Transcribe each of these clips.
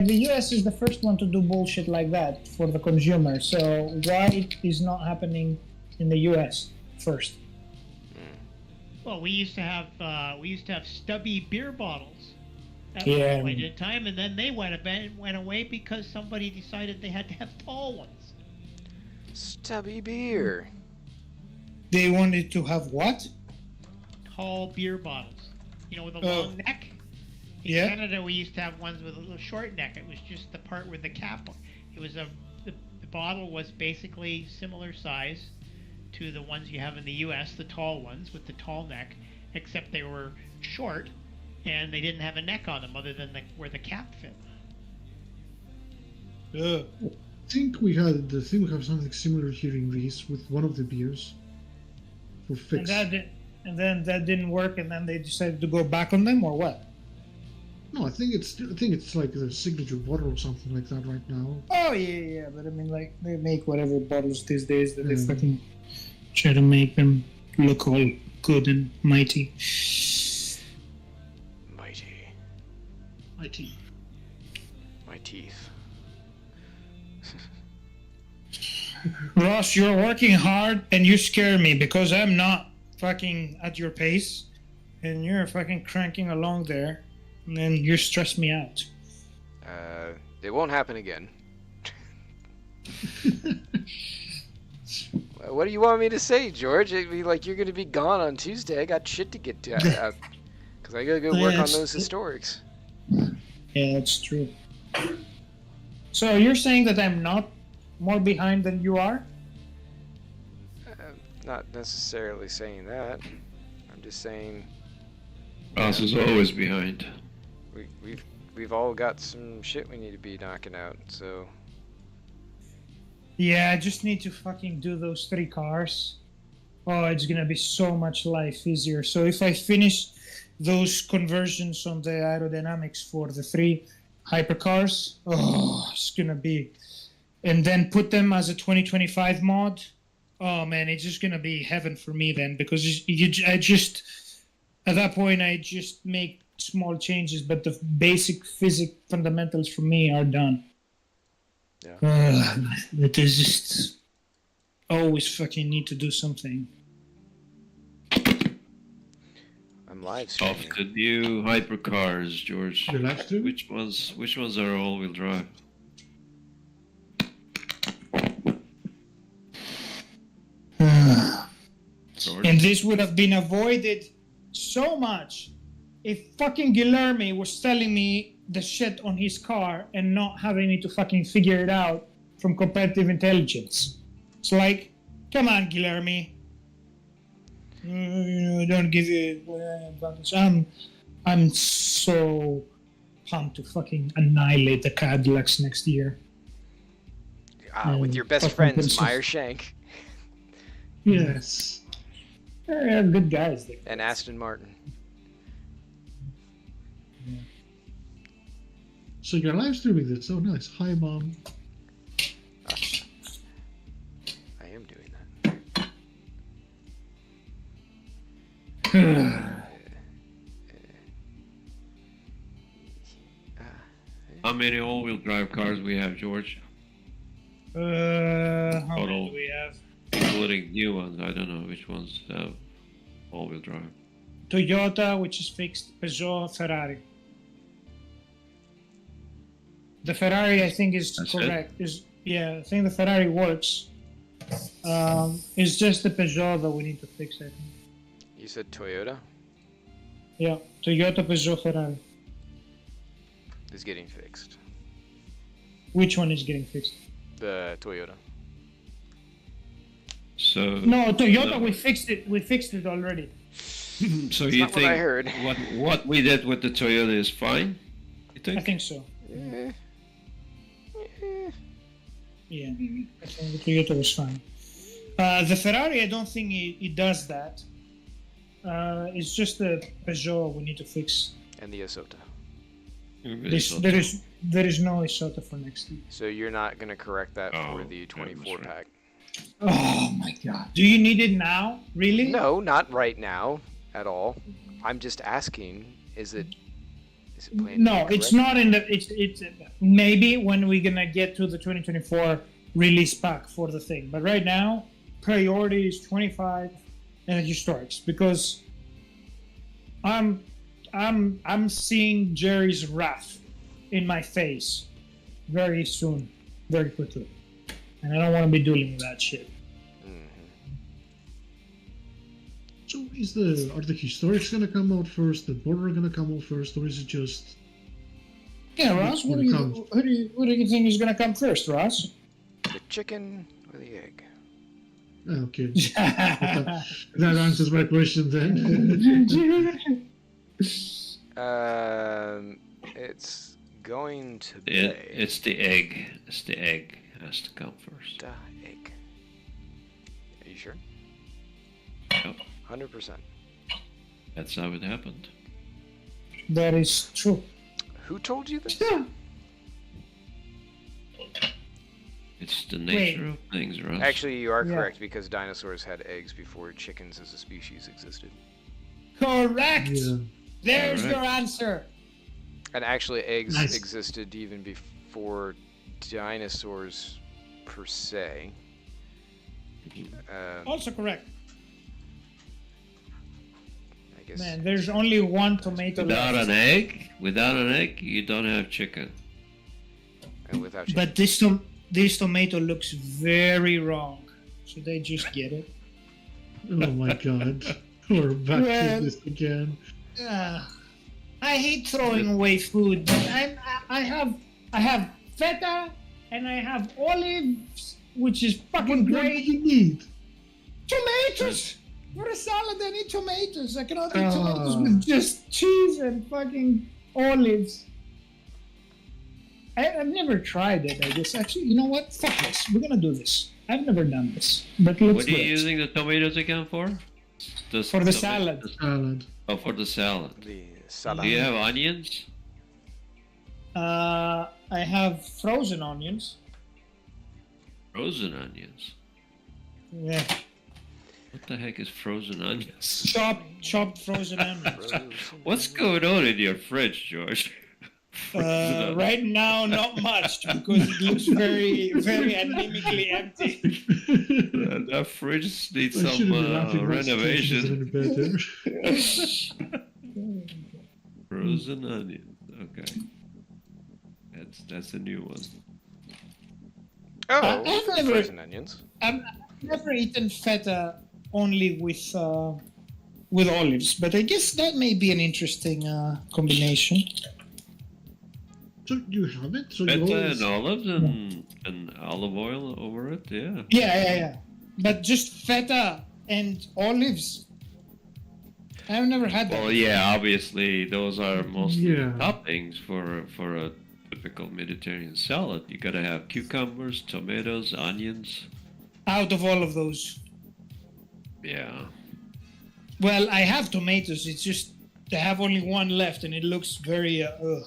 the US is the first one to do bullshit like that for the consumer. So why it is not happening in the US first? Well, we used to have stubby beer bottles at Yeah. one point in time, and then they went away because somebody decided they had to have tall ones. Stubby beer. They wanted to have what? Tall beer bottles, with a Oh. long neck. In Yeah. Canada, we used to have ones with a little short neck. It was just the part where the cap. It was the bottle was basically similar size to the ones you have in the U.S., the tall ones with the tall neck, except they were short and they didn't have a neck on them other than where the cap fit. Uh, I think we have something similar here in Greece with one of the beers for fix. and then that didn't work, and then they decided to go back on them, or what? No, I think it's like the signature bottle or something like that right now. Oh yeah, but I mean, like they make whatever bottles these days that they fucking try to make them look all good and mighty. My teeth. Ross, you're working hard and you scare me because I'm not fucking at your pace, and you're fucking cranking along there, and then you stress me out. It won't happen again. What do you want me to say, George? It'd be like you're gonna be gone on Tuesday. I got shit to get to out because I gotta go work on those historics. Yeah, that's true. So you're saying that I'm not more behind than you are? Not necessarily saying that. I'm just saying Ross is always behind. we've all got some shit we need to be knocking out. So Yeah, I just need to fucking do those 3 cars. Oh, it's gonna be so much life easier. So if I finish those conversions on the aerodynamics for the 3 hypercars, it's gonna be... And then put them as a 2025 mod. Oh man, it's just gonna be heaven for me then, because I just at that point I just make small changes, but the basic physics fundamentals for me are done. yeah. But there's just always fucking need to do something. I'm live Of streaming. the new hypercars, George. Your live stream? Which ones are all-wheel drive? George? And this would have been avoided so much if fucking Guilherme was telling me the shit on his car and not having me to fucking figure it out from competitive intelligence. It's like, come on, Guilherme. Don't give you advantage. I'm so pumped to fucking annihilate the Cadillacs next year. With your best fucking friends, pencil. Meyershank Yes. They're good guys. They. and Aston Martin. So you're live streaming this. Oh, nice. Hi, Mom. I am doing that. How many all-wheel drive cars we have, George? How many Total. do we have? Including new ones. I don't know which ones have all-wheel drive. Toyota, which is fixed, Peugeot, Ferrari. The Ferrari, I think, is That's correct. I think the Ferrari works. It's just the Peugeot that we need to fix, I think. You said Toyota Yeah, Toyota, Peugeot, Ferrari. is getting fixed. Which one is getting fixed? The Toyota. So No, Toyota, we fixed it. We fixed it already. so That's you not what think I heard. what we did with the Toyota is fine? You think? I think so. Eh. Yeah, I think the Toyota was fine. The Ferrari, I don't think it does that. It's just the Peugeot we need to fix. And the Isota. There is no Isota for next year. So you're not gonna correct that Oh, for the yeah, 24 that's right. pack? Oh my god. Do you need it now? Really? No, not right now at all. I'm just asking, is Is it Plan No, B, it's correct? not in the. It's maybe when we're gonna get to the 2024 release pack for the thing. But right now, priority is 25 and historics because I'm seeing Jerry's wrath in my face very soon, very quickly, and I don't want to be dealing with that shit. So are the historics gonna come out first? The border gonna come out first, or is it just? Yeah, Ross, what do you think is gonna come first, Ross? The chicken or the egg? Okay, that answers my question then. It's going to be It's the egg. It's the egg has to come first. the egg. Are you sure? Yep. 100%. That's how it happened. That is true. Who told you this? It's the nature of things, right? Actually, you are Yeah. correct because dinosaurs had eggs before chickens as a species existed. Correct. Yeah. There's Correct. your answer. And actually, eggs Nice. existed even before dinosaurs per se. Also correct. I guess. Man, there's only one tomato Without left. without an egg, you don't have chicken. And without chicken. But this tomato looks very wrong. Should they just get it? Oh my god, we're back Well- to this again. I hate throwing away food, but I have feta and I have olives, which is fucking What do great. you need? Tomatoes! For a salad, I need tomatoes. I cannot eat Ah. tomatoes with just cheese and fucking olives. I've never tried it, I guess. Actually, you know what? Fuck this. We're gonna do this. I've never done this. But let's What are do you it. using the tomatoes again for? For the salad. Salad. Oh, for the salad. The salad. Do you have onions? I have frozen onions. Frozen onions. Yeah. What the heck is frozen onions? Chopped frozen onions. What's going on in your fridge, George? Right now, not much because it looks very, very anemically empty. That fridge needs I some shouldn't be laughing. My situation renovation. isn't any better. Frozen onions. Okay. That's a new one. Oh, I've for never- frozen onions. I've never eaten feta only with olives, but I guess that may be an interesting combination. So you have it? So you Feta always... and olives and olive oil over it, yeah. Yeah. But just feta and olives. I've never had that. Well, yeah, obviously those are mostly Yeah. toppings for a typical Mediterranean salad. You gotta have cucumbers, tomatoes, onions. Out of all of those. Yeah. Well, I have tomatoes. It's just I have only one left, and it looks very. Ugh.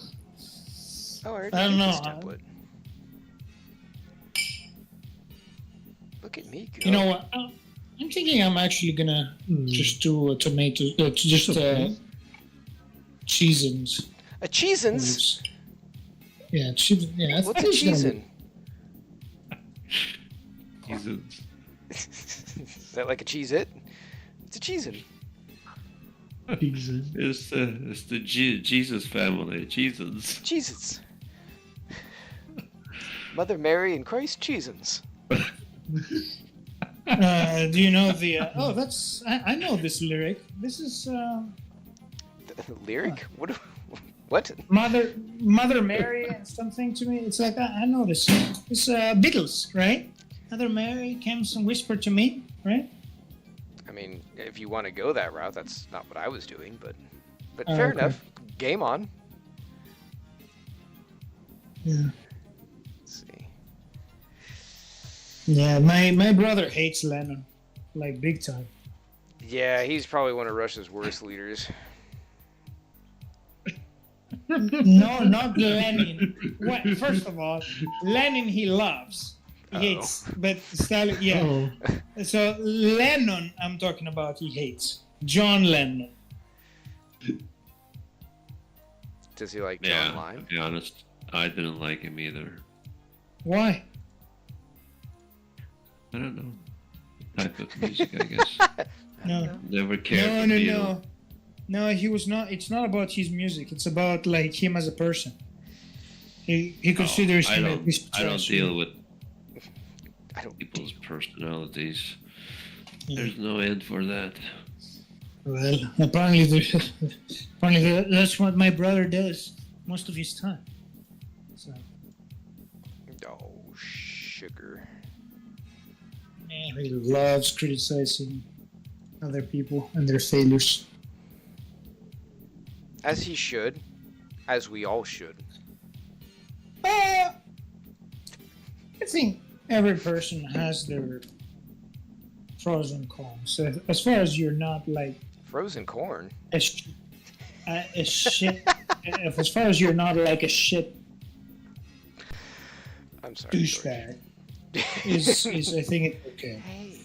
Oh, I already I don't did know. this template. Look at me go. You know what? I'm thinking I'm actually gonna just do tomatoes. Cheesins. A cheesins? Yeah, yeah. What's a I think it's gonna cheesin? Jesus. Is that like a cheese it? It's a cheesin. Pizza. It's the Jesus family, Jesus. Cheesins. Mother Mary and Christ cheesins. Do you know the? Oh, that's. I know this lyric. This is Lyric? What? Mother Mary and something to me. It's like I know this. It's Beatles, right? Mother Mary came and whispered to me, right? I mean, if you want to go that route, that's not what I was doing, but Oh, fair okay. enough. Game on. Yeah. Let's see. Yeah, my brother hates Lennon, like big time. Yeah, he's probably one of Russia's worst leaders. No, not Lenin. What? First of all, Lenin he loves, he hates, but Stalin, yeah. Oh, So Lennon, I'm talking about, he hates. John Lennon. Does he like John Yeah, to Lime? be honest, I didn't like him either. Why? I don't know. Type of music, I guess. No. Never cared No, for no, Beatle. no. No, he was not. It's not about his music. It's about like him as a person. He considers I him a don't. piece of I don't trash. deal with I don't people's personalities. Yeah. There's no end for that. Well, apparently, that's what my brother does most of his time. So, Oh, sugar. he loves criticizing other people and their failures. As he should. As we all should. I think every person has their pros and cons. So as far as you're not like Frozen corn. a shit, as far as you're not like a shit I'm sorry. George. douchebag, is I think it's okay. Hey,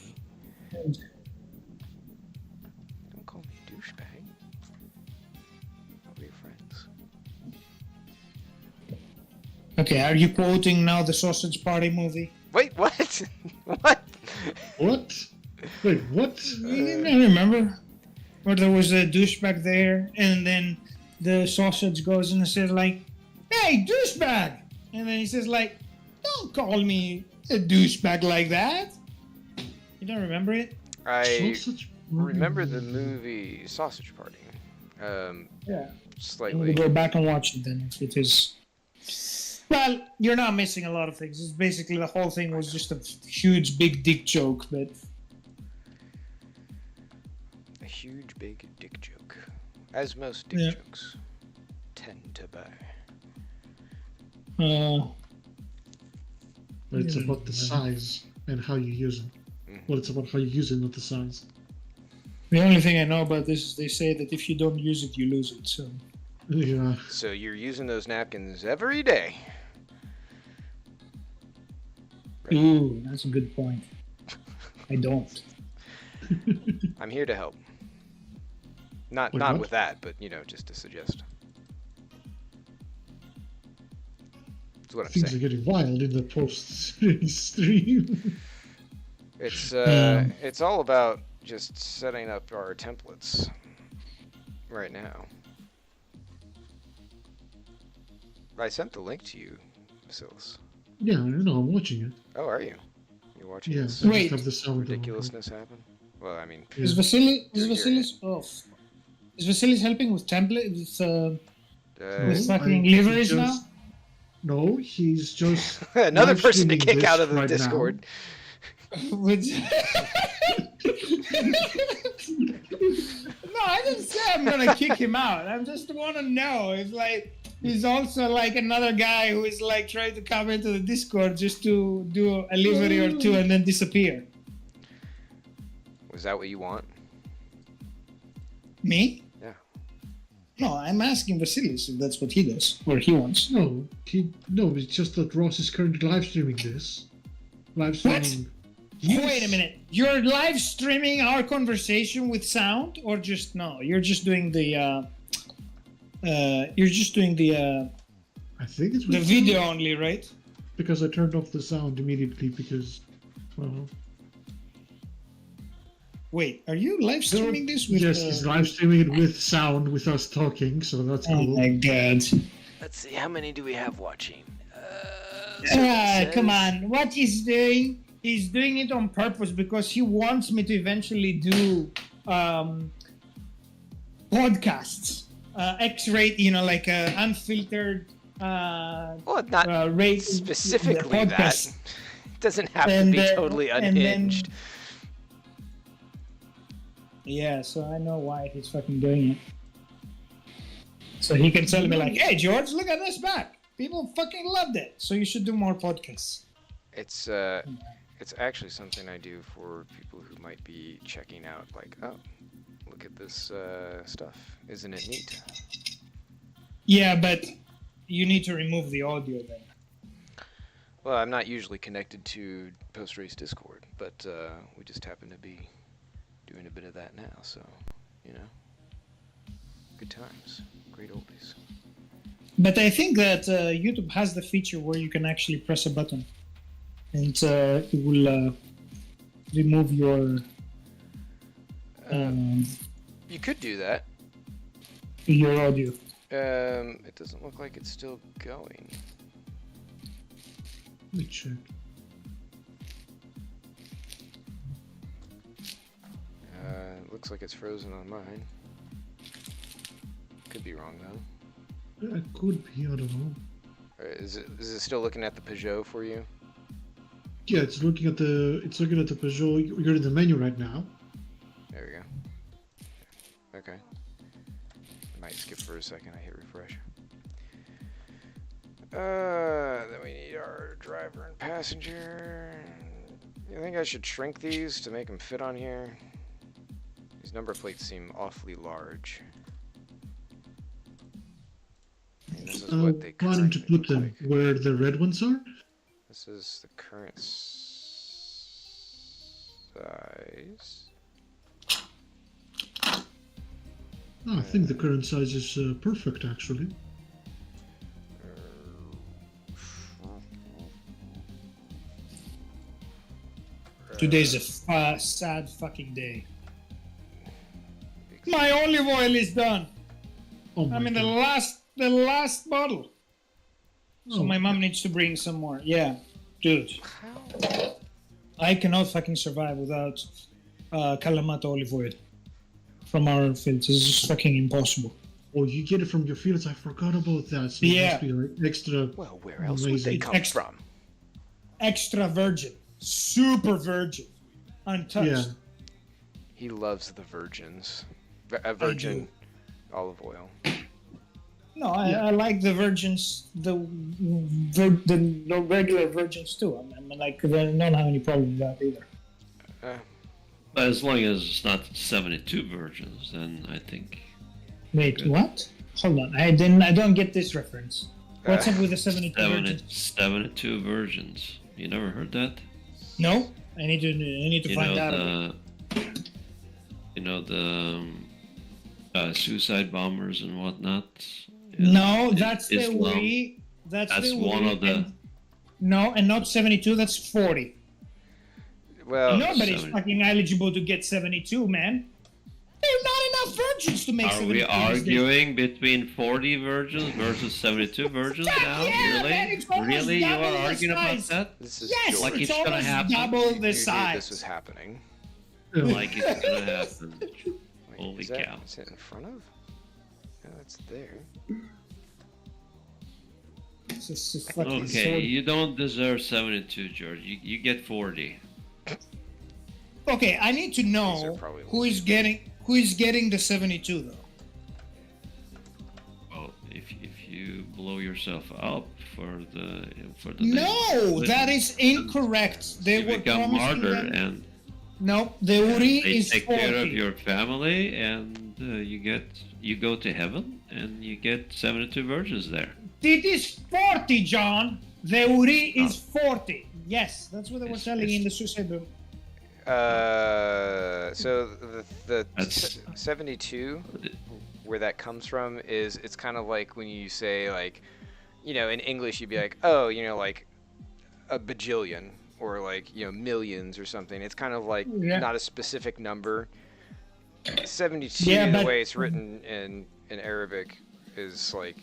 don't call me a douchebag. We're your friends. Okay, are you quoting now the Sausage Party movie? Wait, what? What? What? Wait, what? You don't remember? Where there was a douchebag there, and then the sausage goes and says like, "Hey, douchebag!" And then he says like, "Don't call me a douchebag like that." You don't remember it? I Sausage remember Party. the movie Sausage Party. Yeah. Slightly. We'll go back and watch it then if it is. Well, you're not missing a lot of things. It's basically the whole thing was just a huge big dick joke, but A huge big dick joke. As most dick Yeah. jokes tend to be. But it's about the size and how you use it. Well, it's about how you use it, not the size. the only thing I know about this is they say that if you don't use it, you lose it. So Yeah. So you're using those napkins every day. ooh, that's a good point. I don't. I'm here to help. Not Wait, not what? with that, but just to suggest. That's what I'm Things are saying. getting wild in the post-stream. It's all about just setting up our templates right now. I sent the link to you, Bacillus. Yeah, I know, I'm watching it. Oh, are you? You're watching Yes, this I Wait. just have the sound on. ridiculousness happen? Well, I mean, Is Yeah. Vasilis off? Is Vasilis helping with template with uh, With No, fucking he liveries now? just- No, he's just another live person to streaming kick this out of the right now. Discord. with No, I didn't say I'm gonna kick him out. I just want to know if like he's also like another guy who is like trying to come into the Discord just to do a livery or two and then disappear. Was that what you want? Me? Yeah. No, I'm asking Vasilis if that's what he does or he wants. No, it's just that Ross is currently live streaming this. Live streaming. Wait a minute. You're live streaming our conversation with sound, or just no? You're just doing the. You're just doing the I think it's the with video sound, only, right? because I turned off the sound immediately because, well, Wait, are you live streaming this with? yes, he's live streaming it with sound with us talking, so that's Oh cool. my god! Let's see, how many do we have watching? Come on! What he's doing? He's doing it on purpose because he wants me to eventually do podcasts, X-rate, like unfiltered. Well, not rate specifically the that. podcast. It doesn't have to And, be totally and then- unhinged. Yeah, so I know why he's fucking doing it. So he can tell me like, "Hey, George, look at this back. People fucking loved it. So you should do more podcasts." It's actually something I do for people who might be checking out, like, oh, look at this stuff. Isn't it neat? Yeah, but you need to remove the audio then. Well, I'm not usually connected to post-race Discord, but we just happen to be doing a bit of that now, so, good times. Great oldies. But I think that YouTube has the feature where you can actually press a button, and it will remove your You could do that. audio. It doesn't look like it's still going. Let me check. Looks like it's frozen on mine. Could be wrong though. It could be, I don't know. Is it still looking at the Peugeot for you? Yeah, it's looking at the Peugeot. You're in the menu right now. There we go. Okay. I might skip for a second. I hit refresh. Then we need our driver and passenger. You think I should shrink these to make them fit on here? These number plates seem awfully large. And this is what they Planning to currently put them look like. where the red ones are. This is the current size. Oh, I think the current size is perfect, actually. Today's a sad fucking day. My olive oil is done. Oh my I'm in the God. last bottle. So Oh, my mom needs to bring some more. Yeah, dude. I cannot fucking survive without Kalamata olive oil from our fields. It's just fucking impossible. Oh, you get it from your fields. I forgot about that. So Yeah. it must be like extra. Well, where else would they Amazing. come Ex- from? Extra virgin. Super virgin. Untouched. Yeah. He loves the virgins. Virgin olive oil. No, I like the virgins, the regular virgins too. I mean, like, I don't have any problem with that either. But as long as it's not 72 virgins, then I think. Wait, Good. what? Hold on, I don't get this reference. What's up with the 72 virgins? 72 virgins. You never heard that? No, I need to You find know out. the suicide bombers and whatnot. No, In that's the Islam. Uri. That's That's the one Uri of the- and- No, and not 72. That's 40. Well, Nobody's 70. fucking eligible to get 72, man. There are not enough virgins to make Are 72. we these days. arguing between 40 virgins versus 72 virgins now? Yeah, Really? man, it's almost Really? You double are the arguing about size. that? this is Yes, George. Like it's it's gonna almost happen. double You the knew this size. was happening. Like it's gonna happen. Wait, Holy is that, cow. is it in front of? No, it's there. It's just fucking Okay, sword. you don't deserve 72, George. You get 40. Okay, I need to These are know probably who is getting the 72 though. Well, if you blow yourself up for the No, that is incorrect. They you were become promising martyr them- and No, the Uri they is take 40. care of your family and you go to heaven and you get 72 virgins there. It is 40, John. The Uri Oh. is 40. Yes, that's what they were It's- telling in the it's- suicide room. So the That's- 72, where that comes from is it's kind of like when you say like, you know, in English you'd be like, oh, you know, like a bajillion or like, you know, millions or something. It's kind of like Yeah. not a specific number. 72, Yeah, the but- way it's written in Arabic is like,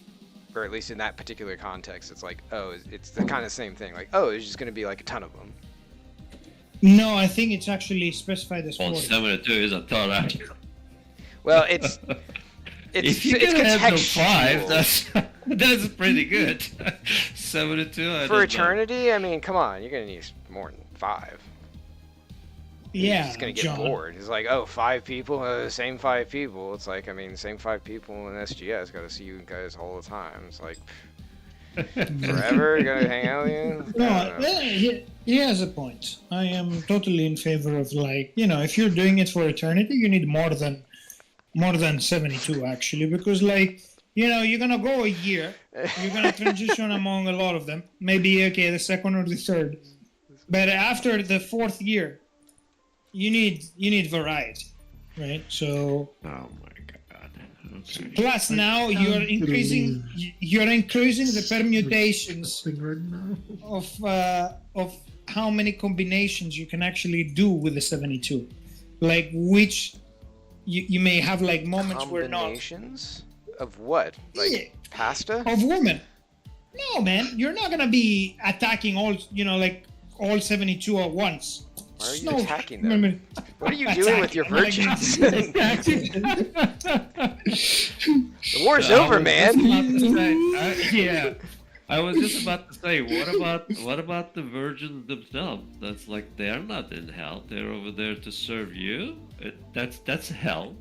or at least in that particular context, it's like, oh, it's the kind of same thing. Like, oh, it's just going to be like a ton of them. No, I think it's actually specified as Well, 40. 72 is a Torah. Well, it's If you it's can have the contextual. 5, that's pretty good. 72. I For don't know. eternity, I mean, come on, you're gonna need more than 5. Yeah, He's gonna get John. bored. It's like, oh, 5 people, same 5 people. It's like, I mean, same 5 people in SGS. Got to see you guys all the time. It's like forever. Gonna hang out with you. No, I don't know. he has a point. I am totally in favor of, like, you know, if you're doing it for eternity, you need more than 72 actually, because, like, you know, you're gonna go a year, you're gonna transition among a lot of them. Maybe okay, the second or the third, but after the 4th year, you need variety, right? So Oh my god. Okay. Plus now can't you're increasing the permutations Thing right now. of how many combinations you can actually do with the 72. Like which you may have like moments where not Combinations of what? Like Yeah. pasta? of women. No, man, you're not gonna be attacking all like all 72 at once. Why are you No, attacking them? What are you doing with your virgins? The war's over, man. Yeah. I was just about to say, what about the virgins themselves? That's like they're not in hell. They're over there to serve you. That's hell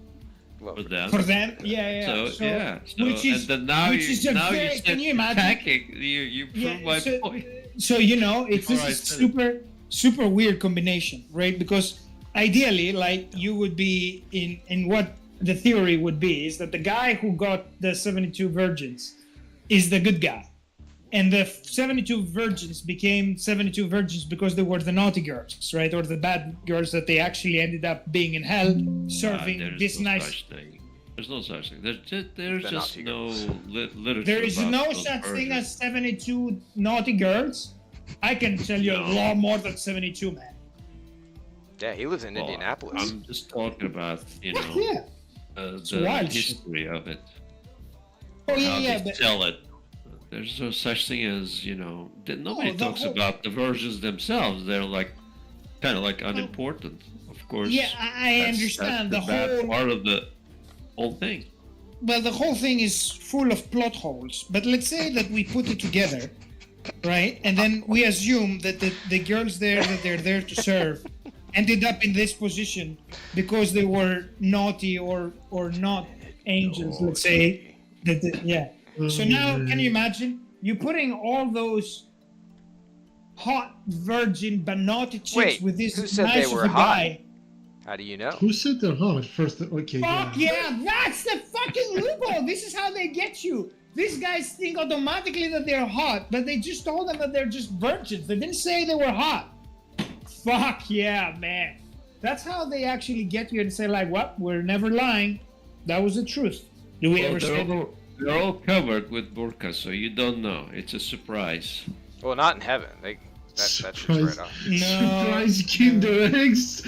Well, for them. For them, yeah. So, yeah. So, which is and then now which is a now very, you can said you imagine? attacking. You prove my point. So it's Before I this is said super weird combination, right? Because ideally, like you would be in what the theory would be is that the guy who got the 72 virgins is the good guy, and the 72 virgins became 72 virgins because they were the naughty girls, right, or the bad girls that they actually ended up being in hell serving There's this no nice. such thing. There's no such thing. There's The just naughty no girls. literature. There is about no those such thing virgins. as 72 naughty girls. I can tell you a No. lot more than 72, man. Yeah, he lives in Well, Indianapolis. I'm just talking about Yeah. the wild shit. history of it. Oh How yeah, they but sell it. There's no such thing as nobody the talks whole- about the versions themselves. They're like kind of like unimportant. Of course. yeah, I understand that's the bad whole. part of the whole thing. Well, the whole thing is full of plot holes. But let's say that we put it together, right? And then we assume that the girls there that they're there to serve ended up in this position because they were naughty or not angels, let's say. Yeah. So now, can you imagine you putting all those hot virgin but naughty chicks Wait, with this who said nice they were of a hot? guy? How do you know? Who said they're hot first? Okay, Fuck yeah, that's the fucking loophole. This is how they get you. These guys think automatically that they're hot, but they just told them that they're just virgins. They didn't say they were hot. Fuck yeah, man. That's how they actually get you and say like, "What? We're never lying. That was the truth." Do we ever say that? They're all covered with burqa, so you don't know. It's a surprise. Well, not in heaven. That shit's Surprise. right off. No. Surprise Kinder eggs.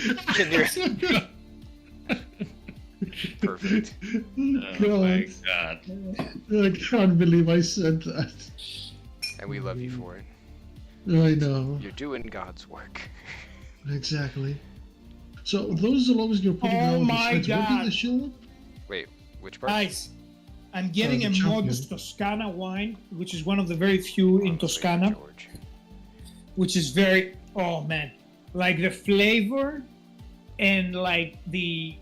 Perfect. Oh my god. I can't believe I said that. And we love you for it. I know. You're doing God's work. Exactly. So those are logos you're putting Oh out on the my sides. Where did God. they show up? Wait, which part? Guys, I'm getting the a champion. Modus Toscana wine, which is one of the very few in Oh, Toscana, George. which is very, oh man, like the flavor and like the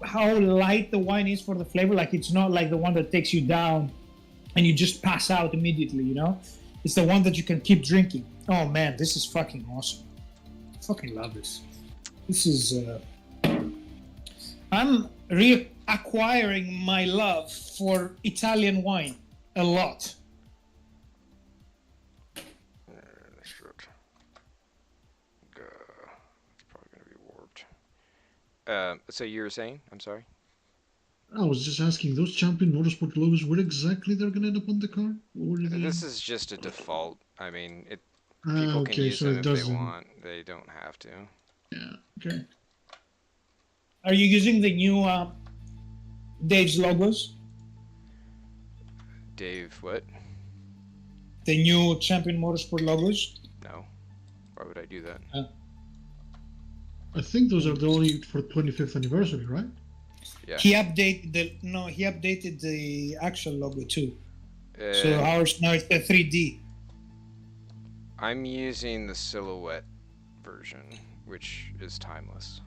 how light the wine is for the flavor. Like it's not like the one that takes you down and you just pass out immediately, you know? It's the one that you can keep drinking. Oh man, this is fucking awesome. Fucking love this. This is I'm reacquiring my love for Italian wine a lot. It's probably gonna be warped. So you were saying? I'm sorry. I was just asking, those Champion Motorsport logos, where exactly they're going to end up on the car? Or where do they... This is just a default. I mean, Ah, people can okay, use so them it if doesn't. they want. They don't have to. Yeah, okay. Are you using the new Dave's logos? Dave, what? The new Champion Motorsport logos? No. Why would I do that? I think those are the only for 25th anniversary, right? Yeah. He updated the actual logo too. So Uh, ours now it's the 3D. I'm using the silhouette version, which is timeless.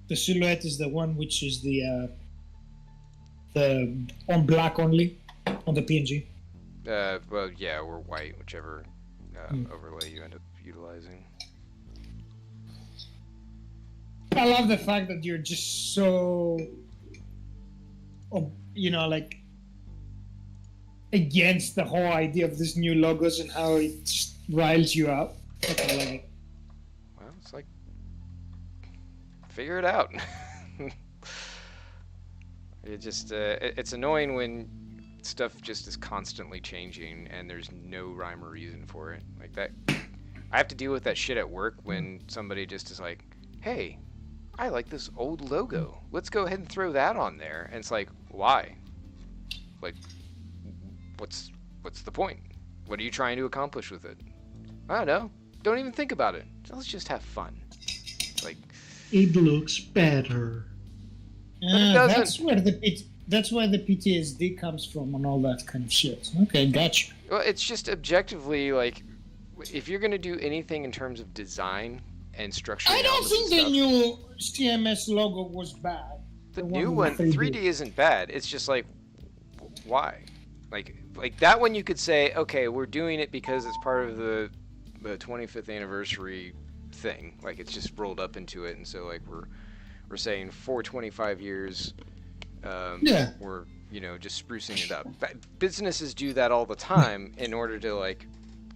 The silhouette is the one which is the on black only on the PNG. Well, yeah, or white, whichever overlay you end up utilizing. I love the fact that you're just so, like against the whole idea of this new logos and how it just riles you up. I like it. Well, it's like, figure it out. It's annoying when stuff just is constantly changing and there's no rhyme or reason for it. Like that, I have to deal with that shit at work when somebody just is like, "Hey, I like this old logo. Let's go ahead and throw that on there." And it's like, why? Like, what's the point? What are you trying to accomplish with it? I don't know. Don't even think about it. Let's just have fun. It's like, It looks better. it doesn't. That's where the PTSD comes from and all that kind of shit. Okay, gotcha. well, it's just objectively like, if you're gonna do anything in terms of design and structuring I don't elements and think the stuff, new CMS logo was bad. the one new with one, 3D. 3D isn't bad. It's just like, why? Like that one you could say, okay, we're doing it because it's part of the 25th anniversary thing. Like it's just rolled up into it, and so like we're saying for 25 years, Yeah. we're just sprucing it up. Businesses do that all the time in order to like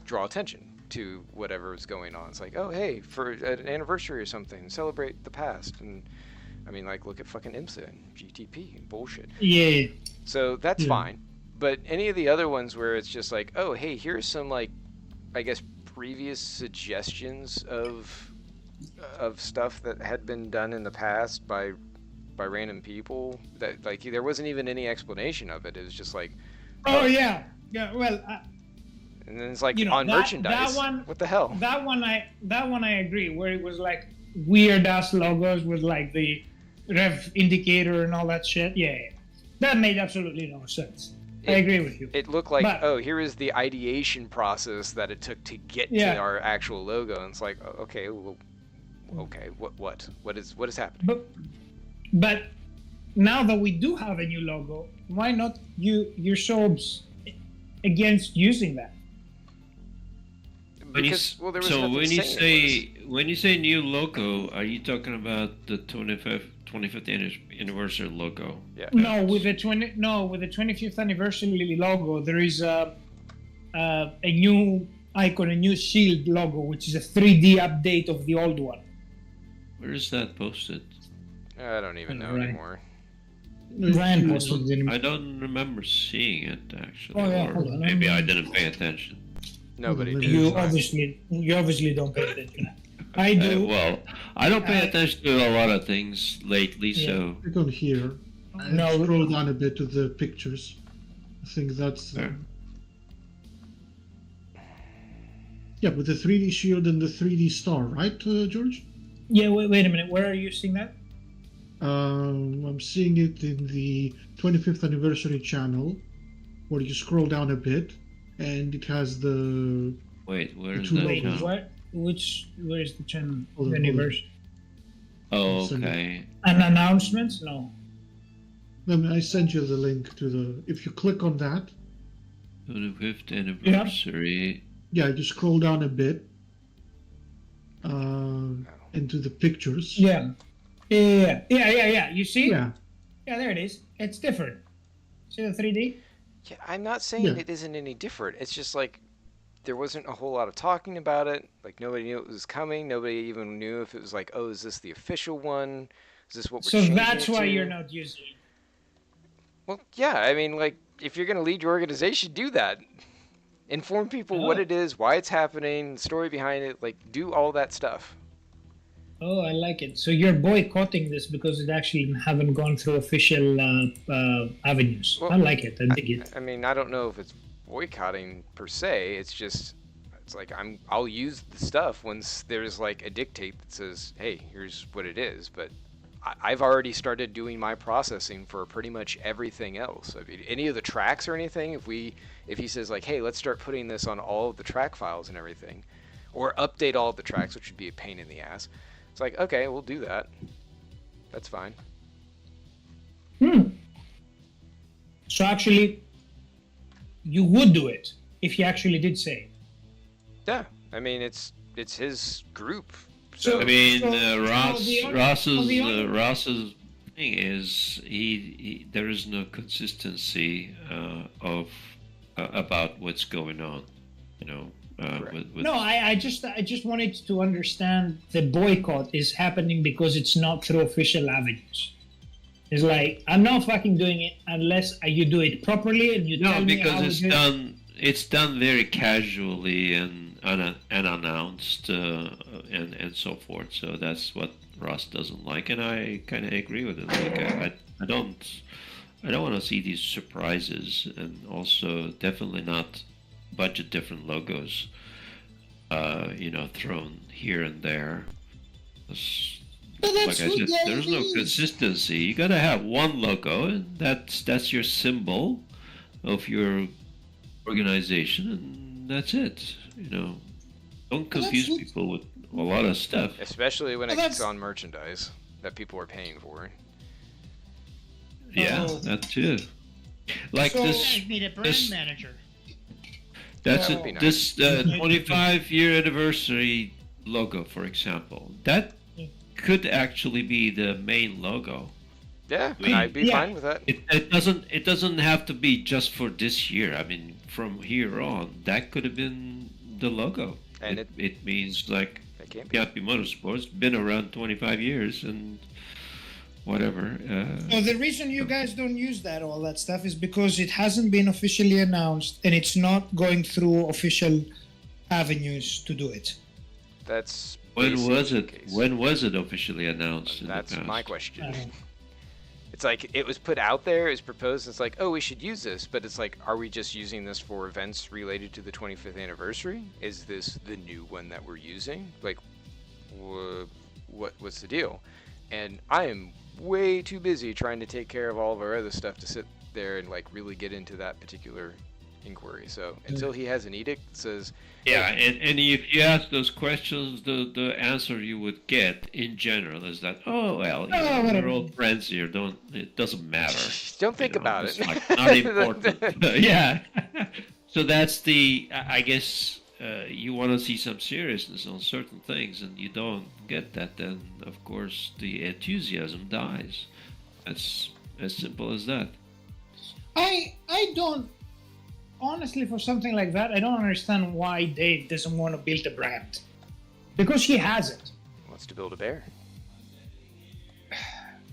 draw attention to whatever is going on. It's like, oh hey, for an anniversary or something, celebrate the past. And I mean, like, look at fucking IMSA and GTP and bullshit. Yeah. So that's Yeah. fine. But any of the other ones where it's just like, oh hey, here's some like, I guess previous suggestions of stuff that had been done in the past by random people, that like there wasn't even any explanation of it. It was just like, Oh yeah. Well, and then it's like that on merchandise. one. What the hell? That one I agree. Where it was like weird ass logos with like the rev indicator and all that shit. Yeah. That made absolutely no sense. I agree with you. It looked like, But- oh, here is the ideation process that it took to get Yeah. to our actual logo, and it's like, okay, well, okay, what is happening? But now that we do have a new logo, why not you're so against using that? Because well, there was so nothing when you saying it was. when you say new logo, are you talking about the 25th anniversary logo? Yeah. No, with the 25th anniversary logo, there is a new icon, a new shield logo, which is a 3D update of the old one. Where is that posted? I don't even know Right. anymore. Ryan posted it. I don't remember seeing it actually, Oh, yeah, or hold on, maybe I I'm- didn't pay attention. Nobody You did. You Fine. obviously don't pay attention. I do. Well, I don't pay I- attention to a lot of things lately, Yeah. so Click on here. No. Scroll down a bit to the pictures. I think that's. There. Yeah, with the 3D shield and the 3D star, right, George? Yeah, wait a minute. Where are you seeing that? I'm seeing it in the 25th anniversary channel, where you scroll down a bit, and it has the. wait, where is Two that Wait, logos. now? what? Where is the channel? Hold on, The hold on. anniversary. Oh, Send it. okay. And announcements? No. I sent you the link to the. If you click on that, 25th anniversary. yeah, you scroll down a bit into the pictures. Yeah. Yeah. You see? Yeah. Yeah, there it is. It's different. See the 3D? Yeah, I'm not saying Yeah. it isn't any different. It's just like there wasn't a whole lot of talking about it. Like nobody knew it was coming. Nobody even knew if it was like, oh, is this the official one? Is this what we're So changing that's it why to? you're not using it. Well, yeah. I mean, like if you're gonna lead your organization, do that. Inform people what Oh. it is, why it's happening, the story behind it. Like do all that stuff. Oh, I like it. So you're boycotting this because it actually haven't gone through official avenues. Well, I like it. I dig it. I mean, I don't know if it's boycotting per se. It's like I'll use the stuff once there's like a dictate that says, hey, here's what it is. But I've already started doing my processing for pretty much everything else. I mean, any of the tracks or anything, if he says like, hey, let's start putting this on all of the track files and everything, or update all of the tracks, which would be a pain in the ass. It's like, okay, we'll do that. That's fine. So actually, you would do it if he actually did say it. Yeah, I mean, it's his group. So- I mean, the only- Ross's thing is he there is no consistency of about what's going on, you know. Correct. With No, I just wanted to understand the boycott is happening because it's not through official avenues. It's like, I'm not fucking doing it unless you do it properly and you No, tell me how because to do it. it's done very casually and unannounced and so forth. So that's what Ross doesn't like, and I kind of agree with it. Like I don't want to see these surprises, and also definitely not bunch of different logos, thrown here and there. It's- But Like that's I what said, the there's no is. consistency. You gotta have one logo, and that's your symbol of your organization, and that's it. Don't But that's confuse what- people with a lot of stuff. Especially when Well, it's that's- on merchandise that people are paying for. Yeah, Oh. that too. Like So- this, I need a brand this- manager. that's Well, it. Be nice. This 25-year anniversary logo, for example, that could actually be the main logo. Yeah, mean, I'd be yeah. fine with that. It doesn't have to be just for this year. I mean, from here on, that could have been the logo. And it means like It can't be. Yappy Motorsports been around 25 years and whatever. So the reason you guys don't use all that stuff is because it hasn't been officially announced and it's not going through official avenues to do it. That's When basically was the it? case. When was it officially announced? In That's the past? my question. Uh, It's like it was put out there, it was proposed. It's like, oh, we should use this, but it's like, are we just using this for events related to the 25th anniversary? Is this the new one that we're using? Like, what's the deal? And I am way too busy trying to take care of all of our other stuff to sit there and like really get into that particular inquiry. So until he has an edict that says, Yeah, and if you ask those questions, the answer you would get in general is that, oh well, we're whatever. old friends here. It doesn't matter. don't think about It's it. like not important. Yeah. So that's I guess you want to see some seriousness on certain things, and you don't get that, then of course the enthusiasm dies. That's as simple as that. I don't honestly, for something like that, I don't understand why Dave doesn't want to build a brand. Because he has it. Wants to build a bear.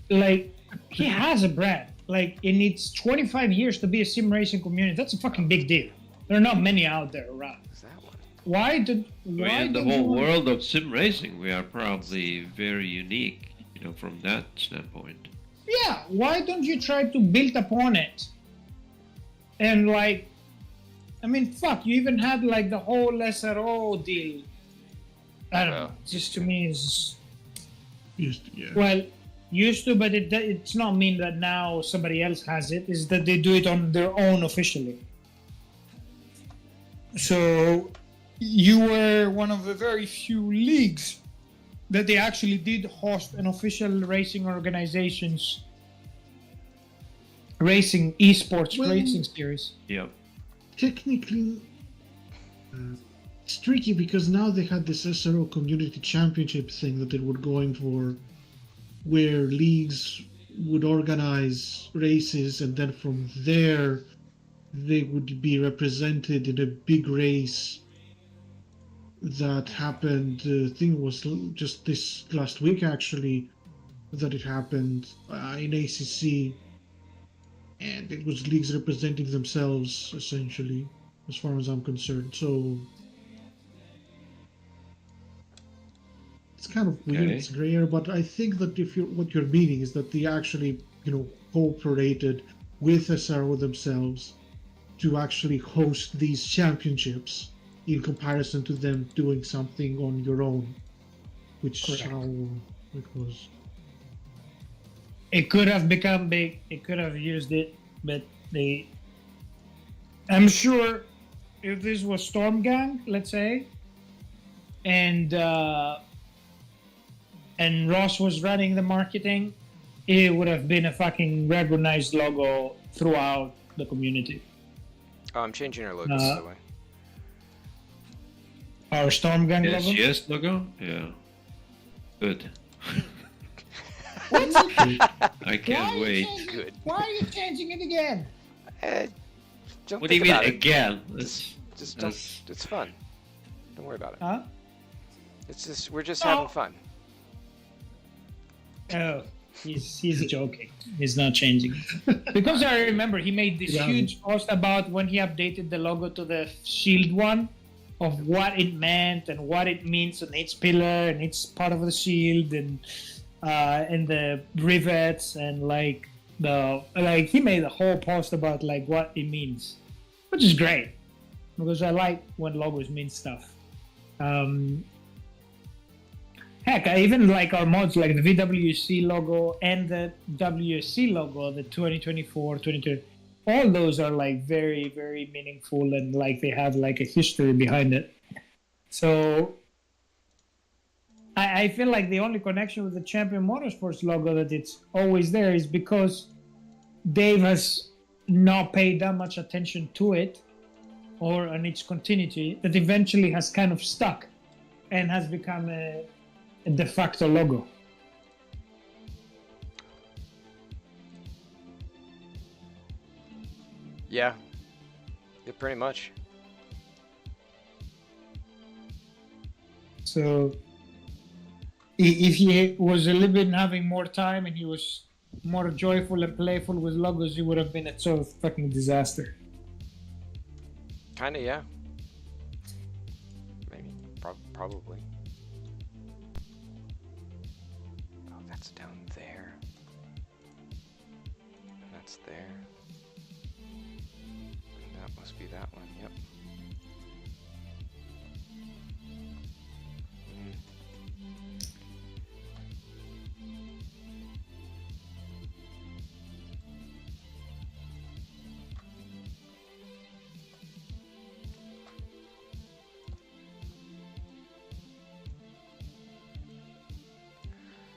Like, he has a brand. Like, it needs 25 years to be a sim racing community. That's a fucking big deal. There are not many out there around. What's that one? Why In the don't whole you- world of sim racing, we are probably very unique, from that standpoint. Yeah, why don't you try to build upon it? And like, I mean, fuck, you even had like the whole SRO deal. I don't know. Just to me is well, used to, but it's not mean that now somebody else has it. Is that they do it on their own officially. So you were one of the very few leagues that they actually did host an official racing organization's racing esports Well- racing series. Yep. Technically, it's tricky because now they had this SRO Community Championship thing that they were going for, where leagues would organize races and then from there they would be represented in a big race that happened. I think it was just this last week actually that it happened in ACC. And it was leagues representing themselves, essentially, as far as I'm concerned. So it's kind of weird. Okay. It's gray area, but I think that what you're meaning is that they actually, cooperated with SRO themselves to actually host these championships, in comparison to them doing something on your own, which is Correct. how it was. It could have become big. It could have used it, but I'm sure if this was Storm Gang, let's say, and Ross was running the marketing, it would have been a fucking recognized logo throughout the community. Oh, I'm changing our logos, by the way. Our Storm Gang Yes, logo. yes, logo? Yeah. Good. I can't wait. Good. Why are you changing it again? Don't What do you think mean about it. again? Just don't. It's fun. Don't worry about it. Huh? We're just Oh. having fun. Oh, He's joking. He's not changing it. Because I remember he made this huge post about when he updated the logo to the Shield one, of what it meant and what it means on each pillar and each part of the shield and the rivets and he made a whole post about like what it means, which is great because I like when logos mean stuff. Heck, I even like our mods, like the VWC logo and the WSC logo, the 2024, 2020. All those are like very, very meaningful and like they have like a history behind it. So I feel like the only connection with the Champion Motorsports logo that it's always there is because Dave has not paid that much attention to it or on its continuity that eventually has kind of stuck and has become a de facto logo. Yeah, pretty much. So if he was a little bit having more time and he was more joyful and playful with logos, he would have been a total fucking disaster. Kinda, yeah. Maybe, probably. Oh, that's down there. That's there. That must be that one, yep.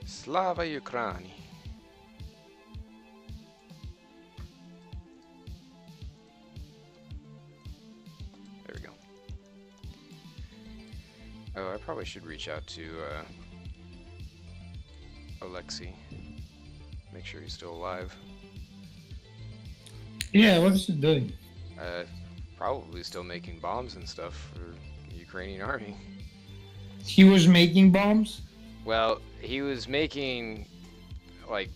Slava Ukraini. There we go. Oh, I probably should reach out to Alexei. Make sure he's still alive. Yeah, what is he doing? Probably still making bombs and stuff for the Ukrainian army. He was making bombs? Well, he was making like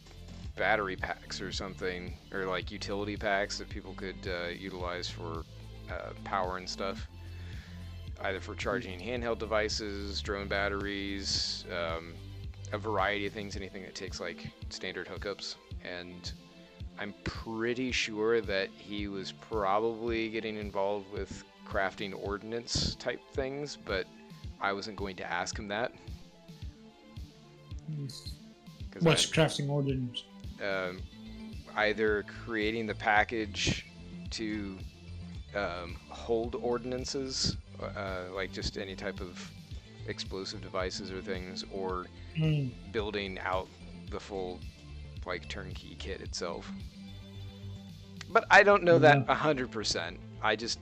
battery packs or something, or like utility packs that people could utilize for power and stuff, either for charging handheld devices, drone batteries, a variety of things, anything that takes like standard hookups. And I'm pretty sure that he was probably getting involved with crafting ordnance type things, but I wasn't going to ask him that. What's crafting ordnance? Either creating the package to hold ordnances, like just any type of explosive devices or things, or building out the full like turnkey kit itself. But I don't know that 100%. I just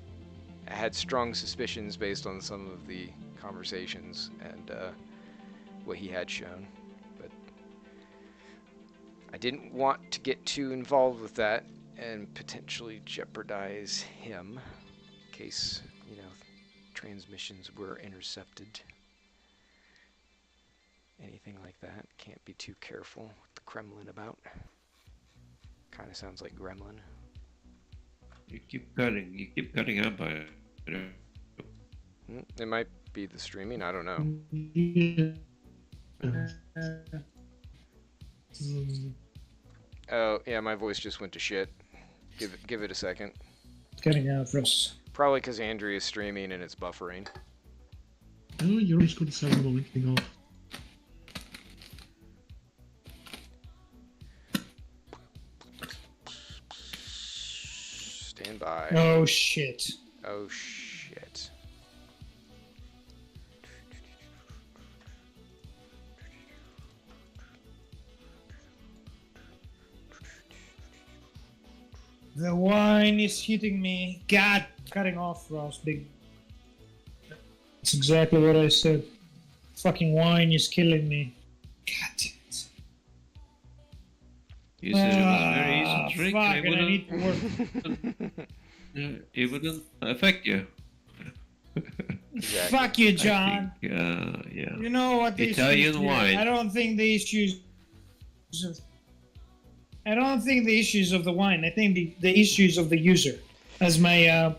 had strong suspicions based on some of the conversations and what he had shown. But I didn't want to get too involved with that and potentially jeopardize him in case, transmissions were intercepted. Anything like that. Can't be too careful with the Kremlin about. Kind of sounds like Gremlin. You keep cutting out by it. It might be the streaming, I don't know. Oh, yeah, my voice just went to shit. Give it a second. Cutting out, Russ. Probably because Andrea is streaming and it's buffering. Oh, you're just going to sound the thing off. Stand by. Oh shit. Oh shit. The wine is hitting me. God, cutting off, Ross. Big. That's exactly what I said. Fucking wine is killing me. God damn it. You said it was very easy to drink. Fuck, and and I need to work. It wouldn't affect you. Exactly. Fuck you, John. I think, yeah. You know what the Italian issues here. wine. I don't think the issues I don't think the issues of the wine. I think the issues of the user. As my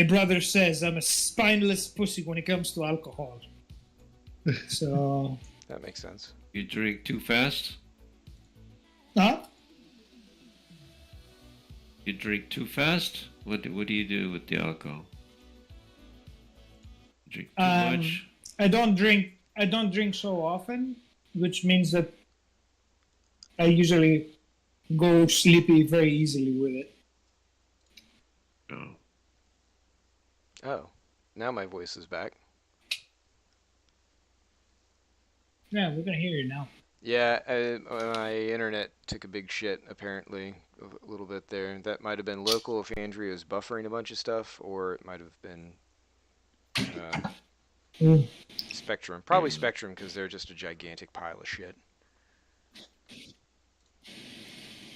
brother says, I'm a spineless pussy when it comes to alcohol. So. That makes sense. You drink too fast? Huh? You drink too fast? What do you do with the alcohol? Drink too much? I don't drink so often, which means that I usually go sleepy very easily with it. No. Oh, now my voice is back. Yeah, we're gonna hear you now. Yeah, my internet took a big shit, apparently, a little bit there. That might have been local if Andrea was buffering a bunch of stuff, or it might have been Spectrum. Probably Spectrum, because they're just a gigantic pile of shit.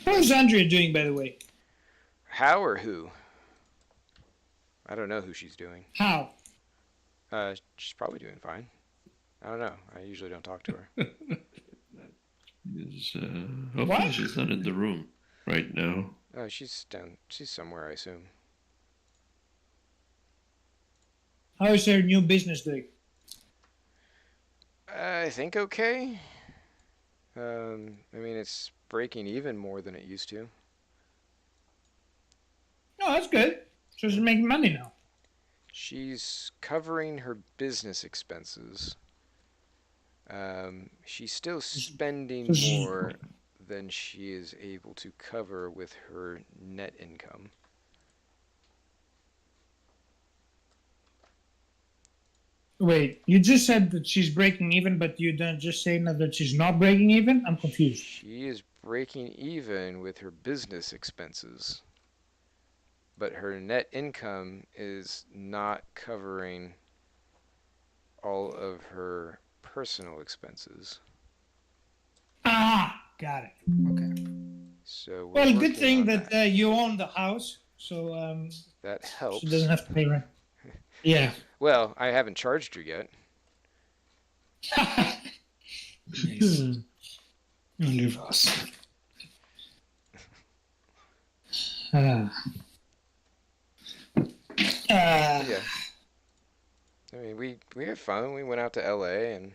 How's Andrea doing, by the way? How or who? I don't know who she's doing. How? She's probably doing fine. I don't know. I usually don't talk to her. Hopefully What? she's not in the room right now. Oh, she's down. She's somewhere, I assume. How is her new business doing? I think okay. I mean, it's breaking even more than it used to. Oh, that's good. So she's making money now. She's covering her business expenses. She's still spending more than she is able to cover with her net income. Wait, you just said that she's breaking even, but you don't just say now that she's not breaking even? I'm confused. She is breaking even with her business expenses, but her net income is not covering all of her personal expenses. Ah, got it. Okay. So Well, good working thing on that you own the house, so that helps. she doesn't have to pay rent. Yeah. Well, I haven't charged her yet. Nice. Only Ross. Yeah. I mean, we had fun. We went out to LA and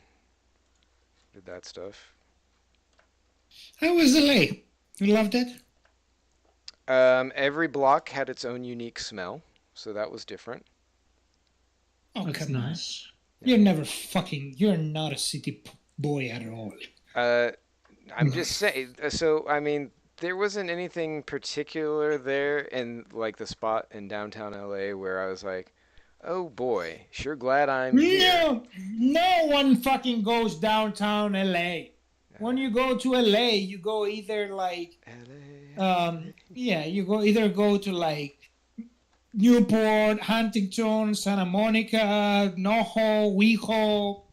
did that stuff. How was LA? You loved it? Every block had its own unique smell, so that was different. Oh, That's come on. nice. You're not a city boy at all. I'm just saying. So, I mean, there wasn't anything particular there in like the spot in downtown LA where I was like, "Oh boy, sure glad I'm here." No one fucking goes downtown LA. When you go to LA, you go either like, you go to like Newport, Huntington, Santa Monica, NoHo, WeHo,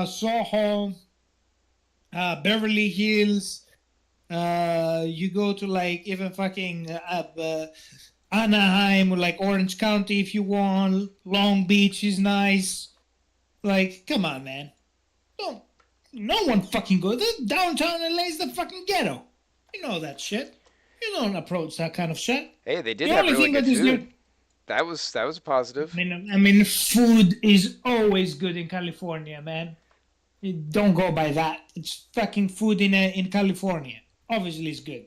Soho, Beverly Hills. You go to like even fucking Anaheim or like Orange County if you want. Long Beach is nice. Like, come on, man. No one fucking goes. Downtown LA is the fucking ghetto. You know that shit. You don't approach that kind of shit. Hey, they did The have only really thing good that is food. That was a positive. I mean, food is always good in California, man. You don't go by that. It's fucking food in California. Obviously, it's good.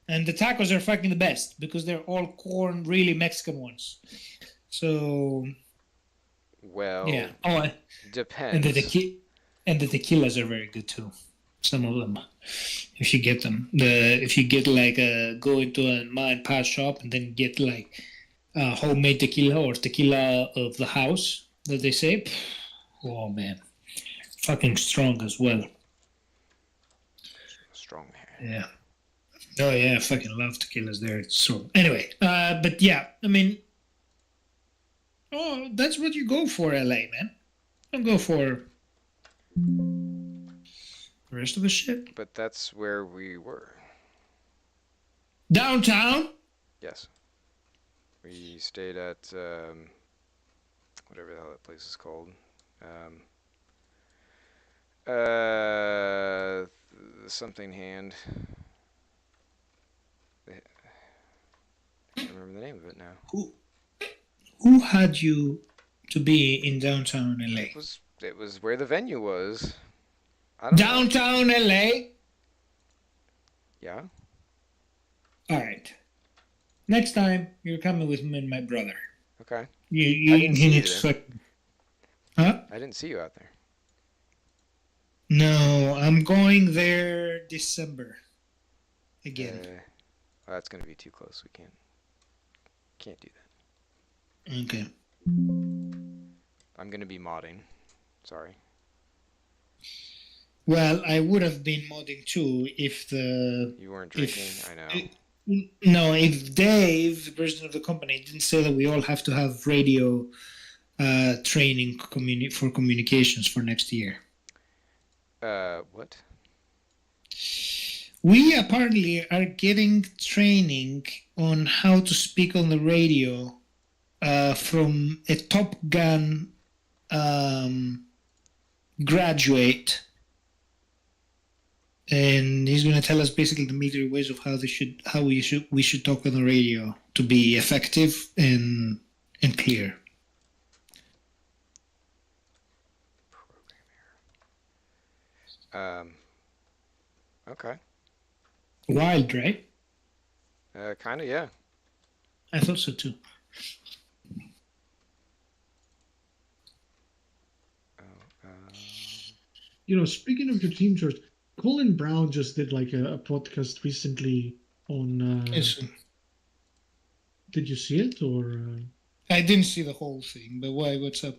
And the tacos are fucking the best because they're all corn, really Mexican ones. So, Well, yeah. Oh, depends. and the tequilas are very good too. Some of them, if you get them. If you get like go into a ma and pa shop and then get like homemade tequila or tequila of the house that they say. Oh man, fucking strong as well. Strong hair. Yeah. Oh yeah, I fucking love tequilas there. So anyway, but yeah, I mean, that's what you go for, LA, man. Don't go for the rest of the shit. But that's where we were. Downtown. Yes. We stayed at whatever the hell that place is called. Something Hand. can't remember the name of it now. Who had you to be in downtown LA? It was where the venue was. I don't know. Downtown LA? Yeah. Alright. Next time, you're coming with me and my brother. Okay. You didn't see you need to there. fuck. Huh? I didn't see you out there. No, I'm going there December. Again. Oh, that's gonna be too close. We can't do that. Okay. I'm gonna be modding. Sorry. Well, I would have been modding too if You weren't drinking. I know. No, if Dave, the president of the company, didn't say that we all have to have radio training for communications for next year. What? We apparently are getting training on how to speak on the radio from a Top Gun graduate, and he's going to tell us basically the military ways of how we should talk on the radio to be effective and clear. Okay. Wild, right? Kind of, yeah. I thought so too. Speaking of your team shirts, Colin Brown just did like a podcast recently on. Yes. Did you see it or? I didn't see the whole thing, but why? What's up?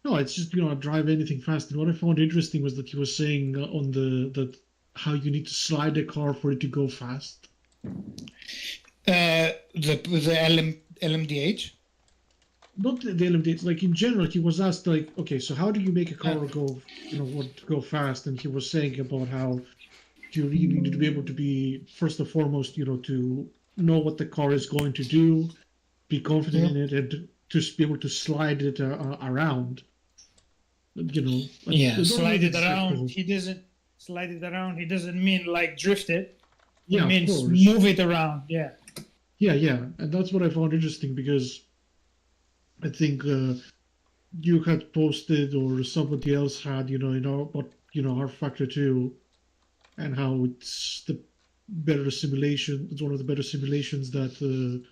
No, it's just drive anything fast. And what I found interesting was that he was saying on that how you need to slide the car for it to go fast. The LMDH. Not the LMD, like in general, he was asked like, okay, so how do you make a car go fast? And he was saying about how you really need to be able to be first and foremost, to know what the car is going to do, be confident in it, and to be able to slide it around. Yeah, slide it around. He doesn't slide it around. He doesn't mean like drift it. He means move it around. Yeah. Yeah, and that's what I found interesting because I think you had posted or somebody else had, rFactor 2 and how it's the better simulation. It's one of the better simulations that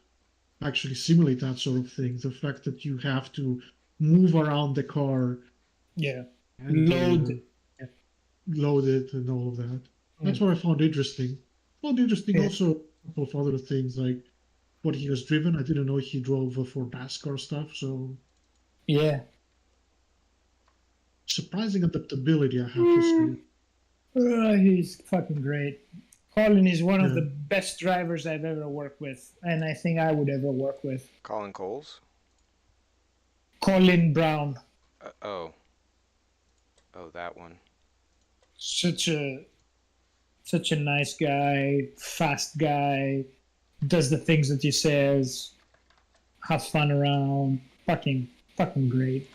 actually simulate that sort of thing. The fact that you have to move around the car. Yeah. And, Load it and all of that. That's what I found interesting. Also a couple of other things like what he has driven. I didn't know he drove for NASCAR stuff, so yeah. Surprising adaptability, I have to say. He's fucking great. Colin is one of the best drivers I've ever worked with, and I think I would ever work with. Colin Coles? Colin Brown. Oh, that one. Such a nice guy, fast guy, does the things that he says, have fun around, fucking great.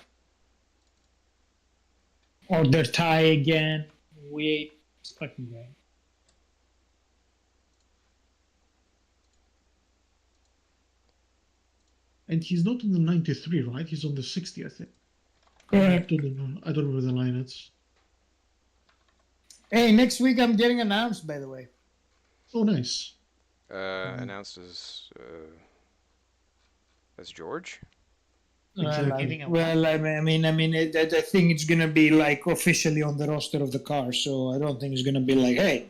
Order Thai again, it's fucking great. And he's not on the 93, right? He's on the 60, I think. Correct. I don't know where the line is. Hey, next week I'm getting announced, by the way. Oh, nice. Announced as George? Exactly. I think it's gonna be like officially on the roster of the car. So I don't think it's gonna be like, hey,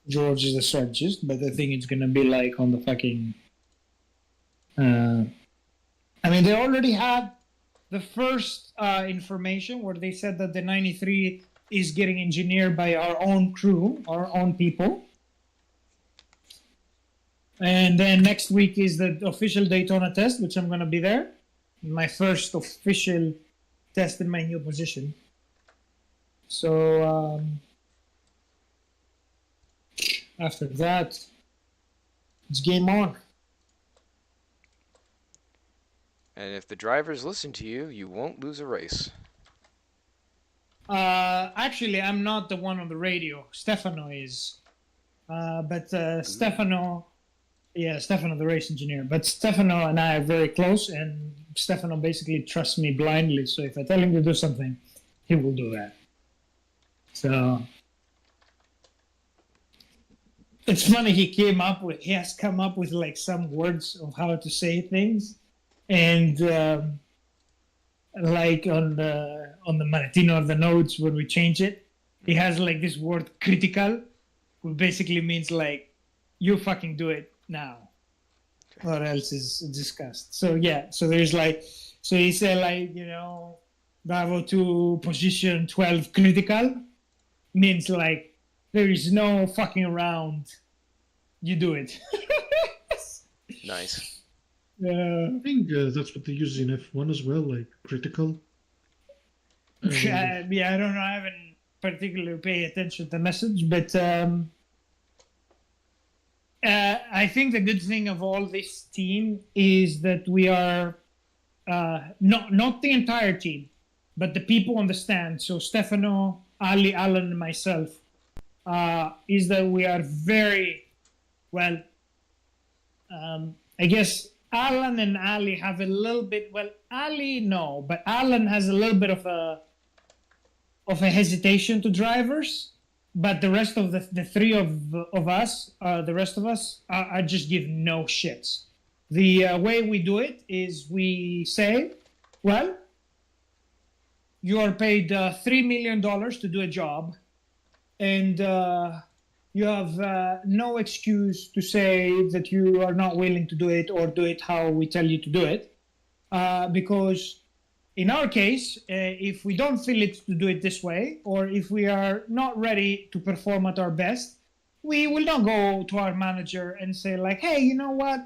George is the strategist, but I think it's gonna be like on the fucking. They already had the first information where they said that the 93 is getting engineered by our own crew, our own people. And then next week is the official Daytona test, which I'm going to be there. My first official test in my new position. So after that, it's game on. And if the drivers listen to you, you won't lose a race. Actually, I'm not the one on the radio. Stefano is. But Stefano Yeah, Stefano, the race engineer. But Stefano and I are very close, and Stefano basically trusts me blindly. So if I tell him to do something, he will do that. So it's funny. He has come up with like some words of how to say things, and like on the Maratino of the notes when we change it, he has like this word critical, which basically means like you fucking do it now, or else is discussed. So yeah, so there's like, so he said like, Bravo to position 12 critical means like there is no fucking around, you do it. Nice. I think that's what they use in F1 as well, like critical. Yeah, I don't know. I haven't particularly paid attention to the message, but I think the good thing of all this team is that we are not the entire team, but the people on the stand. So Stefano, Ali, Alan, and myself is that we are very well. I guess Alan and Ali have a little bit. Well, Ali no, but Alan has a little bit of a hesitation to drivers. But the rest of the three of us, the rest of us, I just give no shits. The way we do it is we say, well, you are paid $3 million to do a job, and you have no excuse to say that you are not willing to do it or do it how we tell you to do it. Because in our case, if we don't feel it to do it this way, or if we are not ready to perform at our best, we will not go to our manager and say like, hey, you know what?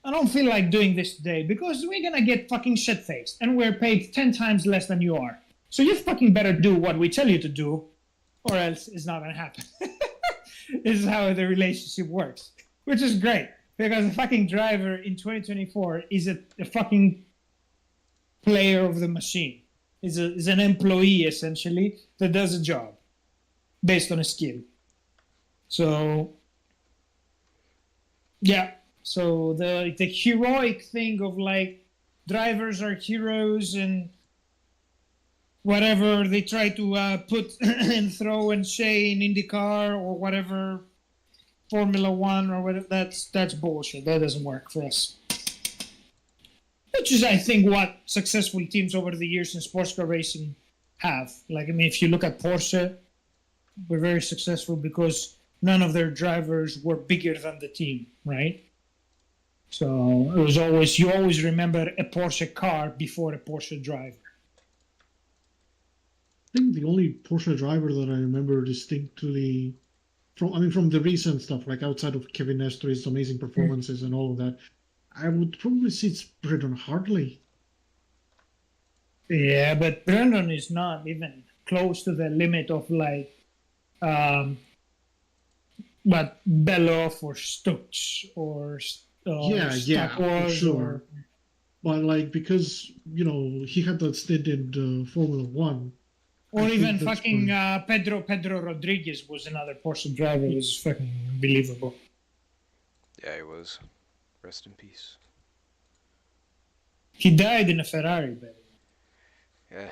I don't feel like doing this today because we're going to get fucking shit-faced and we're paid 10 times less than you are. So you fucking better do what we tell you to do or else it's not going to happen. This is how the relationship works, which is great because a fucking driver in 2024 is a fucking player of the machine. Is an employee essentially that does a job based on a skill. So yeah, so the heroic thing of like drivers are heroes and whatever they try to put and throw and say in IndyCar or whatever, Formula One or whatever, that's bullshit. That doesn't work for us. Which is, I think, what successful teams over the years in sports car racing have. Like, I mean, if you look at Porsche, we're very successful because none of their drivers were bigger than the team, right? So it was always, you always remember a Porsche car before a Porsche driver. I think the only Porsche driver that I remember distinctly from the recent stuff, like outside of Kevin Nestor's amazing performances and all of that, I would probably say it's Brendan Hartley. Yeah, but Brendan is not even close to the limit of like, what, Beloff or Stutz or for sure. But like because he had that stint in Formula One. Or even fucking Pedro Rodriguez was another Porsche driver. It was fucking unbelievable. Yeah, he was. Rest in peace. He died in a Ferrari, by the way. Yeah,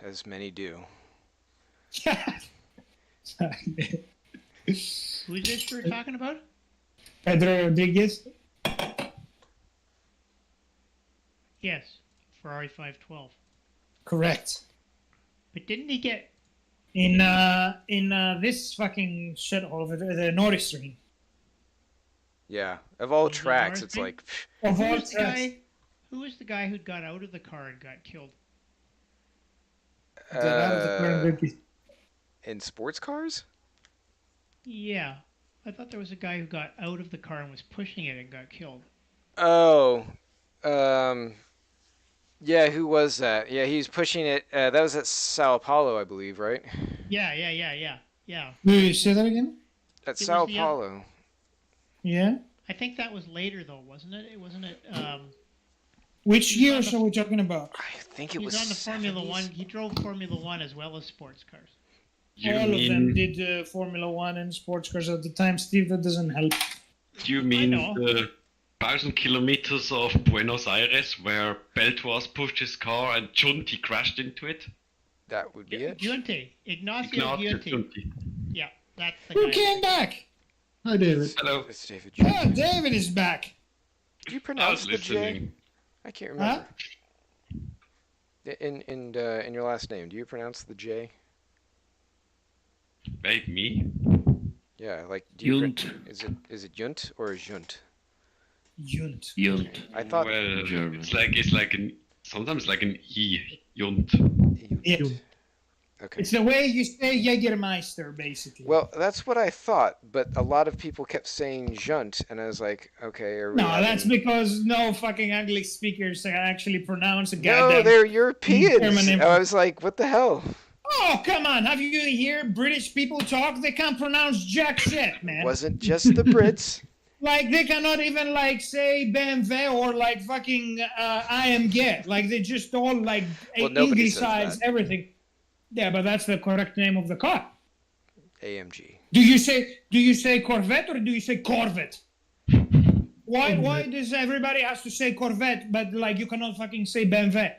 as many do. Who's this we're talking about? Pedro Rodriguez? Yes, Ferrari 512. Correct. But didn't he get in this fucking shithole, the Norris ring? Yeah, of all tracks, it's like of all tracks. Who was the guy who got out of the car and got killed? In sports cars? Yeah, I thought there was a guy who got out of the car and was pushing it and got killed. Oh, yeah, who was that? Yeah, he was pushing it. That was at Sao Paulo, I believe, right? Yeah. Will you say that again? At Sao Paulo. Yeah. I think that was later, though, wasn't it? It wasn't it. Which years are we talking about? I think it was. He was on the 70s. Formula One. He drove Formula One as well as sports cars. All of them did Formula One and sports cars at the time, Steve. That doesn't help. Do you mean 1,000 kilometers of Buenos Aires where Beltoise pushed his car and Giunti crashed into it? That would be it. Giunti. Ignacio Ignacio Giunti. Giunti. Yeah, that's the Who guy. came back? Hi, David. Hello. It's David. Oh, David is back. Do you I pronounce was the J? listening. I can't Huh? remember. In your last name, do you pronounce the J? Wait, me? Yeah, like do you Junt. is it Junt or Junt? Junt. Junt. I thought Well, German. it's like an sometimes like an E. Junt. Yeah. Junt. Okay. It's the way you say Jägermeister, basically. Well, that's what I thought, but a lot of people kept saying Junt, and I was like, okay, are we no, that's having- because no fucking English speakers can actually pronounce a No, goddamn. they're Europeans. German I was like, what the hell? Oh, come on. Have you heard British people talk? They can't pronounce jack shit, man. Wasn't just the Brits. Like, they cannot even, like, say BMW or, like, fucking IMG. Like, they just all, like, Well, nobody says anglicize that. everything. Yeah, but that's the correct name of the car. AMG. Do you say Corvette or do you say Corvette? Why does everybody has to say Corvette, but, like, you cannot fucking say BMW?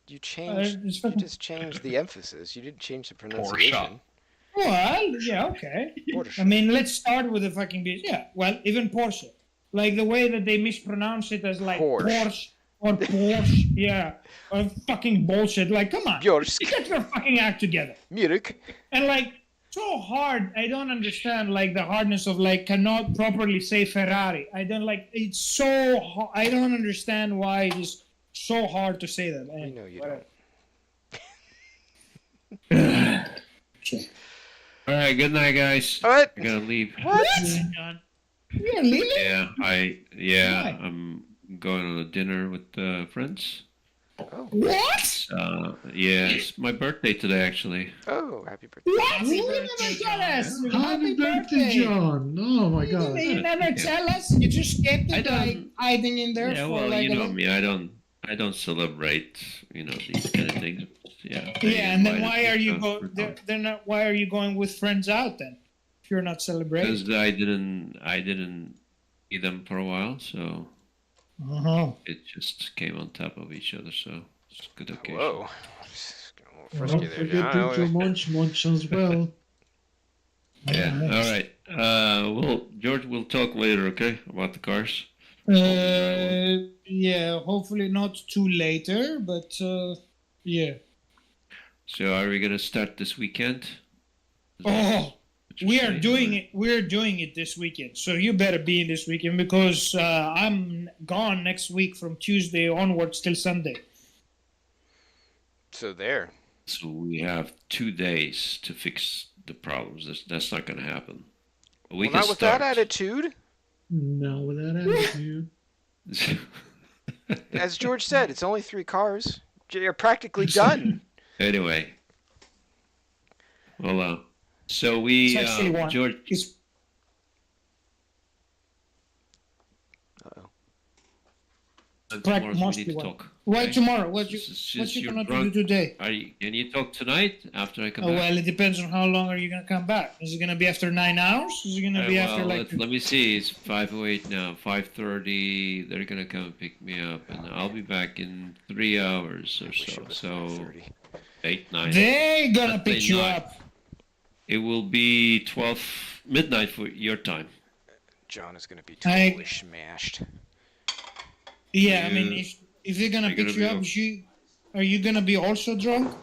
You changed. it's You fucking- just changed the emphasis. You didn't change the pronunciation. Well, yeah, okay. Porsche. I mean, let's start with the fucking beast. Yeah, well, even Porsche. Like the way that they mispronounce it as like Porsche. Porsche or Porsche. Yeah. Or fucking bullshit. Like, come on. Bjorsk. Get your fucking act together. Munich. And like, so hard. I don't understand like the hardness of like cannot properly say Ferrari. I don't like it's so I don't understand why it is so hard to say that. We know you Whatever. don't. All right, good night, guys. All right. I gotta leave. What? John. You're leaving? Yeah, Why? I'm going on a dinner with friends. What? Yeah, it's my birthday today, actually. Oh, happy birthday. What? Happy You birthday, never tell John. us. Happy birthday, John! Oh my You god. never tell us. You just kept I it like don't- hiding in there Yeah, for well, like you a know long- me. I don't celebrate, these kind of things. Yeah. they Yeah, and then invited why me are you to- go? They're not. Why are you going with friends out then? If you're not celebrating. Because I didn't see them for a while, so Uh-huh. it just came on top of each other. So it's a good occasion. Whoa. Just got a little Don't frisky there, forget John. to munch as well. Yeah. Nice. All right. Well, George, we'll talk later, okay, about the cars. Yeah. Hopefully not too later, but yeah. So, are we gonna start this weekend? Oh, What you we are say, doing or- it. We're doing it this weekend. So you better be in this weekend because I'm gone next week from Tuesday onwards till Sunday. So there. So we have 2 days to fix the problems. That's not gonna happen. We Well, can not with start. that attitude. No, with that attitude. As George said, it's only 3 cars. You're practically done. Anyway. Well, so we, It's actually one. George. It's- Uh-oh. Tomorrow we must need be to one. talk. Why okay? tomorrow? What This is you just you're gonna do drunk. today? Can you talk tonight after I come Oh, back? well, it depends on how long are you gonna come back. Is it gonna be after 9 hours? Is it gonna be after like? let me see. It's 5:08 now. 5:30. They're gonna come and pick me up, and I'll be back in 3 hours or Wish it so. was So 5:30. 8, 9. They gonna But they pick you not. up. It will be 12 midnight for your time. John is going to be I- totally smashed. Yeah, I mean, You- if they're gonna you're pick gonna you be up, okay. are you gonna be also drunk?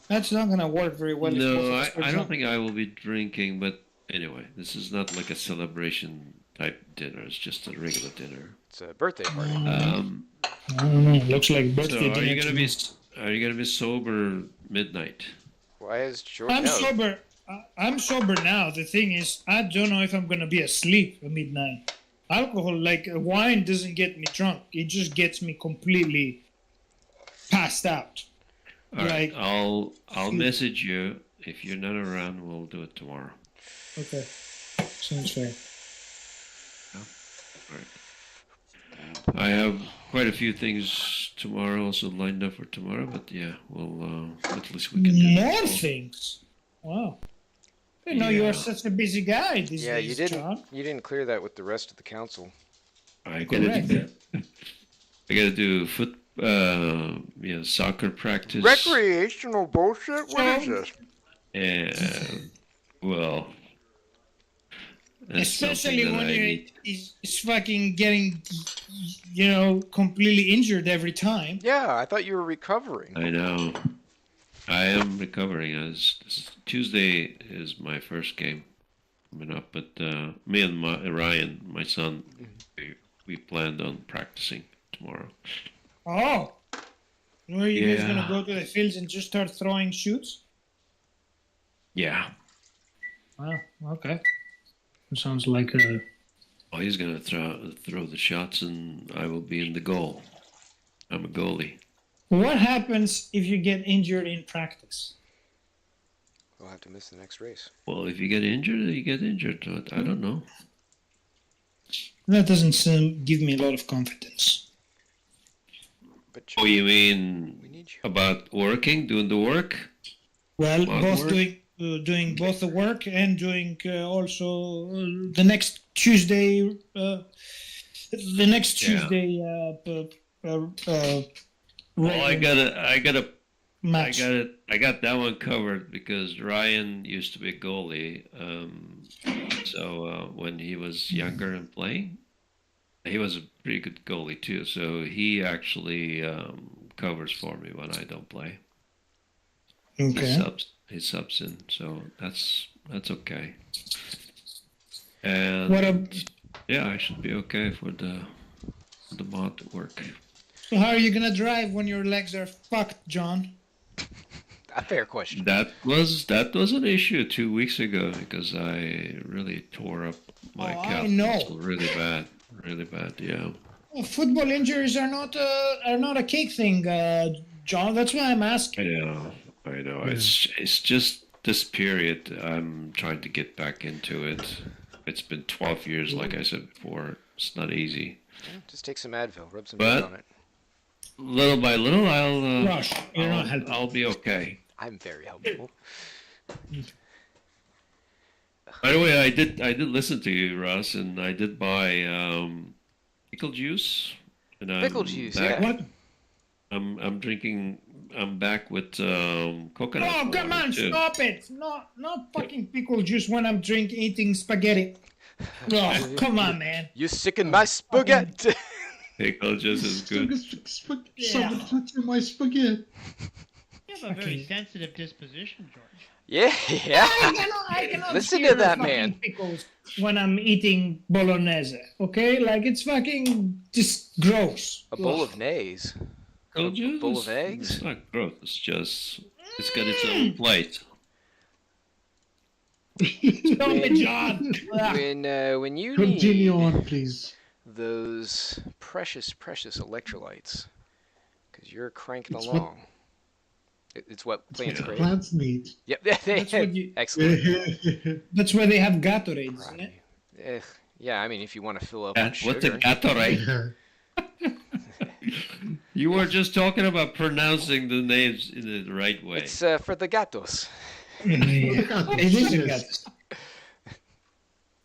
That's not gonna work very well. if both No, of us are I don't drunk. think I will be drinking. But anyway, this is not like a celebration type dinner. It's just a regular dinner. It's a birthday party. Um, I don't know. Looks like so birthday are you dinner gonna to be me. are you gonna be sober midnight? Why is George? I'm no. sober. I'm sober now. The thing is, I don't know if I'm gonna be asleep at midnight. Alcohol, like wine, doesn't get me drunk. It just gets me completely passed out. All right, Like- I'll message you if you're not around. We'll do it tomorrow. Okay, sounds fair. I have quite a few things tomorrow also lined up for tomorrow, but yeah, we'll at least we can do it. More things. Wow. I didn't know you Yeah. are such a busy guy these Yeah, days, you didn't. John. You didn't clear that with the rest of the council. I gotta do soccer practice. Recreational bullshit? What is this? And well, that's Especially something that when I you're need. is fucking getting, completely injured every time. Yeah, I thought you were recovering. I know. I am recovering. As Tuesday is my first game coming up, but me and Ryan, my son, we planned on practicing tomorrow. Oh, were you guys gonna Yeah. go to the fields and just start throwing shoots? Yeah. Oh, okay. Sounds like a. Oh, he's gonna throw the shots, and I will be in the goal. I'm a goalie. What happens if you get injured in practice? We'll have to miss the next race. Well, if you get injured, you get injured. But I don't know. That doesn't give me a lot of confidence. But Oh, you we mean need you. about doing the work? Well, Hard both work? doing both the work and doing also the next Tuesday. The next Yeah. Tuesday. Well, I gotta match. I got that one covered because Ryan used to be a goalie. So when he was younger and playing, he was a pretty good goalie too. So he actually covers for me when I don't play. Okay. He subs in, so that's okay. And What yeah, I should be okay for the mod work. So how are you gonna drive when your legs are fucked, John? A fair question. That was an issue 2 weeks ago because I really tore up my calf I know. muscle really bad, yeah. Well, football injuries are not a cake thing, John. That's why I'm asking. I know. It's just this period I'm trying to get back into it. It's been 12 years, like I said before. It's not easy. Yeah, just take some Advil, rub some But- dirt on it. Little by little, Rush, you're not helping. I'll be okay. I'm very helpful. By the way, I did listen to you, Russ, and I did buy pickle juice. And Pickle juice, back, yeah. What? I'm drinking. I'm back with coconut. Oh, come water, on, too. stop it! Not fucking pickle juice when I'm eating spaghetti. Oh, come on, man. You sicken my spaghetti. Pickle juice is good. Someone put in my spaghetti. You have a very Okay. sensitive disposition, George. Yeah. I cannot Listen hear to that fucking man. pickles when I'm eating bolognese. Okay, like it's fucking just gross. A bowl of nays. Pickle juice bowl is- of eggs? It's not gross. It's got its own plate. Stop it, John. When you Continue need on, please. those precious electrolytes, because you're cranking It's along. It's what plants Yeah. crave. Plants need. Yep. That's what you- Excellent. That's why they have Gatorade, isn't it? Yeah, I mean, if you want to fill up That, on what's a sugar. Gatorade? You were just talking about pronouncing the names in the right way. It's for the gatos. Yeah. It is a Gatorade.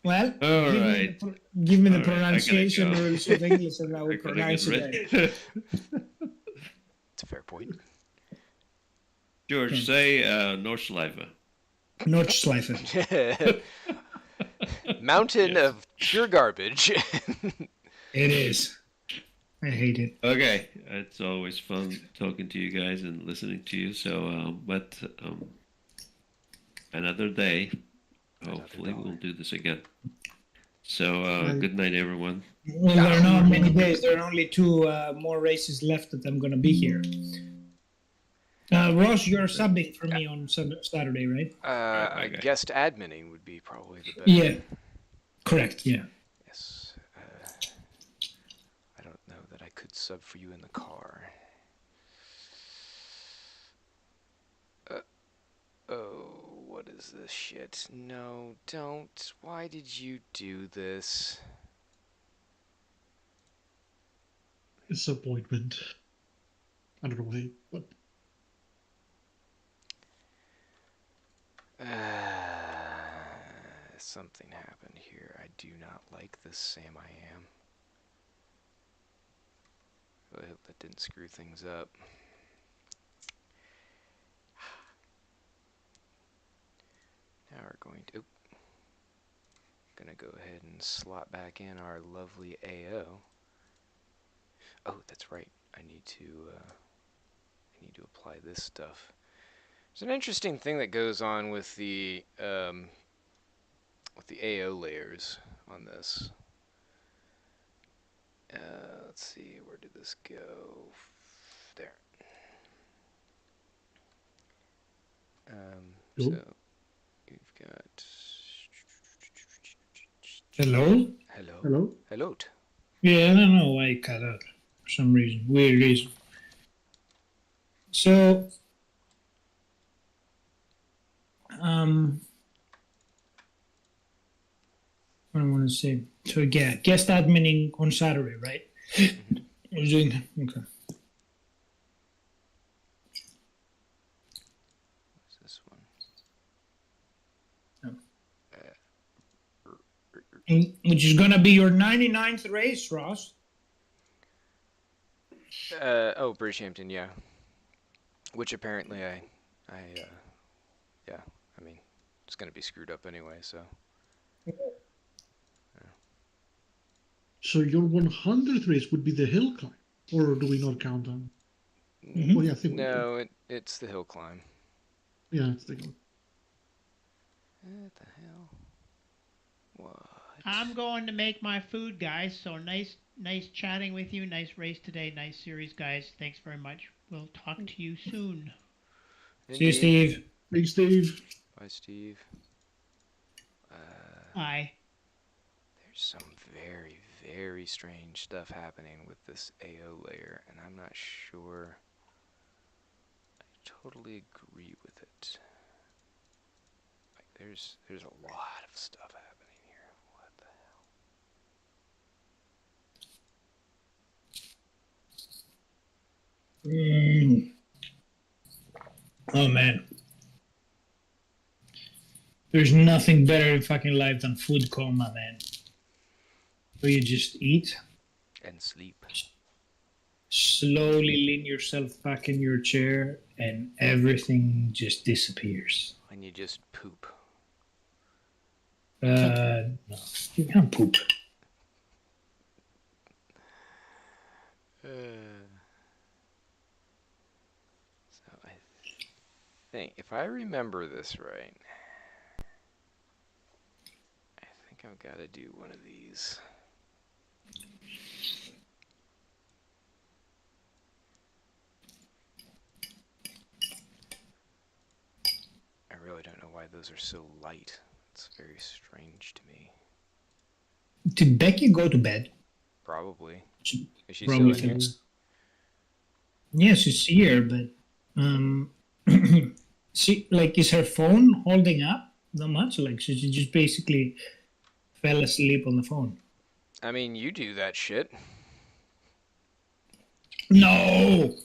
Well, All give right. me the, give me the All right, I gotta pronunciation go. rules of English and I I will gotta pronounce get it. ready. It's a fair point. George, say Nordschleife. Nordschleife. Mountain Yes. of pure garbage. It is. I hate it. Okay, it's always fun talking to you guys and listening to you. So, but another day. Hopefully, we'll do this again. So, good night, everyone. Well, there are not many days. There are only 2 more races left that I'm going to be here. Ross, you're subbing for me on Saturday, right? I Okay. guessed adminning would be probably the best. Yeah. Correct, yeah. Yes. I don't know that I could sub for you in the car. Oh, what is this shit? No, don't. Why did you do this? Disappointment. I don't know what. Something happened here. I do not like this Sam I am. I hope that didn't screw things up. Now we're going to gonna go ahead and slot back in our lovely AO. Oh, that's right. I need to apply this stuff. There's an interesting thing that goes on with the AO layers on this. Let's see, where did this go? There. Cool. So we've got. Hello? Hello. Hello? Hello. Yeah, I don't know why it cut out for some reason. Weird reason. So, what I want to say. So, yeah, guest adminning on Saturday, right? Mm-hmm. I was doing okay. What's this one? Which is gonna be your 99th race, Ross. Oh, British Hampton, yeah. Which apparently yeah. I mean, it's gonna be screwed up anyway, so. So your 100th race would be the hill climb, or do we not count them? Mhm. Well, yeah, I think we do. No, it's the hill climb. Yeah, it's the hill. What the hell? What? I'm going to make my food, guys. So nice chatting with you. Nice race today. Nice series, guys. Thanks very much. We'll talk to you soon. See you, Indeed. Steve. Hey, Steve. Bye, Steve. Bye. There's some very, very strange stuff happening with this AO layer, and I'm not sure I totally agree with it. Like, there's a lot of stuff happening here. What the Oh man, there's nothing better in fucking life than food coma, man. Where you just eat, And sleep. slowly lean yourself back in your chair, and everything just disappears. And you just poop. No, you can't poop. So I think, if I remember this right, I think I've got to do one of these. I really don't know why those are so light. It's very strange to me. Did Becky go to bed? Probably. She Is she probably still in here? thinks. Yes, she's here, but she is her phone holding up that much? Like she just basically fell asleep on the phone. I mean, you do that shit. No.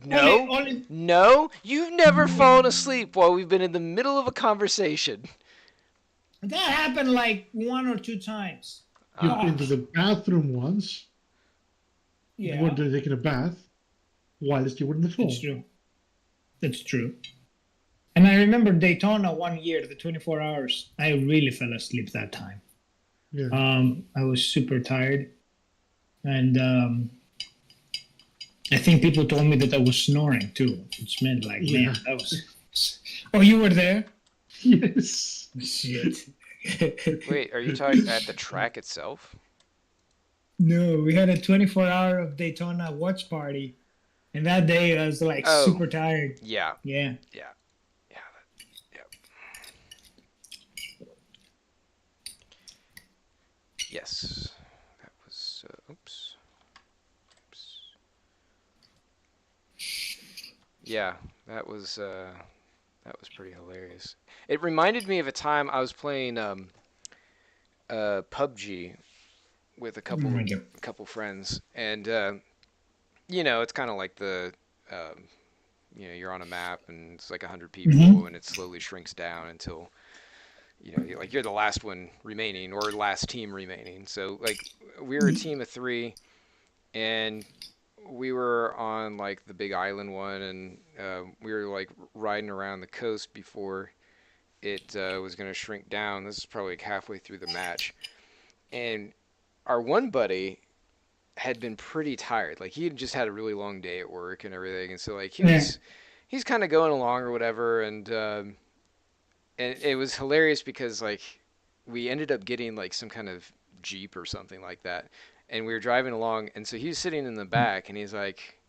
No, Only- no, you've never fallen asleep while we've been in the middle of a conversation. That happened like 1 or 2 times. You've been to the bathroom once. Yeah, You weren't taking a bath whilst you were in the phone. that's true. That's true. And I remember Daytona one year, the 24 hours. I really fell asleep that time. Yeah. I was super tired, and I think people told me that I was snoring too, which meant like, man, that was. Oh, you were there? Yes. Shit. Wait, are you talking at the track itself? No, we had a 24-hour of Daytona watch party, and that day I was like super tired. Yeah. Yeah. Yeah. Yes. That was. Oops. Yeah, that was pretty hilarious. It reminded me of a time I was playing PUBG with a couple friends, and it's kind of like the you're on a map and it's like 100 people, and it slowly shrinks down until you're the last one remaining or last team remaining. So like we were a team of 3, and we were on like the Big Island one, and we were like riding around the coast before it was going to shrink down. This is probably like halfway through the match, and our one buddy had been pretty tired. Like he had just had a really long day at work and everything, and so like he's kind of going along or whatever, and it was hilarious because like we ended up getting like some kind of Jeep or something like that, and we were driving along, and so he was sitting in the back, and he's like,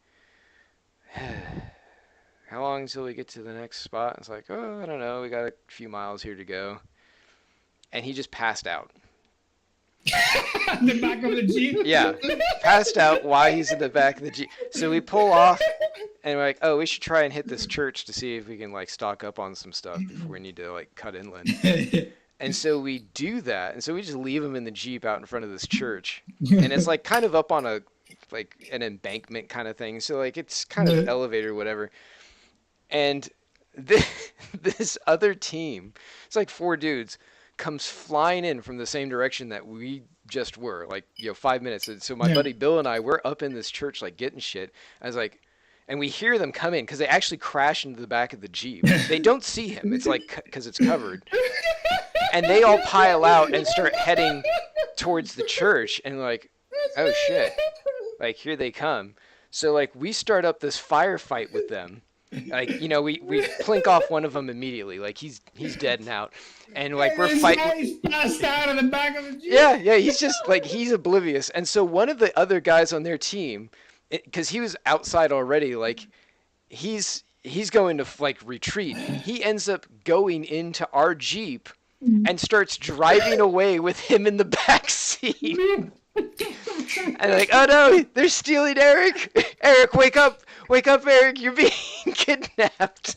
"How long until we get to the next spot?" And it's like, "Oh, I don't know. We got a few miles here to go," and he just passed out. The back of the Jeep. Yeah, passed out while he's in the back of the Jeep. So we pull off, and we're like, "Oh, we should try and hit this church to see if we can like stock up on some stuff before we need to like cut inland." And so we do that, and so we just leave him in the Jeep out in front of this church, and it's like kind of up on a like an embankment kind of thing, so like it's kind of elevated or whatever. And this other team, it's like 4 dudes, comes flying in from the same direction that we just were, like 5 minutes. And so my buddy Bill and I, we're up in this church like getting shit. I was like, and we hear them come in because they actually crash into the back of the Jeep. They don't see him. It's like because it's covered. And they all pile out and start heading towards the church, and like, oh shit, like here they come. So like we start up this firefight with them. Like we plink off one of them immediately. Like he's dead and out, and like we're fighting. He's passed out in the back of the Jeep. Yeah, he's just like he's oblivious. And so one of the other guys on their team, because he was outside already, like he's going to like retreat. He ends up going into our Jeep and starts driving away with him in the back seat. And like, oh no, they're stealing Eric. Eric, wake up, Eric, you're being kidnapped.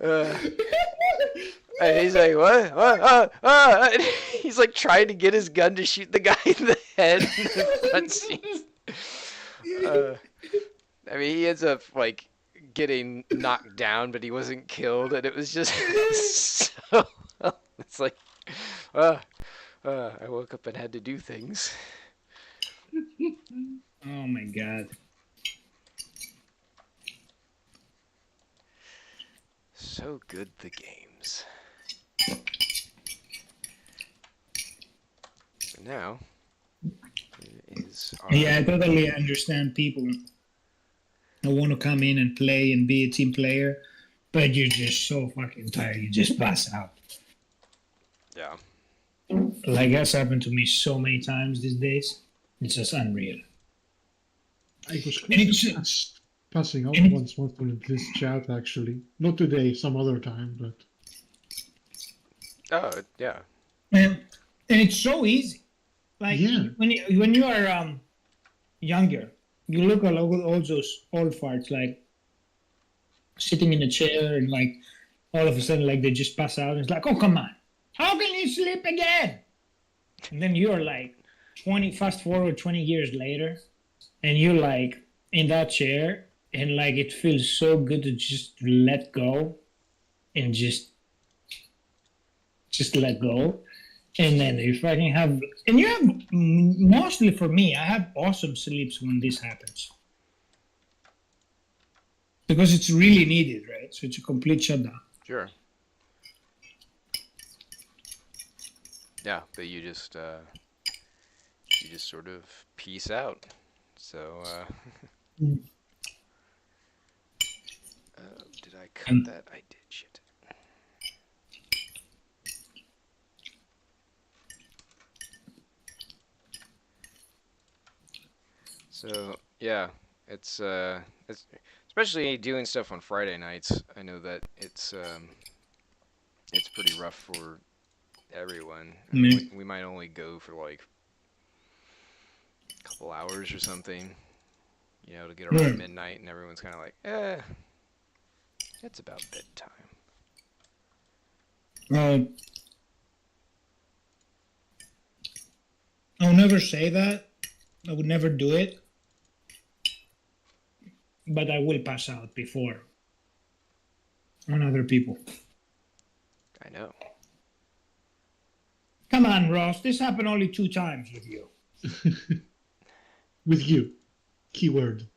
And he's like, what? And he's like trying to get his gun to shoot the guy in the head in the front seat. I mean, he ends up like getting knocked down, but he wasn't killed, and it was just so. It's like, I woke up and had to do things. Oh my god. So good, the games. So now is our... Yeah, I totally understand people who want to come in and play and be a team player, but you're just so fucking tired, you just pass out. Yeah. Like that's happened to me so many times these days. It's just unreal. I was close to passing out once on this chat, actually. Not today, some other time, but... Oh, yeah. And it's so easy. Like, when you are younger, you look at all those old farts, like, sitting in a chair, and, like, all of a sudden, like, they just pass out, and it's like, oh, come on. How can you sleep again? And then you're like fast forward 20 years later, and you're like in that chair, and like it feels so good to just let go and just let go. And then you fucking have, and you have, mostly for me, I have awesome sleeps when this happens. Because it's really needed, right? So it's a complete shutdown. Sure. Yeah, but you just sort of peace out. So, did I cut that? I did. Shit. So yeah, it's especially doing stuff on Friday nights. I know that it's pretty rough for everyone. I mean, we might only go for like a couple hours or something, to get around midnight, and everyone's kind of like, it's about bedtime. I'll never say that. I would never do it. But I will pass out before on other people. I know. Come on, Ross. This happened only 2 times with you. With you. Keyword.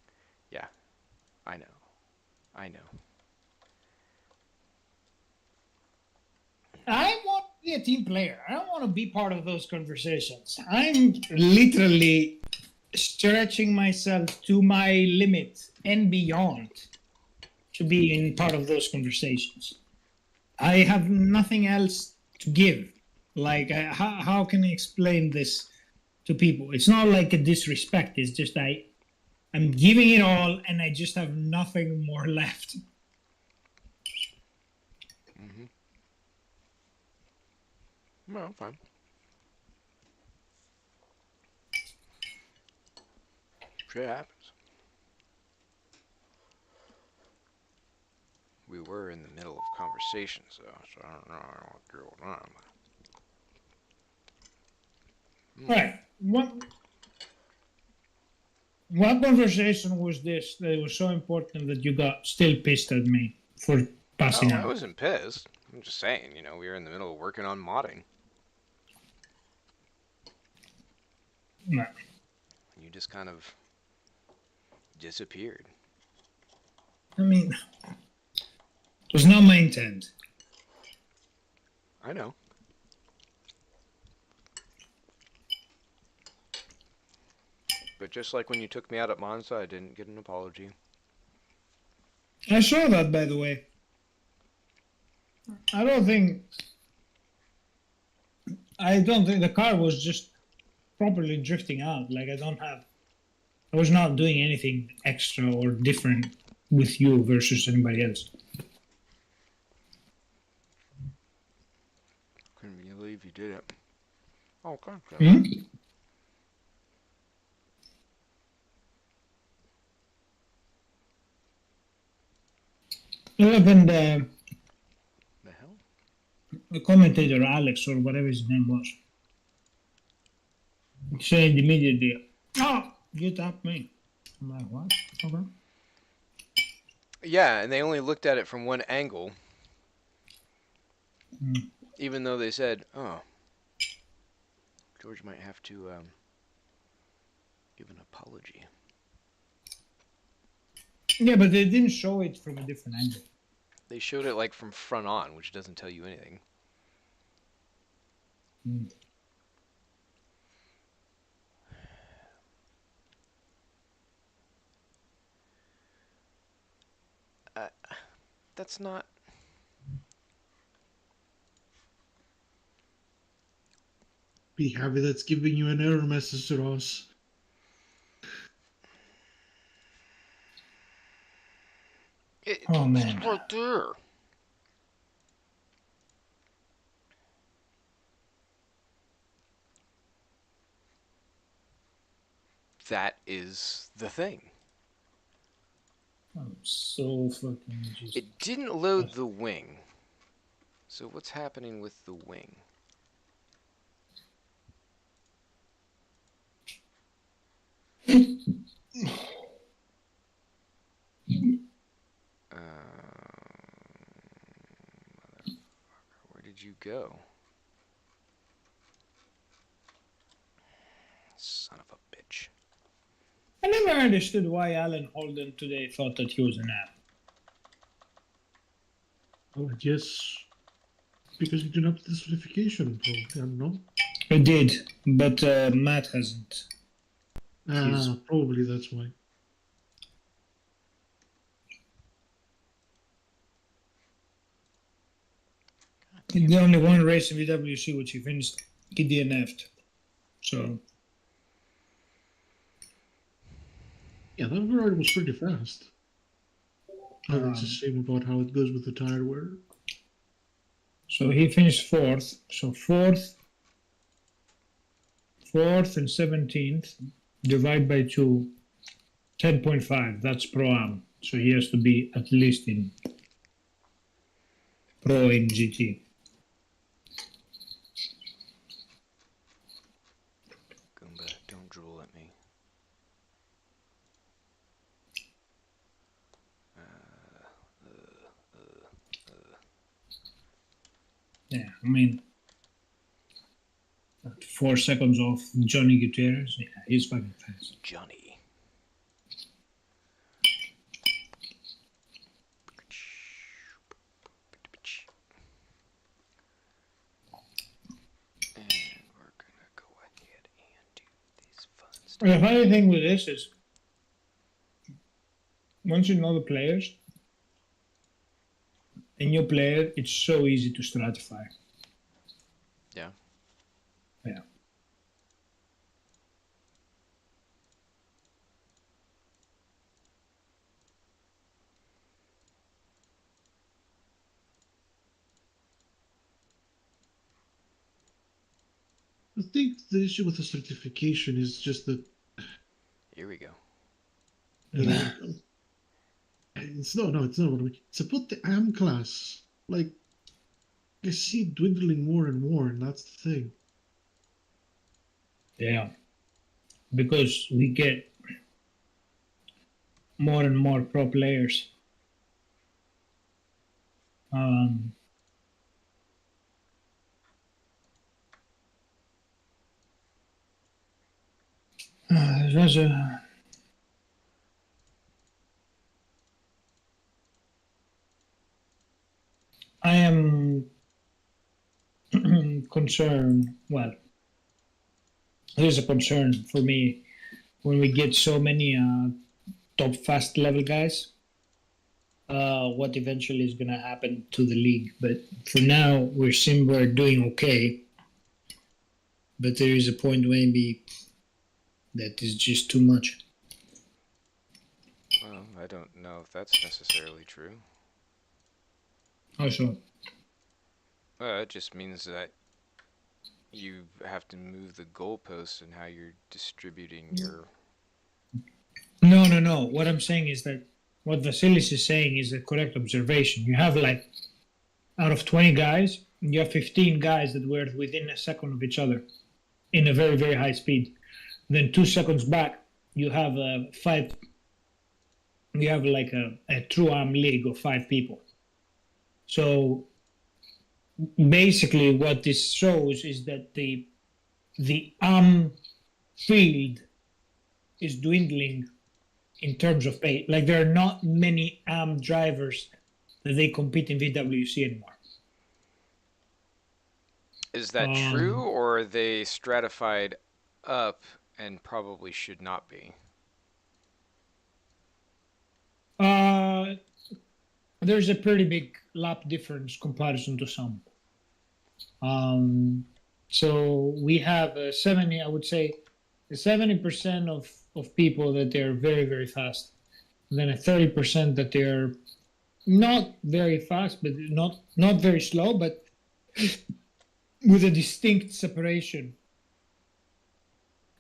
Yeah, I know. I know. I want to be a team player. I don't want to be part of those conversations. I'm literally stretching myself to my limit and beyond to be in part of those conversations. I have nothing else to give. Like, how can I explain this to people? It's not like a disrespect. It's just I'm giving it all, and I just have nothing more left. Mm-hmm. Well, fine. Shit happens. We were in the middle of conversations, though, so I don't know what's going on. All right. What conversation was this that was so important that you got still pissed at me for passing Oh, I out? wasn't pissed. I'm just saying, we were in the middle of working on modding. No. And you just kind of disappeared. I mean, it was not my intent. I know. But just like when you took me out at Monza, I didn't get an apology. I saw that, by the way. I don't think the car was just properly drifting out. Like, I was not doing anything extra or different with you versus anybody else. Couldn't believe you did it. Oh, okay. Hmm? Even The hell? the commentator, Alex, or whatever his name was, said immediately, "Oh, you tapped me." I'm like, what? Okay. Yeah, and they only looked at it from one angle. Mm. Even though they said, oh, George might have to give an apology. Yeah, but they didn't show it from a different angle. They showed it like from front on, which doesn't tell you anything. Mm. That's not... Be happy that's giving you an error message, Ross. Oh, man. It's right there. That is the thing. I'm so fucking just... It didn't load the wing. So what's happening with the wing? Where did you go? Son of a bitch. I never understood why Alan Holden today thought that he was an app. Oh, I guess because you didn't up the certification, probably. I don't know. I did, but Matt hasn't. Probably that's why. The only one race in VWC which he finished, he DNF'd. So... Yeah, that ride was pretty fast. It's a shame about how it goes with the tire wear. So he finished fourth. So fourth and 17th, divide by 2, 10.5. That's Pro-Am. So he has to be at least in Pro in GT. Goomba, don't drool at me. Yeah, I mean, 4 seconds off Johnny Gutierrez. Yeah, he's fucking fast. Johnny. The funny thing with this is, once you know the players, a new player, it's so easy to stratify. Yeah. Yeah. I think the issue with the certification is just that Here we go. it's no, it's not what I mean. It's about the AM class. Like, I see it dwindling more and more, and that's the thing. Yeah. Because we get more and more pro players. There's a, I am concerned. Well, there's a concern for me when we get so many top fast level guys. What eventually is going to happen to the league? But for now, we're doing okay. But there is a point maybe that is just too much. Well, I don't know if that's necessarily true. How so? It just means that you have to move the goalposts and how you're distributing your. No. What I'm saying is that what Vasilis is saying is a correct observation. You have like, out of 20 guys, you have 15 guys that were within a second of each other in a very, very high speed. Then 2 seconds back, you have you have like a true arm league of 5 people. So basically what this shows is that the arm field is dwindling in terms of pay. Like, there are not many arm drivers that they compete in VWC anymore. Is that true, or are they stratified up and probably should not be? There's a pretty big lap difference comparison to some. So we have a 70, I would say, 70% of people that they're very, very fast. And then a 30% that they're not very fast, but not very slow, but with a distinct separation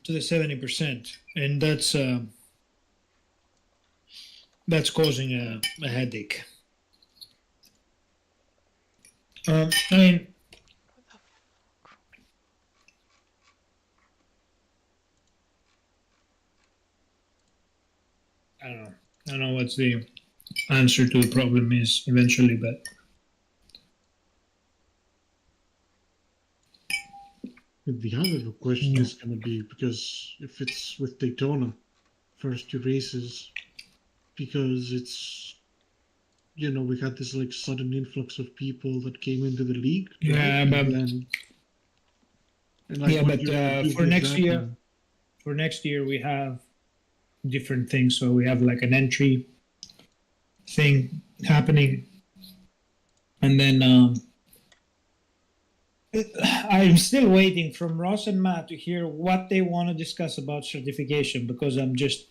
to the 70%. And that's causing a headache. I mean, I don't know what's the answer to the problem is eventually, but The other question is going to be, because if it's with Daytona, first 2 races, because it's, we had this like sudden influx of people that came into the league. Yeah, right? but for next year we have different things. So we have like an entry thing happening, and then I'm still waiting from Ross and Matt to hear what they want to discuss about certification, because I'm just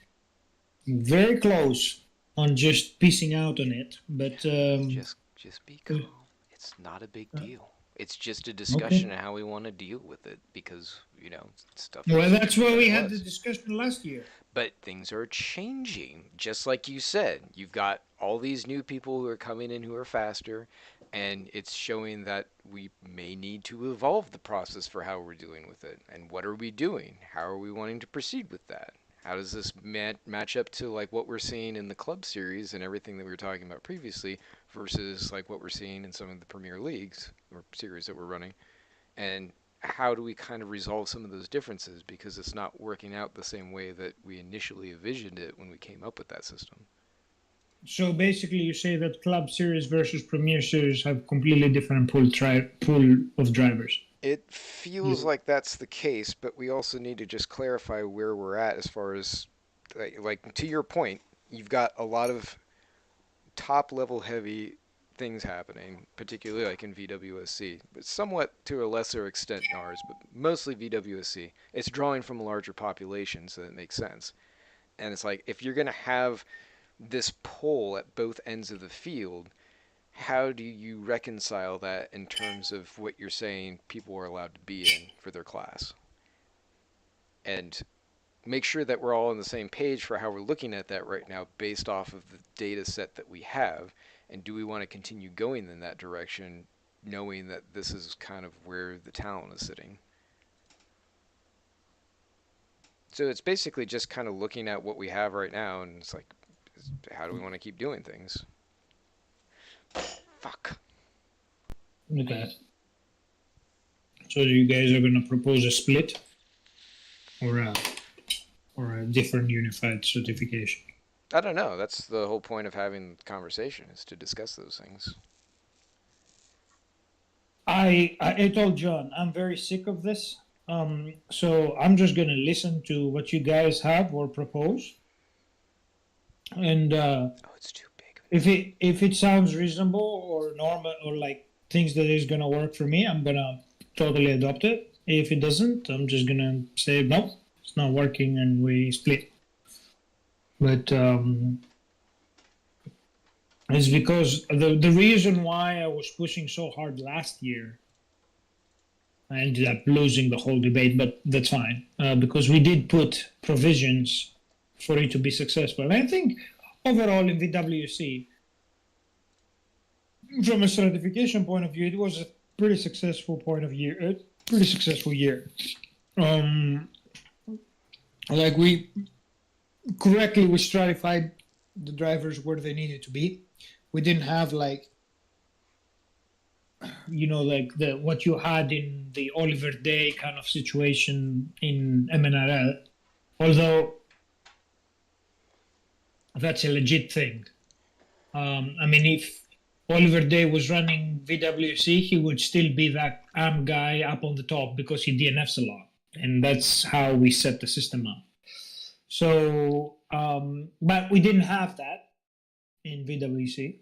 very close on just piecing out on it. But just be calm. It's not a big deal. It's just a discussion of how we want to deal with it, because stuff. Well, that's why we had the discussion last year. But things are changing, just like you said. You've got all these new people who are coming in who are faster, and it's showing that we may need to evolve the process for how we're dealing with it. And what are we doing? How are we wanting to proceed with that? How does this match up to like what we're seeing in the club series and everything that we were talking about previously versus like what we're seeing in some of the Premier Leagues or series that we're running? And how do we kind of resolve some of those differences, because it's not working out the same way that we initially envisioned it when we came up with that system? So basically you say that club series versus Premier series have completely different pool of drivers. It feels Yeah. like that's the case, but we also need to just clarify where we're at as far as, like to your point, you've got a lot of top level heavy things happening, particularly like in VWSC, but somewhat to a lesser extent in ours, but mostly VWSC. It's drawing from a larger population, so that makes sense. And it's like if you're going to have this pull at both ends of the field, how do you reconcile that in terms of what you're saying people are allowed to be in for their class? And make sure that we're all on the same page for how we're looking at that right now based off of the data set that we have. And do we want to continue going in that direction knowing that this is kind of where the talent is sitting? So it's basically just kind of looking at what we have right now and it's like, how do we want to keep doing things? Fuck. Okay. So you guys are going to propose a split or a different unified certification? I don't know. That's the whole point of having the conversation, is to discuss those things. I told John I'm very sick of this. So I'm just going to listen to what you guys have or propose, and Oh, it's too big. if it sounds reasonable or normal or like things that is going to work for me, I'm going to totally adopt it. If it doesn't, I'm just going to say no, it's not working, and we split. But it's because the reason why I was pushing so hard last year, I ended up losing the whole debate, but that's fine, because we did put provisions for it to be successful. And I think overall in VWC, from a certification point of view, it was a pretty successful pretty successful year. Like we stratified the drivers where they needed to be. We didn't have like like what you had in the Oliver Day kind of situation in MNRL, although that's a legit thing. I mean, if Oliver Day was running VWC, he would still be that AM guy up on the top because he DNFs a lot, and that's how we set the system up. So, but we didn't have that in VWC.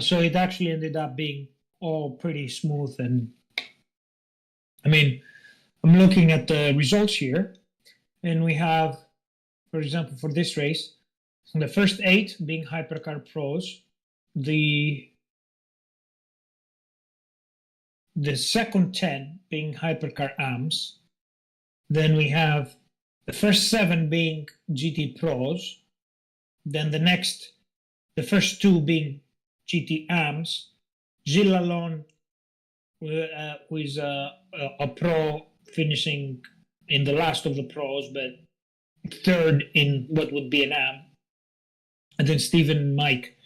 So it actually ended up being all pretty smooth. And I mean, I'm looking at the results here, and we have, for example, for this race, the first 8 being hypercar pros, the second 10 being hypercar AMs, then we have the first 7 being GT pros, then the first 2 being GT AMs, Gilles Lalonde, who is a pro, finishing in the last of the pros, but third in what would be an AM, and then Stephen and Mike,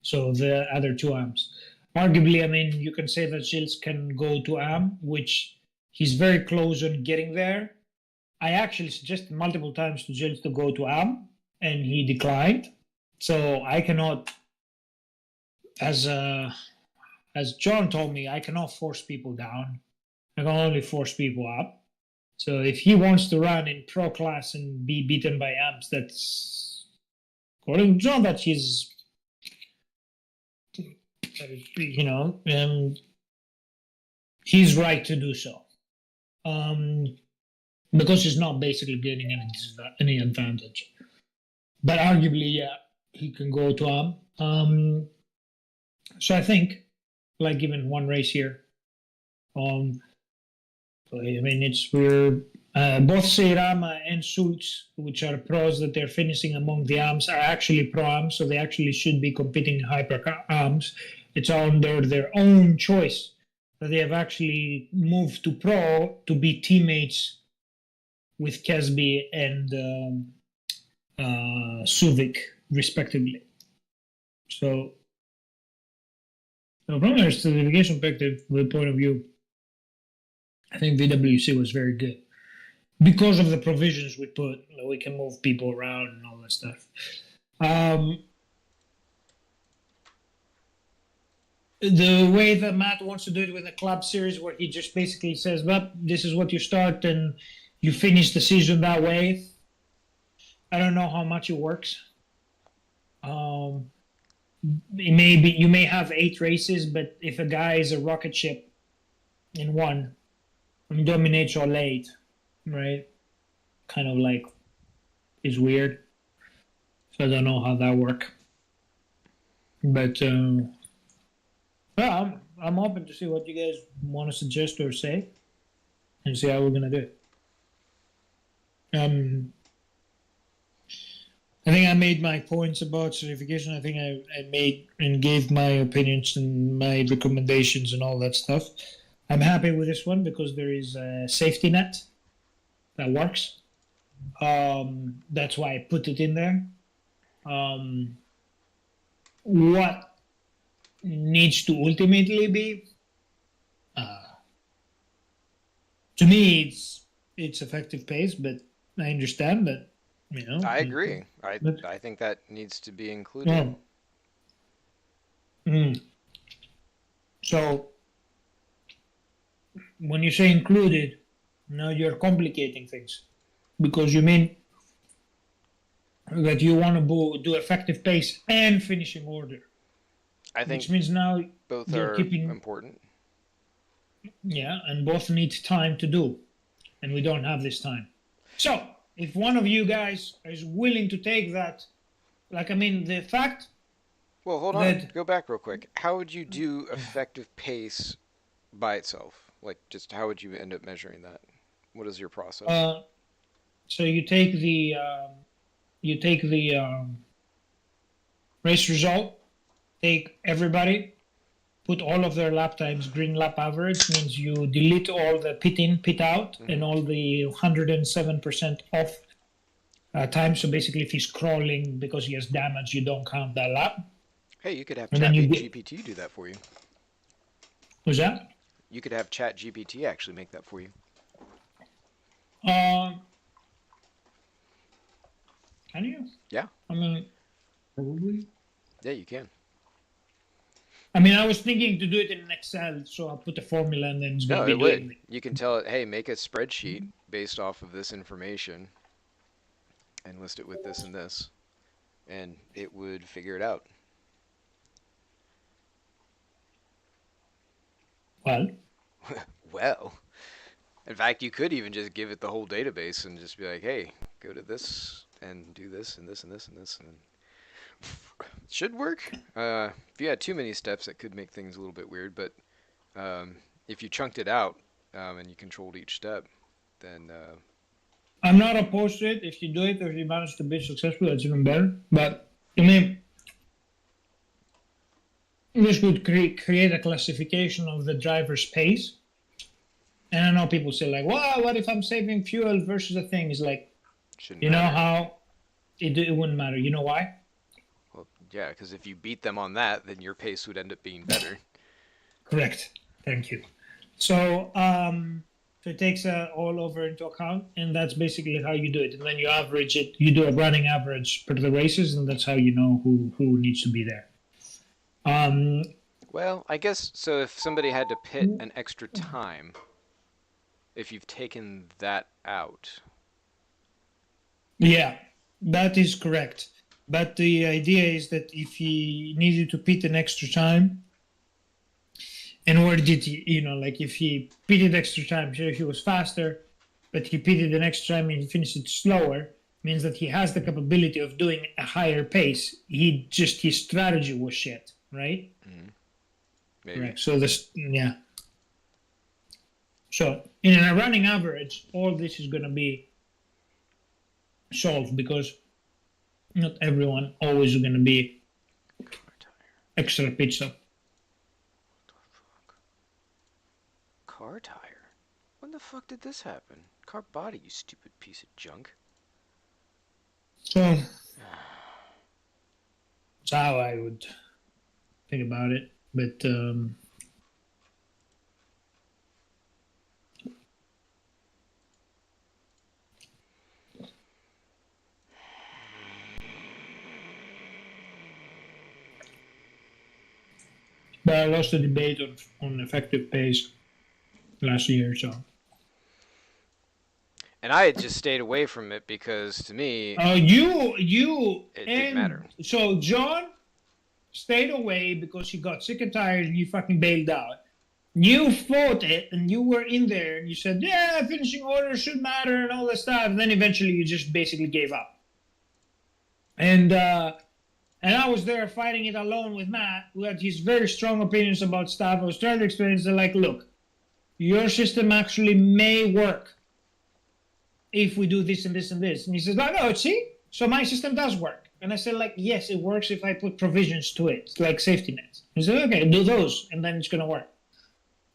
so the other 2 AMs. Arguably, I mean, you can say that Gilles can go to AM, which he's very close on getting there. I actually suggested multiple times to Gilles to go to AM, and he declined. So I cannot, as John told me, I cannot force people down. I can only force people up. So if he wants to run in pro class and be beaten by AMs, that's, according to John, that he's, he's right to do so. Because he's not basically getting any advantage. But arguably, yeah, he can go to AM. So I think, like, given one race here, I mean, we're both Seirama and Schultz, which are pros that they're finishing among the AMs, are actually pro AMs, so they actually should be competing in hyper AMs. It's under their own choice that they have actually moved to pro to be teammates with Kesby and Suvic, respectively. So, from a certification perspective, point of view, I think VWC was very good because of the provisions we put. We can move people around and all that stuff. the way that Matt wants to do it with a club series, where he just basically says, "Well, this is what you start and you finish the season that way." I don't know how much it works. Um, it may be you may have 8 races, but if a guy is a rocket ship in one and dominates all 8, right? Kind of like is weird. So I don't know how that work. But well, I'm open to see what you guys want to suggest or say, and see how we're gonna do it. I think I made my points about certification. I think I made and gave my opinions and my recommendations and all that stuff. I'm happy with this one because there is a safety net that works. That's why I put it in there. What needs to ultimately be, to me, it's effective pace, but I understand that, I agree. but- I think that needs to be included. yeah. So when you say included, now you're complicating things because you mean that you want to do effective pace and finishing order, I think which means now both you're are keeping, important. yeah, and both need time to do, and we don't have this time. So if one of you guys is willing to take that, like, I mean, the fact Well, hold on. that Go back real quick. How would you do effective pace by itself? Like, just how would you end up measuring that? What is your process? so you take the race result, take everybody, put all of their lap times, green lap average means you delete all the pit in, pit out, and all the 107% off time. So basically, if he's crawling because he has damage, you don't count that lap. Hey, you could have And then you get, GPT do that for you. what's that? You could have Chat GPT actually make that for you. Can you? Yeah. I mean, Probably. Yeah, you can. I was thinking to do it in Excel, so I'll put a formula and then it's No, going to it be would. doing. You can tell it, hey, make a spreadsheet based off of this information and list it with this and this, and it would figure it out. Well, Well, in fact, you could even just give it the whole database and just be like, hey, go to this and do this and this and this and this, and it should work. If you had too many steps, that could make things a little bit weird, but if you chunked it out and you controlled each step, then I'm not opposed to it. If you do it, or if you manage to be successful, that's even better. But I mean, this would create a classification of the driver's pace. And I know people say like, "Well, what if I'm saving fuel versus a thing?" It's like, shouldn't you know matter. how it wouldn't matter. You know why? Well, yeah, because if you beat them on that, then your pace would end up being better. Correct. Thank you. So, so it takes all over into account, and that's basically how you do it. And then you average it. You do a running average per the races, and that's how you know who needs to be there. Well, I guess so. If somebody had to pit an extra time, if you've taken that out, Yeah, that is correct. But the idea is that if he needed to pit an extra time, and or did he, like if he pitted extra time, so he was faster, but he pitted an extra time and he finished it slower, means that he has the capability of doing a higher pace. His strategy was shit, right? maybe. Correct. So yeah. So in a running average, all this is going to be solved because not everyone always is going to be extra pitch up. Car tire? When the fuck did this happen? Car body, you stupid piece of junk. So that's how I would think about it. But But I lost the debate on effective pace last year, so. And I had just stayed away from it because to me, You it and didn't matter. so John stayed away because he got sick and tired and you fucking bailed out. You fought it and you were in there and you said, yeah, finishing order should matter and all that stuff. And then eventually you just basically gave up. And I was there fighting it alone with Matt, who had his very strong opinions about stuff. I was trying to explain it, like, look, your system actually may work if we do this and this and this. And he says, no, see? So my system does work. And I said, like, yes, it works if I put provisions to it, like safety nets. He said, okay, do those, and then it's going to work.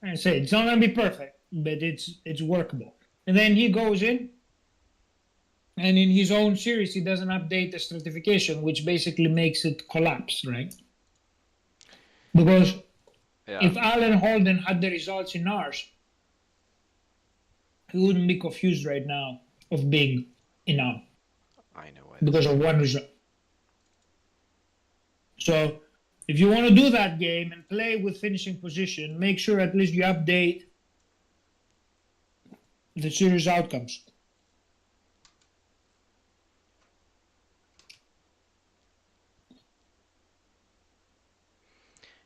And I said, it's not going to be perfect, but it's workable. And then he goes in, and in his own series, he doesn't update the stratification, which basically makes it collapse, right? Because if Alan Holden had the results in ours, he wouldn't be confused right now of being in ARM. I know it. Because of one result. So, if you want to do that game and play with finishing position, make sure at least you update the series outcomes.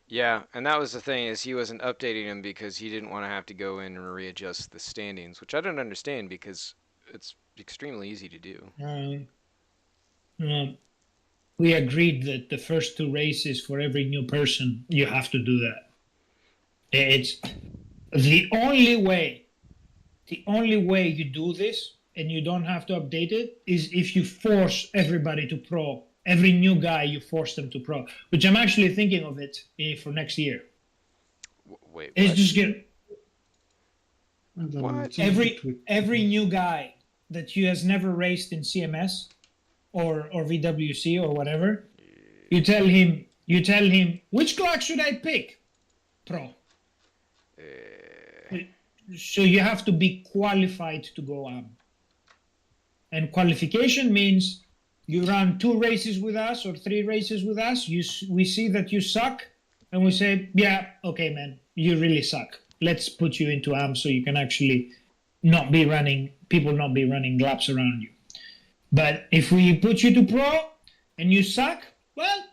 Yeah, and that was the thing, is he wasn't updating them because he didn't want to have to go in and readjust the standings, which I don't understand because it's extremely easy to do. We agreed that the first 2 races for every new person, you have to do that. It's the only way you do this and you don't have to update it is if you force everybody to pro. Every new guy, you force them to pro, which I'm actually thinking of it for next year. Wait, it's what? Just get What? every new guy that you has never raced in CMS or VWC or whatever, you tell him which clock should I pick? Pro. So you have to be qualified to go on. And qualification means you run 2 races with us or 3 races with us. We see that you suck, and we say, yeah, okay, man, you really suck. Let's put you into AM so you can actually not be running laps around you. But if we put you to pro and you suck, well,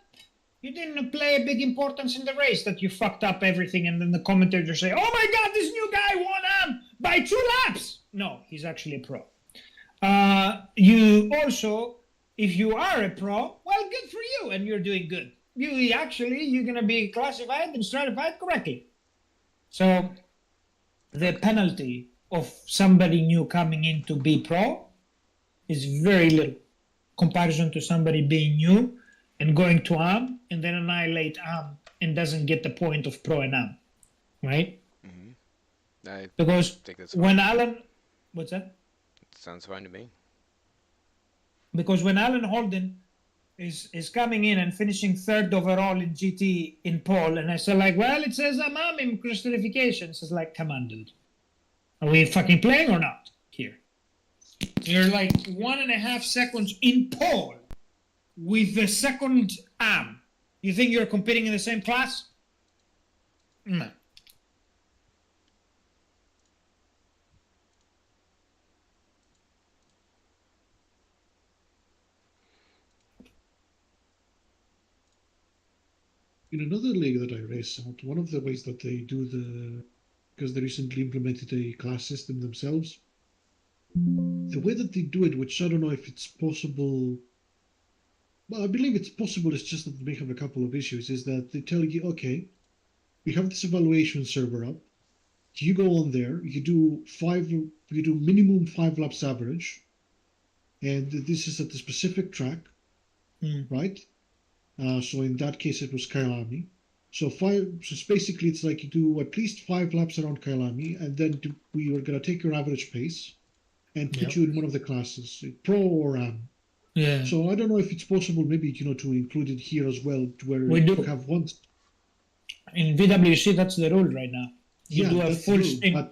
you didn't play a big importance in the race that you fucked up everything, and then the commentators say, oh my God, this new guy won AM by 2 laps. No, he's actually a pro. You also, if you are a pro, well, good for you, and you're doing good. You're going to be classified and stratified correctly. So the penalty of somebody new coming in to be pro is very little comparison to somebody being new and going to AM and then annihilate AM and doesn't get the point of pro and AM, right? I Because think that's when fine. Alan, what's that? Sounds fine to me. Because when Alan Holden is coming in and finishing 3rd overall in GT in pole, and I said like, well, it says I'm in classification. It's like, come on, dude. Are we fucking playing or not here? You're like 1.5 seconds in pole with the 2nd AM. You think you're competing in the same class? No. In another league that I race out, one of the ways that they do because they recently implemented a class system themselves, the way that they do it, which I don't know if it's possible, well, I believe it's possible, it's just that they may have a couple of issues, is that they tell you, okay, we have this evaluation server up, you go on there, you do minimum 5 laps average, and this is at a specific track, right? So in that case, it was Kailami. So basically, it's like you do at least 5 laps around Kailami, and then we are going to take your average pace and put you in one of the classes, pro or AM. Yeah. So I don't know if it's possible, maybe to include it here as well, to where We do. you have one. In VWC, that's the rule right now. You do a that's full true, stint.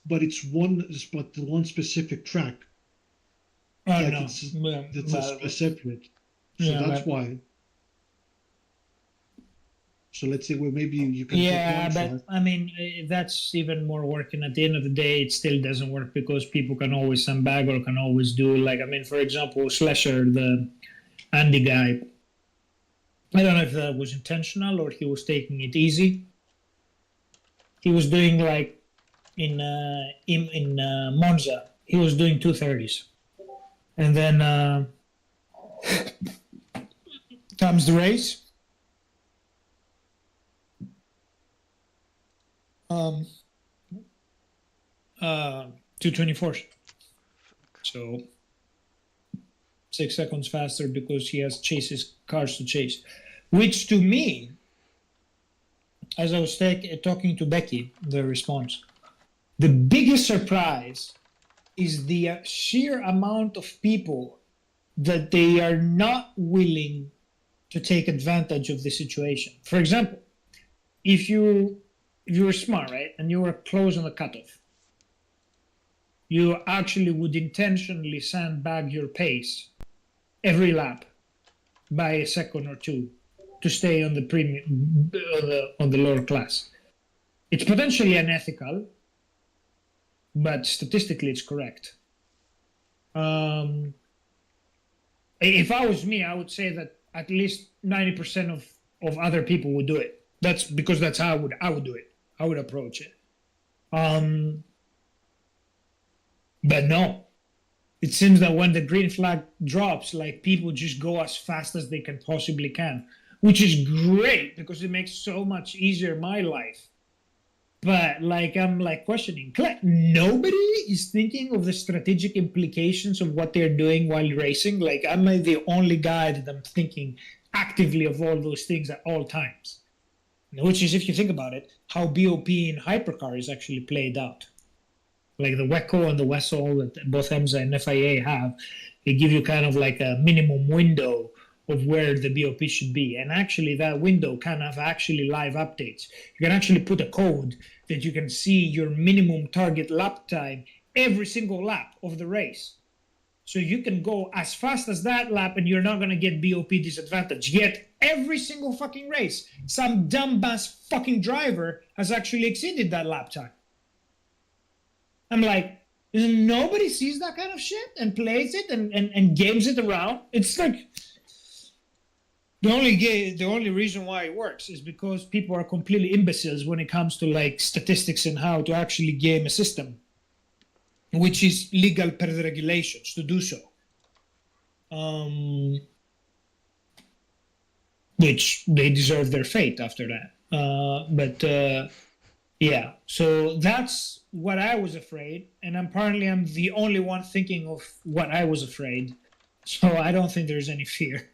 but it's one specific track. Oh, Like no. That's separate. So that's why. So let's say, well, maybe you can Yeah, take one but shot. I mean, that's even more work. And at the end of the day, it still doesn't work because people can always sandbag or can always do, like, I mean, for example, Slasher, the Andy guy, I don't know if that was intentional or he was taking it easy. He was doing like in Monza, he was doing 230s. And then comes the race. 224. So 6 seconds faster because he has chases cars to chase. Which to me, as I was talking to Becky, the response, the biggest surprise is the sheer amount of people that they are not willing to take advantage of the situation. For example, if you were smart, right, and you were close on the cutoff, you actually would intentionally sandbag your pace every lap by a second or two to stay on the premium on the lower class. It's potentially unethical, but statistically it's correct. If I was me, I would say that at least 90% of other people would do it. That's because that's how I would do it. I would approach it. But no, it seems that when the green flag drops, like people just go as fast as they can possibly can, which is great because it makes so much easier my life. But like I'm like questioning, nobody is thinking of the strategic implications of what they're doing while racing. Like I'm the only guy that I'm thinking actively of all those things at all times. Which is, if you think about it, how BOP in hypercar is actually played out. Like the WECO and the WESL that both EMSA and FIA have, they give you kind of like a minimum window of where the BOP should be. And actually that window can have actually live updates. You can actually put a code that you can see your minimum target lap time every single lap of the race. So you can go as fast as that lap and you're not going to get BOP disadvantage. Yet every single fucking race, some dumbass fucking driver has actually exceeded that lap time. I'm like, nobody sees that kind of shit and plays it and games it around. It's like the only reason why it works is because people are completely imbeciles when it comes to like statistics and how to actually game a system, which is legal per the regulations to do so. Which they deserve their fate after that. Yeah, so that's what I was afraid, and apparently I'm the only one thinking of what I was afraid. So I don't think there's any fear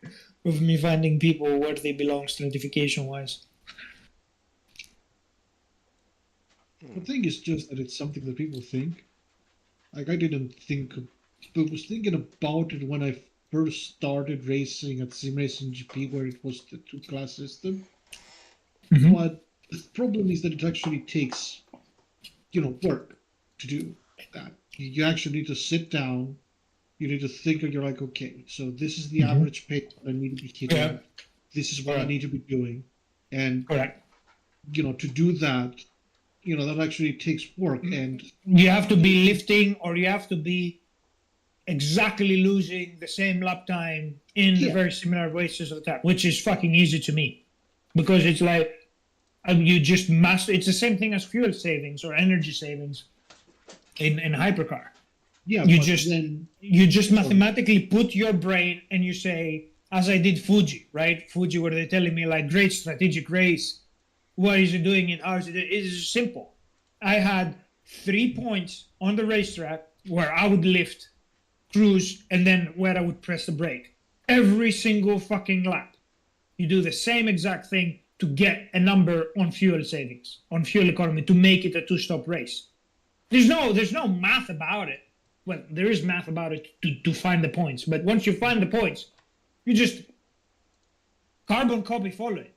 of me finding people where they belong stratification-wise. The thing is just that it's something that people think. Like I didn't think, I was thinking about it when I first started racing at Sim Racing GP, where it was the two-class system. Mhm. But the problem is that it actually takes, work to do that. You actually need to sit down. You need to think, and you're like, okay, so this is the average pace that I need to be hitting. Yeah. This is what I need to be doing. And, Correct. to do that, that actually takes work. And You have to be lifting, or you have to be exactly losing the same lap time in the very similar races of the time, which is fucking easy to me, because it's like you just master. It's the same thing as fuel savings or energy savings in hypercar. yeah, You but just then you just mathematically put your brain and you say, as I did Fuji, right? Fuji, where they're telling me like, great strategic race. What is it doing? And how is it? It's simple. I had 3 points on the racetrack where I would lift, cruise, and then where I would press the brake. Every single fucking lap. You do the same exact thing to get a number on fuel savings, on fuel economy, to make it a two-stop race. There's no math about it. Well, there is math about it to find the points. But once you find the points, you just carbon copy follow it,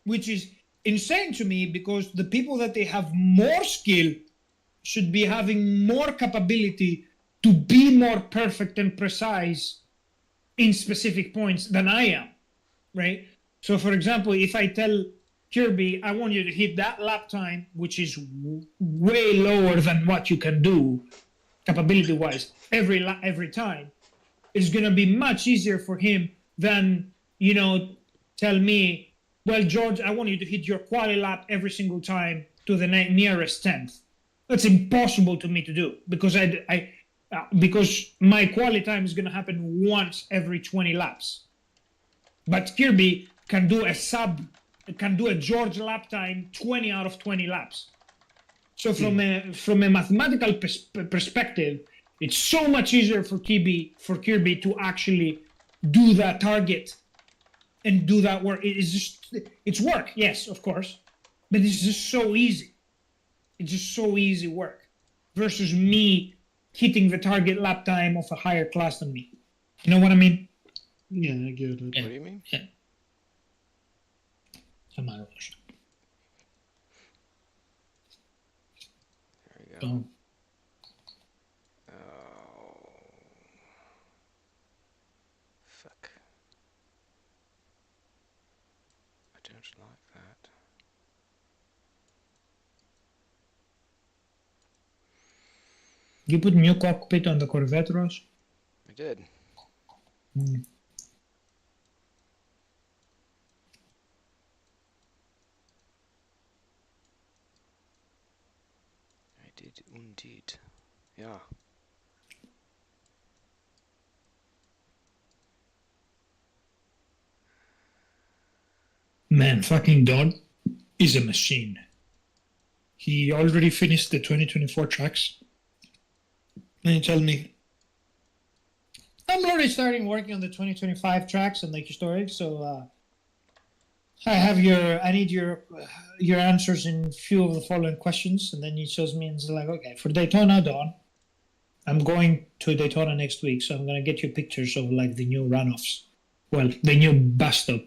which is insane to me, because the people that they have more skill should be having more capability to be more perfect and precise in specific points than I am, right? So, for example, if I tell Kirby, I want you to hit that lap time, which is way lower than what you can do, capability-wise, every time. It's gonna be much easier for him than tell me, well, George, I want you to hit your quali lap every single time to the nearest tenth. That's impossible to me to do because because my quali time is gonna happen once every 20 laps. But Kirby can do a George lap time 20 out of 20 laps. So from a mathematical perspective, it's so much easier for Kirby to actually do that target and do that work. It's work, yes, of course, but it's just so easy. It's just so easy work versus me hitting the target lap time of a higher class than me. You know what I mean? Yeah, I get it. What do you mean? Yeah. There we go. So, Oh. Fuck. I don't like that. you put new cockpit on the Corvette, Ross? I did. Mm. I did indeed. Yeah. Man, fucking Don is a machine. He already finished the 2024 tracks. And he told me, I'm already starting working on the 2025 tracks and Lake Historic, so I need your answers in a few of the following questions. And then he shows me and is like, okay, for Daytona, Don, I'm going to Daytona next week, so I'm going to get you pictures of like the new runoffs. Well, the new bus stop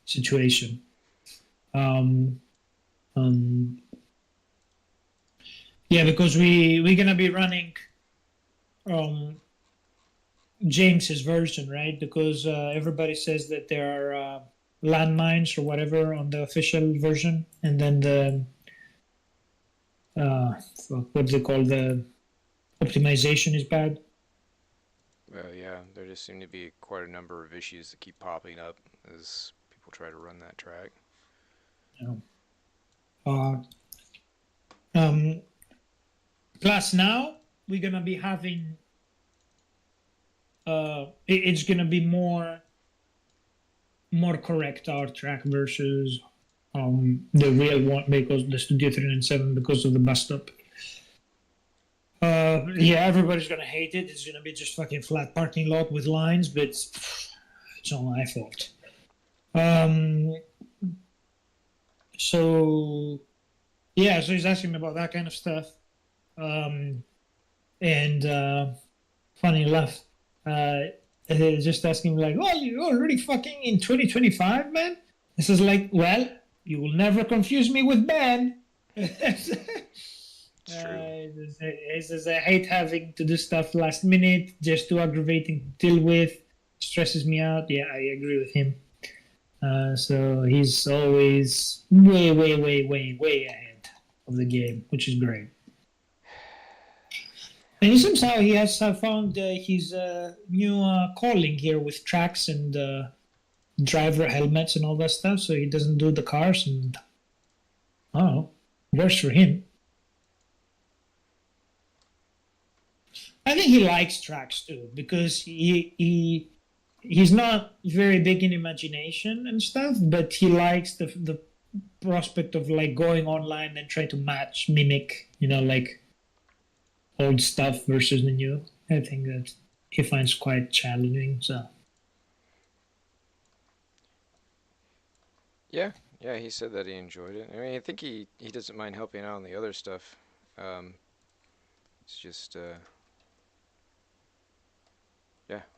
situation. Yeah, because we're gonna be running James's version, right? Because everybody says that there are landmines or whatever on the official version, and then the what they call the optimization is bad. Well, yeah, there just seem to be quite a number of issues that keep popping up as people try to run that track. Plus now we're gonna be having it's gonna be more correct our track versus the real one, because the Studio 397 because of the bus stop. Yeah, everybody's gonna hate it. It's gonna be just fucking flat parking lot with lines, but it's not my fault. So yeah, so he's asking me about that kind of stuff. And funny enough, just asking me like, "Oh, you're already fucking in 2025, man?" This is like, well, you will never confuse me with Ben. It's true. He says, I hate having to do stuff last minute, just too aggravating to deal with, stresses me out. Yeah, I agree with him. So he's always way ahead of the game, which is great. And somehow he has found his new calling here with tracks and driver helmets and all that stuff, so he doesn't do the cars, and works for him. I think he likes tracks too, because he's not very big in imagination and stuff, but he likes the prospect of like going online and trying to mimic, like old stuff versus the new. I think that he finds quite challenging. So Yeah, he said that he enjoyed it. I mean, I think he doesn't mind helping out on the other stuff. It's just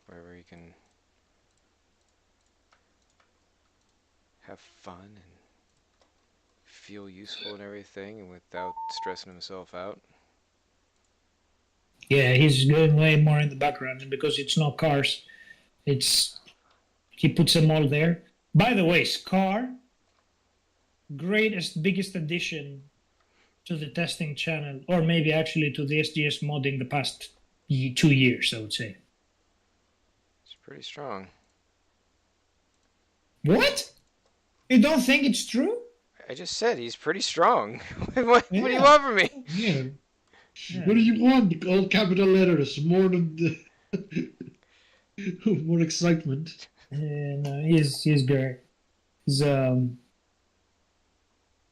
wherever he can have fun and feel useful and everything, and without stressing himself out. yeah, he's going way more in the background, and because it's not cars, he puts them all there. By the way, Scar greatest, biggest addition to the testing channel, or maybe actually to the SGS mod in the past 2 years, I would say. It's pretty strong. What? You don't think it's true? I just said he's pretty strong. What do you Yeah. want from me? Yeah. Yeah. What do you want? All capital letters. More than more excitement. No, he's great.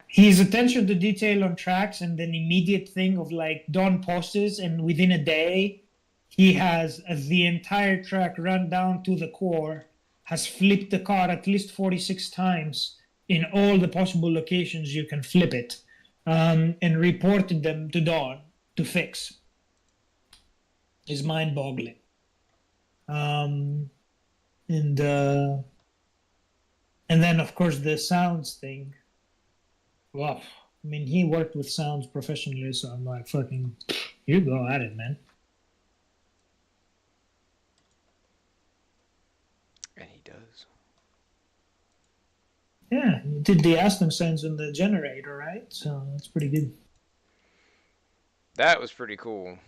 His attention to detail on tracks and an immediate thing of like Don pauses and within a day he has the entire track run down to the core, has flipped the car at least 46 times in all the possible locations you can flip it, and reported them to Don to fix. Is mind-boggling. And then of course the sounds thing. Wow. I mean, he worked with sounds professionally, so I'm like, fucking, you go at it, man. And he does. Yeah, he did the Aston sounds in the generator, right? So that's pretty good. That was pretty cool.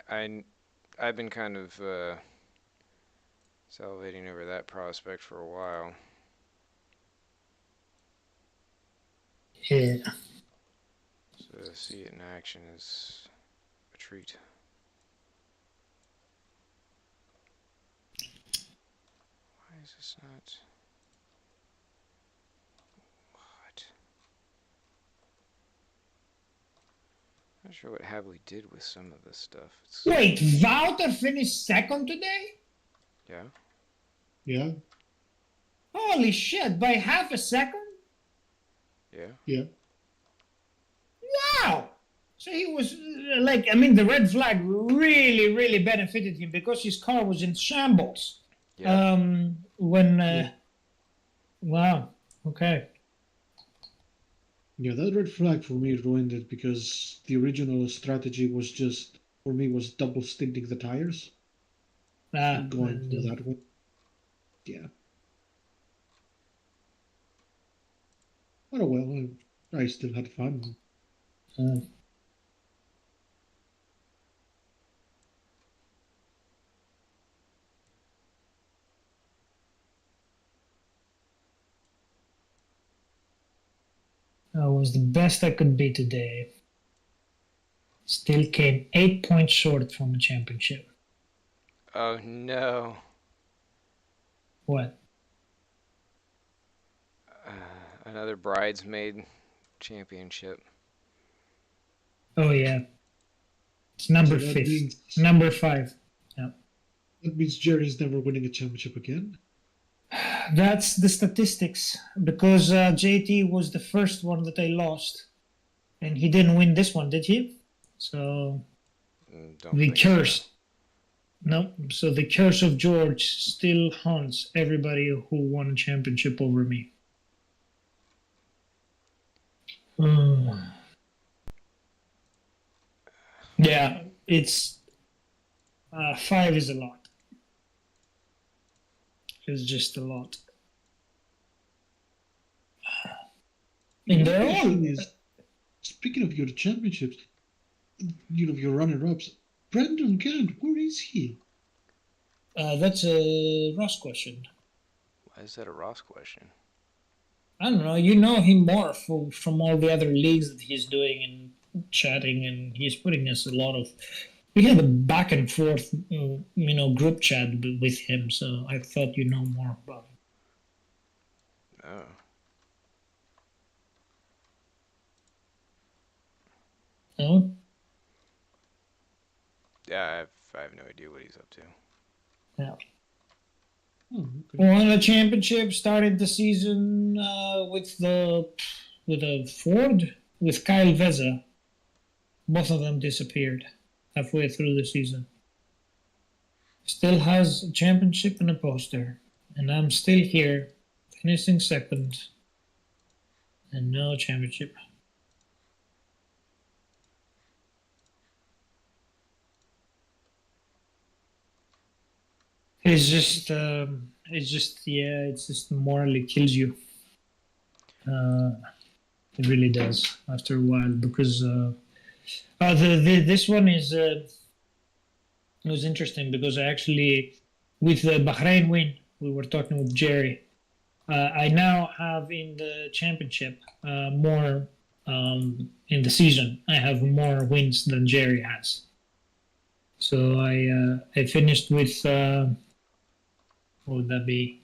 I've been kind of salivating over that prospect for a while. Yeah. So to see it in action is a treat. Why is this not? What? I'm not sure what Havli did with some of this stuff. It's, Wait, Wouter finished second today? yeah. Yeah. Holy shit, by half a second? Yeah. Yeah. Wow! So he was like, I mean, the red flag really, really benefited him because his car was in shambles. Yeah. Wow, okay. Yeah, that red flag for me ruined it because the original strategy was just, for me, was double stinting the tires. Going for that one. Yeah. Oh well, I still had fun. That was the best I could be today. Still came 8 points short from the championship. Oh no. What? Another bridesmaid championship. Oh yeah. It's number So that 5. means- Number 5. Yeah. That means Jerry's never winning a championship again. That's the statistics because JT was the first one that I lost, and he didn't win this one, did he? So Don't the think so. curse. No, so the curse of George still haunts everybody who won a championship over me. Yeah, it's 5 is a lot. It's just a lot. And they're all. Question is, speaking of your championships, your runner-ups, Brandon Gant, where is he? That's a Ross question. Why is that a Ross question? I don't know. You know him more from all the other leagues that he's doing and chatting, and he's putting us a lot of. We had a back and forth, group chat with him, so I thought you know more about him. Oh. Oh? Yeah, I have no idea what he's up to. Yeah. Oh, okay. Won a championship, started the season with a Ford with Kyle Veza. Both of them disappeared halfway through the season. Still has a championship and a poster, and I'm still here, finishing second, and no championship. It's just morally kills you. It really does after a while because this one is it was interesting because I actually with the Bahrain win we were talking with Jerry. I now have in the championship more in the season. I have more wins than Jerry has. So I finished with what would that be?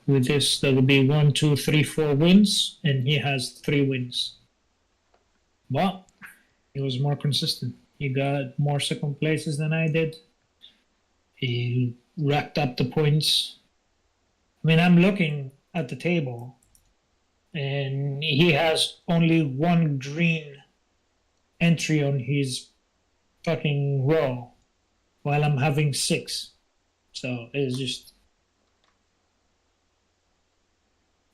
With this, that would be 1, 2, 3, 4 wins, and he has 3 wins. Well, he was more consistent. He got more second places than I did. He racked up the points. I mean, I'm looking at the table, and he has only 1 green entry on his fucking row, while I'm having 6. So it's just.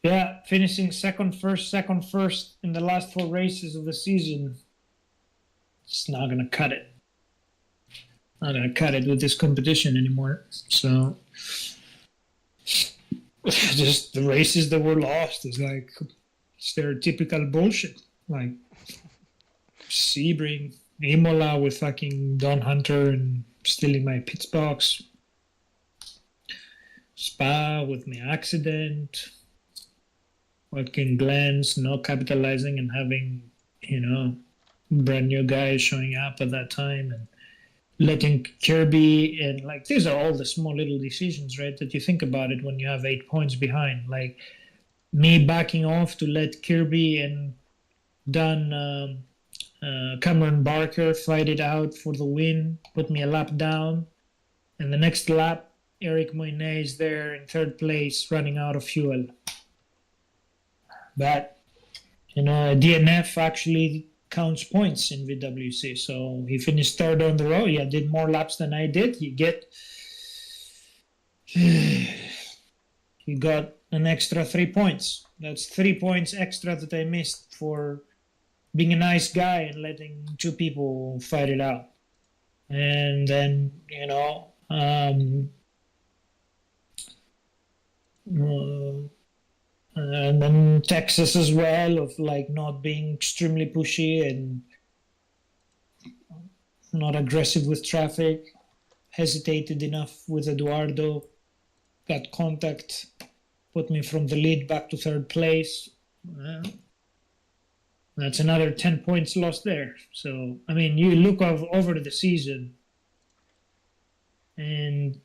Yeah, finishing second, first in the last 4 races of the season. It's not going to cut it. Not going to cut it with this competition anymore. So, just the races that were lost is like stereotypical bullshit. Like Sebring, Imola with fucking Don Hunter and stealing my pits box. Spa with my accident. Fucking Glens not capitalizing and having, brand new guys showing up at that time and letting Kirby and like these are all the small little decisions, right? That you think about it when you have 8 points behind. Like me backing off to let Kirby and Cameron Barker fight it out for the win, put me a lap down, and the next lap Eric Moinet is there in 3rd place running out of fuel. But, DNF actually counts points in VWC. So he finished 3rd on the row. Yeah, did more laps than I did. He got an extra 3 points. That's 3 points extra that I missed for being a nice guy and letting 2 people fight it out. And then, and then Texas as well, of like not being extremely pushy and not aggressive with traffic, hesitated enough with Eduardo, got contact, put me from the lead back to 3rd place. That's another 10 points lost there. So, I mean, you look over the season and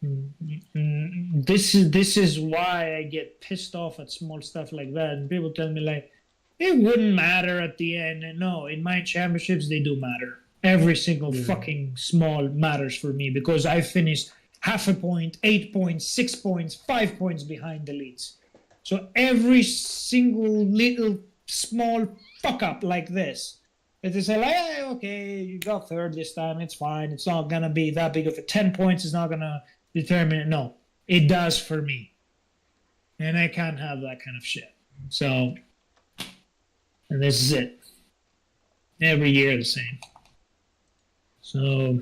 this is why I get pissed off at small stuff like that. And people tell me like, it wouldn't matter at the end. And no, in my championships, they do matter. Every single fucking small matters for me because I finished half a point, 8 points, 6 points, 5 points behind the leads. So every single little small fuck up like this, it is like, hey, okay, you got 3rd this time. It's fine. It's not going to be that big of a 10 points. It's not going to determine it. No, it does for me. And I can't have that kind of shit. So, and this is it. Every year the same. So,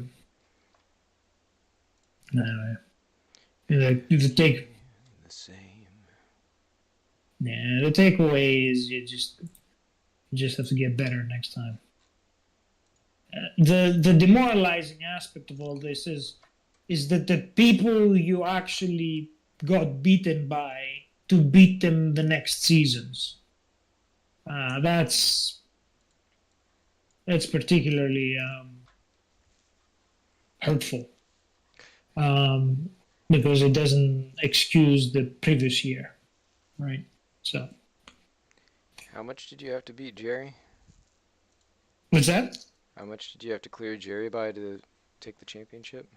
anyway. The takeaway is you just have to get better next time. The demoralizing aspect of all this is that the people you actually got beaten by to beat them the next seasons. That's particularly hurtful because it doesn't excuse the previous year, right? So. How much did you have to beat Jerry? What's that? How much did you have to clear Jerry by to take the championship?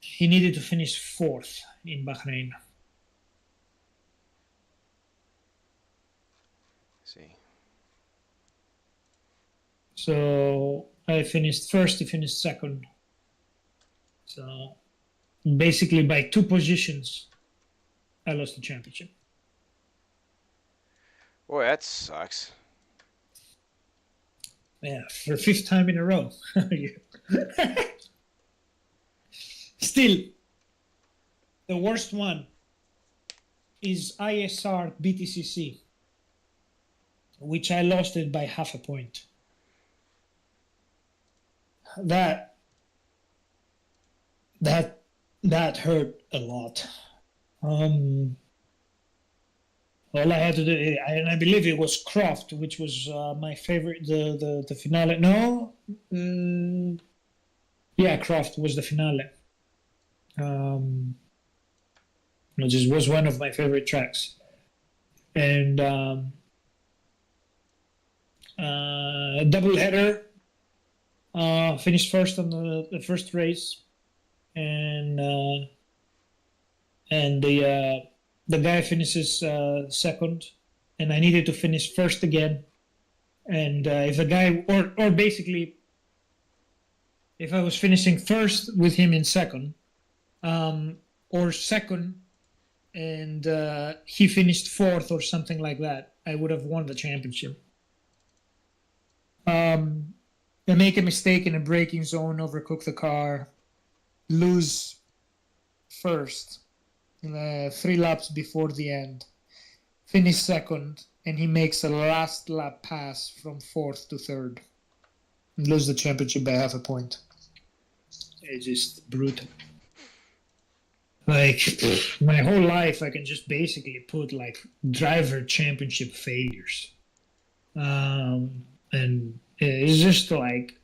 He needed to finish 4th in Bahrain. See. So I finished 1st, he finished 2nd. So basically by 2 positions, I lost the championship. Boy, that sucks. Yeah, for 5th time in a row. Still, the worst one is ISR BTCC. which I lost it by half a point. That that hurt a lot. All I had to do, and I believe it was Croft, which was my favorite. The finale. No, yeah, Croft was the finale. Which was one of my favorite tracks. And double header. Finished first on the first race, and the guy finishes second, and I needed to finish first again. And if the guy, or basically, if I was finishing first with him in second, or second, and he finished fourth or something like that, I would have won the championship. I make a mistake in a braking zone, overcook the car, lose first, 3 laps before the end, finish second, and he makes a last lap pass from fourth to third, and lose the championship by half a point. It's just brutal. Like, my whole life, I can just basically put like driver championship failures. And it's just like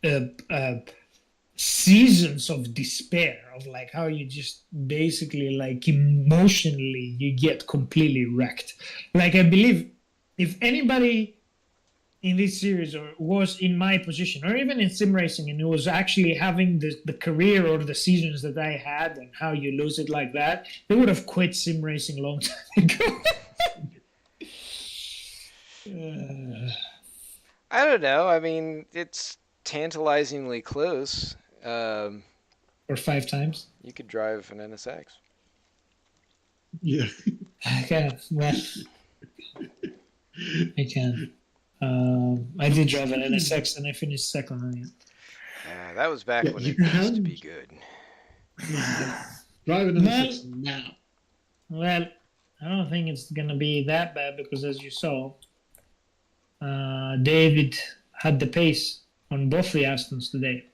seasons of despair of like how you just basically like emotionally you get completely wrecked. Like, I believe if anybody in this series or was in my position or even in sim racing and it was actually having the career or the seasons that I had and how you lose it like that, they would have quit sim racing a long time ago. I don't know. I mean, it's tantalizingly close. Or 5 times. You could drive an NSX. Yeah. I can. Well, I can. I did drive an NSX and I finished second on it. That was back Yeah, when you it used to can- be good. Driving an Well- NSX now. Well, I don't think it's gonna be that bad because, as you saw, David had the pace on both the Astons today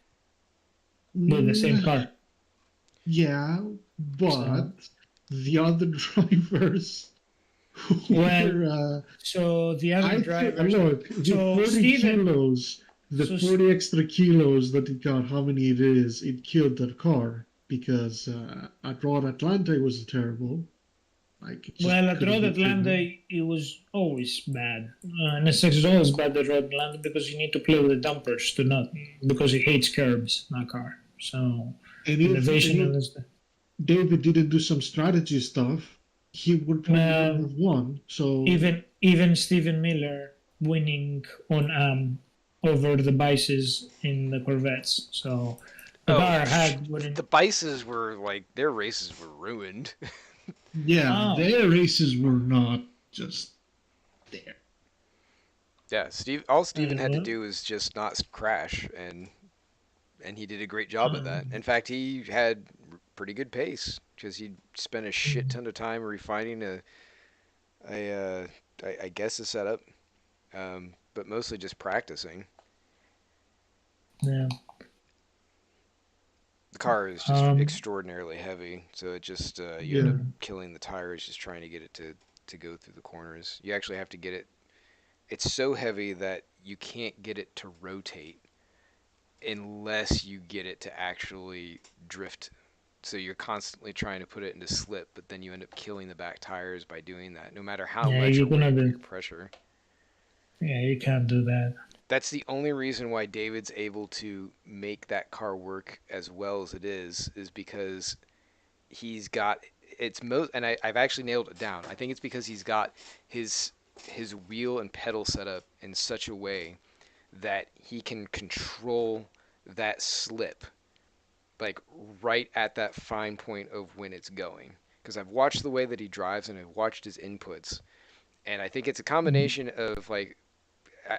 with the same car. Yeah, but the other drivers Well, were. So the other drivers. Look, the So 40 Steven- kilos, the so- 40 extra kilos that it got, how many it is, it killed that car because at Road Atlanta it was terrible. Like, it just Well, at couldn't Road be Atlanta, driven. it was always bad. NSX is always bad at Road Atlanta because you need to play with the dumpers to not because it hates curbs, that car. So And innovation if is David didn't do some strategy stuff, he would probably have won. So even Stephen Miller winning on over the Bices in the Corvettes. So the car had The Bices were like, their races were ruined. yeah, Oh. their races were not just there. Yeah, all Steven had to Mhm. do was just not crash, and he did a great job at that. In fact, he had pretty good pace because he spent a shit ton of time refining I guess a setup, but mostly just practicing. Yeah. The car is just Um, extraordinarily heavy, so it just you end up killing the tires just trying to get it to go through the corners. You actually have to get it. It's so heavy that you can't get it to rotate unless you get it to actually drift. So you're constantly trying to put it into slip, but then you end up killing the back tires by doing that, no matter how Yeah, much you're or gonna whatever do- your pressure. Yeah, you can't do that. That's the only reason why David's able to make that car work as well as it is because he's got and I've actually nailed it down. I think it's because he's got his wheel and pedal set up in such a way that he can control that slip like right at that fine point of when it's going. Because I've watched the way that he drives and I've watched his inputs, and I think it's a combination of like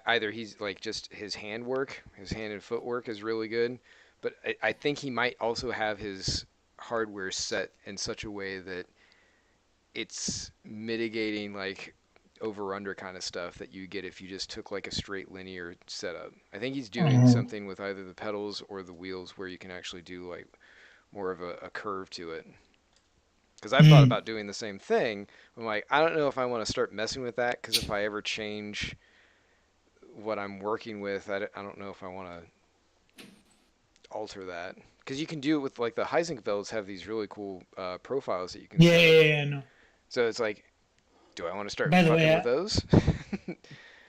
either he's like just his hand and footwork is really good, but I think he might also have his hardware set in such a way that it's mitigating like over-under kind of stuff that you get if you just took like a straight linear setup. I think he's doing something with either the pedals or the wheels where you can actually do like more of a curve to it. Because I've thought about doing the same thing. I'm like, I don't know if I want to start messing with that, because if I ever change what I'm working with, I don't know if I want to alter that. Because you can do it with, like, the Heisenfelds have these really cool profiles that you can set up. Yeah, no. So it's like, do I want to start By the fucking way, with those?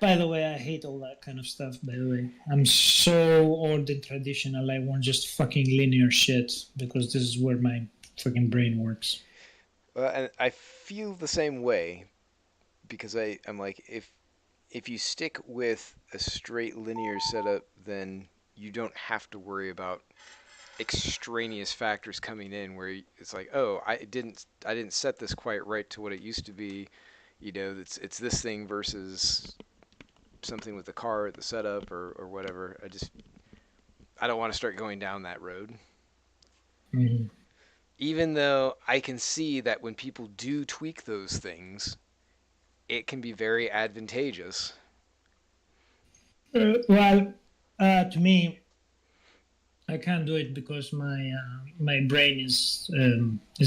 By the way, I hate all that kind of stuff, by the way. I'm so old and traditional, I want just fucking linear shit, because this is where my fucking brain works. And I feel the same way, because I'm like, if you stick with a straight linear setup, then you don't have to worry about extraneous factors coming in where it's like, oh, I didn't set this quite right to what it used to be. You know, it's this thing versus something with the car, the setup, or whatever. I don't want to start going down that road. Mm-hmm. Even though I can see that when people do tweak those things, it can be very advantageous. Well, to me, I can't do it because my brain is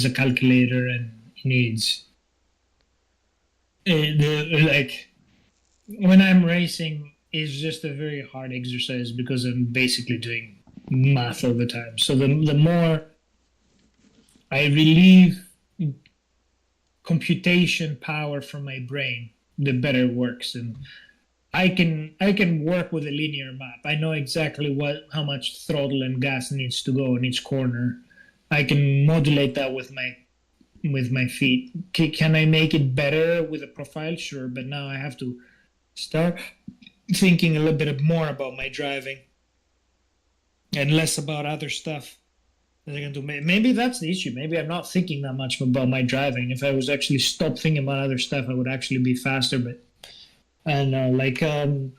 a calculator and it needs like when I'm racing is just a very hard exercise because I'm basically doing math all the time. So the more I relieve computation power from my brain, the better it works. And I can work with a linear map. I know exactly how much throttle and gas needs to go in each corner. I can modulate that with my feet. Can I make it better with a profile? Sure, but now I have to start thinking a little bit more about my driving and less about other stuff that I can do. Maybe that's the issue. Maybe I'm not thinking that much about my driving. If I was actually stop thinking about other stuff, I would actually be faster. But I don't know, like 10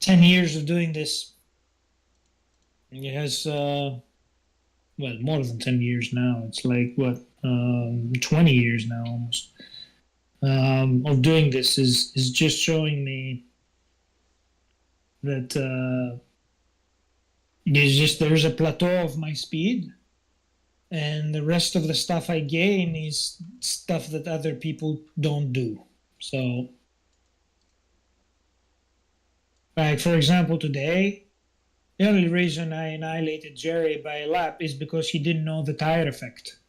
years of doing this, it has, well, more than 10 years now. It's like, what, 20 years now almost, of doing this is just showing me that there's a plateau of my speed, and the rest of the stuff I gain is stuff that other people don't do. So, like, for example, today, the only reason I annihilated Jerry by a lap is because he didn't know the tire effect.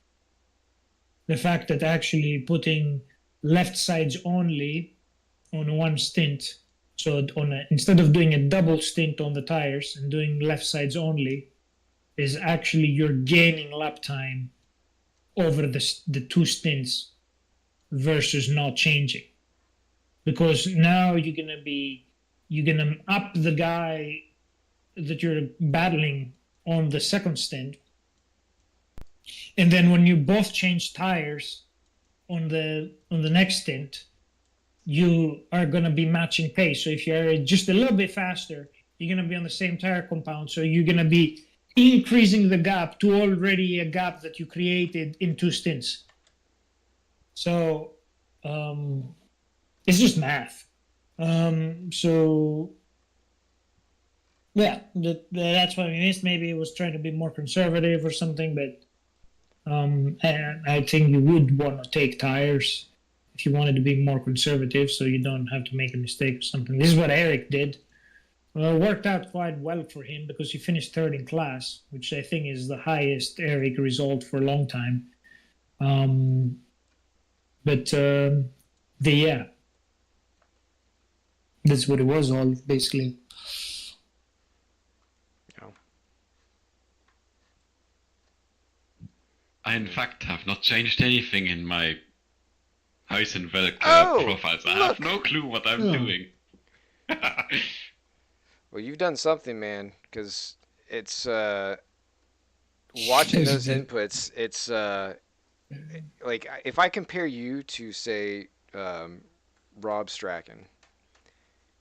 The fact that actually putting left sides only on one stint, so instead of doing a double stint on the tires and doing left sides only, is actually you're gaining lap time over the two stints versus not changing. Because now you're gonna up the guy that you're battling on the second stint, and then when you both change tires on the next stint, you are going to be matching pace. So if you're just a little bit faster, you're going to be on the same tire compound, so you're going to be increasing the gap to already a gap that you created in two stints. So it's just math. So yeah, that's what I missed. Maybe it was trying to be more conservative or something, but and I think you would want to take tires if you wanted to be more conservative, so you don't have to make a mistake or something. This is what Eric did. Well, it worked out quite well for him because he finished third in class, which I think is the highest Eric result for a long time. Yeah, that's what it was all basically. I, in fact, have not changed anything in my Heisenberg profiles. I have no clue what I'm doing. Well, you've done something, man, because it's watching those inputs. It's like if I compare you to, say, Rob Strachan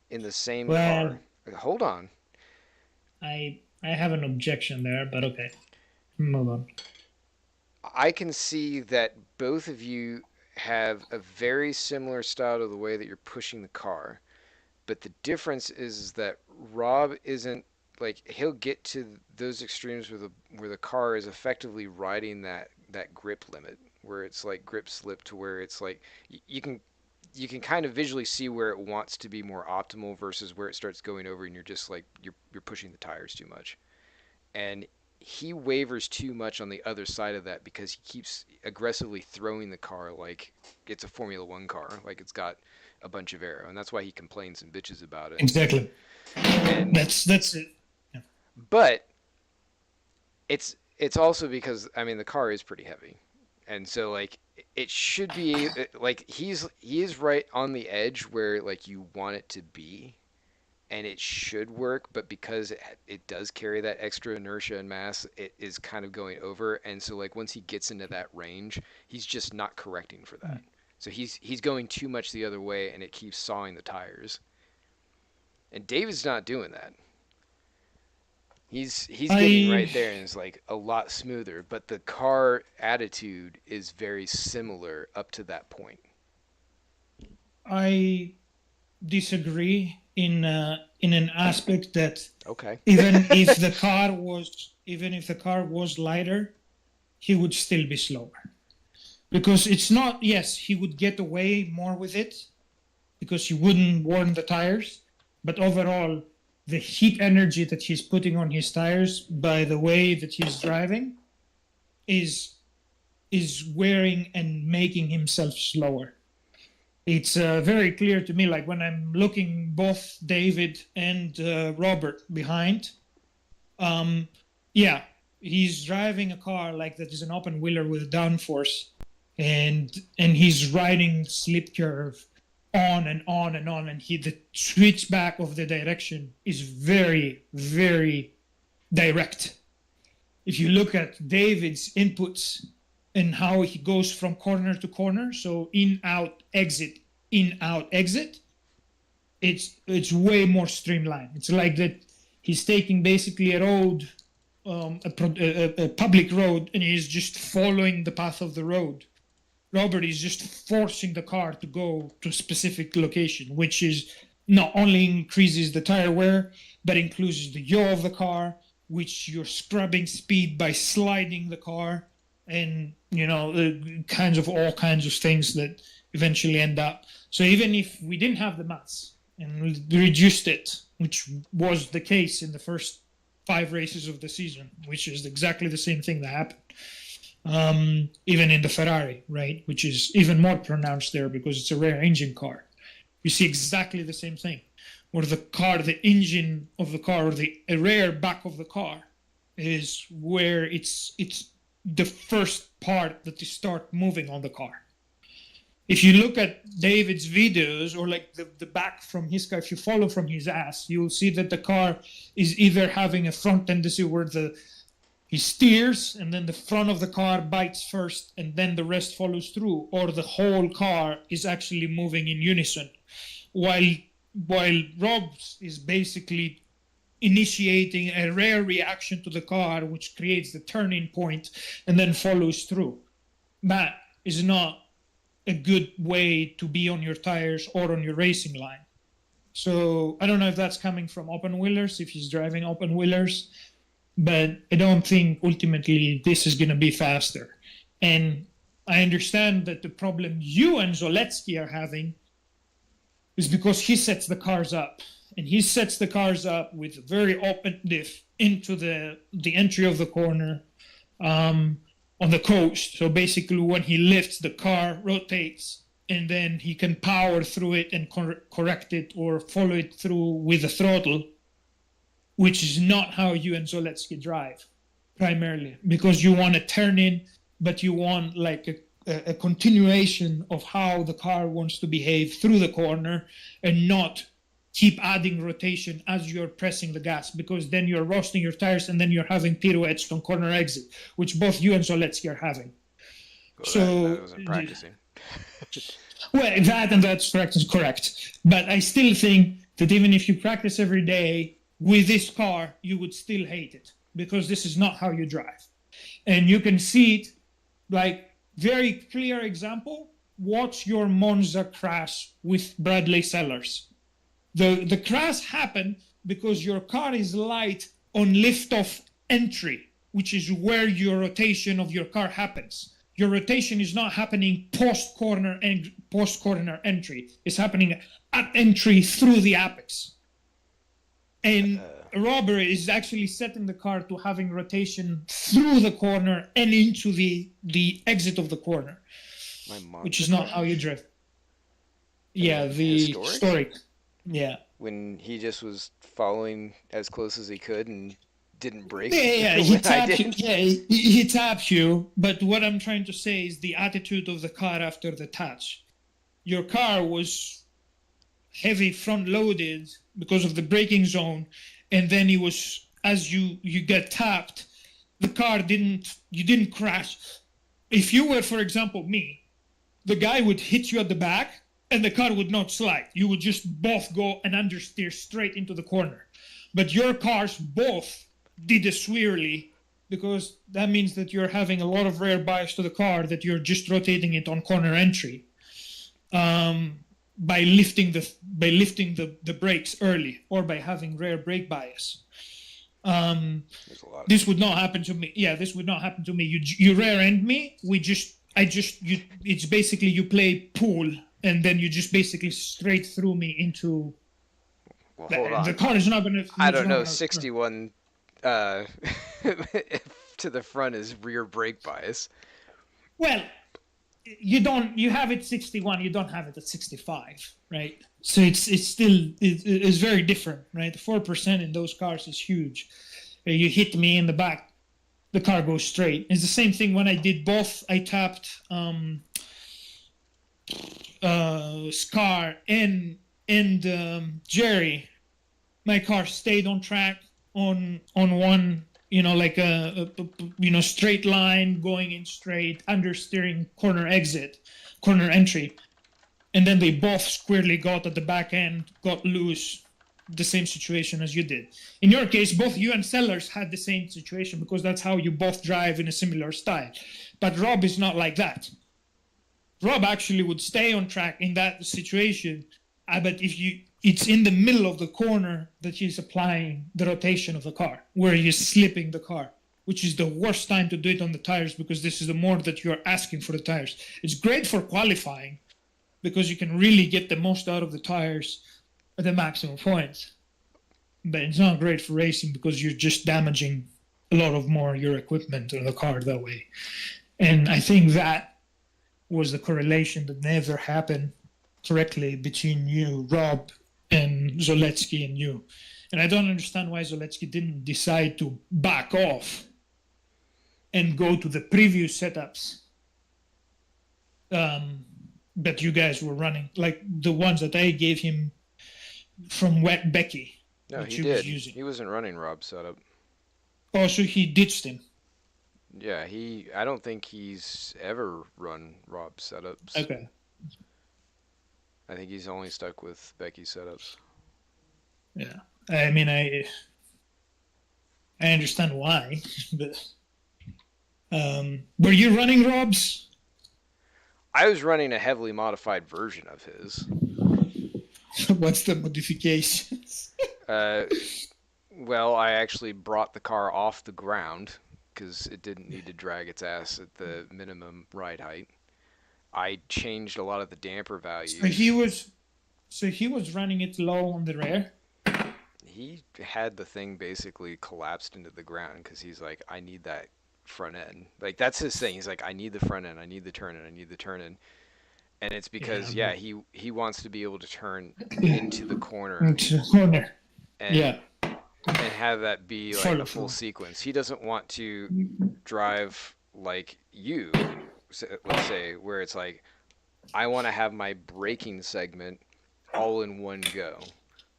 in the same car. Hold on. I have an objection there, but okay. Move on. I can see that both of you have a very similar style to the way that you're pushing the car. But the difference is that Rob isn't like he'll get to those extremes where the car is effectively riding that grip limit, where it's like grip slip to where it's like you can kind of visually see where it wants to be more optimal versus where it starts going over and you're just like you're pushing the tires too much. And he wavers too much on the other side of that because he keeps aggressively throwing the car like it's a Formula One car, like it's got a bunch of aero, and that's why he complains and bitches about it. Exactly. And That's it. Yeah. but it's also because I mean the car is pretty heavy, and so like it should be like he is right on the edge where like you want it to be, and it should work, but because it does carry that extra inertia and mass, it is kind of going over, and so like once he gets into that range, he's just not correcting for that. So he's going too much the other way, and it keeps sawing the tires. And David's not doing that. He's getting right there, and it's like a lot smoother, but the car attitude is very similar up to that point. I disagree in an aspect that Okay. even if the car was lighter, he would still be slower. Because it's not, yes, he would get away more with it because he wouldn't warm the tires, but overall the heat energy that he's putting on his tires by the way that he's driving is wearing and making himself slower. It's very clear to me, like when I'm looking both David and Robert behind, yeah, he's driving a car like that is an open wheeler with downforce, and he's riding slip curve on and on and on, and the switch back of the direction is very, very direct. If you look at David's inputs and how he goes from corner to corner, so in, out, exit, it's way more streamlined. It's like that he's taking basically a road, a public road, and he's just following the path of the road. Robert is just forcing the car to go to a specific location, which is not only increases the tire wear, but increases the yaw of the car, which you're scrubbing speed by sliding the car, and all kinds of things that eventually end up. So even if we didn't have the mass and we reduced it, which was the case in the first 5 races of the season, which is exactly the same thing that happened. Even in the Ferrari, right, which is even more pronounced there because it's a rear engine car. You see exactly the same thing, where the engine of the car, or the rear back of the car, is where it's the first part that you start moving on the car. If you look at David's videos, or like the back from his car, if you follow from his ass, you'll see that the car is either having a front tendency where he steers and then the front of the car bites first and then the rest follows through, or the whole car is actually moving in unison, while Rob's is basically initiating a rare reaction to the car which creates the turning point and then follows through. That is not a good way to be on your tires or on your racing line. So I don't know if that's coming from open wheelers, if he's driving open wheelers, but I don't think ultimately this is going to be faster. And I understand that the problem you and Zoletsky are having is because he sets the cars up. And he sets the cars up with a very open diff into the entry of the corner on the coast. So basically when he lifts, the car rotates, and then he can power through it and correct it or follow it through with the throttle, which is not how you and Zoletsky drive primarily, because you want to turn in, but you want like a continuation of how the car wants to behave through the corner, and not keep adding rotation as you're pressing the gas, because then you're roasting your tires and then you're having pirouettes on corner exit, which both you and Zoletsky are having. Well, that wasn't practicing. Well, that's practice, correct. But I still think that even if you practice every day with this car, you would still hate it, because this is not how you drive. And you can see it, like very clear example watch your Monza crash with Bradley Sellers. The crash happened because your car is light on liftoff entry, which is where your rotation of your car happens. Your rotation is not happening post corner entry. It's happening at entry through the apex. And Robert is actually setting the car to having rotation through the corner and into the exit of the corner, which is not how you drift. Yeah, the historic. Yeah. When he just was following as close as he could and didn't brake. Yeah, he tapped you. Yeah, he tapped you. But what I'm trying to say is the attitude of the car after the touch. Your car was heavy front loaded because of the braking zone, and then it was, as you get tapped, the car didn't crash. If you were, for example, me, the guy would hit you at the back and the car would not slide. You would just both go and understeer straight into the corner. But your cars both did a swirly, because that means that you're having a lot of rear bias to the car, that you're just rotating it on corner entry. By lifting the brakes early, or by having rear brake bias. This would not happen to me. Yeah, this would not happen to me. You rear end me. It's basically you play pool, and then you just basically straight through me into. Well, hold on. The car is not gonna. I don't know. 61 to the front is rear brake bias. Well, you have it 61, you don't have it at 65, right? So it's very different, right? The 4% in those cars is huge. You hit me in the back, the car goes straight. It's the same thing when I did both. I tapped Scar and Jerry. My car stayed on track on one, like a straight line, going in straight, understeering corner entry. And then they both squarely got at the back end, got loose, the same situation as you did. In your case, both you and Sellers had the same situation because that's how you both drive in a similar style. But Rob is not like that. Rob actually would stay on track in that situation, but it's in the middle of the corner that he's applying the rotation of the car, where he's slipping the car, which is the worst time to do it on the tires, because this is the more that you're asking for the tires. It's great for qualifying because you can really get the most out of the tires at the maximum points. But it's not great for racing because you're just damaging a lot of more your equipment or the car that way. And I think that was the correlation that never happened correctly between you, Rob, and Zoletsky and you. And I don't understand why Zoletsky didn't decide to back off and go to the previous setups that you guys were running, like the ones that I gave him from Wet Becky. No, he did. He wasn't running Rob's setup. Oh, so he ditched him. Yeah, I don't think he's ever run Rob's setups. Okay. I think he's only stuck with Becky's setups. Yeah. I mean, I understand why, but were you running Rob's? I was running a heavily modified version of his. What's the modifications? Well, I actually brought the car off the ground because it didn't need to drag its ass at the minimum ride height. I changed a lot of the damper values. So he was running it low on the rear? He had the thing basically collapsed into the ground because he's like, I need that front end. Like, that's his thing. He's like, I need the front end, I need the turn end, I need the turn end. And it's because, he wants to be able to turn into the corner. Into the corner. And have that be like a full sequence. He doesn't want to drive like you, let's say, where it's like, I want to have my braking segment all in one go.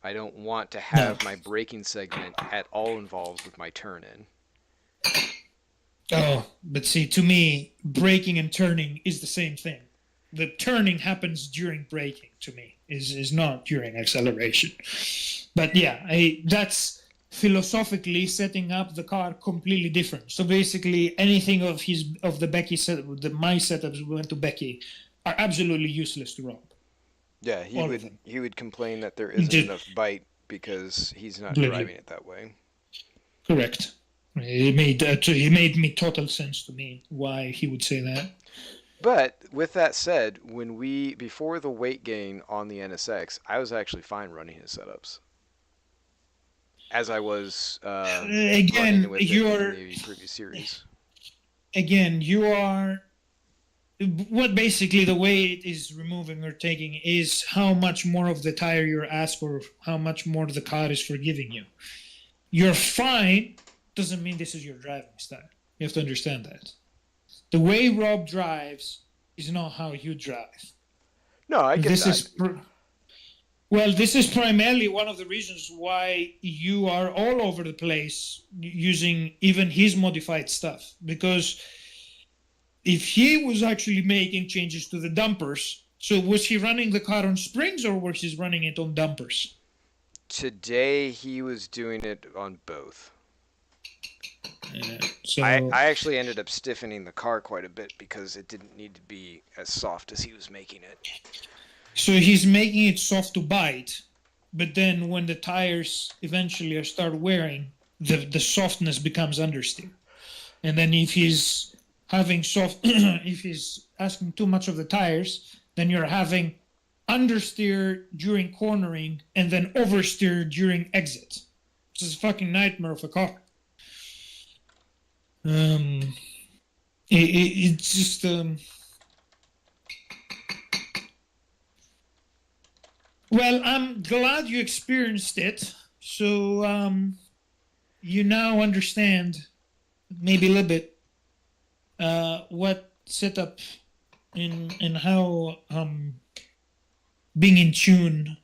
I don't want to have my braking segment at all involved with my turn in. Oh, but see, to me, braking and turning is the same thing. The turning happens during braking, to me, is not during acceleration. But yeah, that's philosophically setting up the car completely different. So basically, anything of the Becky setup, my setups went to Becky. are absolutely useless to Rob. Yeah, he All of would them. he would complain that there isn't Just- enough bite because he's not Completely. driving it that way. Correct. It made me total sense to me why he would say that. But with that said, before the weight gain on the NSX, I was actually fine running his setups, as I was Again, running with it you're in the previous series. again, you are what basically the way it is removing or taking is how much more of the tire you're asked or how much more the car is forgiving you. You're fine doesn't mean this is your driving style. You have to understand that. The way Rob drives is not how you drive. No, I get that. This is primarily one of the reasons why you are all over the place using even his modified stuff. Because if he was actually making changes to the dumpers, so was he running the car on springs or was he running it on dumpers? Today he was doing it on both. So I actually ended up stiffening the car quite a bit because it didn't need to be as soft as he was making it. So he's making it soft to bite, but then when the tires eventually start wearing, the softness becomes understeer. And then if he's having if he's asking too much of the tires, then you're having understeer during cornering and then oversteer during exit. Which is a fucking nightmare of a car. It's just well, I'm glad you experienced it, so you now understand maybe a little bit what setup and how being in tune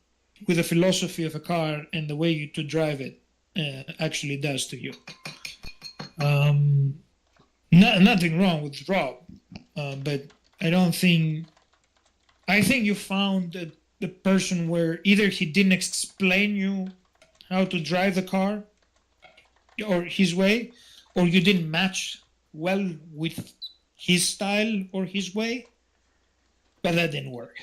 with the philosophy of a car and the way you to drive it actually does to you. Nothing wrong with Rob, but I think you found the person where either he didn't explain you how to drive the car or his way, or you didn't match well with his style or his way, but that didn't work.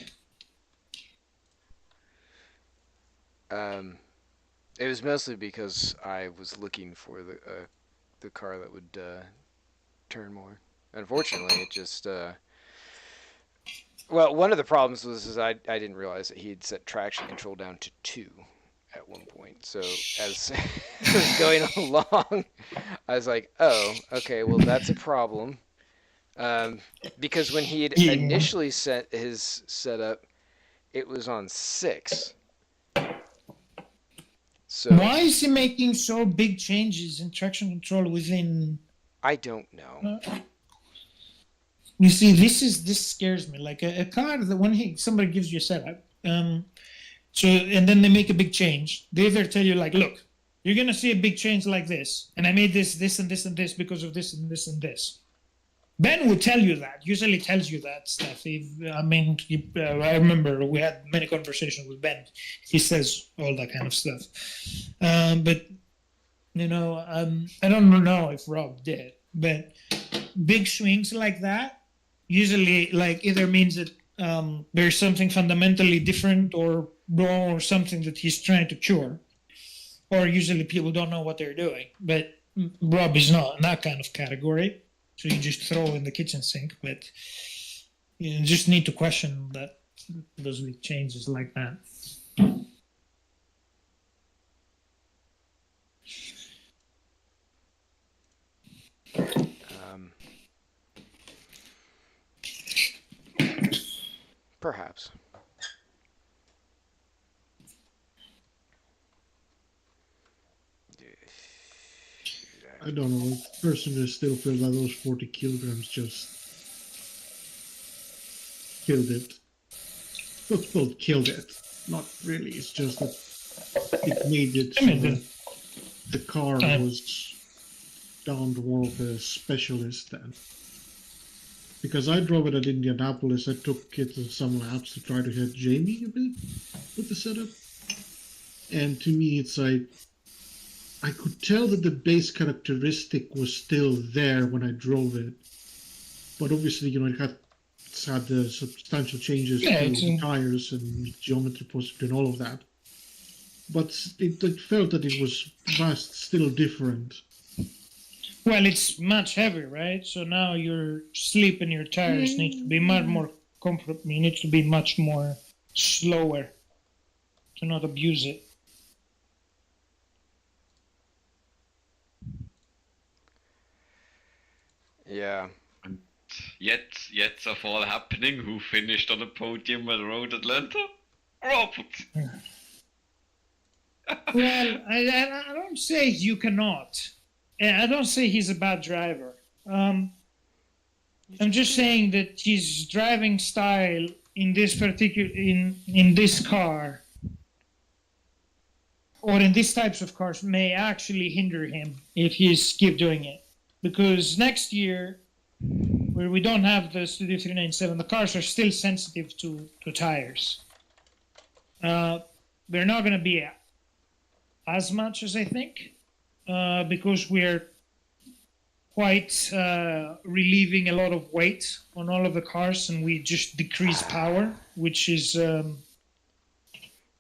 It was mostly because I was looking for the car that would turn more. Unfortunately, it just well, one of the problems was I didn't realize that he had set traction control down to 2 at one point. So as it was going along, I was like, oh, okay, well that's a problem. Because when he had initially set his setup, it was on 6. So why is he making so big changes in traction control within? I don't know. You see, this scares me. Like a car that when somebody gives you a setup, so and then they make a big change. They either tell you like, look, you're gonna see a big change like this, and I made this, and this, and this because of this, and this, and this. Ben would tell you that. Usually tells you that stuff. I remember we had many conversations with Ben. He says all that kind of stuff. But I don't know if Rob did. But big swings like that usually like either means that there's something fundamentally different or wrong or something that he's trying to cure. Or usually people don't know what they're doing. But Rob is not in that kind of category. So you just throw in the kitchen sink, but you just need to question that those big changes like that. Perhaps. I don't know. Personally, I still feel that those 40 kilograms just killed it. Well, killed it. Not really. It's just that it made it so that the car was down to more of a specialist then. Because I drove it at Indianapolis, I took it to some laps to try to hit Jamie a bit with the setup. And to me, it's like, I could tell that the base characteristic was still there when I drove it. But obviously, it had it's had substantial changes Yeah, to the tires and geometry possibly and all of that. But it felt that it was still different. Well, it's much heavier, right? So now your slip and your tires need to be much more comfortable. You need to be much more slower to not abuse it. Yeah. And yet of all happening, who finished on the podium at Road Atlanta? Robert. Well, I don't say you cannot. I don't say he's a bad driver. I'm just saying that his driving style in this particular in this car or in these types of cars may actually hinder him if he's keep doing it. Because next year, where we don't have the Studio 397, the cars are still sensitive to tires. They're not going to be as much as I think, because we're quite relieving a lot of weight on all of the cars, and we just decrease power, which is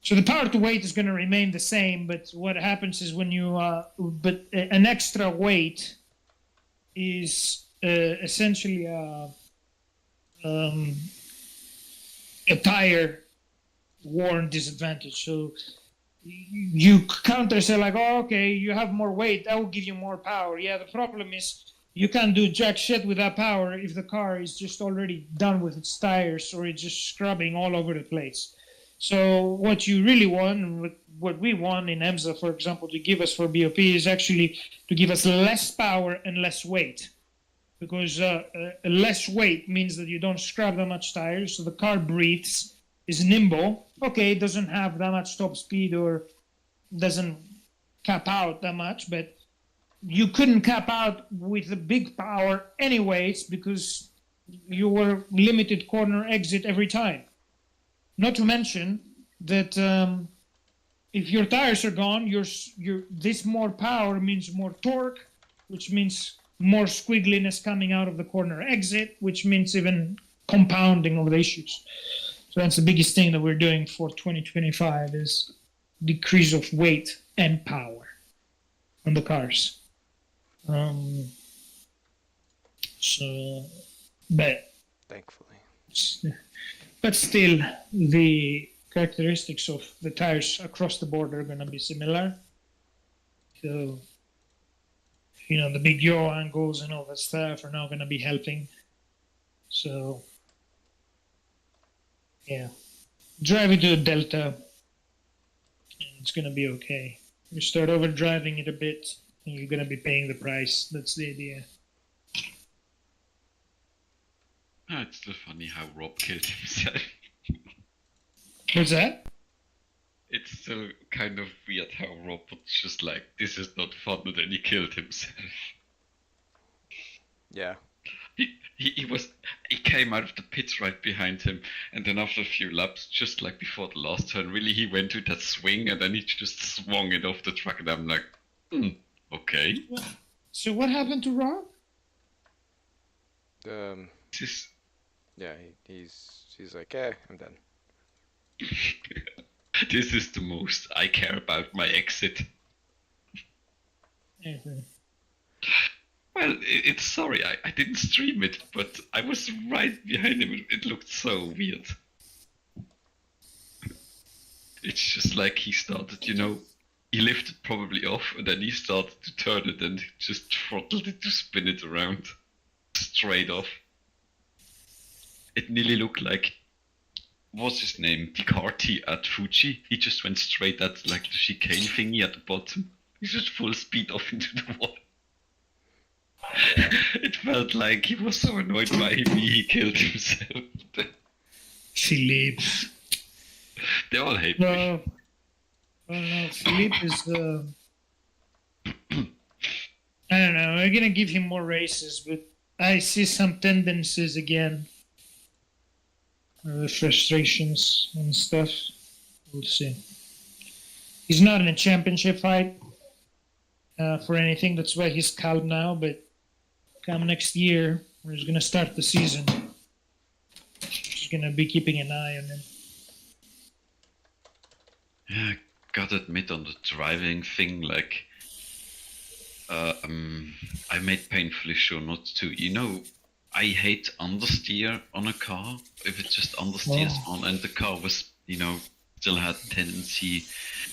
so the power to weight is going to remain the same. But what happens is when you but an extra weight is essentially a tire worn disadvantage. So you counter say like, oh, okay, you have more weight, that will give you more power. Yeah, the problem is you can't do jack shit with that power if the car is just already done with its tires or it's just scrubbing all over the place. So what you really want, and what we want in EMSA, for example, to give us for BOP is actually to give us less power and less weight. Because less weight means that you don't scrub that much tires, so the car breathes, is nimble. Okay, it doesn't have that much top speed or doesn't cap out that much, but you couldn't cap out with the big power anyways because you were limited corner exit every time. Not to mention that if your tires are gone, this more power means more torque, which means more squiggliness coming out of the corner exit, which means even compounding of the issues. So that's the biggest thing that we're doing for 2025 is decrease of weight and power on the cars. But thankfully. But still, the characteristics of the tires across the board are going to be similar. So, the big yaw angles and all that stuff are not going to be helping. So, yeah. Drive it to a delta, and it's going to be okay. You start over driving it a bit, and you're going to be paying the price. That's the idea. It's still funny how Rob killed himself. What's that? It's still kind of weird how Rob was just like, this is not fun, and then he killed himself. Yeah. He came out of the pits right behind him, and then after a few laps, just like before the last turn, really he went to that swing, and then he just swung it off the track, and I'm like, okay. So what happened to Rob? Yeah, he's like, I'm done. This is the most I care about my exit. Mm-hmm. Well, it's sorry, I didn't stream it, but I was right behind him. It looked so weird. It's just like he started, he lifted probably off, and then he started to turn it and just throttled it to spin it around. Straight off. It nearly looked like, what's his name, Dicarti at Fuji. He just went straight at like the chicane thingy at the bottom. He's just full speed off into the wall. It felt like he was so annoyed by me, he killed himself. Philippe. They all hate me. Oh no, Philippe is I don't know, we're gonna give him more races, but I see some tendencies again. Frustrations and stuff. We'll see. He's not in a championship fight for anything. That's why he's calm now. But come next year, where he's going to start the season, just gonna be keeping an eye on him. Yeah, gotta admit on the driving thing, like, I made painfully sure not to. You know, I hate understeer on a car. If it just understeers on, and the car was, you know, still had tendency.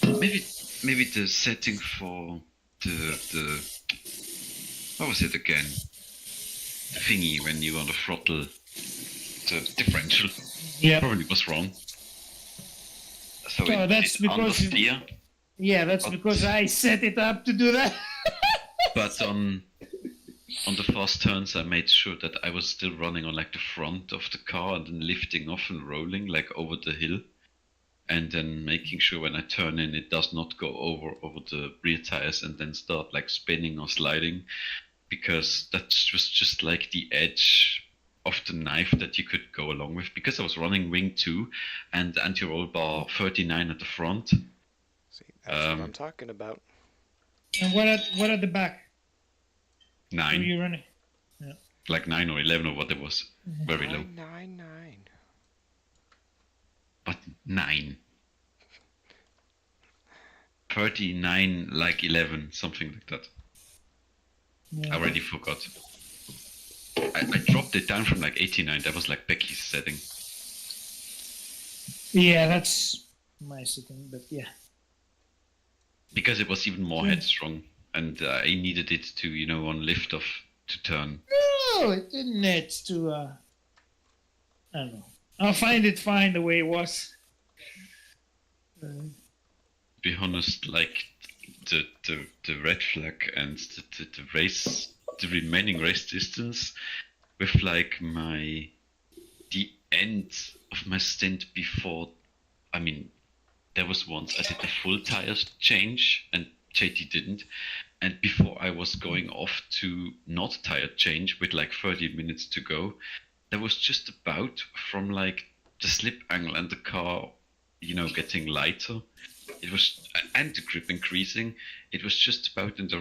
Maybe the setting for the what was it again? The thingy when you on the throttle, the differential. Yeah. Probably was wrong. So Oh, that's because understeer. Yeah, that's because I set it up to do that. But on the fast turns, I made sure that I was still running on like the front of the car and then lifting off and rolling like over the hill, and then making sure when I turn in, it does not go over the rear tires and then start like spinning or sliding, because that was just like the edge of the knife that you could go along with. Because I was running wing 2 and anti-roll bar 39 at the front. See, that's what I'm talking about. And what at the back? 9. Were you running? Like 9 or 11 or what it was. Very low. 9. But 9. 39 like 11, something like that. Yeah. I already forgot. I dropped it down from like 89. That was like Becky's setting. Yeah, that's my setting, but yeah. Because it was even more headstrong, and I needed it to, you know, on lift off to turn. No, it didn't need to. I don't know. I'll find it fine the way it was. To be honest, like the red flag and the race, the remaining race distance, with like the end of my stint before. I mean, there was once I did the full tires change and JT didn't, and before I was going off to not tire change with like 30 minutes to go, there was just about from like the slip angle and the car, you know, getting lighter. It was, and the grip increasing. It was just about in the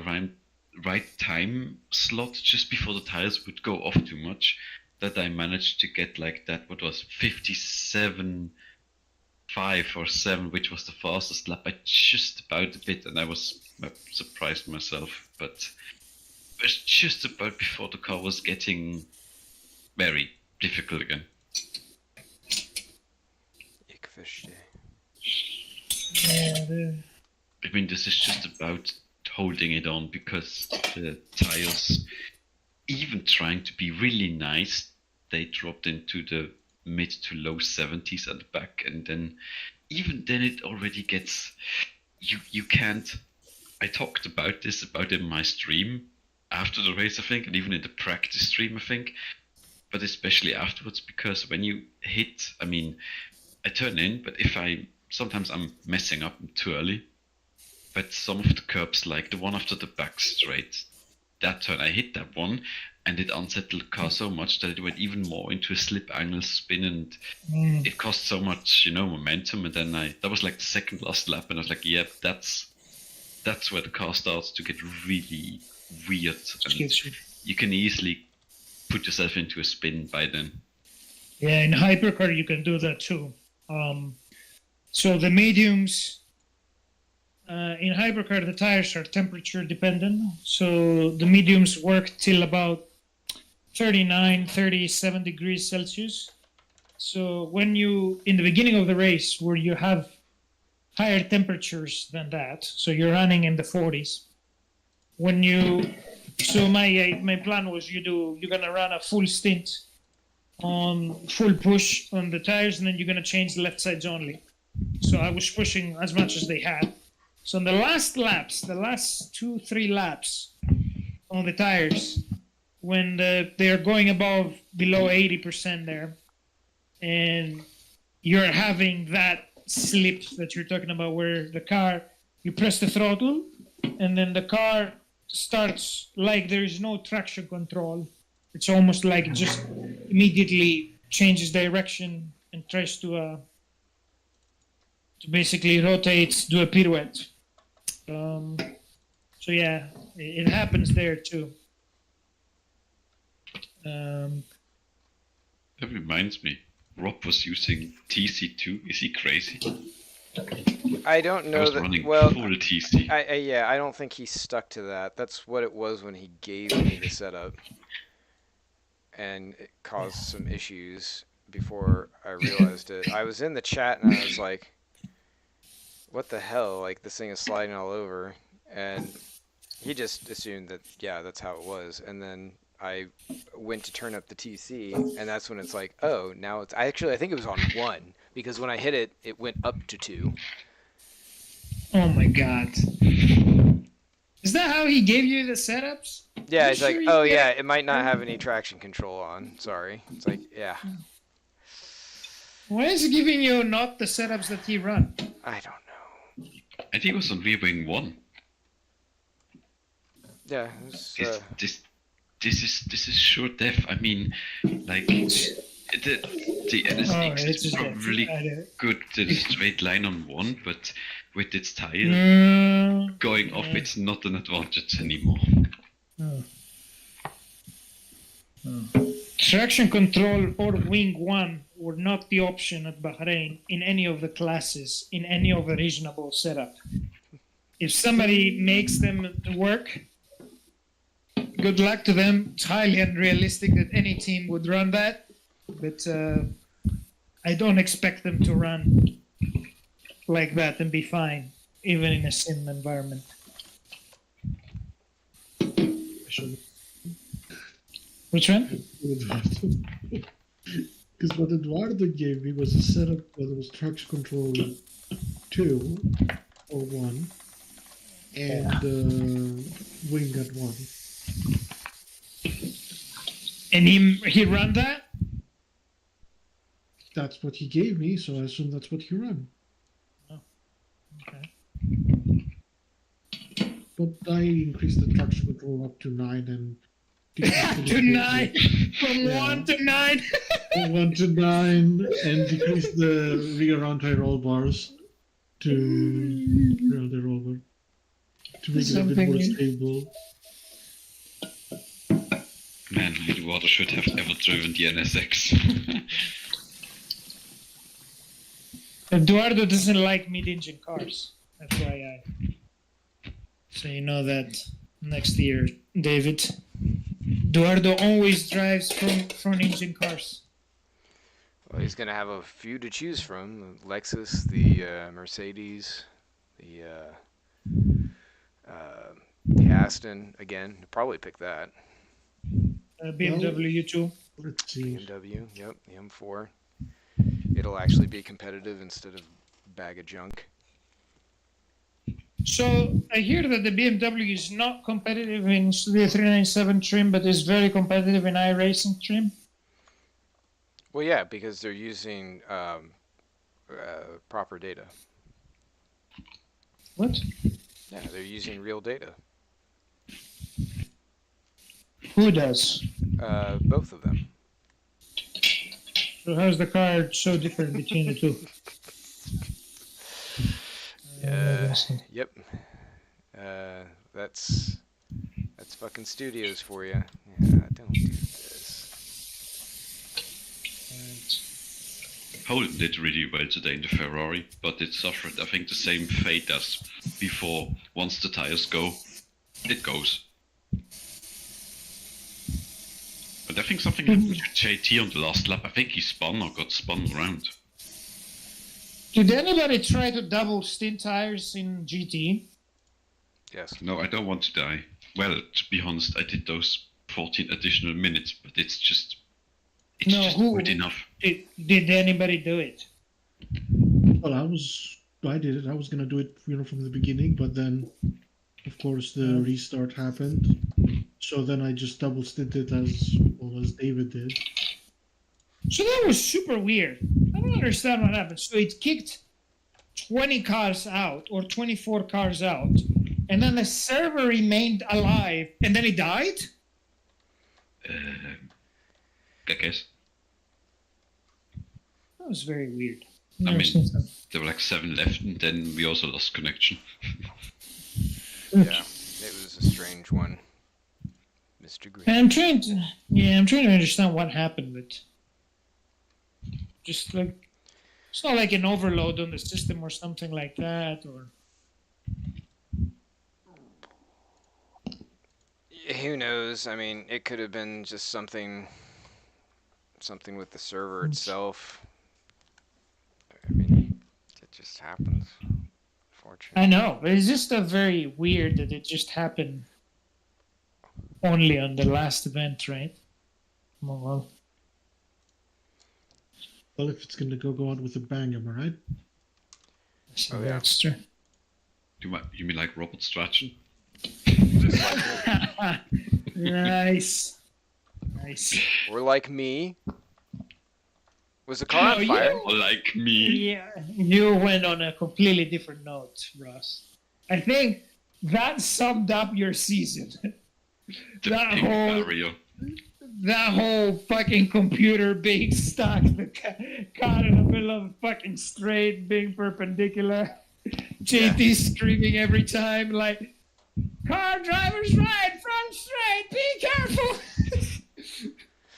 right time slot, just before the tires would go off too much, that I managed to get like that. What was 57.5 or 7, which was the fastest lap. I just about a bit, and I was surprised myself. But it was just about before the car was getting very difficult again. Ik verstehe. Yeah, I mean, this is just about holding it on, because the tires, even trying to be really nice, they dropped into the mid to low 70s at the back, and then even then it already gets, you can't. I talked about in my stream after the race, I think, and even in the practice stream, I think, but especially afterwards, because when you hit, I mean, I turn in, but sometimes I'm messing up too early, but some of the curbs, like the one after the back straight, that turn, I hit that one, and it unsettled the car so much that it went even more into a slip angle spin, and it cost so much, you know, momentum. And then that was like the second last lap, and I was like, yep, that's where the car starts to get really weird, and you can easily put yourself into a spin by then. Yeah, in hypercar you can do that too. So the mediums, in hypercar the tires are temperature dependent. So the mediums work till about 37 degrees Celsius. So when you, in the beginning of the race, where you have higher temperatures than that, so you're running in the 40s. So my plan was you're gonna run a full stint on full push on the tires, and then you're gonna change the left sides only. So I was pushing as much as they had. So in the last laps, the last 2-3 laps on the tires, when they're going below 80% there, and you're having that slip that you're talking about, where the car, you press the throttle, and then the car starts like there is no traction control. It's almost like it just immediately changes direction and tries to basically rotate, do a pirouette. So yeah, it happens there too. That reminds me, Rob was using TC2. Is he crazy? I don't I know was that. running Well, full TC. yeah, I don't think he stuck to that. That's what it was when he gave me the setup, and it caused some issues before I realized it. I was in the chat and I was like, "What the hell? Like this thing is sliding all over," and he just assumed that yeah, that's how it was. And then I went to turn up the TC, and that's when it's like, oh, now it's. I think it was on 1 because when I hit it, it went up to 2. Oh my god. Is that how he gave you the setups? Yeah, You it's sure like, you oh get yeah, it? it might not have any traction control on. Sorry. It's like, yeah, Why is he giving you not the setups that he run? I don't know. I think it was on V-Wing 1. Yeah, it's, This is sure death. I mean, like the NSX it's is just probably that. good in a straight line on 1, but with its tire going off, it's not an advantage anymore. Traction control or wing 1 were not the option at Bahrain in any of the classes, in any of the reasonable setup. If somebody makes them work, good luck to them. It's highly unrealistic that any team would run that, but I don't expect them to run like that and be fine, even in a sim environment. Which one? Because what Eduardo gave me was a setup where there was traction control 2 or 1 and wing at 1. And he ran that? That's what he gave me, so I assume that's what he ran. Okay. But I increased the traction control up to 9 and To 9! From Yeah. 1 to 9! 1 to 9 and decreased the rear anti-roll bars to rear anti-roll bar to make it a bit more stable. Man, Eduardo should have ever driven the NSX. Eduardo doesn't like mid-engine cars. FYI. So you know that next year, David. Eduardo always drives front-engine cars. Well, he's gonna have a few to choose from: the Lexus, the Mercedes, the Aston. Again, probably pick that. BMW too. Let's see. BMW. Yep, the M4. It'll actually be competitive instead of bag of junk. So I hear that the BMW is not competitive in Studio 397 trim, but is very competitive in iRacing trim. Well, yeah, because they're using proper data. What? Yeah, they're using real data. Who does? Both of them. So how's the car so different between the two? Yep. That's fucking studios for you. Yeah, don't do this. Holden did really well today in the Ferrari, but it suffered, I think, the same fate as before. Once the tires go, it goes. But I think something happened to JT on the last lap. I think he spun or got spun around. Did anybody try to double stint tires in GT? Yes. No, I don't want to die. Well, to be honest, I did those 14 additional minutes, but it's just good enough. Did anybody do it? Well, I did it. I was gonna do it, from the beginning, but then, of course, the restart happened. So then I just double stinted as well as David did. So that was super weird. I don't understand what happened. So it kicked 20 cars out or 24 cars out, and then the server remained alive, and then it died? I guess. That was very weird. I Never mean, seen something. there were like 7 left, and then we also lost connection. Yeah, it was a strange one. Mr. Green. I'm trying to understand what happened, but Just like it's not like an overload on the system or something like that, or Who knows? I mean, it could have been just something with the server itself. I mean, it just happens. Fortunately. I know, but it's just a very weird that it just happened only on the last event, right? Well, Well, if it's going to go out with a bang, am I right? Oh, yeah. that's true. You mean like Robert Strachan? Just like Nice. or like me. Was the car on fire? Or like me? Yeah, you went on a completely different note, Ross. I think that summed up your season. The that pink whole barrier. that whole fucking computer being stuck, the car in the middle of the fucking straight, being perpendicular. JT screaming every time, like, car drivers right, front straight, be careful.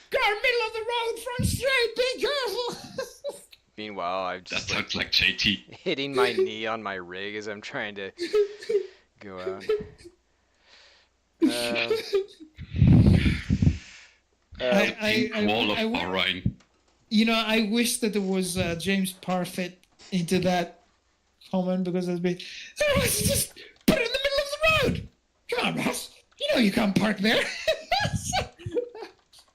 Car middle of the road, front straight, be careful. Meanwhile, I'm That just sounds like JT. hitting my knee on my rig as I'm trying to go out. Pink wall of Bahrain. You know, I wish that there was James Parfit into that comment, because I'd be, oh, just put it in the middle of the road. Come on, Ross. You know you can't park there.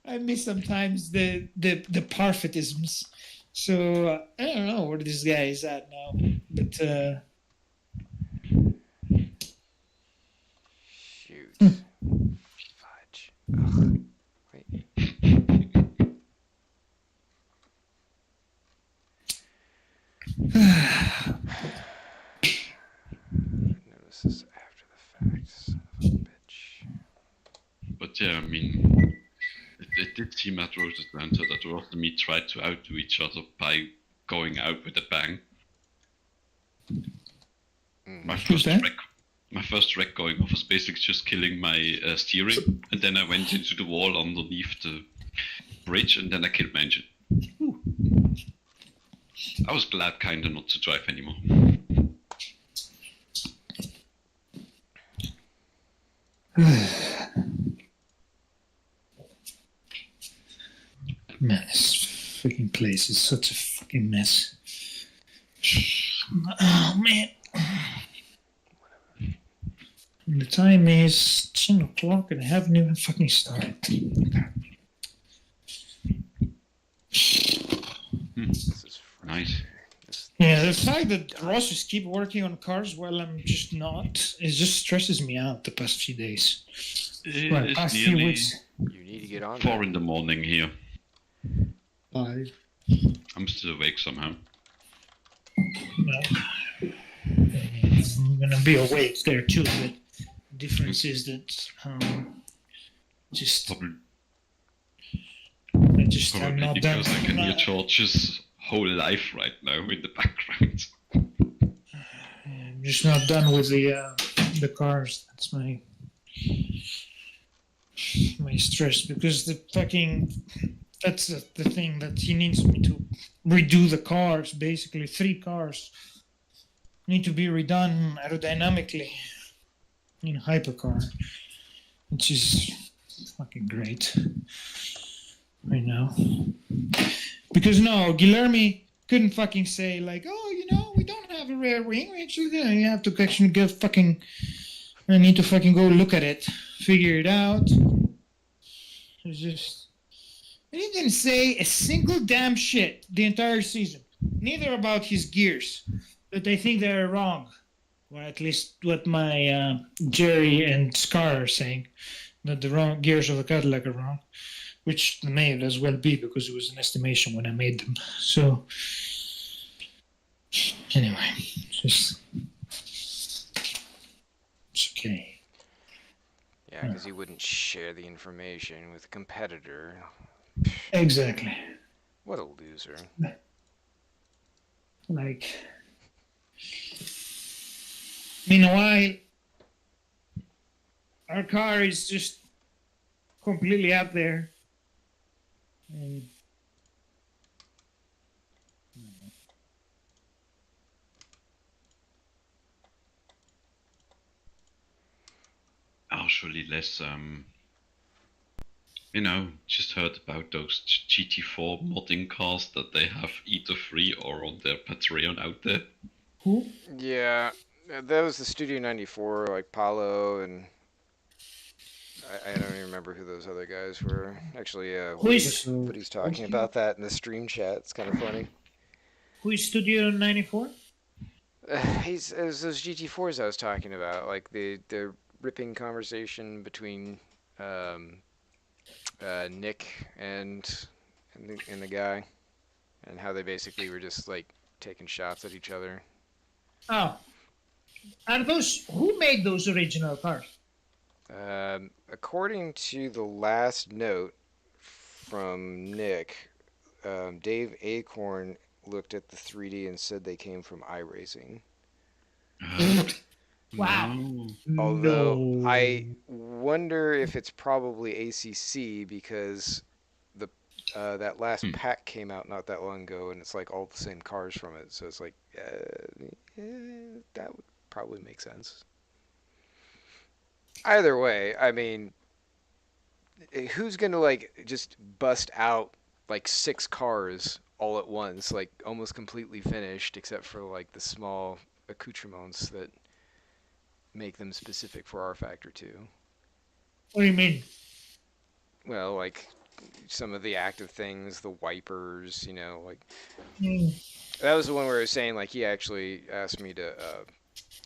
I miss sometimes the Parfitisms. So I don't know where this guy is at now, but Shoot. Fudge. Ugh. Wait. Notice this after the fact. Son of a bitch. But yeah, I mean, it did seem at Road Atlanta that Ross and me tried to outdo each other by going out with a bang. My first wreck going off was basically just killing my steering, and then I went into the wall underneath the bridge, and then I killed my engine. I was glad kinda not to drive anymore. man, this fucking place is such a fucking mess. Oh man. And the time is 10 o'clock and I haven't even fucking started. This is Nice. Yeah, the fact that Ross just keep working on cars while I'm just not, it just stresses me out the past few days. Well, It's past few nearly weeks. You need to get on 4 that. in the morning here. 5. I'm still awake somehow. I'm gonna be awake there too, but the difference is that just Probably, I'm probably not done. because I can hear George's whole life right now in the background. I'm just not done with the cars. That's my stress, because the fucking that's the thing that he needs me to redo the cars. Basically, 3 cars need to be redone aerodynamically in hypercar, which is fucking great right now. Because no, Guilherme couldn't fucking say like, oh, you know, we don't have a rear wing. We actually, you have to actually go fucking. I need to fucking go look at it, figure it out. It's just. And he didn't say a single damn shit the entire season. Neither about his gears, that I think they're wrong. Or at least what my Jerry and Scar are saying, that the wrong gears of the Cadillac are wrong, which they may as well be because it was an estimation when I made them. So anyway, it's okay. Yeah, because he wouldn't share the information with a competitor. Exactly. What a loser. Like, meanwhile, our car is just completely up there. And naturally less. Just heard about those GT4 modding cars that they have either free or on their Patreon out there. Who? Yeah, that was the Studio 94, like Paulo, and I don't even remember who those other guys were. Actually, Who is Woody's talking about that in the stream chat. It's kind of funny. Studio 94? It was those GT4s I was talking about, like the ripping conversation between Nick and the guy, and how they basically were just like taking shots at each other. Oh. Are those who made those original cars? According to the last note from Nick, Dave Acorn looked at the 3D and said they came from iRacing. Wow. Although No. I wonder if it's probably ACC because that last pack came out not that long ago, and it's like all the same cars from it. So it's like that would probably make sense. Either way, I mean, who's gonna like just bust out like 6 cars all at once, like almost completely finished, except for like the small accoutrements that make them specific for rFactor 2. What do you mean? Well, like some of the active things, the wipers, like that was the one where I was saying like he actually asked me to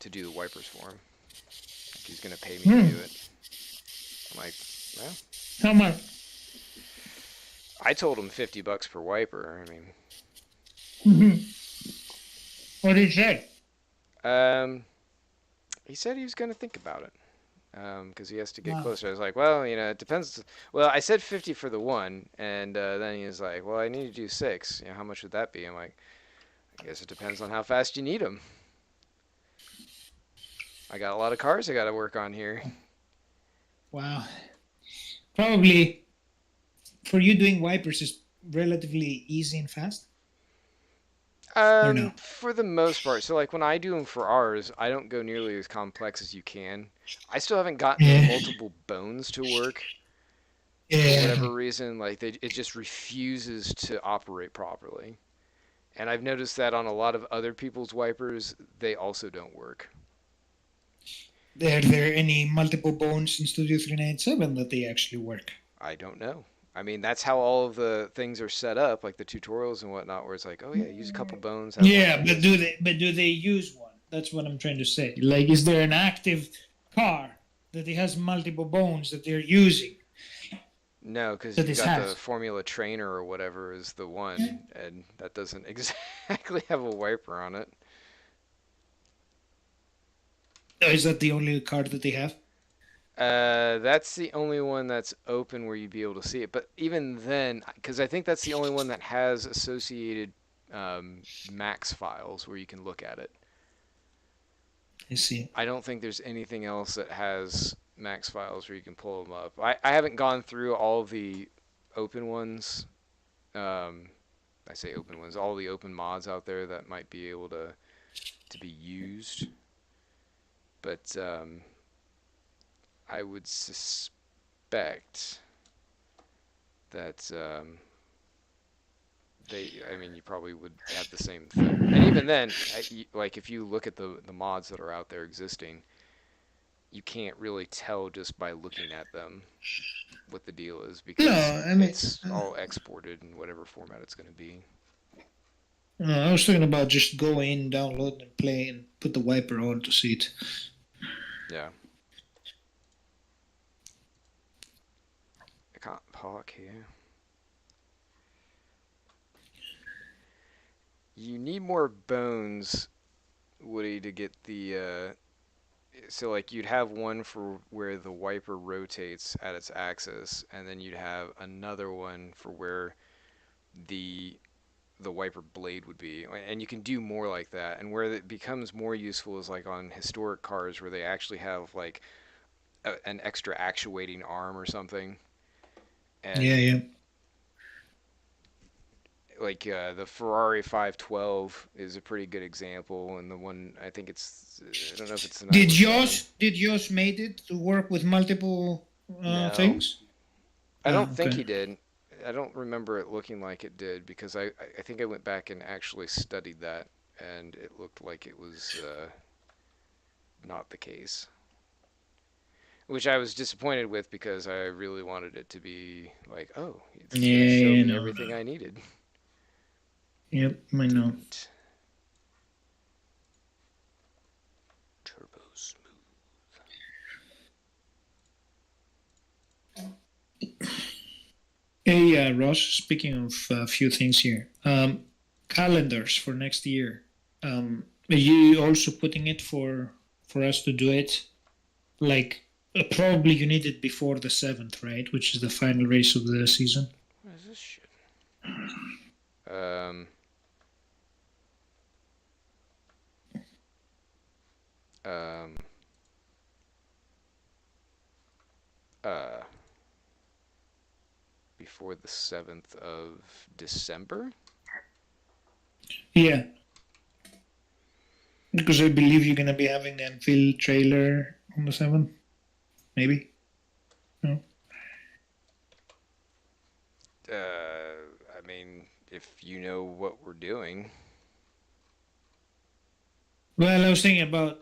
do the wipers for him. Like he's gonna pay me to do it. I'm like, well, How much? I told him $50 per wiper. I mean, What did he say? he said he was gonna think about it. Because he has to get closer. I was like, well, it depends. Well, I said 50 for the one, and then he was like, well, I need to do 6. How much would that be? I'm like, I guess it depends on how fast you need them. I got a lot of cars I got to work on here. Wow. Probably for you doing wipers is relatively easy and fast. No? For the most part. So like when I do them for ours, I don't go nearly as complex as you can. I still haven't gotten the multiple bones to work. For whatever reason, like it just refuses to operate properly. And I've noticed that on a lot of other people's wipers, they also don't work. Are there any multiple bones in Studio 397 that they actually work? I don't know. I mean, that's how all of the things are set up, like the tutorials and whatnot, where it's like, oh yeah, use a couple bones. Yeah, but do they use one? That's what I'm trying to say. Like, is there an active car that it has multiple bones that they're using? No, because you got the Formula Trainer or whatever is the one, and that doesn't exactly have a wiper on it. Is that the only card that they have? That's the only one that's open where you'd be able to see it. But even then, because I think that's the only one that has associated max files where you can look at it. I see. I don't think there's anything else that has max files where you can pull them up. I haven't gone through all the open ones. I say open ones, all the open mods out there that might be able to be used. But I would suspect that you probably would have the same thing. And even then, like if you look at the mods that are out there existing, you can't really tell just by looking at them what the deal is because it's all exported in whatever format it's going to be. I was talking about just go in, download, and play, and put the wiper on to see it. Yeah. I can't park here. You need more bones, Woody, to get the... So, like, you'd have one for where the wiper rotates at its axis, and then you'd have another one for where the wiper blade would be. And you can do more like that. And where it becomes more useful is, like, on historic cars where they actually have, like, an extra actuating arm or something. And yeah. like the Ferrari 512 is a pretty good example, and the one I think it's I don't know if it's the Did 917. Josh made it to work with multiple No, things? I don't think Okay. he did. I don't remember it looking like it did because I think I went back and actually studied that, and it looked like it was not the case. Which I was disappointed with because I really wanted it to be like, oh, it's Yeah, gonna show yeah, me no. everything I needed. Yep, I know. Didn't. Turbo smooth. Hey, Ross, speaking of a few things here, calendars for next year. Are you also putting it for us to do it? Like, probably you need it before the 7th, right? Which is the final race of the season. What is this shit? Um. Um. Uh. Before the 7th of December? Yeah, because I believe you're gonna be having the unveil trailer on the 7th, maybe. No. I mean, if you know what we're doing. Well, I was thinking about.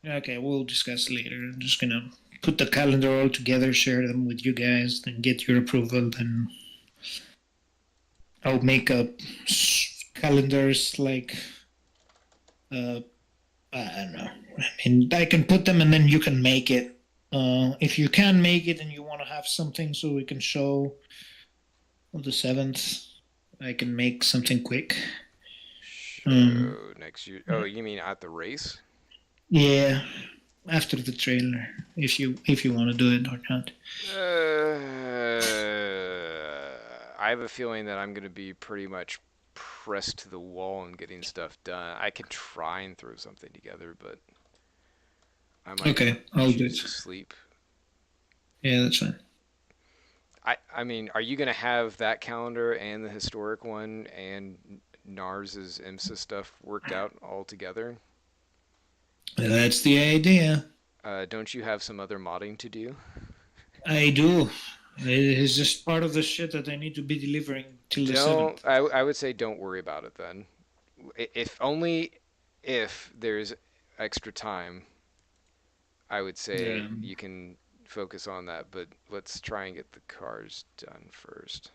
Okay, we'll discuss later. I'm just gonna put the calendar all together, share them with you guys, then get your approval. Then I'll make up calendars like I don't know. I mean, I can put them and then you can make it. If you can make it and you want to have something so we can show on the 7th, I can make something quick. Show next year. Oh, you mean at the race? Yeah, after the trailer, if you want to do it or not. I have a feeling that I'm going to be pretty much pressed to the wall and getting stuff done. I can try and throw something together, but I might Okay, I'll do it. choose to sleep. Yeah, that's fine. I mean, are you going to have that calendar and the historic one and Nars's IMSA stuff worked out all together? That's the idea. Don't you have some other modding to do? I do. It is just part of the shit that I need to be delivering till the 7th. I would say don't worry about it then. If only if there's extra time, I would say Yeah. you can focus on that, but let's try and get the cars done first.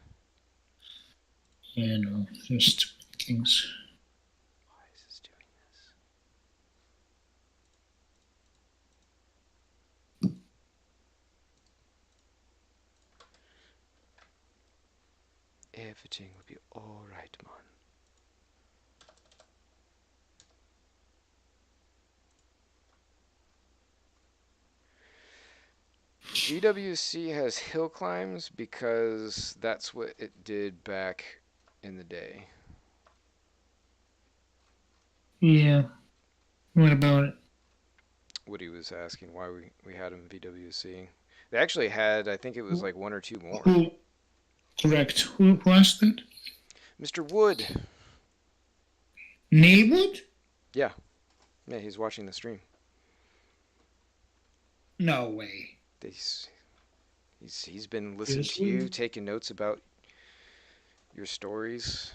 Yeah, no, just things. Why is this doing this? Everything will be alright, man. VWC has hill climbs because that's what it did back in the day. Yeah. What about it? Woody was asking why we had him VWC. They actually had, I think it was like one or two more. Who? Correct. Who asked that? Mr. Wood. Neywood? Yeah, he's watching the stream. No way. He's been listening to you, taking notes about your stories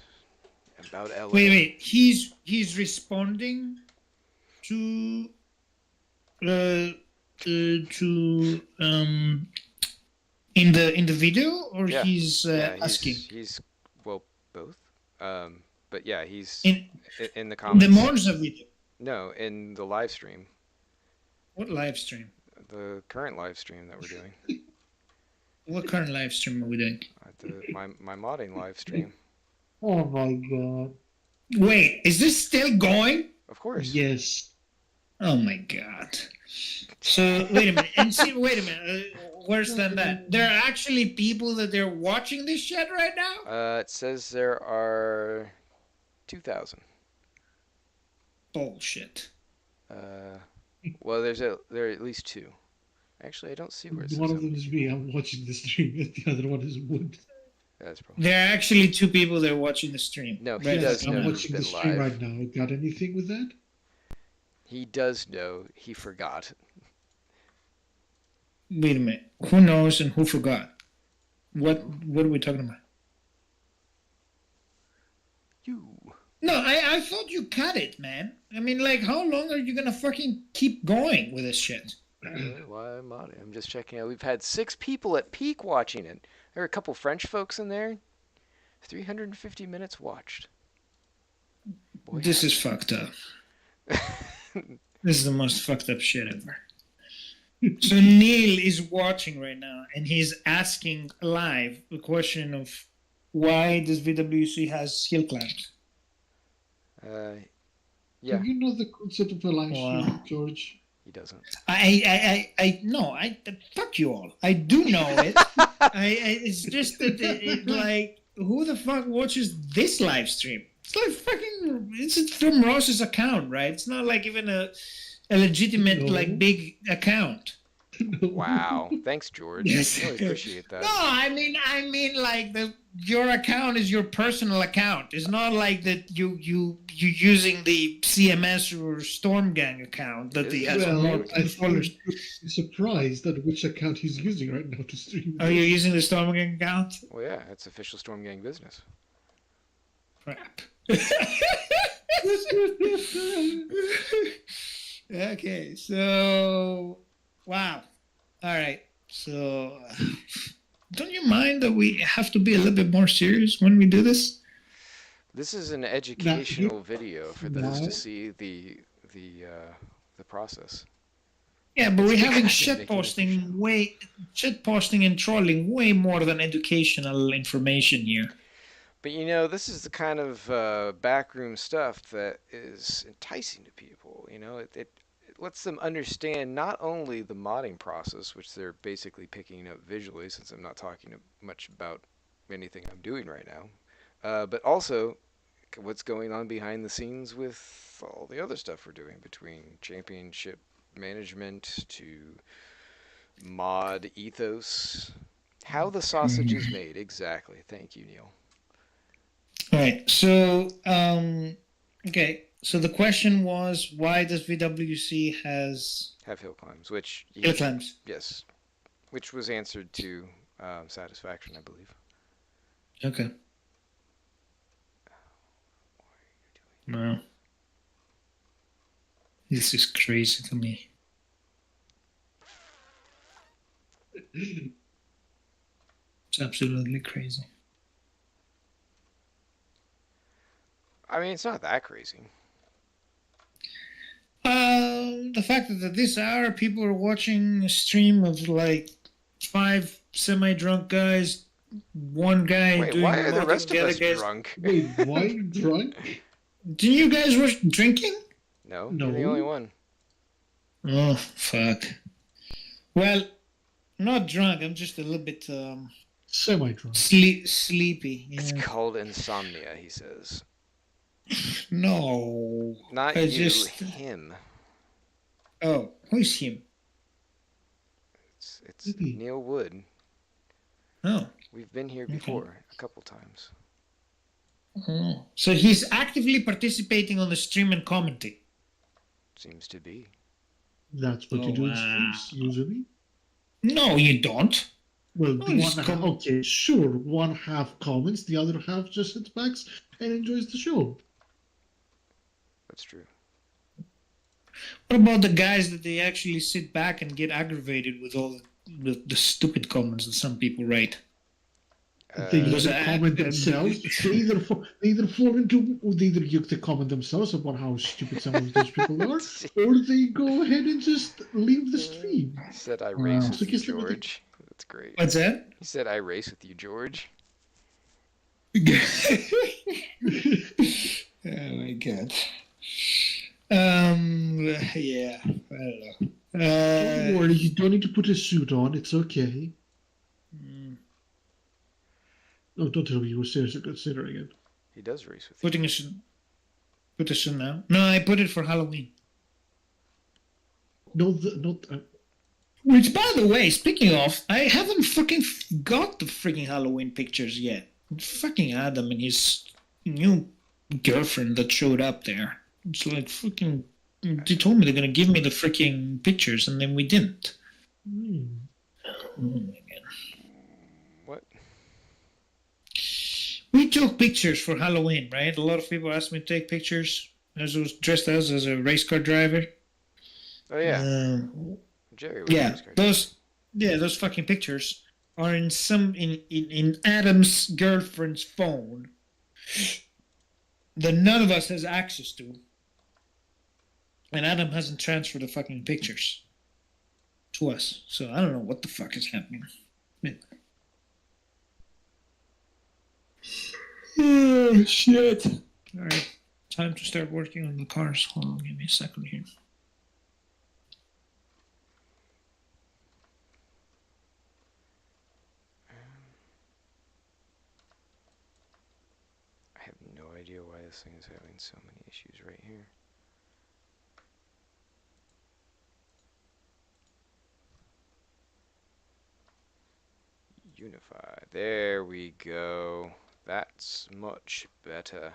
about LA. Wait. He's responding to in the video, or Yeah. he's Yeah, asking he's well both. But yeah, he's in in the the comments. Monza video. No, in the live stream. What live stream? The current live stream that we're doing. What current live stream are we doing? My modding live stream. Oh my god. Wait, is this still going? Of course. Yes. Oh my god. So wait a minute. And see, wait a minute. Worse than that. There are actually people that they're watching this shit right now. It says there are 2,000. Bullshit. Well, there are at least two. Actually, I don't see where it says. One of them is me. I'm watching the stream, and the other one is Wood. That's probably. There are actually 2 people that are watching the stream. No, he Right. does I'm know he's watching been the stream live. right now. Got anything with that? He does know. He forgot. Wait a minute. Who knows and who forgot? What are we talking about? You. No, I thought you cut it, man. I mean, like, how long are you gonna fucking keep going with this shit? Why am I? I'm just checking out. We've had 6 people at peak watching it. There are a couple French folks in there. 350 minutes watched. Boy, This is fucked up. This is the most fucked up shit ever. So Neil is watching right now, and he's asking live the question of why does VWC has hill climps? Yeah, Do you know the concept of a live Wow. stream, George? he doesn't. I fuck you all. I do know it. It's just that like, who the fuck watches this live stream? It's like fucking. It's from Ross's account, right? It's not like even a legitimate No. like big account. Wow. Thanks, George. Yes. I really appreciate that. No, I mean like your account is your personal account. It's not like that you using the CMS or Stormgang account that he has Well, more I followers. I'm surprised at which account he's using right now to stream. Are you using the Stormgang account? Well, yeah, it's official Storm Gang business. Crap. Okay, so wow. All right. So don't you mind that we have to be a little bit more serious when we do this? This is an educational video for those No. to see the process. Yeah, but we're having It's shit making posting and trolling way more than educational information here. But you know, this is the kind of backroom stuff that is enticing to people. You know, it lets them understand not only the modding process, which they're basically picking up visually, since I'm not talking much about anything I'm doing right now, but also what's going on behind the scenes with all the other stuff we're doing, between championship management to mod ethos, how the sausage is made. Exactly. Thank you, Neil. All right. So okay. So the question was, why does VWC Have hill climbs, which hill climbs? yes, which was answered to satisfaction, I believe. Okay. No. This is crazy to me. It's absolutely crazy. I mean, it's not that crazy. The fact that at this hour people are watching a stream of like 5 semi-drunk guys, one guy Wait, doing why are the modding, rest of other us guys. drunk? Wait, why are you drunk? Didn't you guys was drinking? No, No. you're the only one. Oh fuck. Well, not drunk. I'm just a little bit Semi-drunk. sleepy. It's Yeah. called insomnia, he says. No. Not I you, just- him. Oh, who's him? It's Really? Neil Wood. Oh. We've been here Okay. before a couple times. Oh. So he's actively participating on the stream and commenting. Seems to be. That's what you Oh, do in wow. streams, usually. No, you don't. Well, Oh, one just half, com- okay, sure. One half comments, the other half just sits back and enjoys the show. That's true. What about the guys that they actually sit back and get aggravated with all the stupid comments that some people write? They Because either I- comment themselves. They either fall into, or they either comment themselves about how stupid some of those people are, or they go ahead and just leave the stream. He said, I race Wow. with So you, guess what? George. That's great. What's that? He said, I race with you, George. Oh my god. Yeah, I don't know. Don't worry, you don't need to put a suit on. It's okay. No, don't tell me you were seriously considering it. He does race with you. Putting a suit. Put a suit now? No, I put it for Halloween. No, Which, by the way, speaking of, I haven't fucking got the freaking Halloween pictures yet. Fucking Adam and his new girlfriend that showed up there. It's like fucking. They told me they're gonna give me the freaking pictures, and then we didn't. Hmm. Oh my God. What? We took pictures for Halloween, right? A lot of people asked me to take pictures. I was dressed as a race car driver. Oh yeah, Jerry. Was Yeah, race car those fucking pictures are in Adam's girlfriend's phone that none of us has access to, and Adam hasn't transferred the fucking pictures to us. So I don't know what the fuck is happening. Oh shit! All right, time to start working on the cars. Hold on, give me a second here. I have no idea why this thing is having so many issues right here. Unify. There we go. That's much better.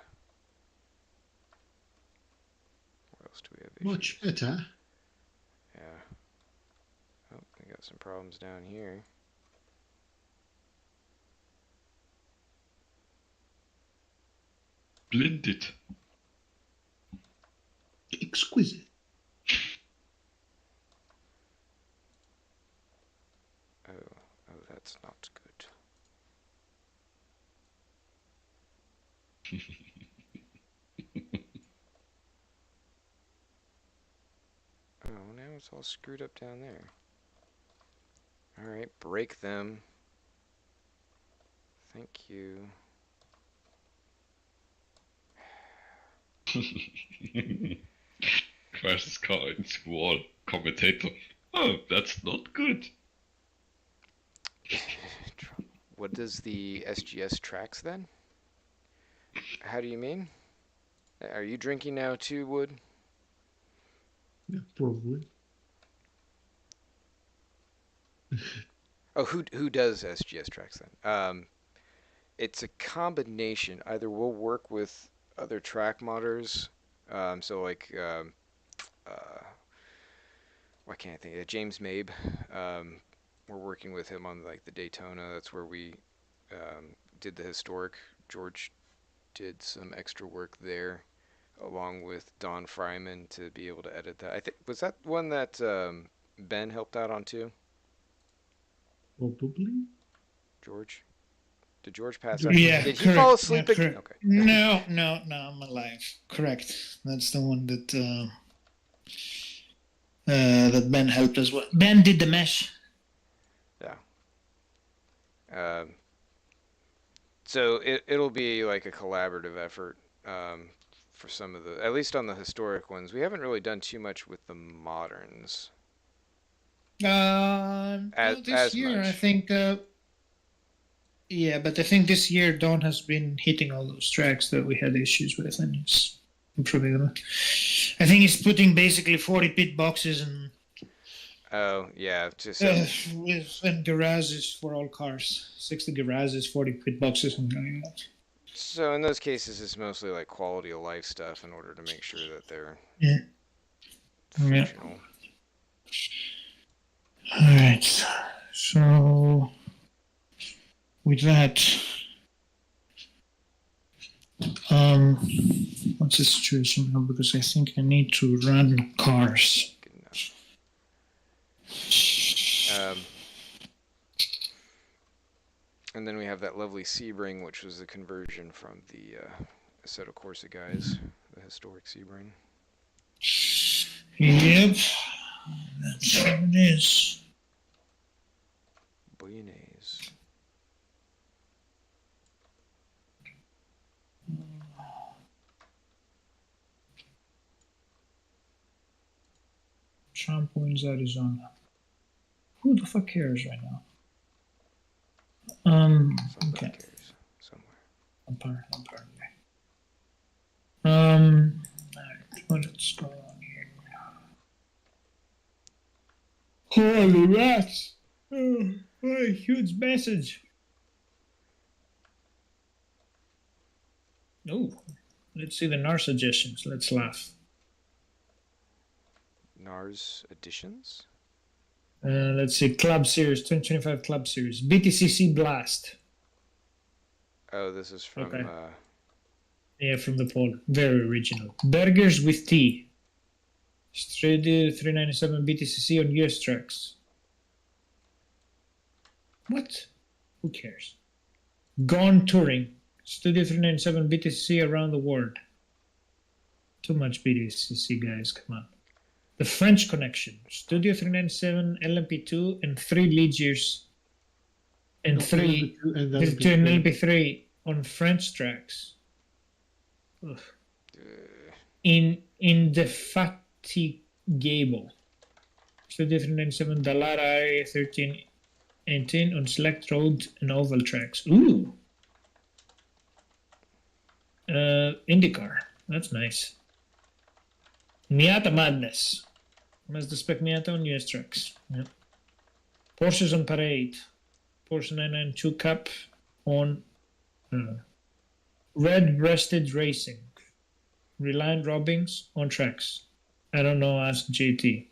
Where else do we have issues? Much better. Yeah. Oh, we got some problems down here. Blended. Exquisite. Oh, that's not good. Oh, now it's all screwed up down there. Alright, break them. Thank you. Crashes car into wall. Commentator. Oh, that's not good. What does the SGS tracks then? How do you mean? Are you drinking now too, Wood? Yeah, probably. Oh, who does SGS tracks then? It's a combination. Either we'll work with other track modders, so like why can't I think? James Mabe. We're working with him on like the Daytona. That's where we did the historic. George did some extra work there, along with Don Fryman to be able to edit that. I think was that one that Ben helped out on too. Probably. George. Did George pass out? Yeah, Did he correct. fall asleep Yeah, again? correct. Okay. No, I'm alive. Correct. That's the one that Ben helped as well. Ben did the mesh. Yeah. So it'll be like a collaborative effort for some of the, at least on the historic ones. We haven't really done too much with the moderns. This year, much. I think. Yeah, but I think this year Don has been hitting all those tracks that we had issues with, and he's improving them. I think he's putting basically 40 pit boxes and Oh yeah, just and garages for all cars. 60 garages, 40 pit boxes, and so in those cases, it's mostly like quality of life stuff in order to make sure that they're functional. All right, so with that, what's the situation now? Because I think I need to run cars. Good enough. And then we have that lovely Sebring, which was the conversion from the Assetto Corsa guys, the historic Sebring. Yep, that's what it is. Billionaires. Trump wins Arizona. Who the fuck cares right now? Somebody Okay. cares somewhere. Apparently. Alright, what's going on here? Holy rats! Oh, what a huge message. Oh, let's see the NAR suggestions. Let's laugh. NARS editions? Let's see, Club Series, 2025 Club Series. BTCC Blast. Oh, this is from. Okay. Yeah, from the poll. Very original. Burgers with tea. Studio 397 BTCC on US tracks. What? Who cares? Gone Touring. Studio 397 BTCC around the world. Too much BTCC, guys. Come on. The French Connection. Studio 397 LMP2 and 3 lead years. And 3 LMP3 on French tracks. Ugh. In the Fatigable. Studio 397 Dallara Area 1318 on select road and oval tracks. Ooh. IndyCar. That's nice. Miata Madness. Mazda Spec Miata on US tracks. Yep. Porsches on parade. Porsche 992 Cup on Red-Breasted Racing. Reliant Robbins on tracks. I don't know, ask JT.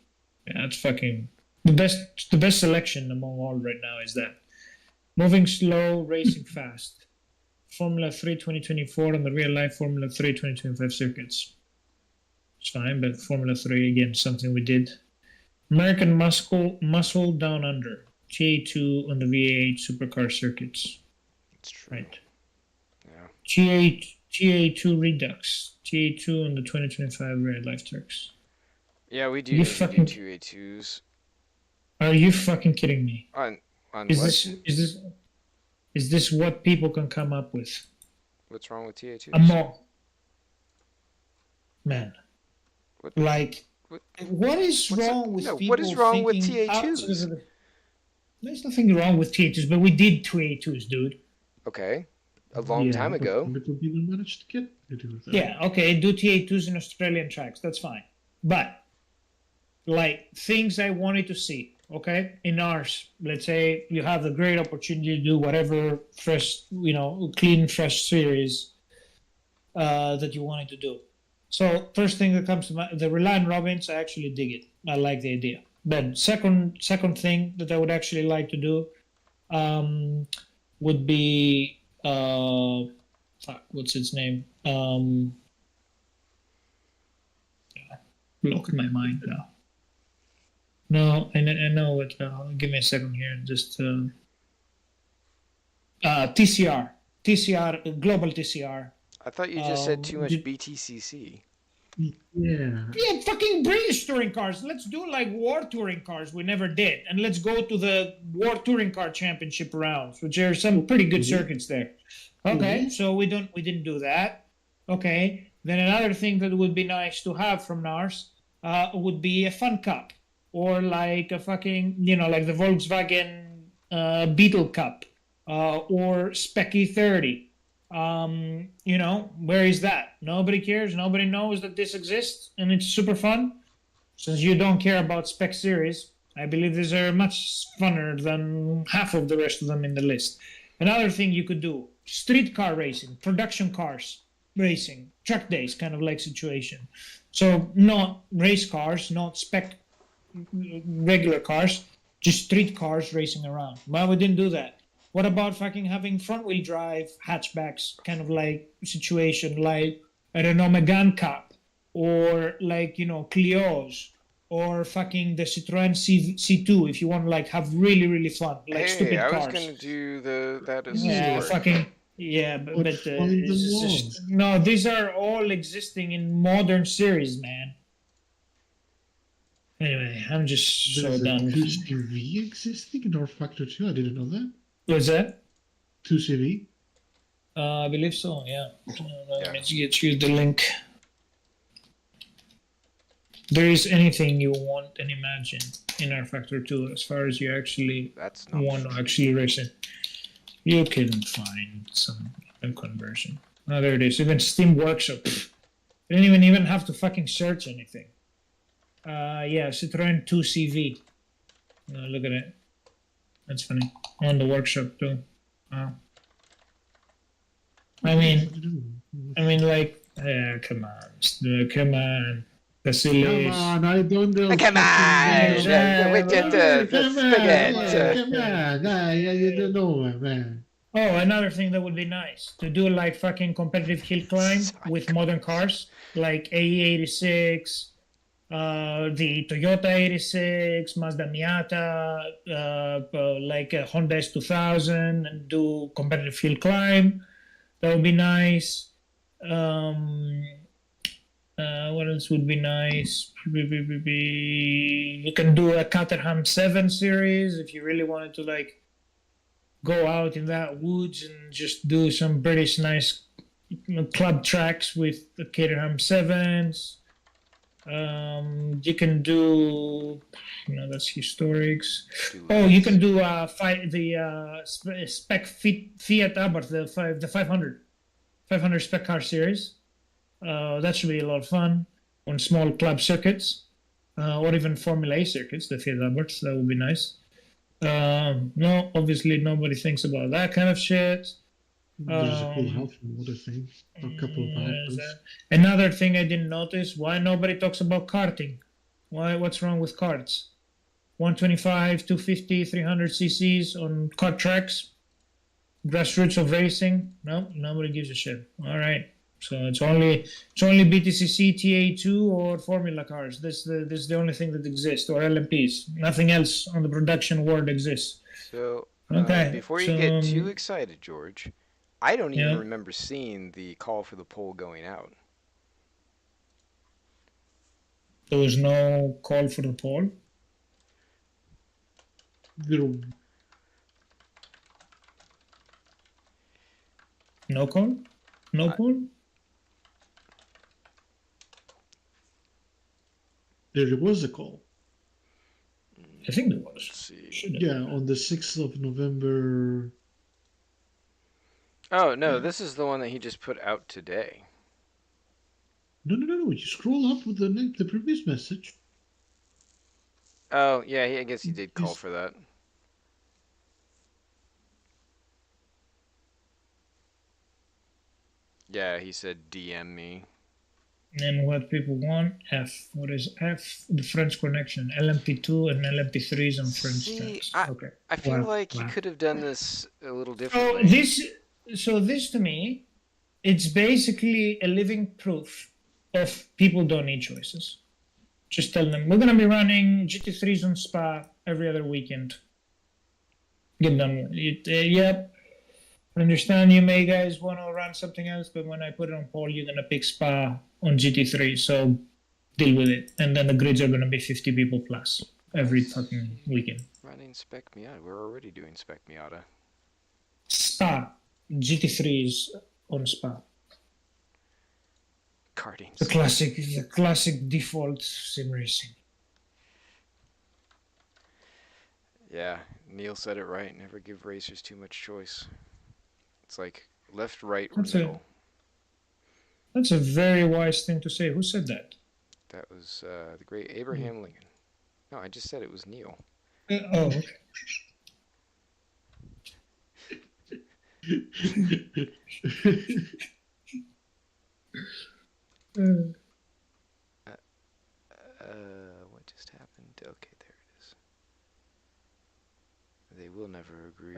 Yeah, that's fucking the best selection among all right now is that. Moving slow, racing fast. Formula 3 2024 on the real life Formula 3 2025 circuits. It's fine, but Formula 3 again, something we did. American Muscle Down Under. GA2 on the VA8 supercar circuits. It's true. Right. Yeah. GA2 Redux. GA2 on the 2025 real life Turks. Yeah, we do You need to fucking- do 2A2s. Are you fucking kidding me? On Is what? this what people can come up with? What's wrong with TA2s? Man. What- Like, what- what is what's wrong it- with no, people? what is wrong with thinking TA2s? outside of the- There's nothing wrong with TA2s, but we did 2A2s, dude. Okay. A long time ago. Little people managed to get to do that. Yeah, okay, do TA2s in Australian tracks, that's fine. But, like, things I wanted to see, okay? In ours, let's say you have the great opportunity to do whatever fresh, clean, fresh series that you wanted to do. So, first thing that comes to mind, the Reliant Robbins, I actually dig it. I like the idea. But second thing that I would actually like to do would be what's its name? Blocked my mind now. No, I know it. Give me a second here. Just TCR, global TCR. I thought you just said too much did- BTCC. Yeah. Yeah, fucking British touring cars. Let's do like war touring cars. We never did, and let's go to the war touring car championship rounds, which are some pretty good circuits there. Okay, so we didn't do that. Okay, then another thing that would be nice to have from NARS would be a Fun Cup, or like a fucking like the Volkswagen Beetle Cup, or Spec E30. Where is that? Nobody cares. Nobody knows that this exists, and it's super fun. Since you don't care about Spec Series, I believe these are much funner than half of the rest of them in the list. Another thing you could do: street car racing, production cars racing, track days, kind of like situation. So not race cars, not spec regular cars, just street cars racing around. Well, we didn't do that. What about fucking having front-wheel drive hatchbacks, kind of like situation, like a Renault Megane Cup, or like Clios, or fucking the Citroën C2 if you want to like have really really fun, like stupid Hey, I cars. was gonna do that as Yeah, a sport. fucking yeah, but What's fun in it's the just, no, these are all existing in modern series, man. Anyway, I'm just There's so a done. 2CV existing in rFactor 2. I didn't know that. What's that? 2CV. I believe so. Yeah. Yeah. Let me get you the link. There is anything you want and imagine in rFactor 2 as far as you actually That's not want to actually race it. You can find some conversion. Oh, there it is. Even Steam Workshop. Pfft. You don't even have to fucking search anything. Yeah, Citroën 2CV. Look at it. That's funny. On the workshop too. Wow. I mean, like, come on, come on, Vasily. Come on, I don't know. Come on! You don't know, man. Oh, another thing that would be nice to do like fucking competitive hill climb with modern cars like AE86, the Toyota 86, Mazda Miata, like a Honda S2000, and do competitive hill climb. That would be nice. What else would be nice? You can do a Caterham 7 series if you really wanted to like go out in that woods and just do some British nice club tracks with the Caterham 7s. You can do, that's historics. Oh, you can do spec Fiat Abarth, the 500 spec car series. That should be a lot of fun on small club circuits, or even Formula A circuits, the Fiat Abarth. That would be nice. No, obviously nobody thinks about that kind of shit. There's a cool house motor thing. A couple of houses. Another thing I didn't notice, why nobody talks about karting? What's wrong with karts? 125, 250, 300 cc's on kart tracks? Grassroots of racing? No, nobody gives a shit. All right. So it's only BTCC, TA2, or Formula cars. This is the only thing that exists, or LMPs. Nothing else on the production world exists. So, okay. Before you get too excited, George, I don't even remember seeing the call for the poll going out. There was no call for the poll? No call? No poll? There was a call. I think there was. Let's see. Yeah, on the 6th of November. Oh, no, this is the one that he just put out today. No. You scroll up with the previous message. Oh, yeah, I guess he did call for that. Yeah, he said DM me. And what people want, F. What is F? The French connection. LMP2 and LMP3s on French tracks. Okay. I feel like he could have done this a little differently. So this to me, it's basically a living proof of people don't need choices. Just tell them, we're going to be running GT3s on Spa every other weekend. Get done with it. Yep. I understand you may guys want to run something else, but when I put it on poll, you're going to pick Spa on GT3, so deal with it. And then the grids are going to be 50 people plus every fucking weekend. Running Spec Miata. We're already doing Spec Miata. Spa. GT3s on Spa. Karting. The classic default sim racing. Yeah, Neil said it right. Never give racers too much choice. It's like left, right, or middle. That's a very wise thing to say. Who said that? That was the great Abraham Lincoln. No, I just said it was Neil. Oh, okay. What just happened? Okay, there it is. They will never agree.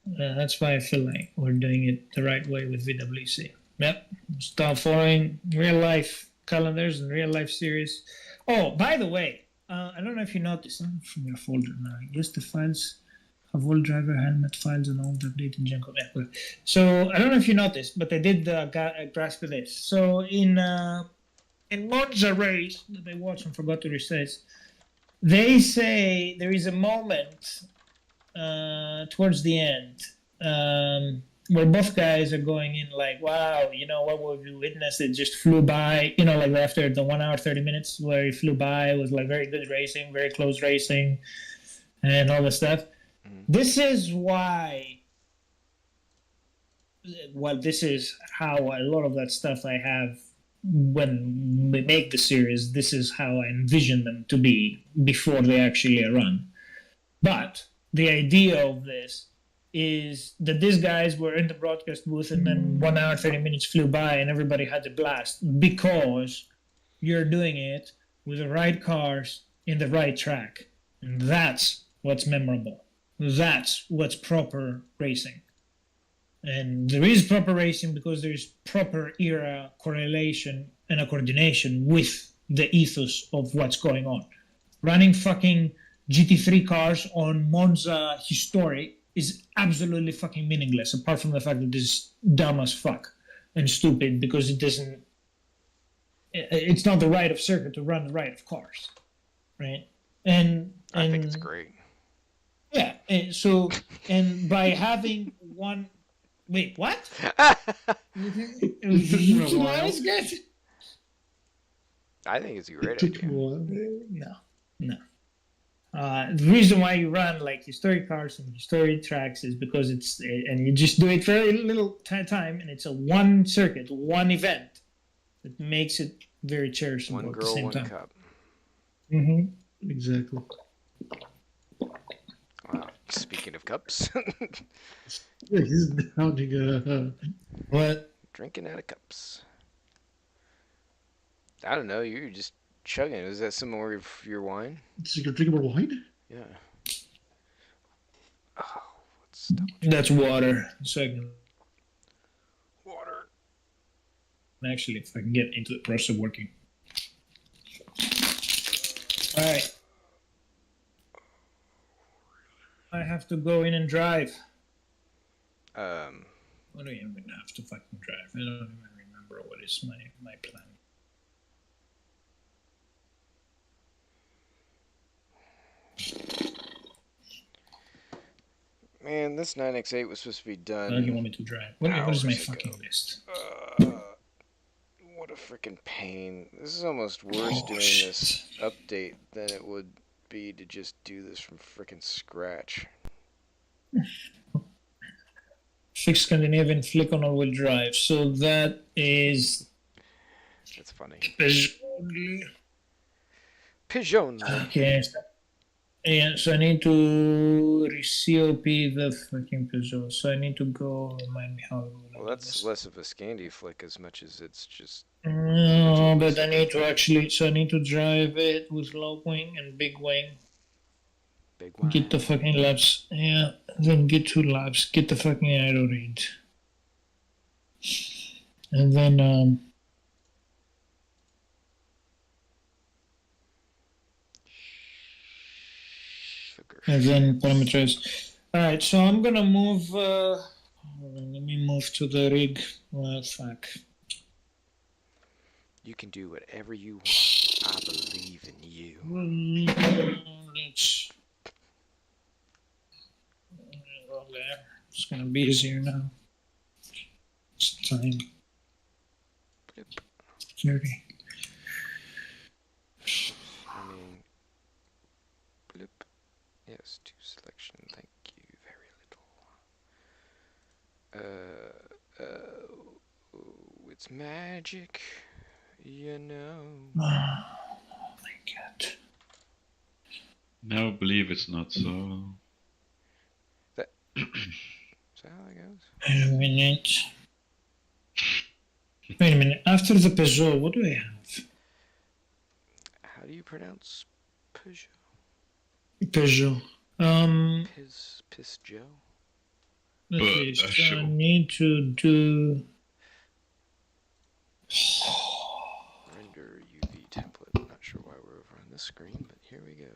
That's why I feel like we're doing it the right way with VWC. Yep. Start following real life calendars and real life series. Oh, by the way, I don't know if you noticed from your folder now. I guess the files have all driver helmet files and all the updated Django. Yeah. So I don't know if you noticed, but I did grasp this. So in Monza race that I watched and forgot to resize, they say there is a moment towards the end where both guys are going in like, wow, what we witnessed, it just flew by, like after the 1 hour, 30 minutes where it flew by, it was like very good racing, very close racing, and all this stuff. This is why, this is how a lot of that stuff I have when we make the series, this is how I envision them to be before they actually run. But the idea of this is that these guys were in the broadcast booth and then 1 hour, 30 minutes flew by and everybody had a blast because you're doing it with the right cars in the right track. And that's what's memorable. That's what's proper racing. And there is proper racing because there's proper era correlation and a coordination with the ethos of what's going on. Running fucking GT3 cars on Monza Historic is absolutely fucking meaningless, apart from the fact that it's dumb as fuck and stupid because it's not the right of circuit to run the right of cars, right? And I think it's great. Yeah, and by having one, wait, what? while. I think it's a great Took idea. a while. No. The reason why you run like historic cars and historic tracks is because and you just do it very little time, and it's a one circuit, one event that makes it very cherishable One at the girl, same one time. cup. Mm-hmm. Exactly. Wow. Speaking of cups, Yeah, he's downing What? drinking out of cups. I don't know. You're just chugging. Is that some more of your wine? So you're drinking more wine? Yeah. Oh, let's double check. That's water. Second. Water. Actually, if I can get into the process of working. All right. I have to go in and drive. What do you even have to fucking drive? I don't even remember what is my plan. Man, this 9x8 was supposed to be How do you done. want me to drive? What is my hours fucking ago. list? What a freaking pain. This is almost worse doing shit. this update than it would be to just do this from freaking scratch. Fixed Scandinavian flick on all-wheel drive. So that is That's funny. Pigeon. okay. Yeah, so I need to re-COP the fucking Peugeot. So I need to go remind me how. Well, that's less of a Scandi flick as much as it's just. No, but I need to actually. So I need to drive it with low wing and big wing. Big one. Get the fucking laps. Yeah, then get 2 laps. Get the fucking aero read. And then Sugar. and then parameters. All right, so I'm gonna move. Hold on, let me move to the rig. Well, fuck. You can do whatever you want. I believe in you. Let's go there. It's gonna be easier now. It's time. Blip. 30. I mean, blip. Yes, to selection. Thank you very little. It's magic, you know. Oh my god. No, believe it's not so. Is that how it goes? Wait a minute. Wait a minute. After the Peugeot, what do I have? How do you pronounce Peugeot? Peugeot. Piss Joe? Okay, so I Peugeot. need to do. Render UV template. Not sure why we're over on this screen, but here we go.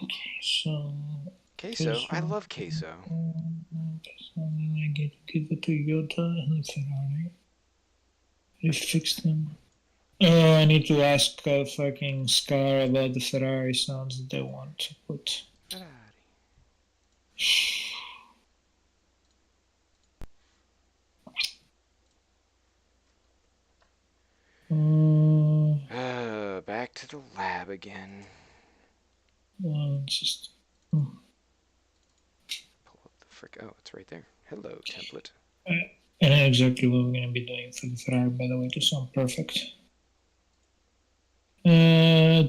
Okay, so. Queso. I love queso. I get to give it to Toyota and Ferrari. They fixed them. I need to ask fucking Scar about the Ferrari sounds that they want to put. Ferrari. Back to the lab again. Just. Pull up the frick. Oh, it's right there. Hello, template. I know exactly what we're going to be doing for the Ferrari, by the way, to sound perfect.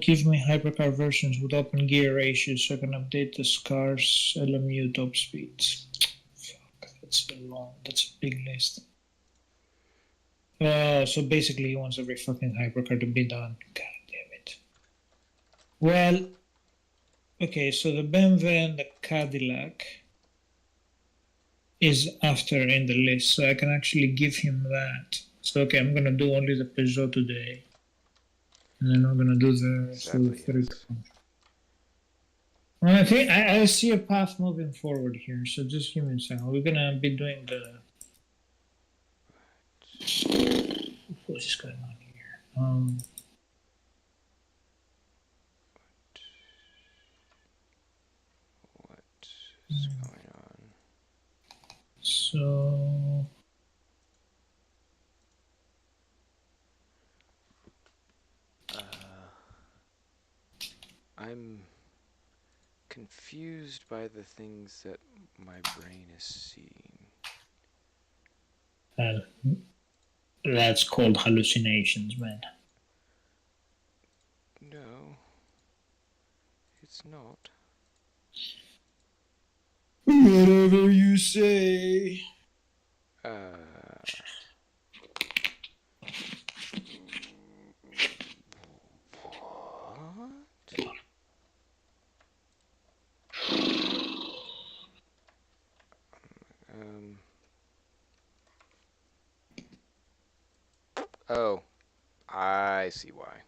give me hypercar versions with open gear ratios so I can update the cars LMU top speeds. Fuck, that's a big list. So basically he wants every fucking hypercar to be done. God damn it. Well, okay, so the BMW and the Cadillac is after in the list, so I can actually give him that. So okay, I'm gonna do only the Peugeot today. And then I'm gonna do the full Sadly, three. yes. Well, I think I see a path moving forward here, so just give me a second. We're gonna be doing the. What's going on here? What is going on? So. I'm confused by the things that my brain is seeing. That's called hallucinations, man. No, it's not. Whatever you say. What? Oh, I see why.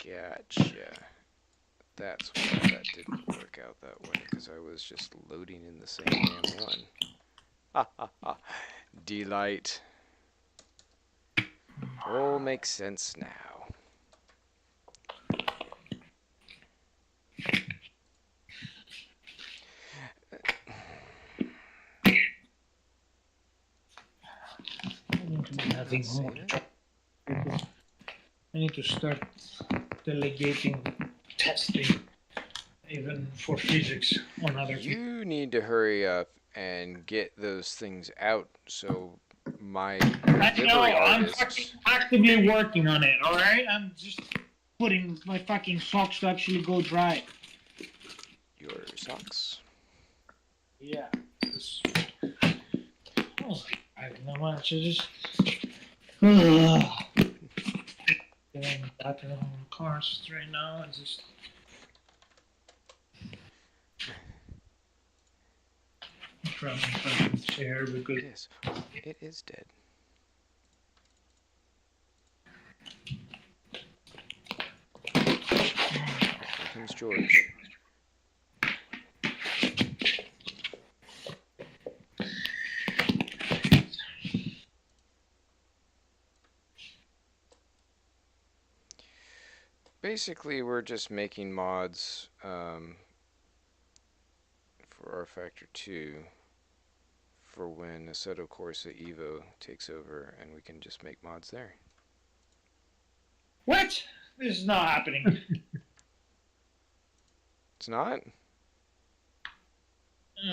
Gotcha. That's why that didn't work out that way, because I was just loading in the same damn one. Ha ha ha. Delight. All makes sense now. Nothing more. I need to start delegating testing, even for physics on other people. You need to hurry up and get those things out so my I know, delivery I'm artists... fucking actively working on it, alright? I'm just putting my fucking socks to actually go dry. Your socks? Yeah. Oh, I don't know much. I just. Getting back in the cars right now. I just. From the chair because. It is. It is dead. Here comes George. Basically, we're just making mods for rFactor 2 for when Assetto Corsa Evo takes over, and we can just make mods there. What? This is not happening. It's not?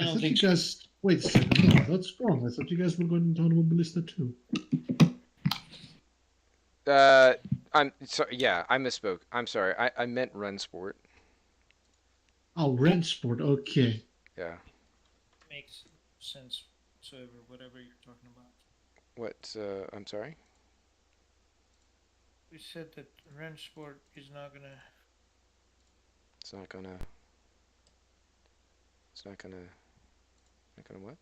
I thought you guys. Wait a second. No, that's wrong. I thought you guys were going to talk about Ballista too. I'm sorry. Yeah, I misspoke. I'm sorry. I meant Run Sport. Oh, Rensport. Okay. Yeah. Makes sense whatsoever, whatever you're talking about. What? I'm sorry. We said that Rensport is not gonna. It's not gonna. It's not gonna. Not gonna what?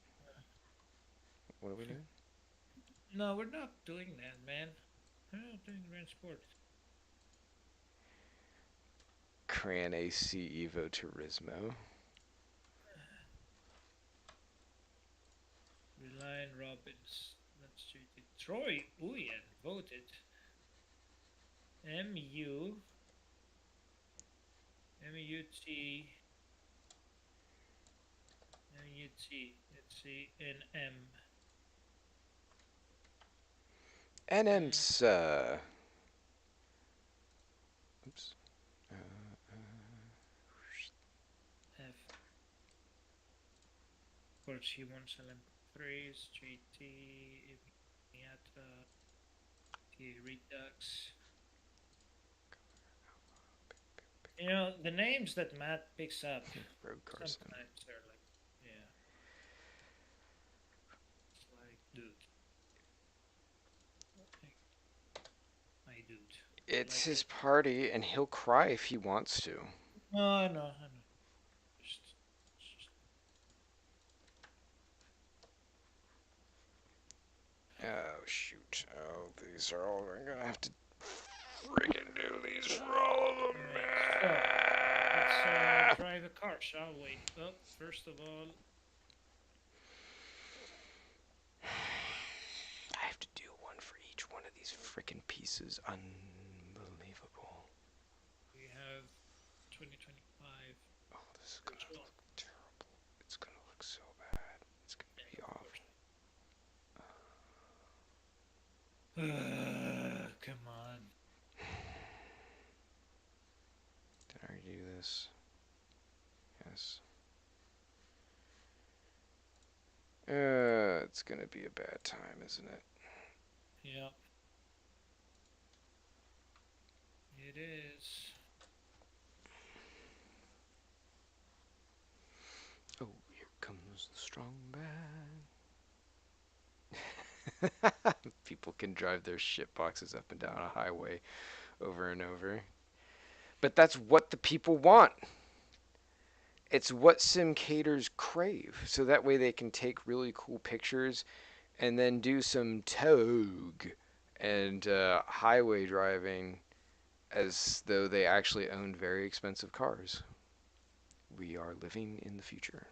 What are we doing? No, we're not doing that, man. We're not doing Rensport. Cran AC Evo Turismo. Reliant Robbins. Let's see. Troy Uyen voted. MU. MUT. MUT. Let's see. NM. NM's. Oops. F. Of course, he wants LM3s, GT, Miata, T Redux. You know, the names that Matt picks up Road car sim. sometimes they're like, yeah. It's like, dude. Like, my dude. It's Like, his party, and he'll cry if he wants to. no, I know. Just, just Oh shoot! Oh, these are all. I'm gonna have to freaking do these for all of them. Alright, so let's drive a car, shall we? Oh, first of all, I have to do one for each one of these freaking pieces. Unbelievable. we have 2025. Oh, this is gonna Which one? look terrible. It's gonna look so bad. It's gonna Yeah, be of awful. course. Come on. Did I already do this? Yes. It's gonna be a bad time, isn't it? Yeah. It is. Oh, here comes the strong bad. People can drive their shit boxes up and down a highway over and over. But that's what the people want. It's what simcators crave. So that way they can take really cool pictures and then do some togue and highway driving as though they actually owned very expensive cars. We are living in the future.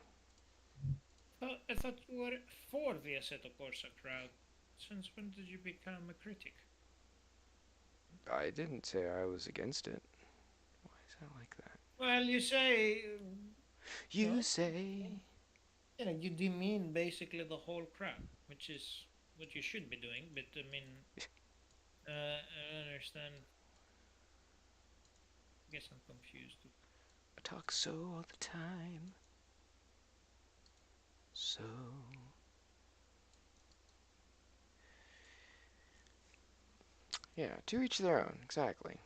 Oh, I thought you were for the Assetto Corsa crowd. Since when did you become a critic? I didn't say I was against it. Why is that like that? Well, you say, You well, say. you demean basically the whole crowd, which is what you should be doing. But I mean, I don't understand. I guess I'm confused. I talk so all the time. So. Yeah, to each their own, exactly.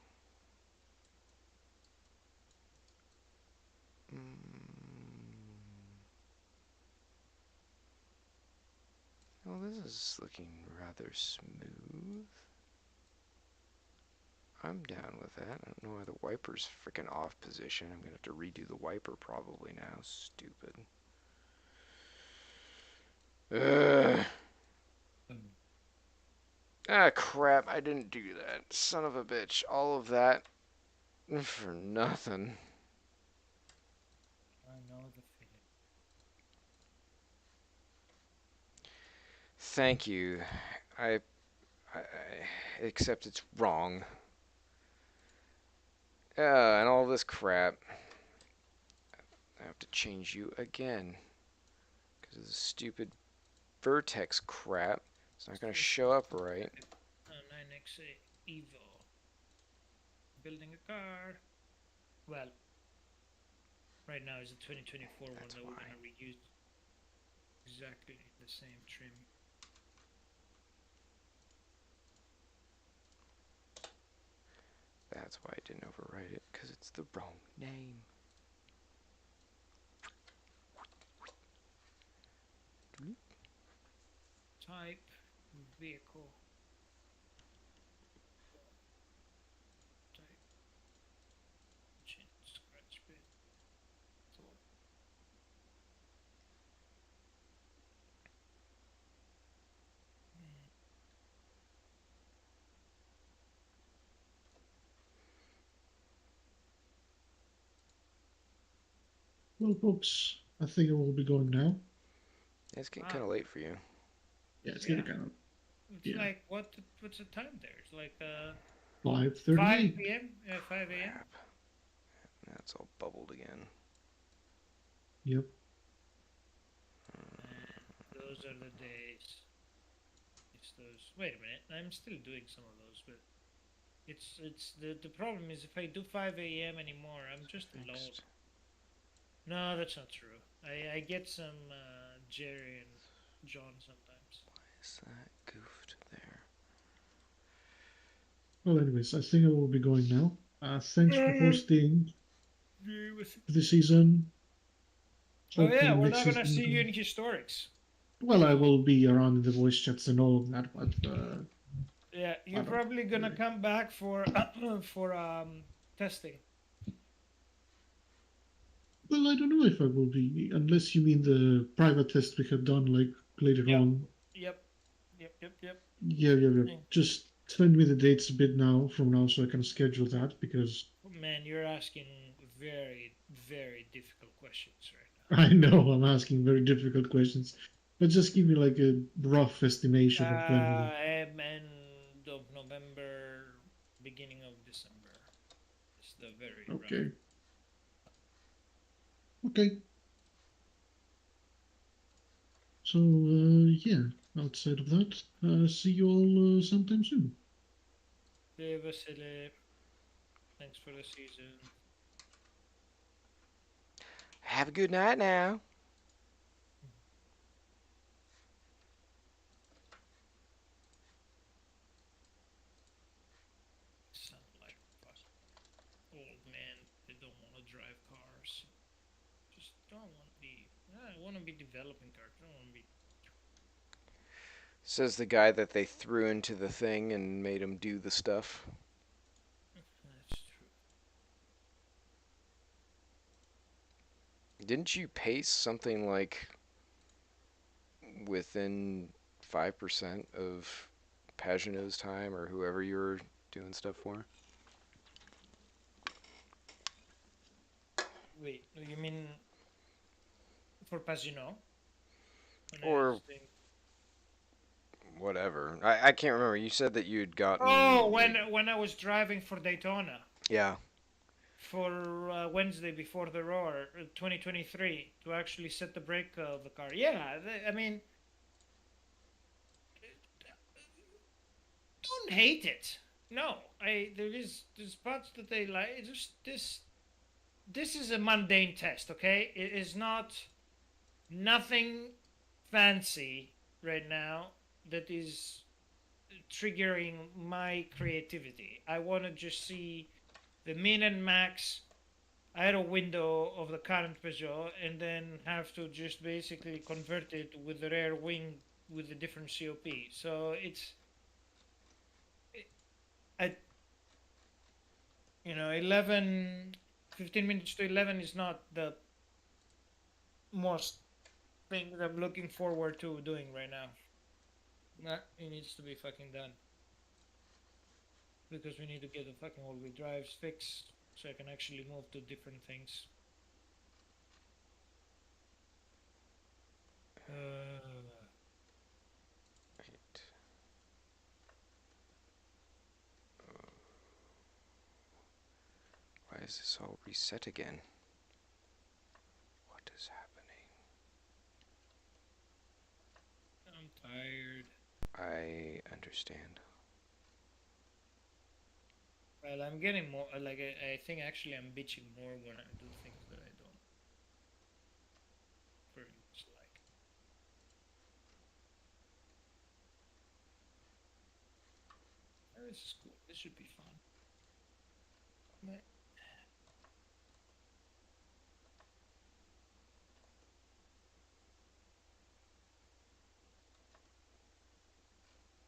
Well, this is looking rather smooth. I'm down with that. I don't know why the wiper's freaking off position. I'm gonna have to redo the wiper probably now. Stupid. Ugh. Ah, crap. I didn't do that. Son of a bitch. All of that for nothing. I know the feeling. Thank you. I except it's wrong. And all this crap. I have to change you again. Because of the stupid vertex crap. It's not going to show up right. 9X Evo. Building a car. Well, right now is the 2024 one That's that we're why. gonna reuse exactly the same trim. That's why I didn't overwrite it. Because it's the wrong name. Type, vehicle. Type, change scratch bit. Well, folks, I think I will be going now. It's getting kind of late for you. Yeah, it's Yeah. getting kind of It's like what's the time there? It's like 5:38. 5 p.m. 5 a.m. Crap. That's all bubbled again. Yep. Those are the days. It's those. Wait a minute. I'm still doing some of those, but it's the problem is if I do 5 a.m. anymore, I'm just alone. Next. No, that's not true. I get some Jerry and John sometimes. Why is that goofed there? Well, anyways, I think I will be going now. Thanks for hosting. this season. Oh yeah, Hopefully we're next not gonna season see you again. in historics. Well, I will be around in the voice chats and all of that, but Yeah, I you're don't probably gonna really. come back for for testing. Well, I don't know if I will be, unless you mean the private test we had done like later Yep, on. yep, yep. Yeah. Yeah. Just send me the dates a bit now from now so I can schedule that because Man, you're asking very, very difficult questions right I know I'm asking very difficult questions. But just give me like a rough estimation of when. End of November, beginning of December. It's the very rough. Okay. Okay. So yeah. Outside of that, see you all sometime soon. Hey, Vasily, thanks for the season. Have a good night now. Sound like fucking old man. They don't want to drive cars. Just don't want to be. I want to be developing cars. I don't want to be. Says the guy that they threw into the thing and made him do the stuff. That's true. Didn't you pace something like within 5% of Pagenaud's time or whoever you were doing stuff for? Wait, you mean for Pasino? Or whatever. I can't remember. You said that you'd gotten. Oh, when I was driving for Daytona Yeah. for Wednesday before the Roar 2023 to actually set the brake of the car. Yeah, I mean, don't hate it. No, there's spots that they like. It's just this is a mundane test, okay? It is not nothing fancy right now that is triggering my creativity. I want to just see the min and max aero window of the current Peugeot and then have to just basically convert it with the rear wing with a different COP. So at 11, 15 minutes to 11 is not the most thing that I'm looking forward to doing right now. It needs to be fucking done. Because we need to get the fucking all-wheel drives fixed so I can actually move to different things. Right. Why is this all reset again? What is happening? I'm tired. I understand. Well, I'm getting more. Like, I think actually I'm bitching more when I do things that I don't very much like. Oh, this is cool. This should be fun.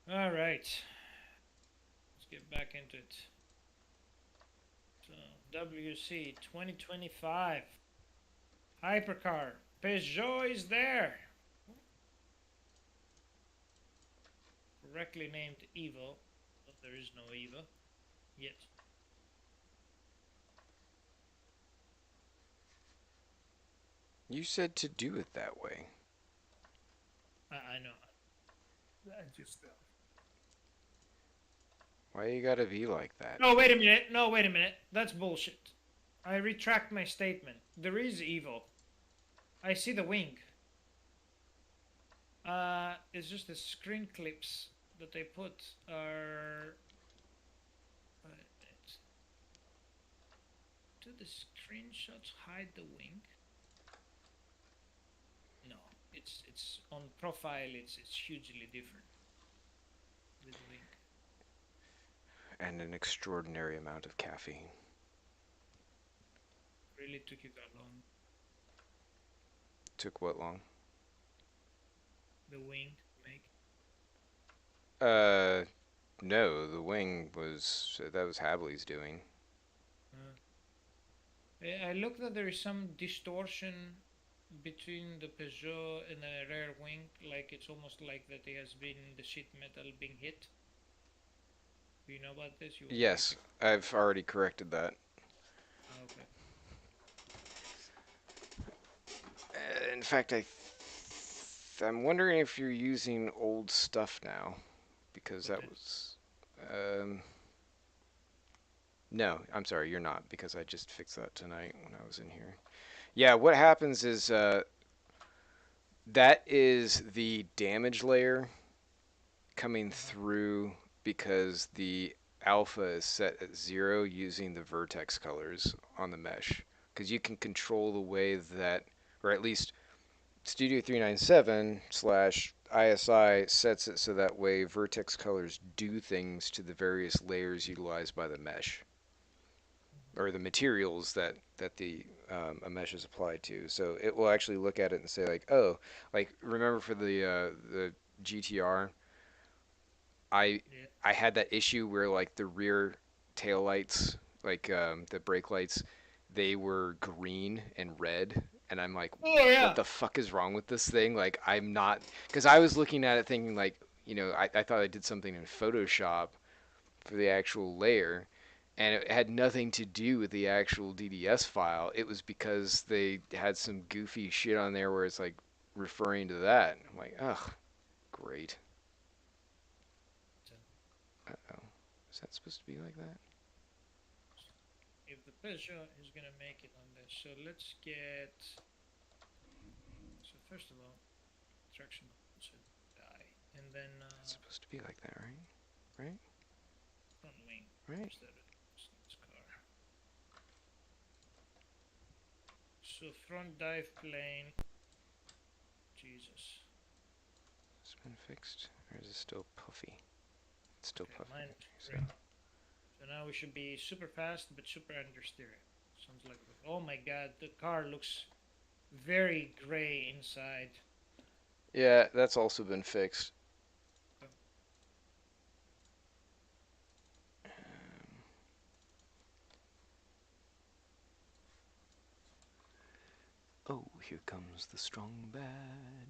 All right. Let's get back into it. So, WC 2025. Hypercar. Peugeot is there. Correctly named Evo, but there is no Evo yet. You said to do it that way. I know. I just. Why you gotta be like that? No, wait a minute. No, wait a minute. That's bullshit. I retract my statement. There is Evo. I see the wing. It's just the screen clips that they put are. Do the screenshots hide the wing? No, it's on profile. It's hugely different with wing. And an extraordinary amount of caffeine. really took you that long? Took what long? The wing to make? No, the wing was that was Hadley's doing. I looked that there is some distortion between the Peugeot and the rear wing, like it's almost like that it has been the sheet metal being hit. Do you know about this? You Yes, I've already corrected that. Okay. In fact, I'm wondering if you're using old stuff now, because that Okay. was. No, I'm sorry, you're not, because I just fixed that tonight when I was in here. Yeah, what happens is that is the damage layer coming through because the alpha is set at 0 using the vertex colors on the mesh. Because you can control the way that, or at least Studio 397 slash ISI sets it so that way vertex colors do things to the various layers utilized by the mesh, or the materials that the a mesh is applied to. So it will actually look at it and say like, oh, like remember for the GTR, I Yeah. I had that issue where like the rear tail lights, like the brake lights, they were green and red, and I'm like, Oh yeah. what the fuck is wrong with this thing? Like I'm not, because I was looking at it thinking like, I thought I did something in Photoshop for the actual layer, and it had nothing to do with the actual DDS file. It was because they had some goofy shit on there where it's like referring to that. I'm like, ugh, great. Uh-oh. Is that supposed to be like that? If the Peugeot is gonna make it on this, so let's get. So first of all, traction should die, and then It's supposed to be like that, right? Right? front wing. Right? Is that this car? So front dive plane. Jesus. Has it been fixed? Or is it still puffy? It's still Okay, puffy. mine. So, So now we should be super fast but super understeer. Sounds like. Oh my god, the car looks very gray inside. yeah, that's also been fixed. Oh, here comes the strong bad.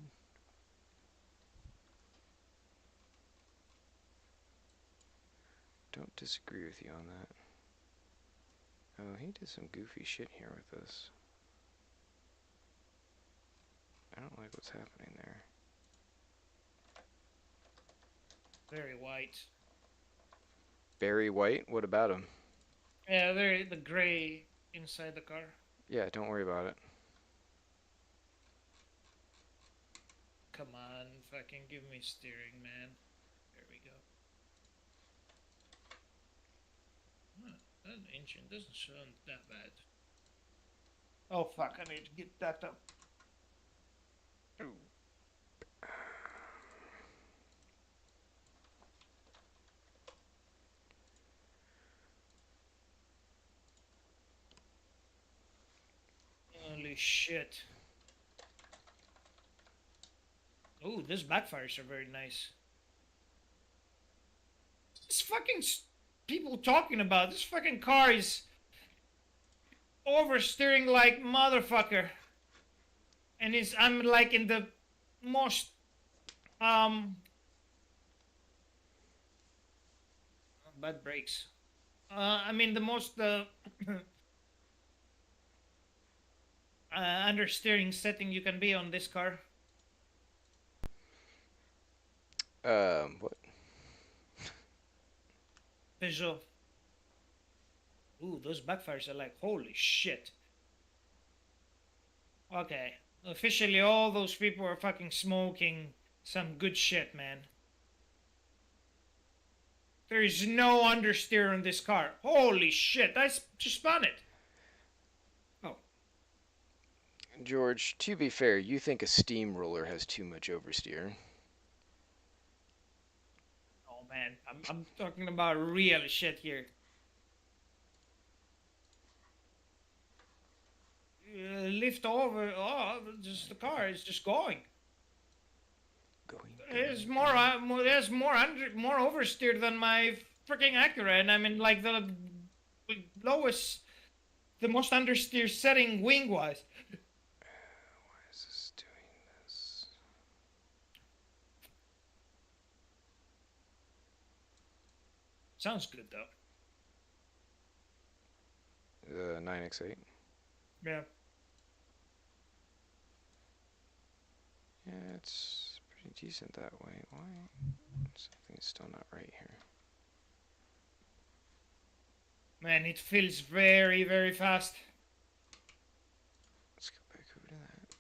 Don't disagree with you on that. Oh, he did some goofy shit here with this. I don't like what's happening there. Very white. Barry White, what about him? Yeah, very the gray inside the car. Yeah, don't worry about it. Come on, fucking give me steering, man. There we go. Huh, that engine doesn't sound that bad. Oh fuck, I need to get that up. Holy shit. Ooh, these backfires are very nice. This fucking people talking about this fucking car is oversteering like motherfucker, and I'm like in the most bad brakes. I mean the most understeering setting you can be on this car. What? Peugeot. Ooh, those backfires are like holy shit. Okay, officially all those people are fucking smoking some good shit, man. There is no understeer on this car. Holy shit, I just spun it. Oh. George, to be fair, you think a steamroller has too much oversteer. Oh man, I'm talking about real shit here. lift over. Oh, just the car is just going. There's more oversteer than my freaking Acura, and I'm in like the lowest, the most understeer setting wing wise. Why is this doing this? Sounds good though. The 9X8. Yeah. Yeah, it's pretty decent that way. Why? Something's still not right here. Man, it feels very, very fast. Let's go back over to that.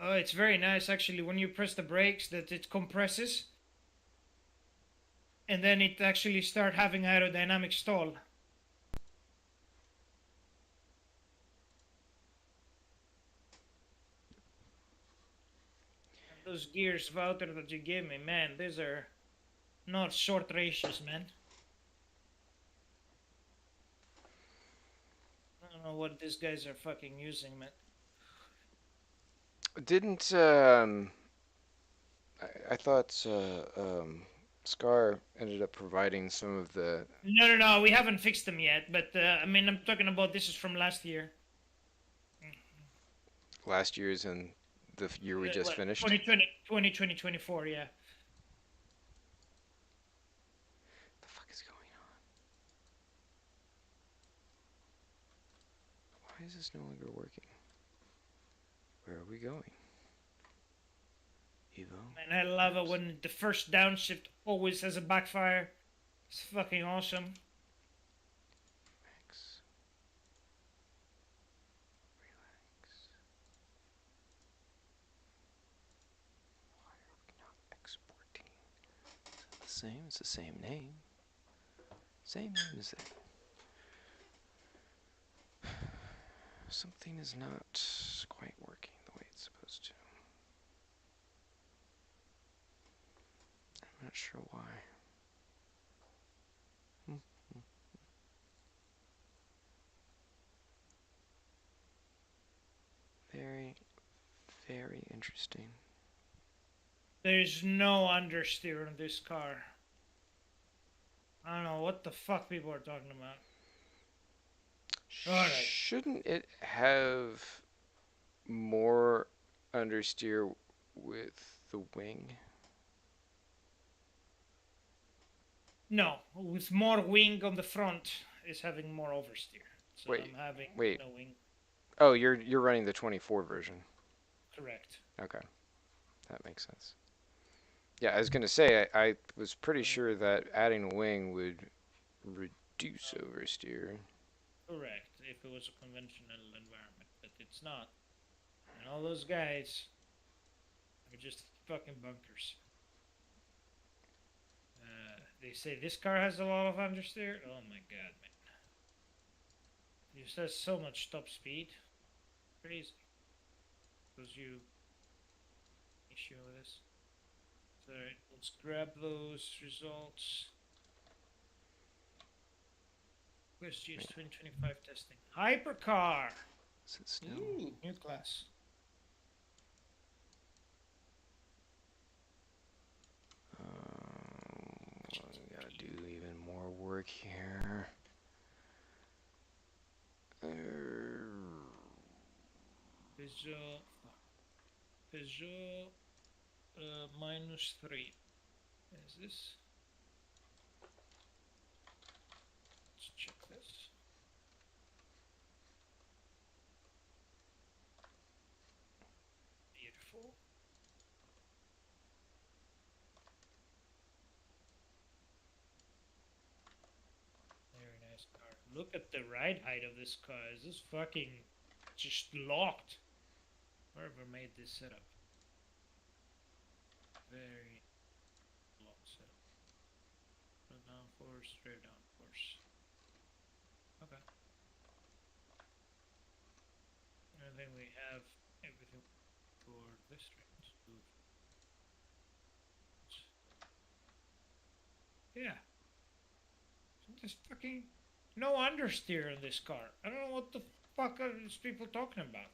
Oh, it's very nice actually when you press the brakes that it compresses. And then it actually start having aerodynamic stall. And those gears, Wouter, that you gave me, man, these are not short ratios, man. I don't know what these guys are fucking using, man. Didn't I thought Scar ended up providing some of the No, we haven't fixed them yet. But I mean, I'm talking about this is from last year. last year's and the year we just finished. 2024, yeah. The fuck is going on? Why is this no longer working? Where are we going? Evo? And I love it when the first downshift always has a backfire. It's fucking awesome. Max. Relax. Why are we not exporting? Is it the same? It's the same name. Same name as that. Something is not quite working the way it's supposed to. I'm not sure why. Very, very interesting. There's no understeer on this car. I don't know what the fuck people are talking about. Alright. Shouldn't it have more understeer with the wing? No, with more wing on the front is having more oversteer. So Wait, I'm having wait. no wing. Oh, you're running the 24 version. Correct. Okay, that makes sense. Yeah, I was gonna say I was pretty sure that adding a wing would reduce oversteer. Correct. If it was a conventional environment, but it's not. And all those guys are just fucking bunkers. They say this car has a lot of understeer. Oh my god, man! It just has so much top speed. Crazy. Because you issue with this. Alright, let's grab those results. Where's GS 2025 testing? Hypercar! Sit still. Ooh, new class. We gotta do even more work here. Peugeot -3. Is this? Let's check this. Beautiful. Very nice car. Look at the ride height of this car. Is this fucking just locked? Whoever made this setup. Very long setup. Straight down force, straight down force. Okay. And then we have everything for this train. Yeah. There's fucking no understeer in this car. I don't know what the fuck are these people talking about?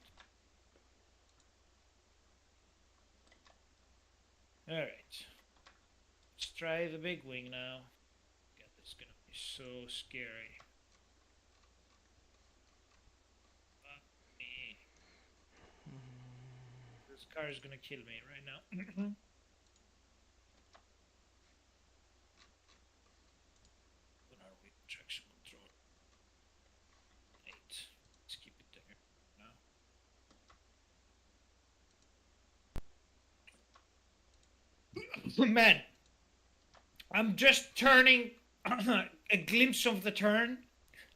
Alright. Let's try the big wing now. God, this is gonna be so scary. Fuck me. This car is gonna kill me right now. What are we? Traction control. 8. Let's keep it there now. Man, I'm just turning a glimpse of the turn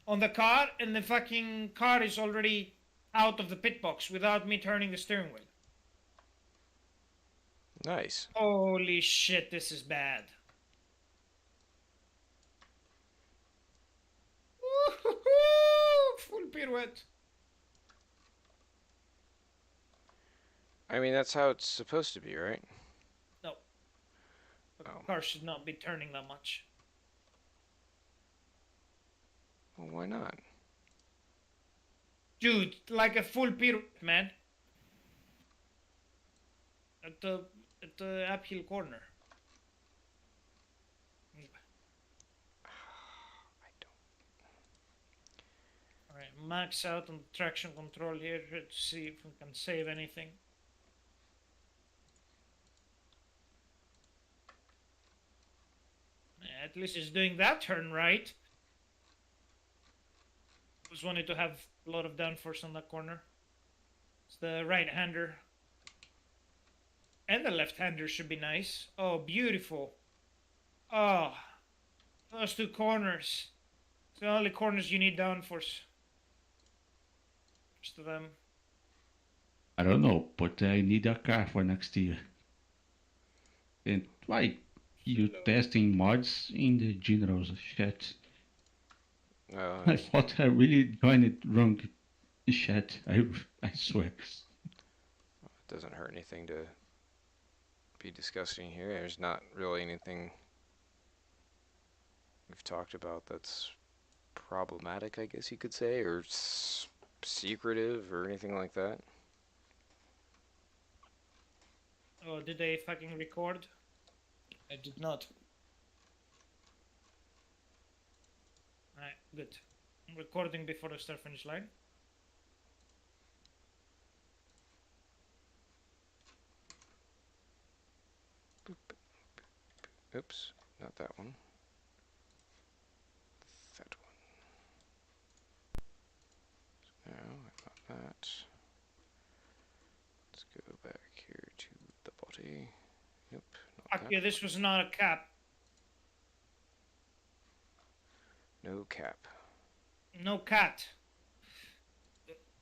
on the car, and the fucking car is already out of the pit box without me turning the steering wheel. Nice. Holy shit, this is bad. Woo-hoo-hoo! Full pirouette. I mean, that's how it's supposed to be, right? No, the Oh. car should not be turning that much. Well, why not? Dude, like a full pirouette, man. At the uphill corner. I don't. Alright, max out on traction control here to see if we can save anything. At least it's doing that turn right. Just wanted to have a lot of downforce on that corner. It's the right-hander. And the left-hander should be nice. Oh, beautiful. Oh, those two corners. It's the only corners you need downforce. Just to them. I don't know, but I need a car for next year. And why you testing mods in the generals chat? I thought I really joined it wrong chat. I swear. It doesn't hurt anything to be discussing here. There's not really anything we've talked about that's problematic, I guess you could say, or secretive or anything like that. Oh, did they fucking record? I did not. Alright, good. I'm recording before the start finish line. Oops, not that one. That one. No, I got that. Let's go back here to the body. Nope, not Fuck that. yeah, this was not a cap. No cap. No cat.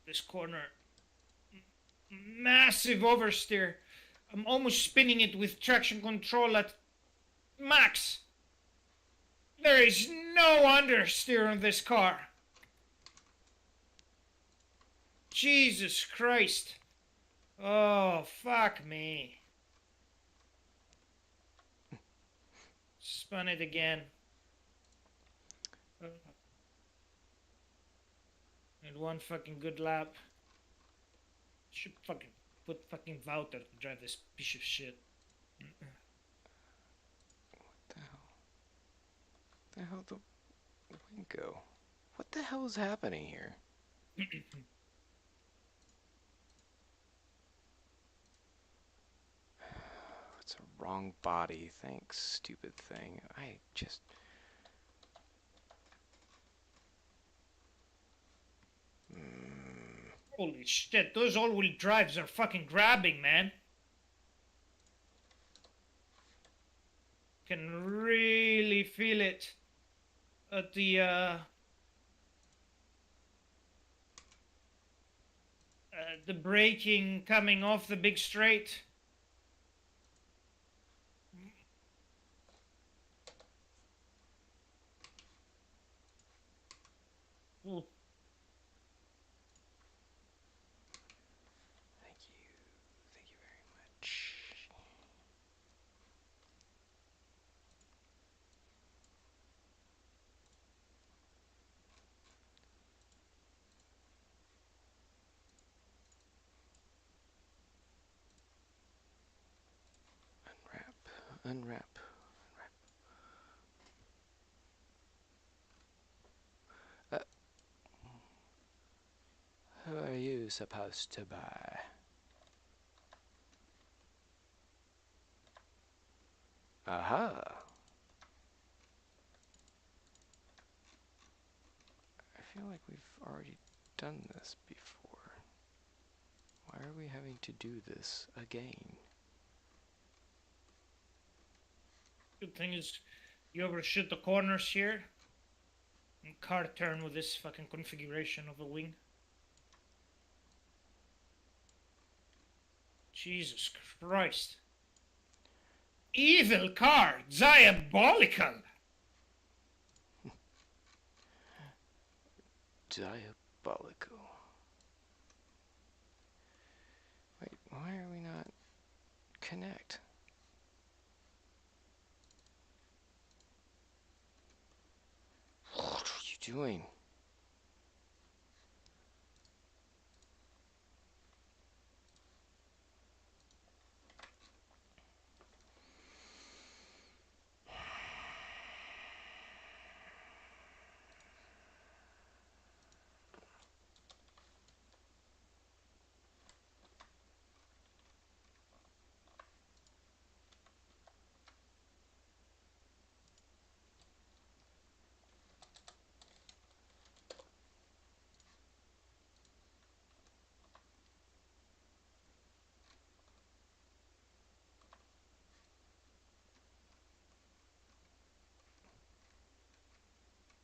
This corner. Massive oversteer. I'm almost spinning it with traction control at max. There is no understeer on this car. Jesus Christ. Oh, fuck me. Spun it again. And one fucking good lap. Should fucking put fucking Wouter to drive this piece of shit. The hell? The hell the wing go? What the hell is happening here? It's a wrong body. Thanks, stupid thing. I just. Holy shit, those all-wheel drives are fucking grabbing, man. Can really feel it at the braking coming off the big straight. Ooh. Thank you. Thank you very much. Unwrap. Who are you supposed to buy? Aha! I feel like we've already done this before. Why are we having to do this again? Good thing is, you overshoot the corners here. And car turn with this fucking configuration of a wing. Jesus Christ. Evil car! Diabolical! Diabolical. Wait, why are we not connect? What are you doing?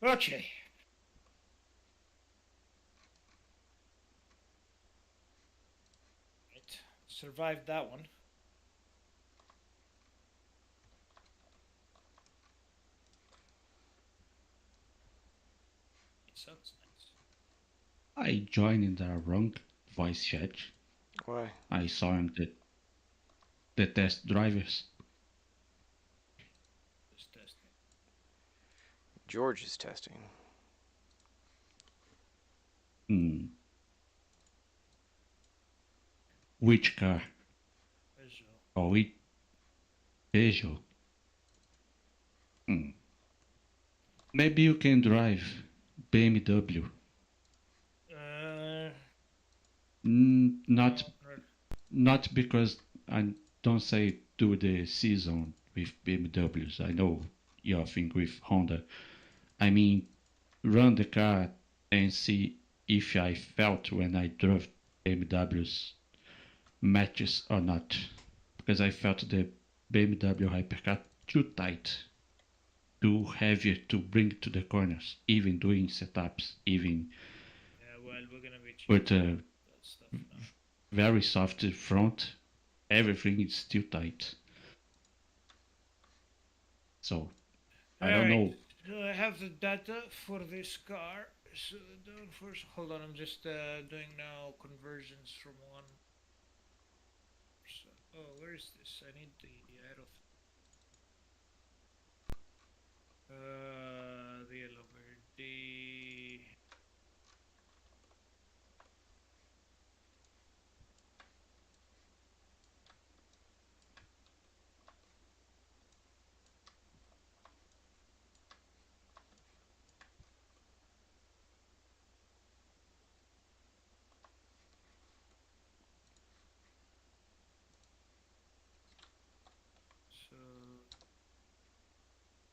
Okay. Right. Survived that one. Sounds nice. I joined in the wrong voice chat. Why? I saw him the test drivers. Just testing. George is testing. Which car? Peugeot. Oh, it Peugeot. Maybe you can drive BMW. Not not because I don't say do the season with BMWs. I know your thing with Honda. I mean, run the car and see if I felt when I drove BMWs matches or not. Because I felt the BMW hypercar too tight, too heavy to bring to the corners, even doing setups, even Yeah, well, we're gonna be with checking a that stuff now. very soft front. Everything is still tight. So I don't know. So I have the data for this car. So down first. Hold on, I'm just doing now conversions from one. Oh, where is this? I need the aero. The yellow verde. So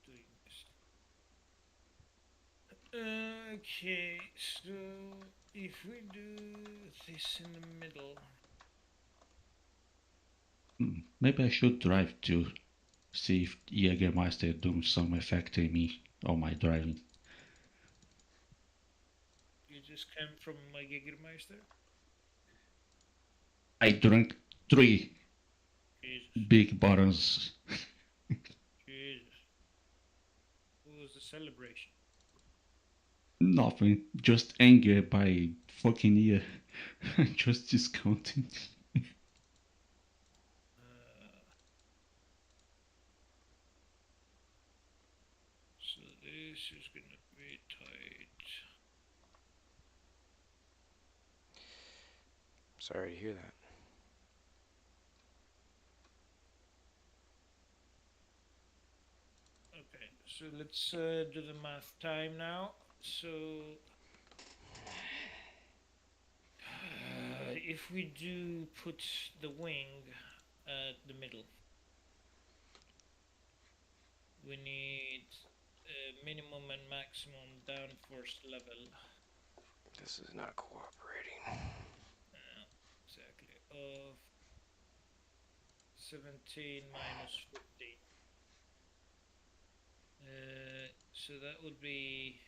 doing this. Okay, so if we do this in the middle. Maybe I should drive to see if Jägermeister doing some effect in me on my driving. You just came from my Jägermeister? I drank 3 Jesus. big bottles. Jesus. What was the celebration? Nothing, just anger by fucking year. Just discounting. So this is gonna be tight. Sorry to hear that. So let's do the math time now. So if we do put the wing at the middle, we need minimum and maximum downforce level. This is not cooperating. Exactly. Of 17 minus 15. So that would be.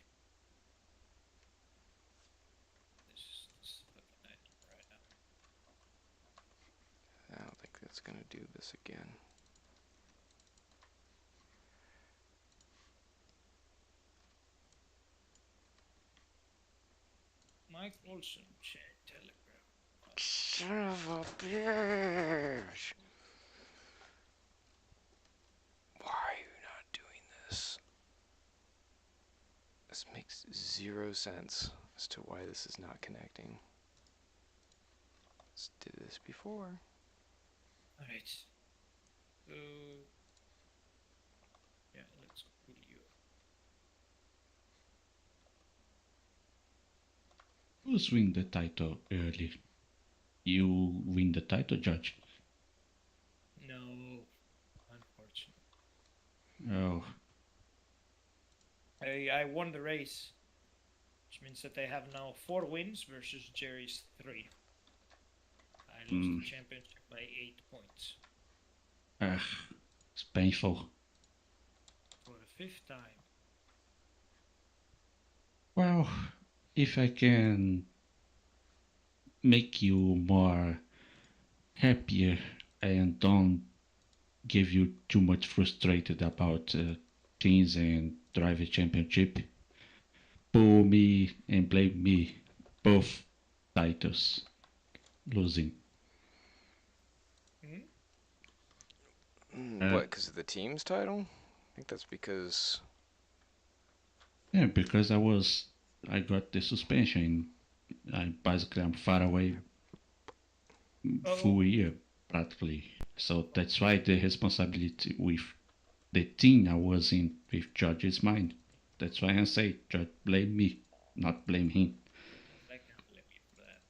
This is fucking item right now. I don't think that's gonna do this again. Mike Olson, Telegram. Son of a bitch! Why are you not doing this? This makes 0 sense as to why this is not connecting. Let's do this before. Alright. So. Yeah, let's pull you. Who's win the title early? You win the title, Judge. No, unfortunately. Oh, I won the race, which means that I have now 4 wins versus Jerry's 3. I lost the championship by 8 points it's painful. for the 5th time. Well, if I can make you more happier and don't give you too much frustrated about things and driver championship, pull me and blame me, both titles losing. What, because of the team's title? I think that's because... Yeah, because I got the suspension. I'm far away full year practically. So that's why the responsibility with the team I was in with George is mine. That's why I say George blame me, not blame him. I can't blame you for that.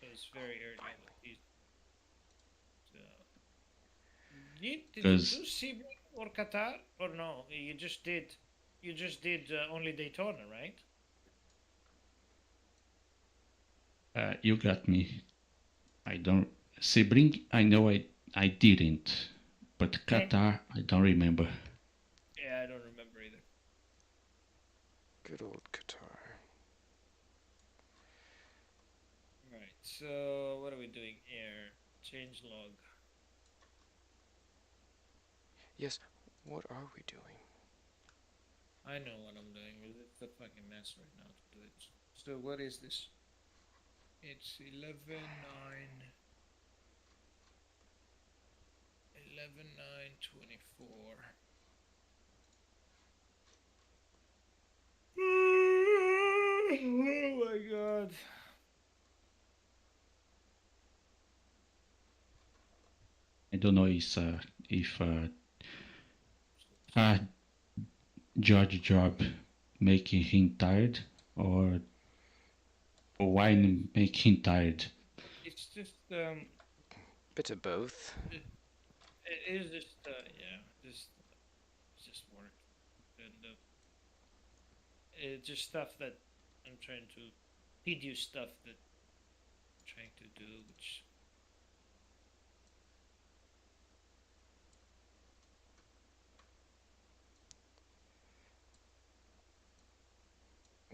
It was very early in the season. So, did you do Sebring or Qatar or no? You just did only Daytona, right? You got me. I don't Sebring. I know I didn't, but Qatar I don't remember. Yeah, I don't remember either. Good old Qatar. Right. So what are we doing here? Change log. Yes, what are we doing? I know what I'm doing. It's a fucking mess right now to do it. So what is this? It's 11 9 24. Oh my god. I don't know if George job making him tired or why make him tired. It's just Bit of both. it is just yeah, just it's just work and it's just stuff that I'm trying to tedious stuff that I'm trying to do, which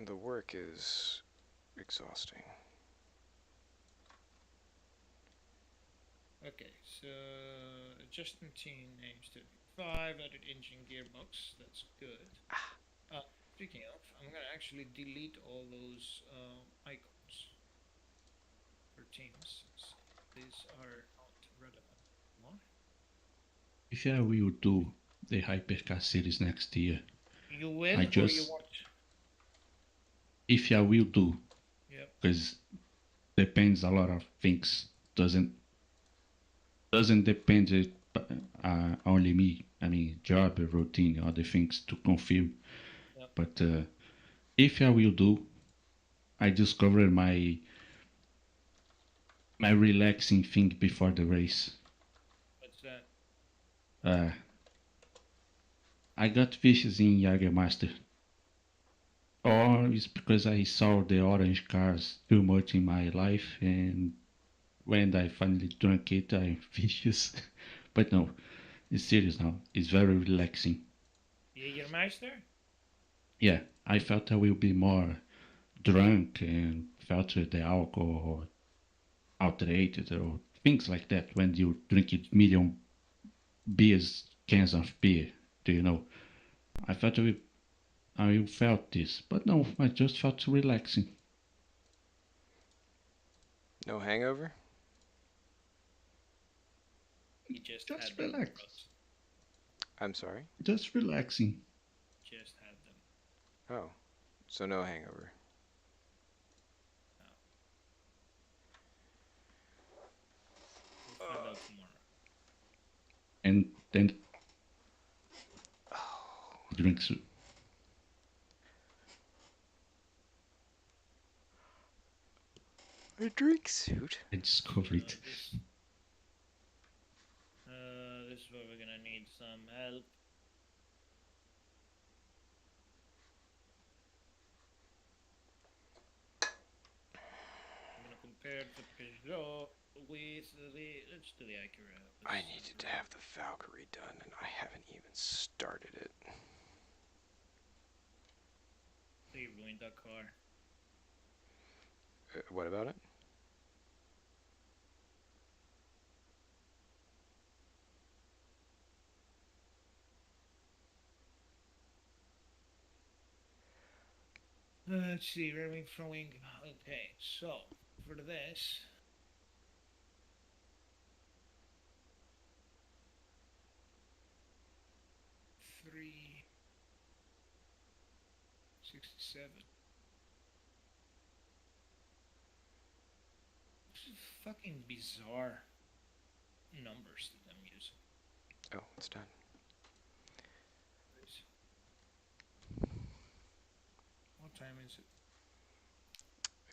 The work is exhausting. okay. So adjustment team names 5 added engine gearbox. That's good. Speaking of, I'm gonna actually delete all those icons for teams. These are not relevant anymore. If I will do the Hypercar series next year, You will I or just you won't? if I will do, Yep. because depends a lot of things. Doesn't depend only me. I mean, job, routine, other things to confirm. Yep. But if I will do, I discovered my relaxing thing before the race. What's that? I got fishes in Jagermeister. Or it's because I saw the orange cars too much in my life, and when I finally drank it, I vicious. But no, it's serious now. It's very relaxing. Jägermeister? Yeah, I felt I will be more drunk and felt the alcohol outrated or things like that when you drink a million beers, cans of beer. Do you know? I felt I felt this, but no, I just felt relaxing. No hangover? He just Just had them. relax. Russ. I'm sorry? Just relaxing. Just had them. Oh, so no hangover. We'll find out tomorrow. And then drinks. A drink suit? I discovered it. This is where we're gonna need some help. I'm gonna compare the Peugeot with the. Let's do the Acura. I needed to have the Valkyrie done, and I haven't even started it. They ruined that car. What about it? Let's see, Revving throwing. Okay, so for this. $367. This is fucking bizarre numbers that I'm using. Oh, it's done. What time is it?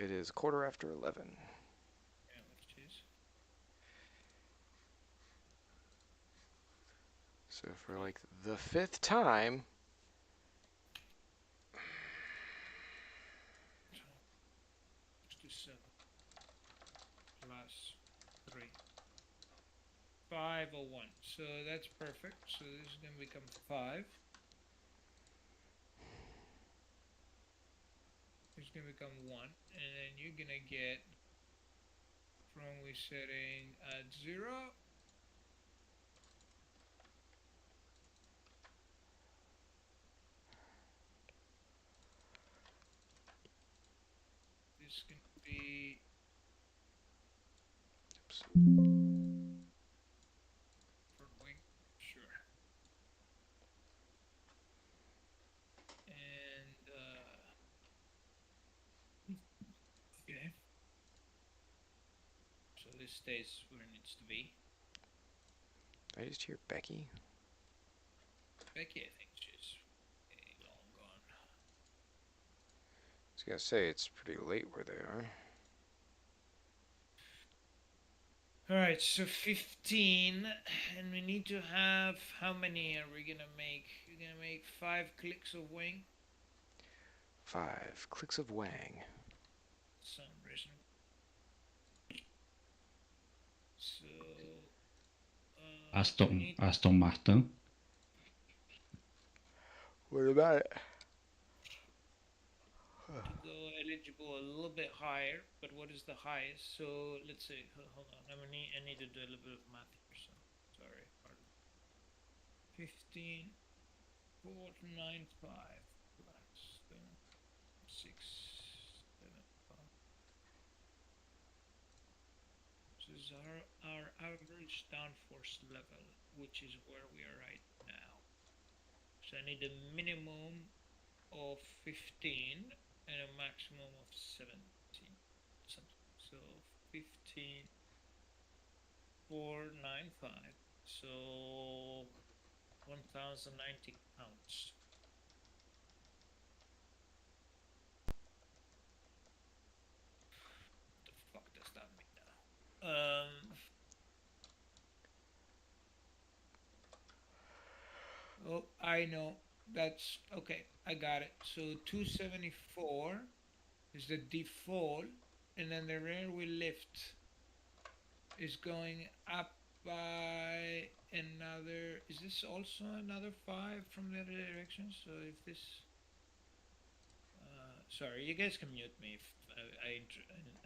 It is 11:15. Yeah, which is. So for like the 5th time, 67 plus 3. 501. So that's perfect. So this is gonna become 5. It's gonna become 1, and then you're gonna get from we setting at 0. This is gonna be front wing, sure. And okay. So this stays where it needs to be. I just hear Becky. Becky, I think she's long gone. I was gonna say it's pretty late where they are. Alright, so 15, and we need to have, how many are we gonna make? We're gonna make 5 clicks of wing. 5 clicks of Wang. Some reason. So, Aston Martin. What about it? to go eligible a little bit higher, but what is the highest? So let's see. Hold on. I need to do a little bit of math here. So sorry. Pardon. 15,495 plus 675. So this is our average downforce level, which is where we are right now. So I need a minimum of 15 and a maximum of 17 something. So 15,495 So 1090 counts. What the fuck does that mean now? Oh, I know. That's okay. I got it. So 274 is the default, and then the rear wheel lift is going up by another. Is this also another 5 from the other direction? So if this. Sorry, you guys can mute me if I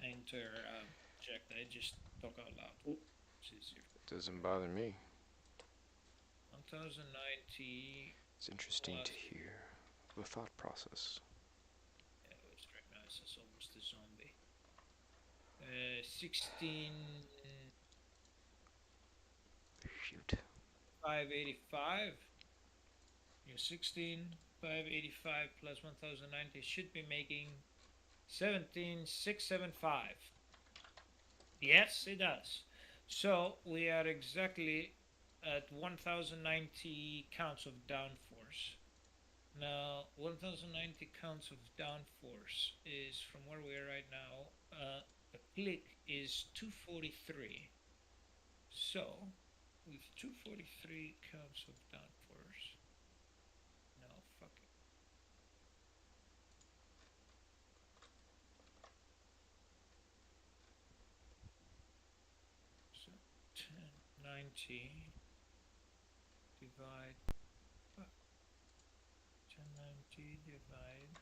interject. I just talk out loud. It's easier. Doesn't bother me. 1090. It's interesting to hear the thought process. Yeah, it was very nice. It's almost a zombie. 16. Shoot. 585. Your 16 585 plus 1090 should be making 17675. Yes, it does. So we are exactly at 1090 counts of downforce. Now 1090 counts of downforce is from where we are right now. The click is 243. So with 243 counts of downforce. No, fuck it. So 1090 divide 1090 divide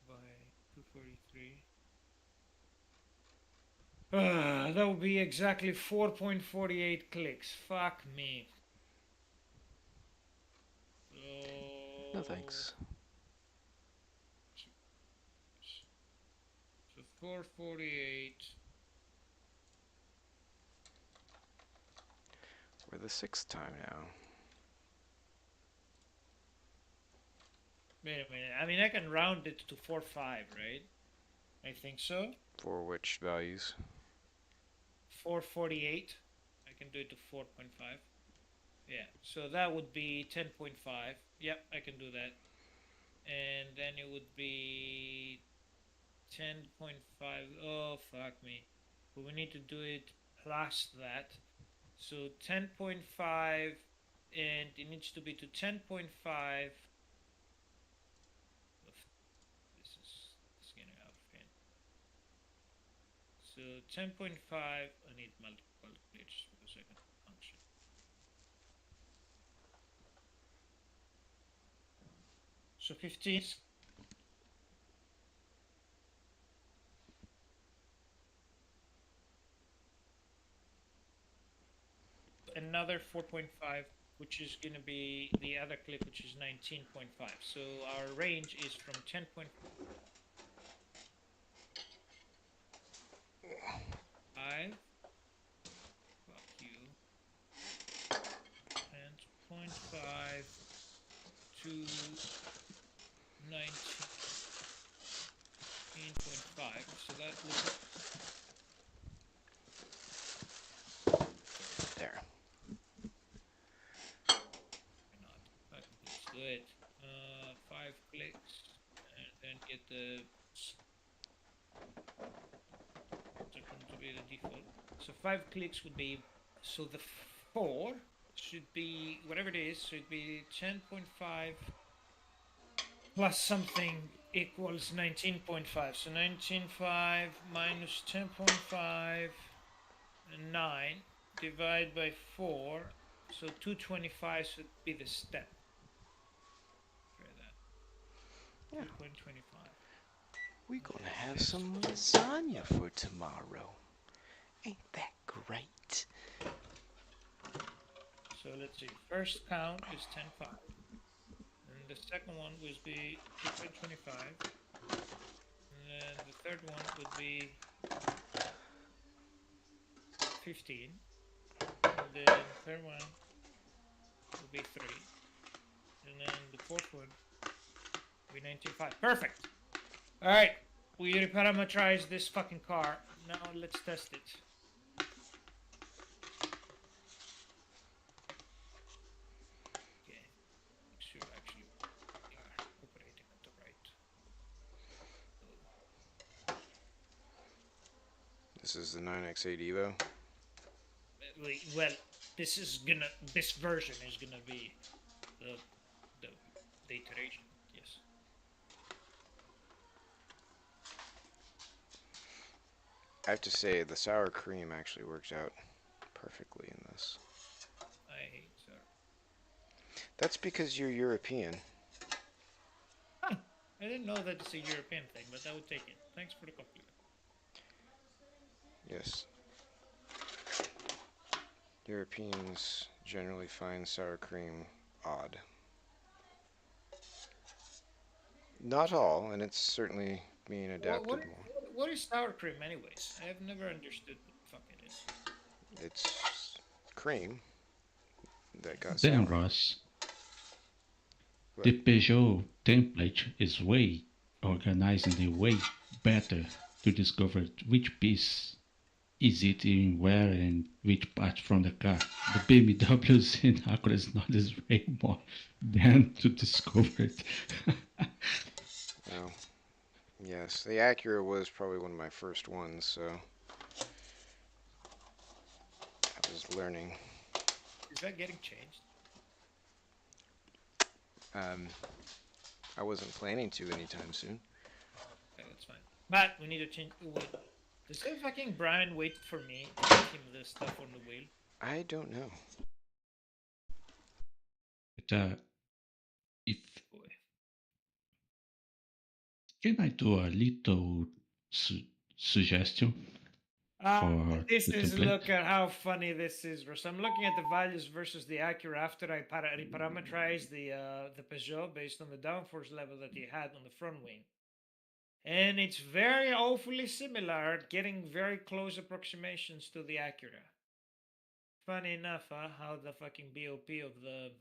by 243. That would be exactly 4.48 clicks. Fuck me. No thanks. So 448. We're the 6th time now. Wait a minute. I mean, I can round it to 4.5, right? I think so. For which values? 448. I can do it to 4.5. Yeah, so that would be 10.5. Yep, I can do that. And then it would be 10.5. Oh, fuck me. But we need to do it plus that. So 10.5, and it needs to be to 10.5. This is getting out of hand. So 10.5, I need multiple calculators for the second function. So 15. Another 4.5, which is going to be the other clip, which is 19.5. So our range is from 10.5 fuck you, 10.5 to 19.5. So that would There. not. Let's do it. 5 clicks, and then get the second to be the default. So 5 clicks would be, so the 4 should be whatever it is. So it'd be 10.5 plus something equals 19.5. So 19.5 minus 10.5 and 9 divide by 4. So 225 should be the step. Try that. Yeah. 2.25. We're gonna have some lasagna for tomorrow. Ain't that great? So let's see. First count is 10.5. And the second one would be 2.25. And then the third one would be 15. And then the third one would be 3. And then the fourth one would be 19.5. Perfect! Alright. We reparameterized this fucking car. Now let's test it. This is the 9X8 Evo. Well, this version is gonna be the iteration. Yes. I have to say, the sour cream actually works out perfectly in this. I hate sour. That's because you're European. Huh. I didn't know that it's a European thing, but I would take it. Thanks for the compliment. Yes. Europeans generally find sour cream odd. Not all, and it's certainly being adapted more. What is sour cream, anyways? I have never understood what the fuck it is. It's cream that got Then, sour. Ross, But the Peugeot template is way organized and way better to discover which piece is it in where and which part from the car. The BMWs in Acura is not as way more than to discover it. oh, yes, the Acura was probably one of my first ones, so I was learning. Is that getting changed? I wasn't planning to anytime soon. Okay, that's fine. But we need to change. Wait, does that fucking Brian wait for me to give him the stuff on the wheel? I don't know. But, if Boy. can I do a little suggestion for This the is, template? look at how funny this is, Russ. I'm looking at the values versus the Acura after I parameterized the Peugeot based on the downforce level that he had on the front wing. And it's very awfully similar, getting very close approximations to the Acura. Funny enough, how the fucking BOP of the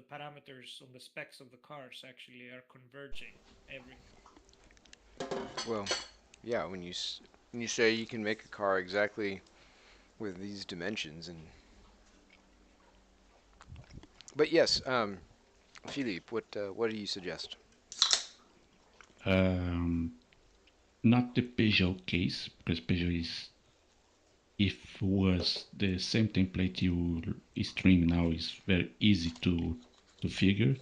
parameters on the specs of the cars actually are converging every. Well, yeah, when you say you can make a car exactly with these dimensions, and but yes, Philippe, what do you suggest? Not the Peugeot case, because Peugeot is, if was the same template you stream now, is very easy to figure.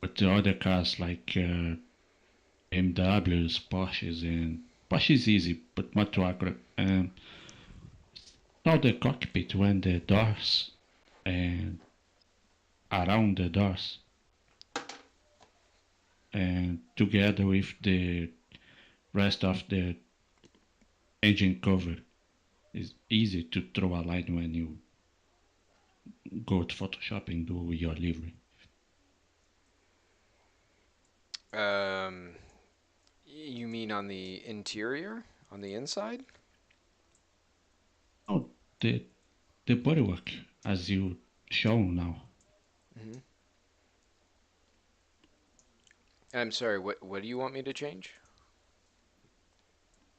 But the other cars like BMWs, Porsches, and Porsche is easy, but not too accurate. Now the cockpit, when the doors and around the doors, and together with the rest of the engine cover, is easy to throw a line when you go to Photoshop and do your livery. You mean on the interior, on the inside? Oh, the bodywork as you show now. Mm-hmm. I'm sorry. What do you want me to change?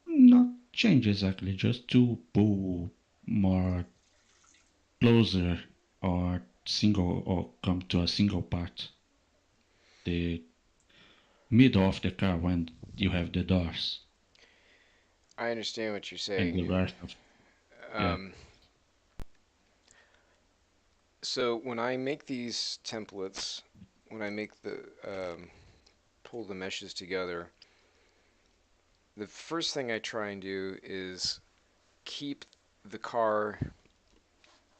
Not change exactly, just to pull more closer or single or come to a single part. The middle of the car when you have the doors I understand what you're and saying. the rest of yeah. So when I make these templates, when I make the pull the meshes together, the first thing I try and do is keep the car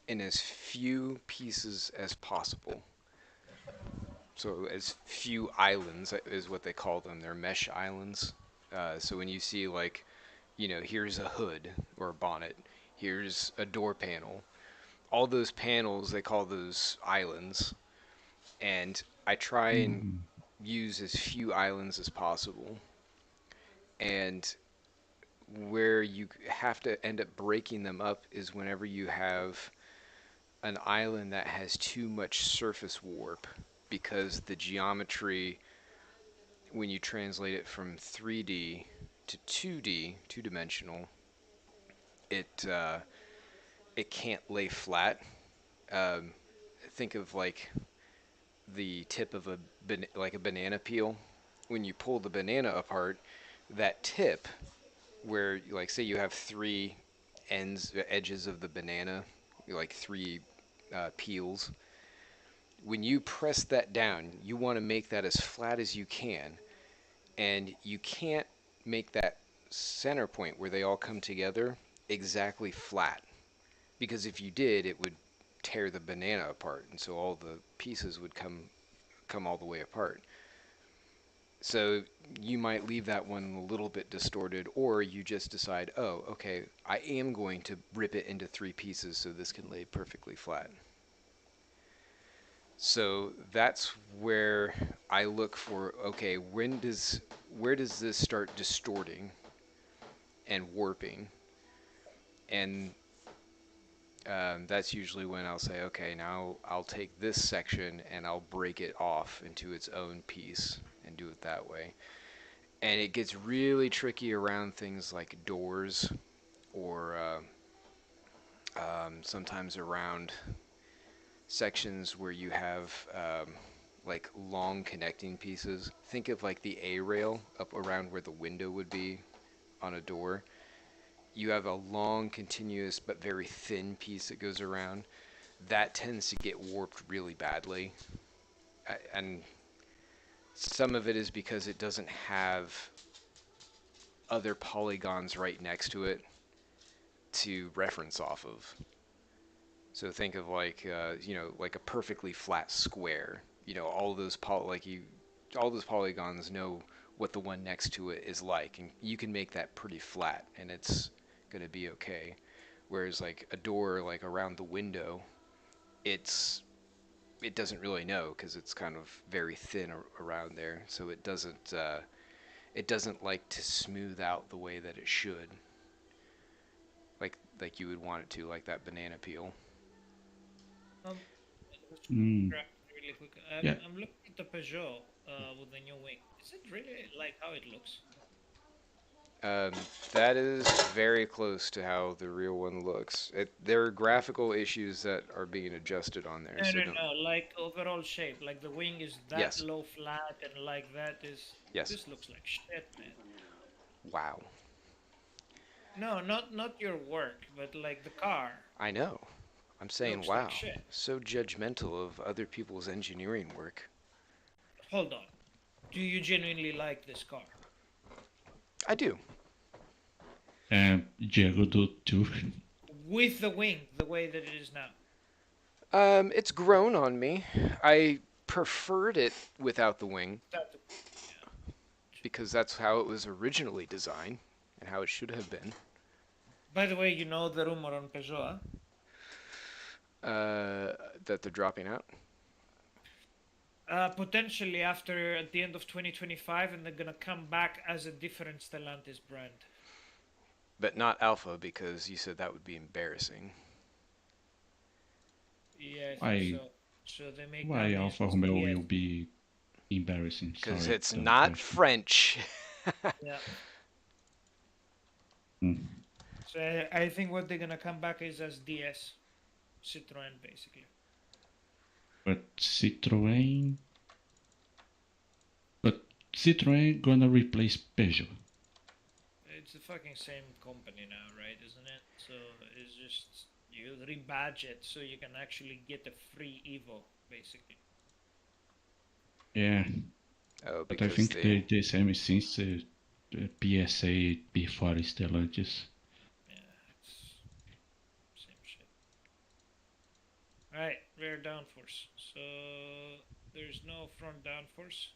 in as few pieces as possible. So as few islands is what they call them. They're mesh islands. So when you see like, here's a hood or a bonnet, here's a door panel, all those panels, they call those islands. And I try and use as few islands as possible. And where you have to end up breaking them up is whenever you have an island that has too much surface warp, because the geometry, when you translate it from 3D to 2D, two-dimensional, it can't lay flat. Think of like the tip of like a banana peel. When you pull the banana apart, that tip where like say you have three edges of the banana, like three peels. When you press that down, you want to make that as flat as you can, and you can't make that center point where they all come together exactly flat, because if you did, it would tear the banana apart, and so all the pieces would come all the way apart. So you might leave that one a little bit distorted, or you just decide, oh, okay, I am going to rip it into three pieces so this can lay perfectly flat. So that's where I look for, okay, where does this start distorting and warping? And that's usually when I'll say, okay, now I'll take this section and I'll break it off into its own piece and do it that way. And it gets really tricky around things like doors, or sometimes around sections where you have like long connecting pieces. Think of like the A rail up around where the window would be on a door. You have a long, continuous, but very thin piece that goes around. That tends to get warped really badly. And some of it is because it doesn't have other polygons right next to it to reference off of. So think of like like a perfectly flat square. All those all those polygons know what the one next to it is like, and you can make that pretty flat, and it's gonna be okay. Whereas like a door, like around the window, it doesn't really know because it's kind of very thin around there, so it doesn't like to smooth out the way that it should, like you would want it to, like that banana peel. Um, Mm, really quick. yeah. I'm looking at the Peugeot with the new wing. Is it really like how it looks? Um, that is very close to how the real one looks. There are graphical issues that are being adjusted on there, No, so no, don't. no. Like overall shape, like the wing is that Yes. low flat, and like that is. Yes. This looks like shit, man. Wow. No, not your work, but like the car I know. I'm saying, looks like wow. shit. So judgmental of other people's engineering work. Hold on. Do you genuinely like this car? I do. Diego do too. With the wing, the way that it is now. It's grown on me. I preferred it without the wing That, because that's how it was originally designed and how it should have been. by the way, you know the rumor on Peugeot. That they're dropping out. Potentially after at the end of 2025, and they're gonna come back as a different Stellantis brand. But not Alpha, because you said that would be embarrassing. Yeah, I Why? think so. So they make Why now Alfa the Romeo DS. will be embarrassing? Because Sorry, it's don't not question. French. Yeah. Mm. So I think what they're gonna come back is as DS, Citroën basically. But Citroën gonna replace Peugeot. It's the fucking same company now, right? Isn't it? So it's just you rebadge it so you can actually get a free Evo, basically. Yeah, Oh, but I because think they same since PSA before Stellantis. Yeah, it's same shit. Alright, rear downforce. So there's no front downforce.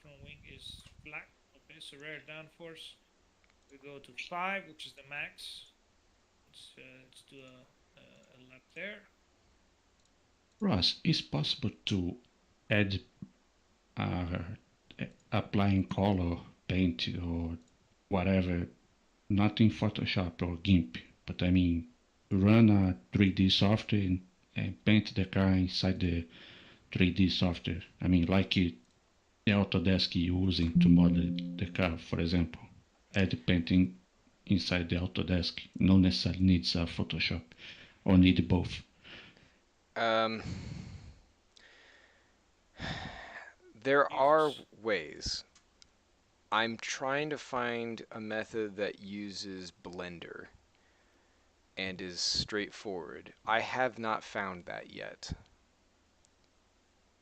Front wing is flat. Okay, so rear downforce. We go to 5, which is the max. Let's do a lap there. Ross, is possible to add applying color, paint, or whatever, not in Photoshop or GIMP, but I mean run a 3D software and paint the car inside the 3D software. I mean, like the Autodesk using to model the car, for example. Add painting inside the Autodesk. Not necessarily needs a Photoshop, or need both. There are ways. I'm trying to find a method that uses Blender and is straightforward. I have not found that yet.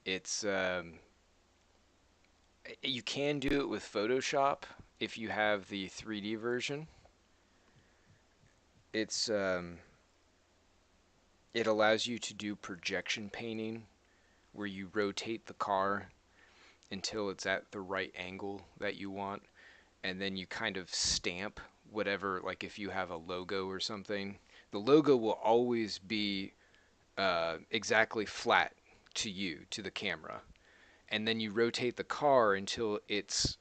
It's you can do it with Photoshop if you have the 3D version. It's it allows you to do projection painting where you rotate the car until it's at the right angle that you want, and then you kind of stamp whatever, like if you have a logo or something, the logo will always be exactly flat to you, to the camera. And then you rotate the car until it's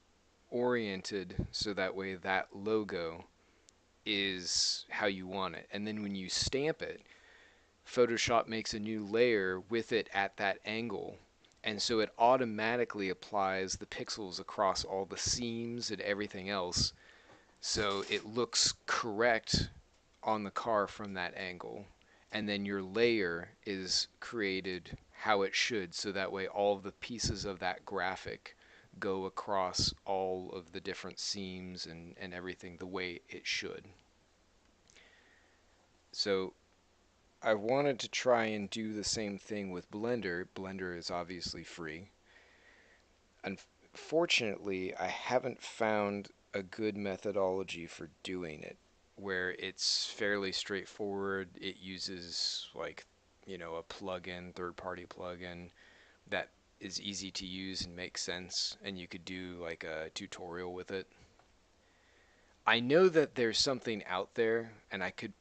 oriented so that way that logo is how you want it. And then when you stamp it, Photoshop makes a new layer with it at that angle. And so it automatically applies the pixels across all the seams and everything else. So it looks correct on the car from that angle. And then your layer is created how it should. So that way all of the pieces of that graphic go across all of the different seams and everything the way it should. So I wanted to try and do the same thing with Blender. Blender is obviously free. Unfortunately, I haven't found a good methodology for doing it where it's fairly straightforward. It uses like, a plugin, third-party plugin that is easy to use and makes sense, and you could do like a tutorial with it. I know that there's something out there, and I could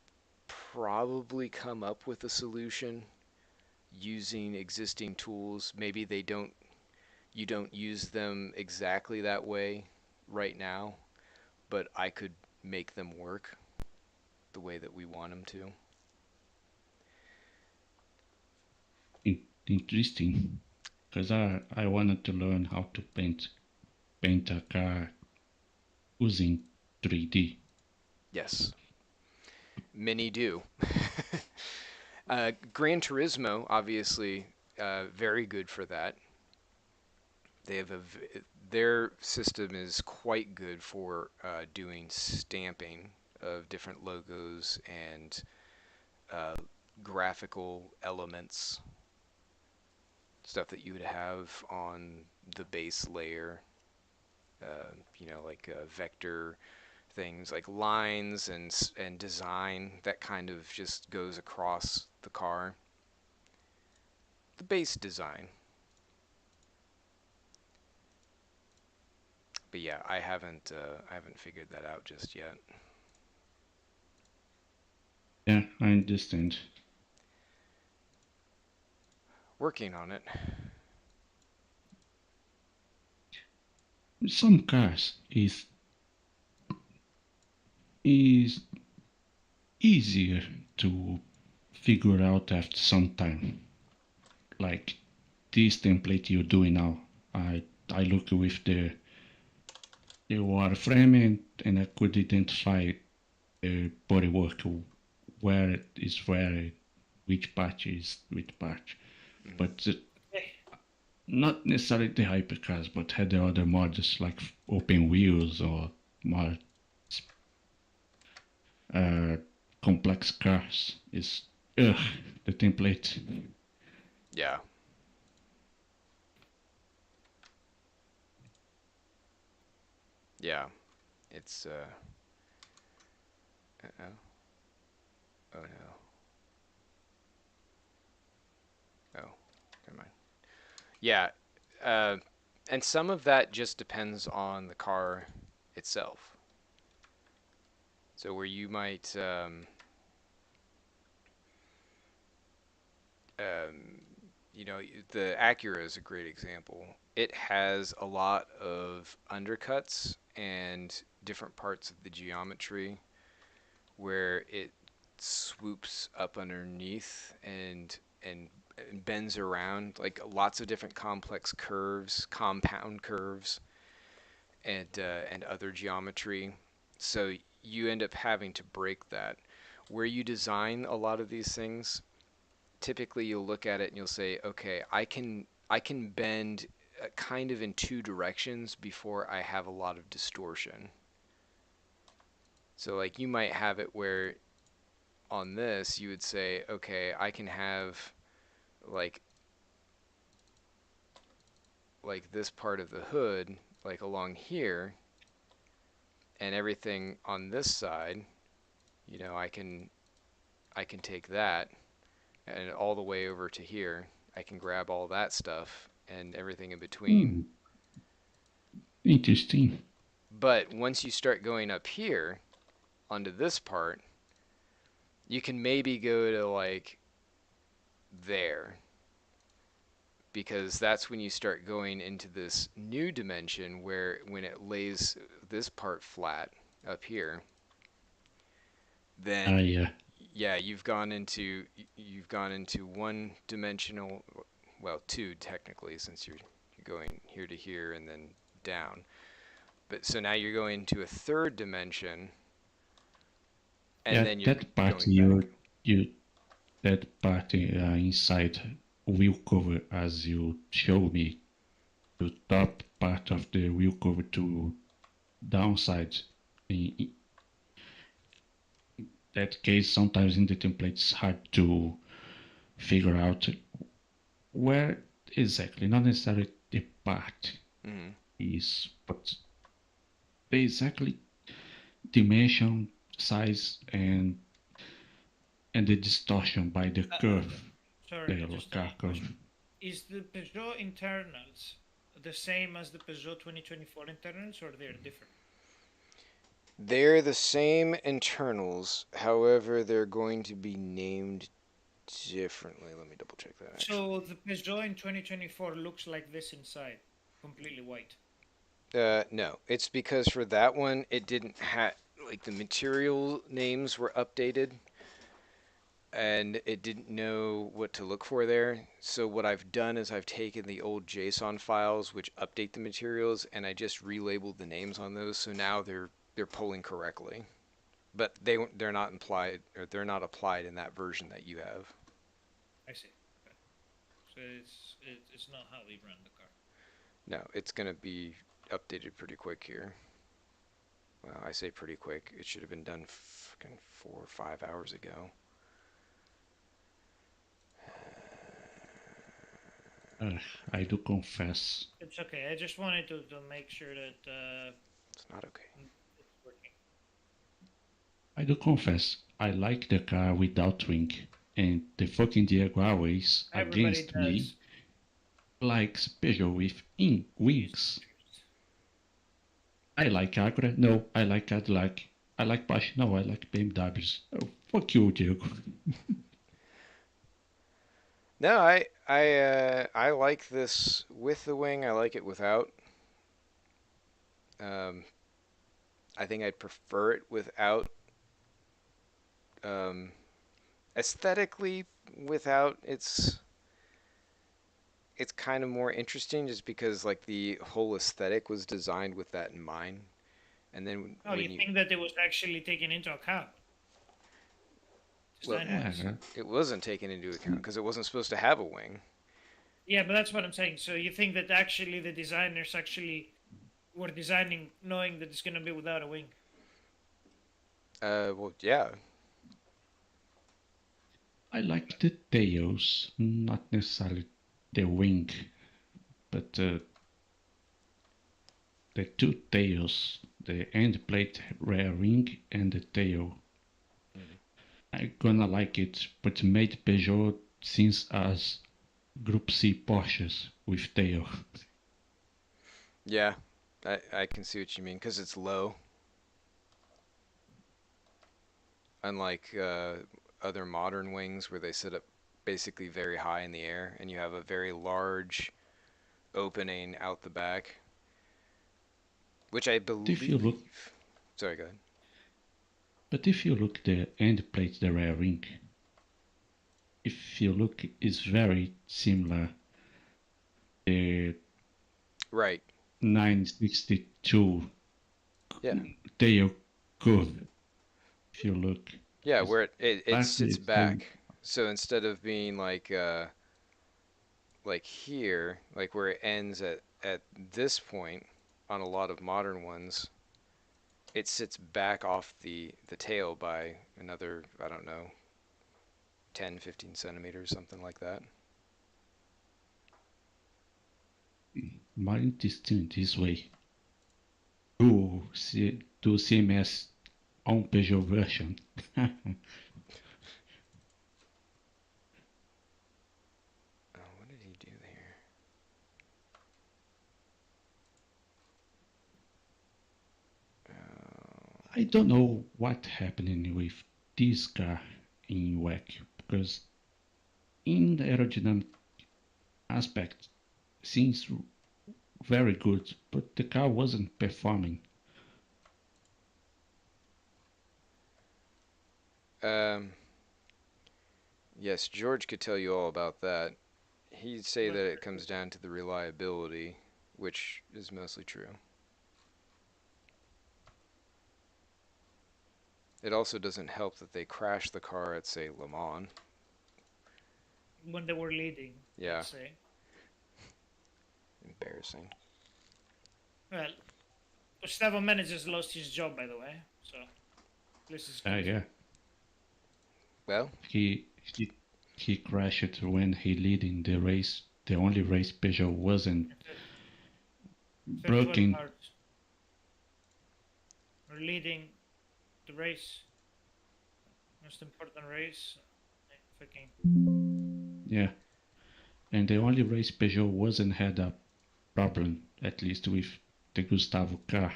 probably come up with a solution using existing tools. Maybe you don't use them exactly that way right now, but I could make them work the way that we want them to. Interesting. Because I wanted to learn how to paint a car using 3D. Yes, many do. Gran Turismo, obviously, very good for that. They have their system is quite good for doing stamping of different logos and uh, graphical elements, stuff that you would have on the base layer. Like vector things like lines and design that kind of just goes across the car. The base design. But yeah, I haven't figured that out just yet. Yeah, I understand. Working on it. Some cars is easier to figure out after some time. Like this template you're doing now, I look with the wireframe and I could identify the bodywork where is where, which part is which part. But not necessarily the hypercars, but had the other mods like open wheels or more complex cars is the template. Yeah. Yeah. It's uh-oh. Oh no. Oh, never mind. Yeah. And some of that just depends on the car itself. So where you might the Acura is a great example. It has a lot of undercuts and different parts of the geometry where it swoops up underneath and bends around like lots of different complex curves, compound curves, and other geometry. So you end up having to break that. Where you design a lot of these things, typically you'll look at it and you'll say, okay, I can bend kind of in two directions before I have a lot of distortion. So like you might have it where on this you would say, okay, I can have like this part of the hood like along here, and everything on this side, you know, I can take that and all the way over to here. I can grab all that stuff and everything in between. Interesting. But once you start going up here onto this part, you can maybe go to like there, because that's when you start going into this new dimension where when it lays this part flat up here, then yeah, you've gone into one dimensional, well, two technically, since you're going here to here and then down. But so now you're going to a third dimension, and then you're that part going back. that part inside wheel cover, as you show me, the top part of the wheel cover to downside. In that case, sometimes in the template it's hard to figure out where exactly, not necessarily the part is, but the exactly dimension, size, and the distortion by the curve. Sorry, the just car a curve. question. Is the Peugeot internals the same as the Peugeot 2024 internals, or they're different? They're the same internals, however, they're going to be named differently. Let me double check that. Actually. So the Peugeot in 2024 looks like this inside, completely white. No, it's because for that one, it didn't have, like, the material names were updated, and it didn't know what to look for there. So what I've done is I've taken the old JSON files, which update the materials, and I just relabeled the names on those. So now they're pulling correctly, but they're not implied, or they're not applied in that version that you have. I see. Okay. So it's not how we run the car. No, it's gonna be updated pretty quick here. Well, I say pretty quick. It should have been done fucking 4 or 5 hours ago. I do confess. It's okay. I just wanted to make sure that It's not okay. it's working. I do confess, I like the car without wing, and the fucking Jaguars against me likes Peugeot with wings. I like Acura. No, I like Cadillac. I like Porsche. No, I like BMWs. Oh, fuck you, Diego. No, I like this with the wing. I like it without. I think I'd prefer it without. Aesthetically, without, it's kind of more interesting, just because like the whole aesthetic was designed with that in mind. And then Oh, you think that it was actually taken into account? Well, it wasn't taken into account because it wasn't supposed to have a wing. Yeah, but that's what I'm saying. So you think that actually the designers actually were designing knowing that it's going to be without a wing? Well, yeah. I like the tails, not necessarily the wing, but the two tails, the end plate rear wing and the tail. I'm gonna like it, but made Peugeot since as Group C Porsches with tail. Yeah, I can see what you mean, because it's low. Unlike other modern wings where they sit up basically very high in the air, and you have a very large opening out the back, which I believe... If you look... Sorry, go ahead. But if you look the end plate, the rear wing, if you look, it's very similar. The right 962 tail curve. If you look, yeah, where it sits back. So instead of being like here, like where it ends at at this point, on a lot of modern ones, it sits back off the tail by another, I don't know, 10, 15 centimeters, something like that. Mine is still this way. Do CMS on Peugeot version. Oh, what did he do here? I don't know what happening with this car in WEC because in the aerodynamic aspect seems very good, but the car wasn't performing. Yes, George could tell you all about that. He'd say that it comes down to the reliability, which is mostly true. It also doesn't help that they crashed the car at, say, Le Mans. When they were leading, Yeah. let's say. Embarrassing. Well, Gustavo Menezes lost his job, by the way, so this is good. Yeah. Well, he crashed when he leading the race. The only race Peugeot wasn't broken. We're leading the race, most important race. Yeah, and the only race Peugeot wasn't had a problem, at least with the Gustavo car,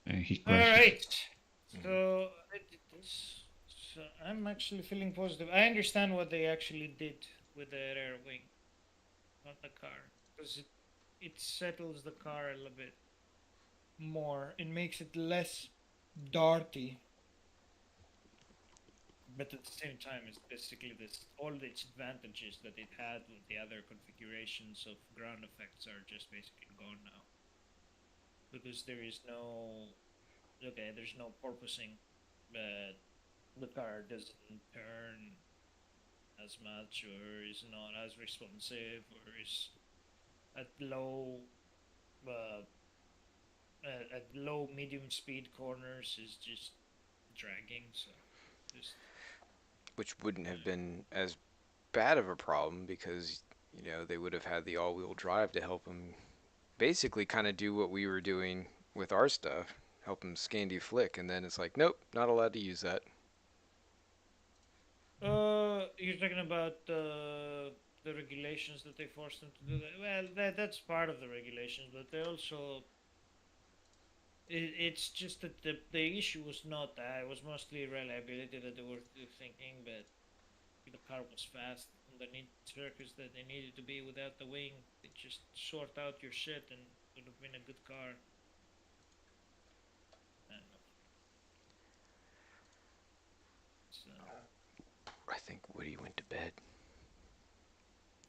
and he crashed. All right, so I'm actually feeling positive. I understand what they actually did with the rear wing on the car, because it settles the car a little bit more. It makes it less darty. But at the same time, it's basically all its advantages that it had with the other configurations of ground effects are just basically gone now. Because there's no porpoising, but the car doesn't turn as much, or is not as responsive, or is at low medium speed corners is just dragging. So just which wouldn't have been as bad of a problem because, they would have had the all-wheel drive to help them basically kind of do what we were doing with our stuff, help them Scandi flick, and then it's like, nope, not allowed to use that. You're talking about the regulations that they forced them to do that. Well, that's part of the regulations, but they also. It's just that the issue was not that. It was mostly reliability that they were thinking, but the car was fast on the circuits that they needed to be without the wing. They just sort out your shit and it would have been a good car. I don't know. So, I think Woody went to bed.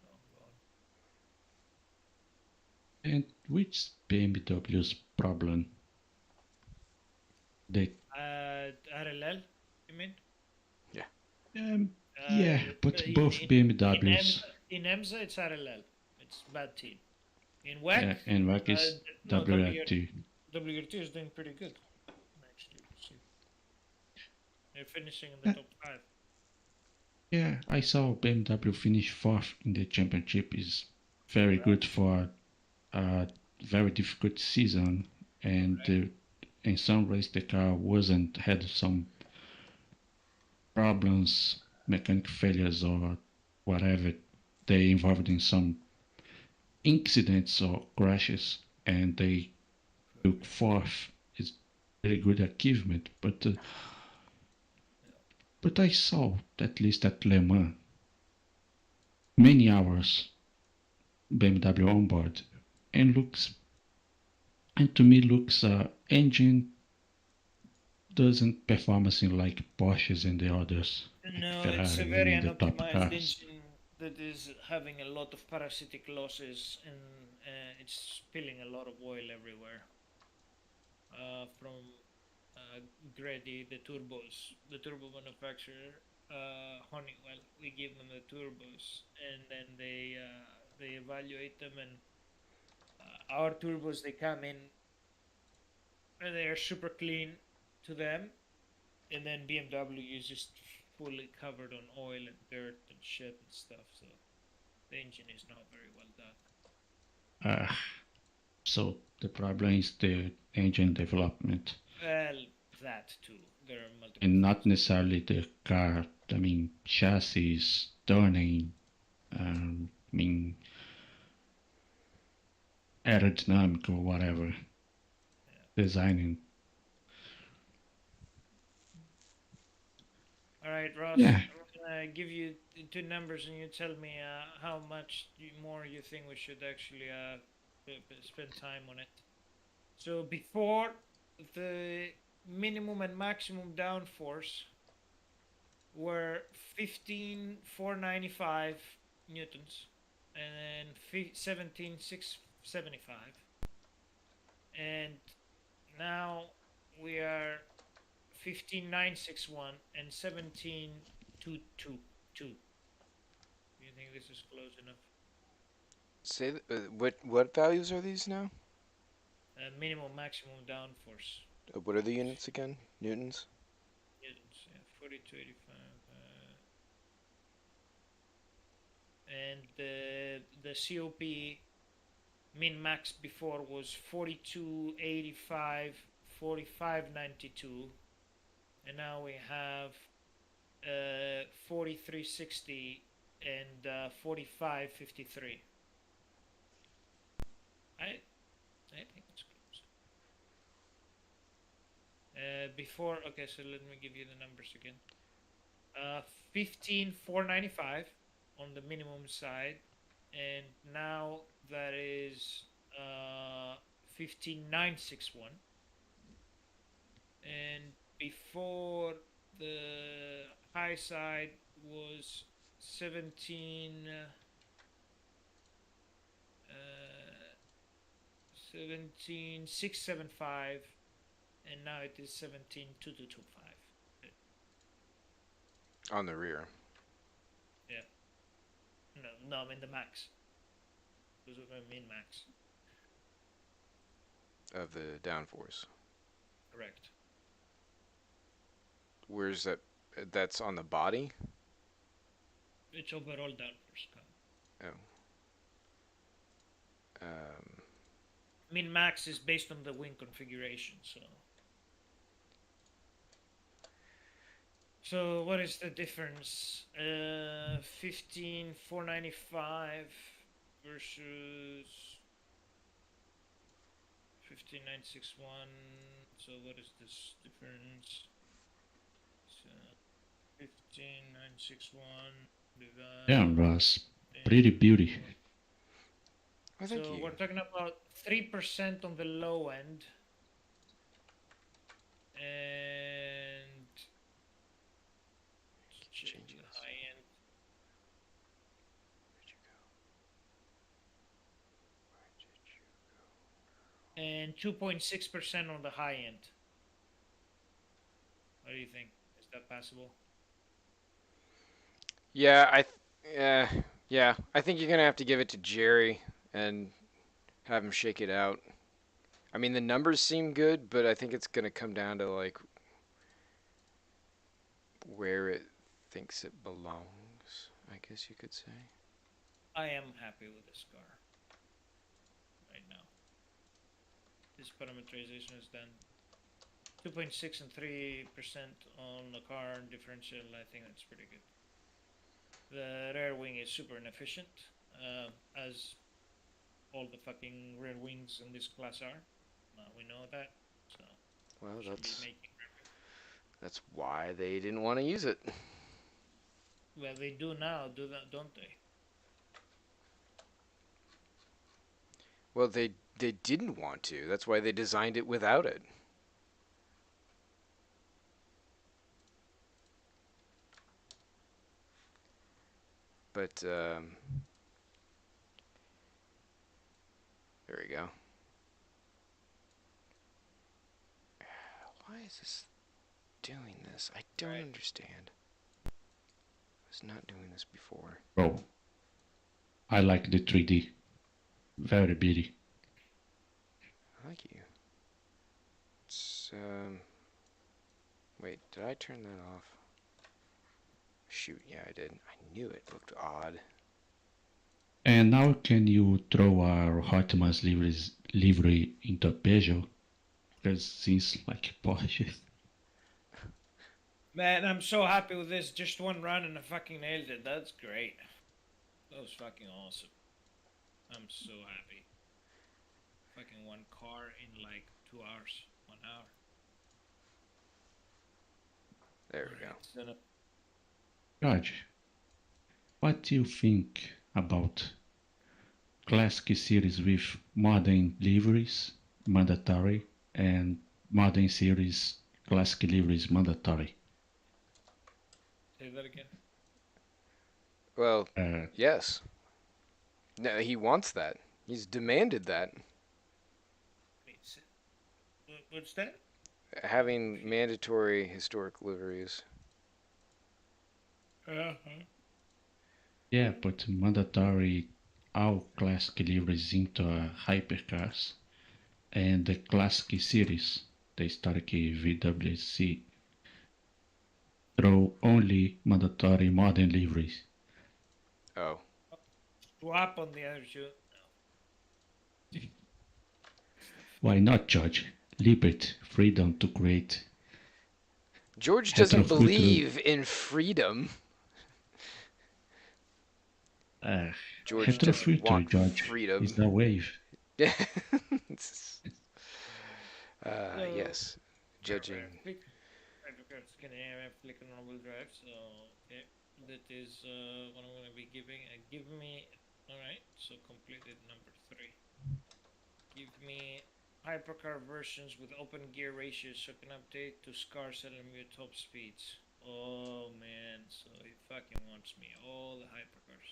oh God. And which BMW's problem? They RLL, you mean? yeah, but both BMWs. In EMSA, it's RLL. It's bad team. In WEC, Yeah, and WEC is WRT. WRT is doing pretty good, actually. They're finishing in the top 5. Yeah, I saw BMW finish 4th in the championship. Is very good for a very difficult season, and in some race the car had some problems, mechanic failures or whatever. They involved in some incidents or crashes, and they took 4th. It's very good achievement, but I saw, at least at Le Mans, many hours BMW on board, and to me looks engine doesn't perform anything like Porsches and the others. No, like it's a Ferrari very and the top unoptimized cars. engine that is having a lot of parasitic losses, and it's spilling a lot of oil everywhere. From Grady, the turbos, the turbo manufacturer, Honeywell. We give them the turbos, and then they evaluate them, and Our turbos, they come in and they're super clean to them, and then BMW is just fully covered on oil and dirt and shit and stuff. So the engine is not very well done. So the problem is the engine development Well, that too. There are multiple. and not necessarily the car. I mean, chassis, turning, I mean, aerodynamic or whatever, designing. All right, Ross. Yeah. I'm gonna give you two numbers, and you tell me how much more you think we should actually spend time on it. So before, the minimum and maximum downforce were 15,495 newtons, and then 17,675, and now we are 15,961 and 17,222. Do you think this is close enough? Say what values are these now? Minimum, maximum downforce. What are the units again? Newtons? Newtons, yeah, 4285. And the COP min max before was 4285, 4592, and now we have 4360 and 4553. I think it's close. Before, okay, so let me give you the numbers again. 15,495 on the minimum side, and now that is 15,961, and before the high side was 17,675, and now it is 17,225. On the rear. Yeah. No, I mean the max. Those are the min max. Of the downforce. Correct. Where's that? That's on the body? It's overall downforce count. Oh. Min max is based on the wing configuration, so. So what is the difference? 15,495 versus 15,961. So what is this difference? So 15,961 divided. Yeah, Ross. Pretty beauty. Well, thank So you. we're talking about 3% on the low end, and Change the this. high end. And 2.6% on the high end. What do you think? Is that passable? Yeah, yeah. I think you're gonna have to give it to Jerry and have him shake it out. I mean, the numbers seem good, but I think it's gonna come down to like where it thinks it belongs, I guess you could say. I am happy with this car right now. This parameterization is done. 2.6 and 3% on the car differential. I think that's pretty good. The rear wing is super inefficient, as all the fucking rear wings in this class are. We know that. So Well, should be making. that's why they didn't want to use it. Well, they do now, don't they? Well, they didn't want to. That's why they designed it without it. But there we go. Why is this doing this? I don't understand. I was not doing this before. Bro, I like the 3D. Very beauty. I like you. It's, wait, did I turn that off? Shoot, yeah, I did. I knew it looked odd. And now can you throw our Hotmas livery into Peugeot? Because it seems like Porsche. Man, I'm so happy with this. Just one run and I fucking nailed it. That's great. That was fucking awesome. I'm so happy. Fucking one car in like 2 hours. 1 hour. There we go. Alright, so now- George, what do you think about classic series with modern liveries mandatory and modern series classic liveries mandatory? Say that again. Well, Uh, yes. No, he wants that. He's demanded that. Wait, what's that? Having mandatory historic liveries. Uh-huh. yeah, but mandatory all classic liveries into hypercars and the classic series, the historic VWC, throw only mandatory modern liveries. Oh. Swap on the other shoe. Why not, George? Liberty, freedom to create. George doesn't Heterofuturo. believe in freedom. George doesn't Heterofuturo, want George, freedom. is the wave. Yes. Judging. Can I flick on normal drive? So okay, that is what I'm gonna be giving. Give me. All right. So completed number 3. Give me hypercar versions with open gear ratios so can update to scarce LMU top speeds. Oh man, so he fucking wants me all the hypercars.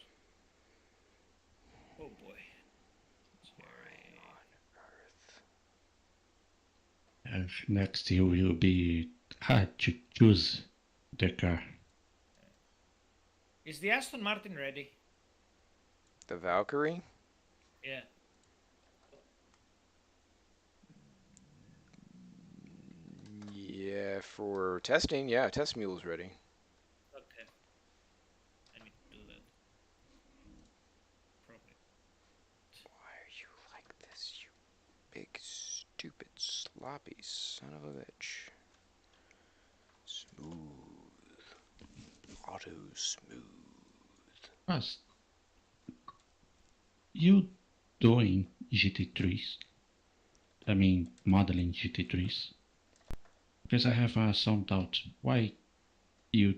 Oh boy. Next, you will be hard to choose the car. Is the Aston Martin ready? The Valkyrie? Yeah. Yeah, for testing, yeah, test mule's ready. Okay. I need to do that. Probably. Why are you like this, you big, stupid, sloppy son of a bitch? Smooth. Auto smooth. Plus, you doing GT3s? I mean, modeling GT3s? Because I have some doubts. Why you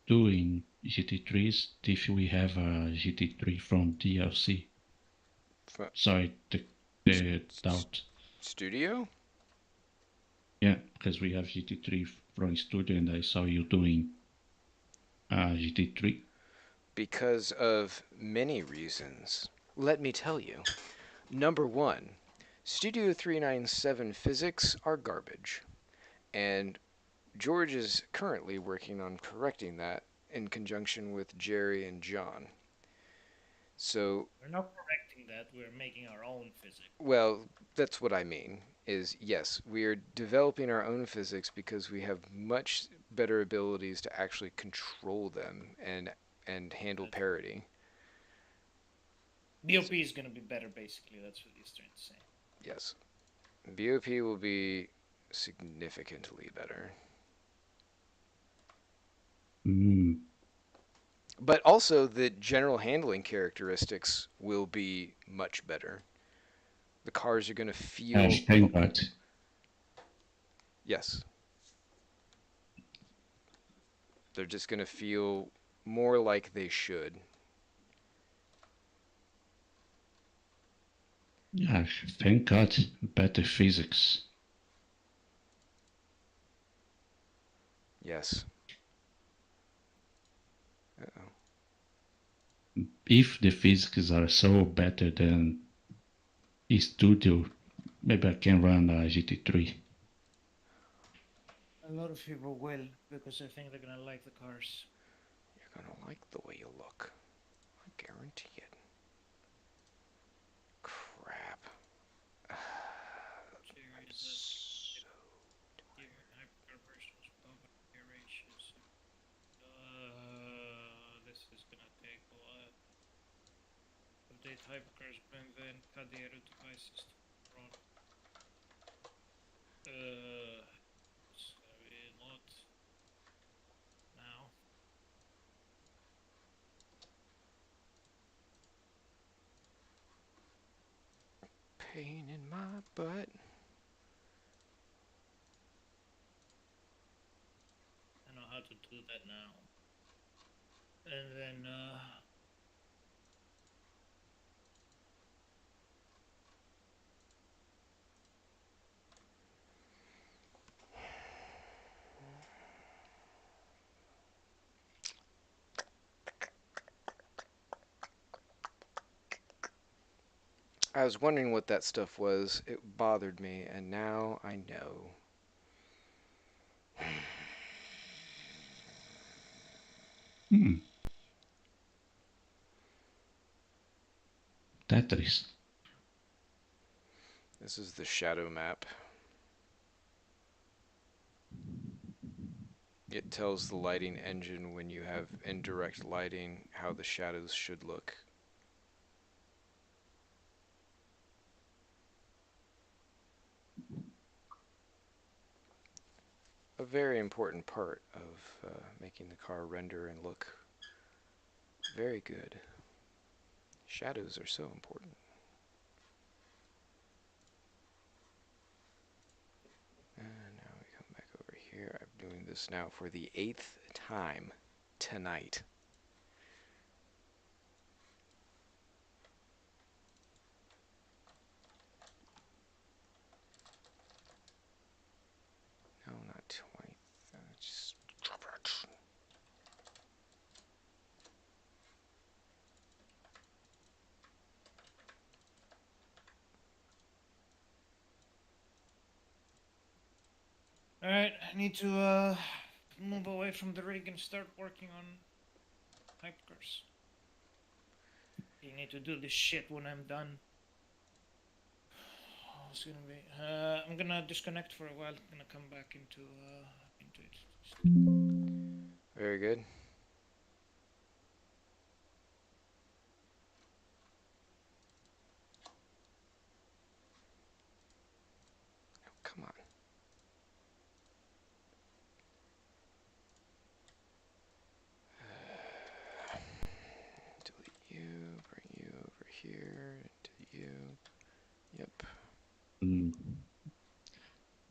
doing GT3s if we have a GT3 from DLC? Sorry, the doubt. Studio? Yeah, because we have GT3 from studio and I saw you doing GT3. Because of many reasons. Let me tell you. Number one, Studio 397 physics are garbage. And George is currently working on correcting that in conjunction with Jerry and John. So, We're not correcting that, we're making our own physics. well, that's what I mean. Is yes, we are developing our own physics because we have much better abilities to actually control them and handle parity. BOP is gonna be better, basically. That's what he's trying to say. Yes. BOP will be significantly better. But also the general handling characteristics will be much better. The cars are going to feel... Thank God. Yes. They're just going to feel more like they should. Yeah, thank God, better physics. Yes. Uh-oh. If the physics are so better than studio, maybe I can run a GT3. A lot of people will, because I think they're gonna like the cars. You're going to like the way you look. I guarantee it. Crap. update hypercars and then cut the aero devices to run. It's gonna be a lot now. Pain in my butt. I know how to do that now. And then I was wondering what that stuff was. It bothered me, and now I know. Tetris. This is the shadow map. It tells the lighting engine when you have indirect lighting how the shadows should look. A very important part of making the car render and look very good. Shadows are so important. And now we come back over here. I'm doing this now for the 8th time tonight. No, not 20. Just drop it. alright, I need to move away from the rig and start working on hypercars. You need to do this shit when I'm done. Oh, it's gonna be. I'm gonna disconnect for a while. I'm gonna come back into it. Very good. Oh, come on. Delete you, bring you over here, delete you. Yep.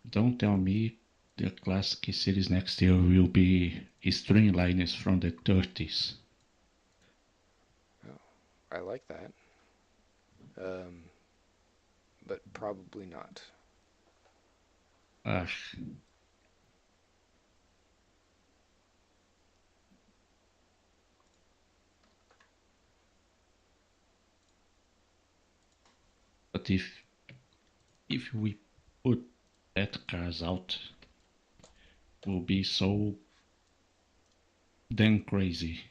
Don't tell me the classic series next year will be streamliners from the 30s. Oh, I like that. But probably not. But if we put that cars out, will be so damn crazy.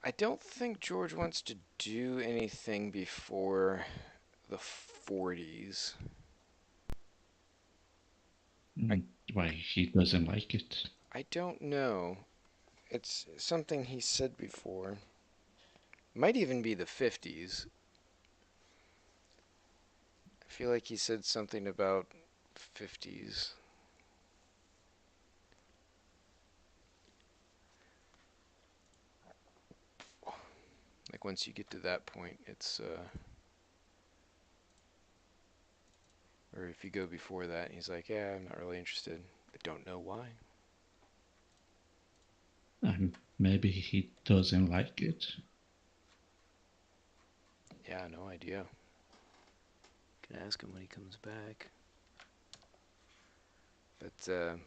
I don't think George wants to do anything before the 40s. Why he doesn't like it? I don't know. It's something he said before. Might even be the 50s. I feel like he said something about 50s. Like once you get to that point, it's or if you go before that, he's like, yeah, I'm not really interested. I don't know why. Maybe he doesn't like it. Yeah, no idea. Can ask him when he comes back. But there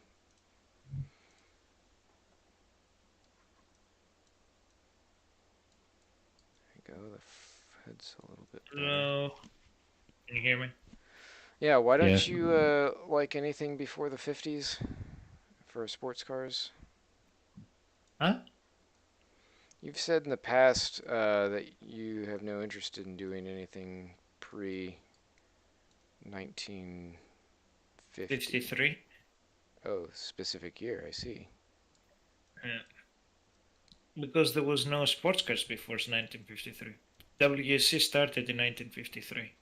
you go. The head's a little bit better. Hello. Can you hear me? Yeah, why don't Yeah. you like anything before the 50s for sports cars? Huh? You've said in the past that you have no interest in doing anything pre 1950. 53. Oh, specific year, I see. Yeah. because there was no sports cars before 1953. WSC started in 1953.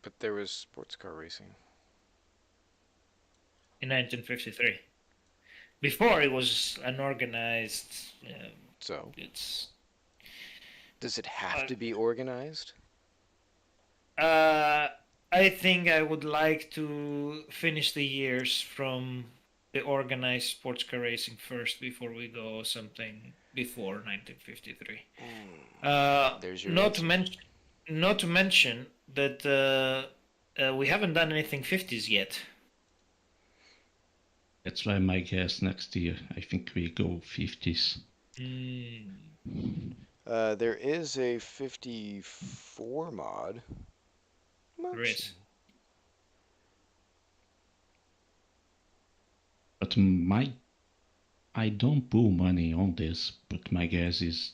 But there was sports car racing. In 1953. Before it was unorganized. So, It's. does it have to be organized? I think I would like to finish the years from the organized sports car racing first before we go something before 1953. There's your Not to answer. mention, not to mention that we haven't done anything 50s yet. That's why my guess next year. I think we go 50s. There is a 54 mod. There is. But I don't put money on this, but my guess is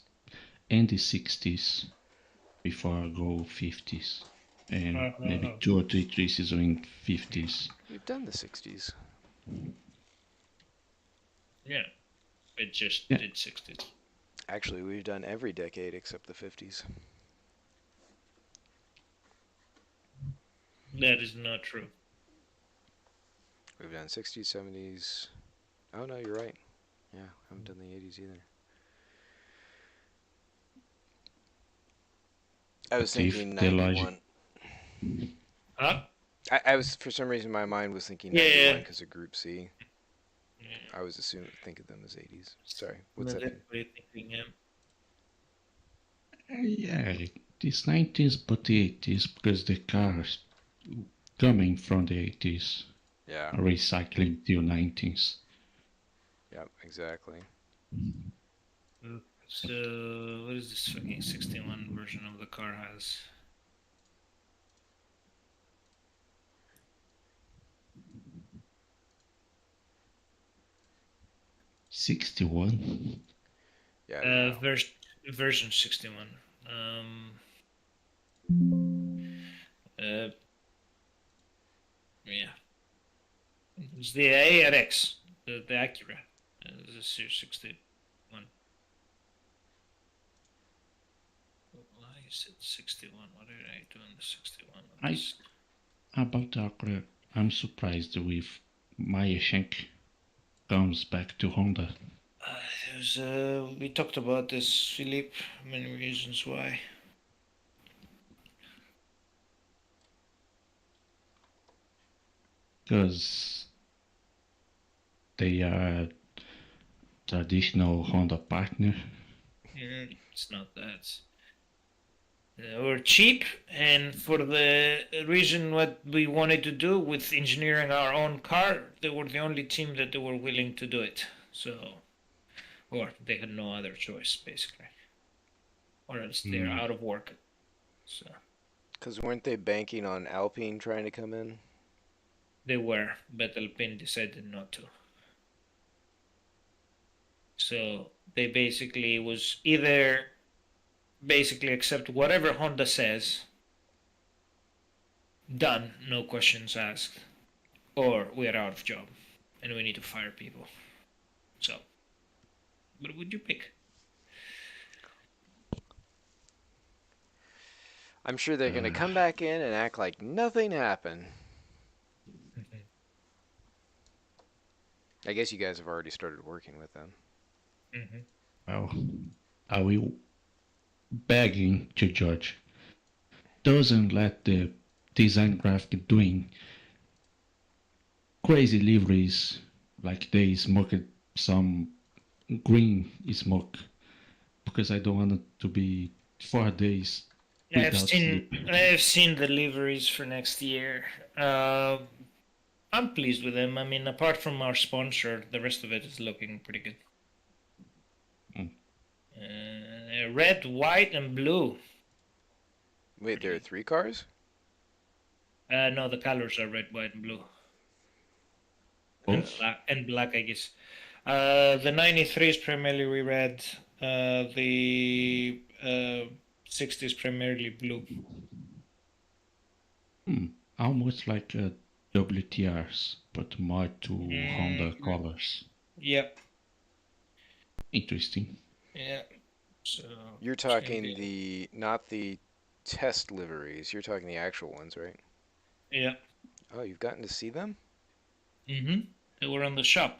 end the 60s before I go 50s. And maybe 2 or 3 races in 50s. We've done the 60s. Yeah, it just did 60s. Actually, we've done every decade except the 50s. That is not true. We've done 60s, 70s. Oh, no, you're right. Yeah, haven't done the 80s either. I was thinking 91. Huh? I was, for some reason, my mind was thinking 91 because of Group C. Yeah. I was thinking them as 80s. Sorry, what's that? Yeah, it's 90s but the 80s because the cars coming from the 80s Yeah. are recycling till 90s. Yep, exactly. So, what is this fucking 61 version of the car has? $61. Yeah. Version 61. Yeah. It's the ARX, the Acura. The Series 61. Why is it 61? What did I do in the 61? About Acura, I'm surprised with Maya Schenk comes back to Honda. We talked about this, Philippe. Many reasons why. Because they are traditional Honda partner. It's not that. We're cheap, and for the reason what we wanted to do with engineering our own car, they were the only team that they were willing to do it. So, or they had no other choice, basically, or else they're out of work. So. Because weren't they banking on Alpine trying to come in? They were, but Alpine decided not to. So they basically was either basically accept whatever Honda says, done, no questions asked, or we are out of job and we need to fire people. So, what would you pick? I'm sure they're going to come back in and act like nothing happened. I guess you guys have already started working with them. Well, are we begging to judge? Doesn't let the design graphic doing crazy liveries like they smoked some green smoke because I don't want it to be 4 days without sleep. I have seen the liveries for next year. I'm pleased with them. I mean, apart from our sponsor, the rest of it is looking pretty good. Red, white, and blue. Wait, there are 3 cars? No, the colors are red, white, and blue. And black, I guess. The 93 is primarily red. The 60 is primarily blue. Almost like WTRs, but more to Honda colors. Yep. Interesting. Yeah. So You're it's gonna talking be- not the test liveries. You're talking the actual ones, right? Yeah. Oh, you've gotten to see them? They were on the shop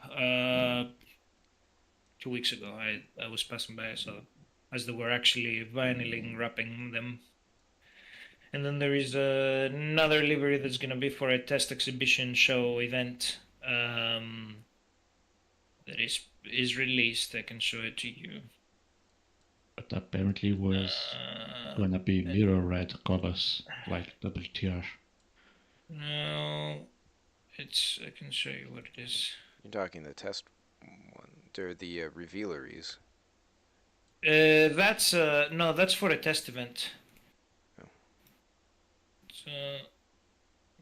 2 weeks ago. I was passing by, I saw them as they were actually vinyling wrapping them. And then there is another livery that's going to be for a test exhibition show event that is released. I can show it to you. But apparently was gonna be mirror red colors like WTR. No, I can show you what it is. You're talking the test one, or the revealeries. That's no, that's for a test event. Oh. So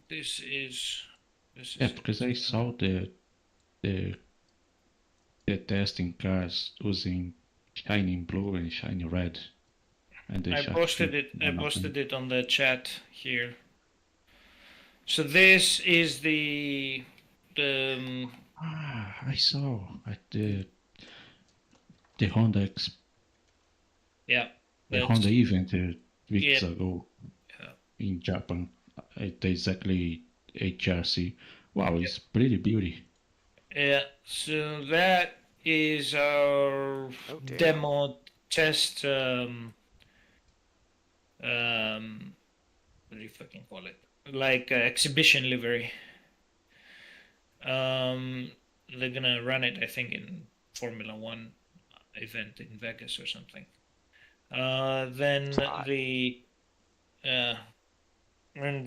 this is Yeah, because I saw the testing cars using shining blue and shiny red, and they I shot posted shoot it. I one of posted them. it on the chat here. So this is the I saw at the Honda yeah. the That's Honda event weeks yeah. ago Yeah. in Japan. It exactly HRC. Wow, it's pretty beauty. Yeah, so that is our Oh, damn. demo test. What do you fucking call it? Like exhibition livery. They're gonna run it, I think, in Formula One event in Vegas or something. Then Hot. the and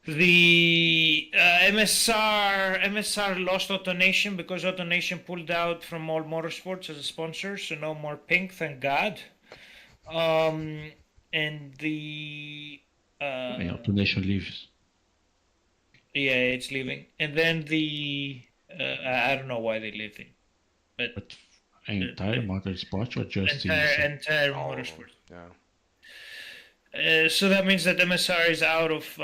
the MSR lost AutoNation because AutoNation pulled out from all motorsports as a sponsor, so no more Pink, thank God. And the My automation leaves. yeah, it's leaving, and then the I don't know why they're leaving, But entire motorsport or just entire All of them. motorsport. Yeah. So that means that MSR is out of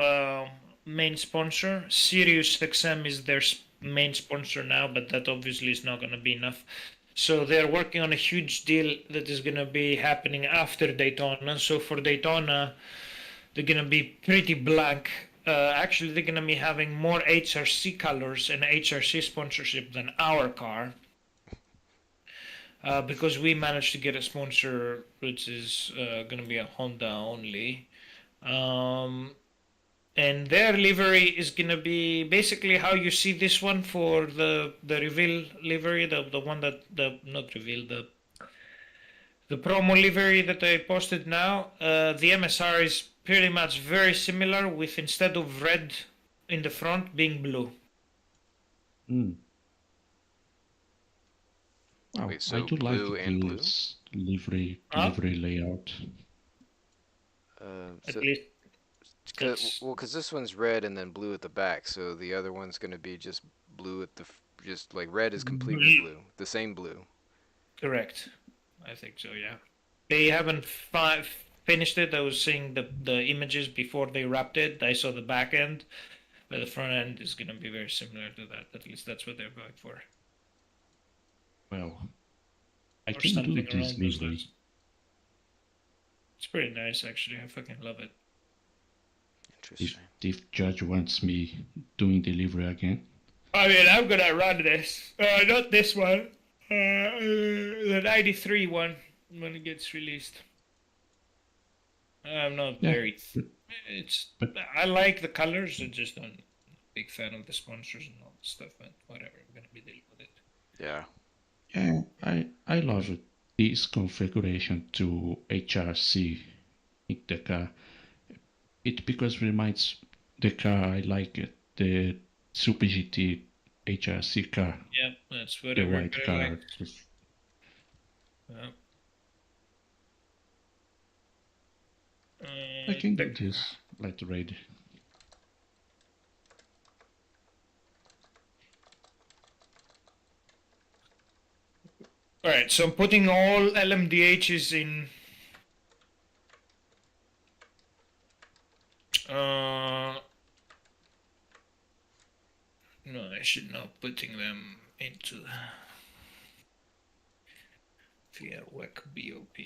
main sponsor. Sirius XM is their main sponsor now, but that obviously is not going to be enough. So they're working on a huge deal that is going to be happening after Daytona. So for Daytona, they're going to be pretty blank. Actually, they're going to be having more HRC colors and HRC sponsorship than our car. Because we managed to get a sponsor which is going to be a Honda only. And their livery is going to be basically how you see this one for the reveal livery, the one that, not reveal, the promo livery that I posted now. The MSR is pretty much very similar, with instead of red in the front being blue. Wow, Wait, so I do like blue and blue? this livery layout. At So, least because this one's red and then blue at the back, so the other one's going to be just blue at the just like red is completely blue, the same blue. correct. I think so, yeah. They haven't finished it. I was seeing the images before they wrapped it. I saw the back end, but the front end is going to be very similar to that. At least that's what they're going for. Well, I Or can do something this along those livery. lines. It's pretty nice, actually. I fucking love it. Interesting. If Judge wants me doing delivery again. I mean, I'm gonna run this. Not this one. The 93 one when it gets released. I'm not very. I like the colors. I'm just not a big fan of the sponsors and all the stuff. But whatever, I'm gonna be dealing with it. Yeah. Yeah, I love this configuration to HRC in the car. It because reminds the car I like it, the Super GT HRC car. Yeah, that's what The white car. like. I can do this like red. Alright, so I'm putting all LMDHs in. No, I should not putting them into. here, WEC BOP.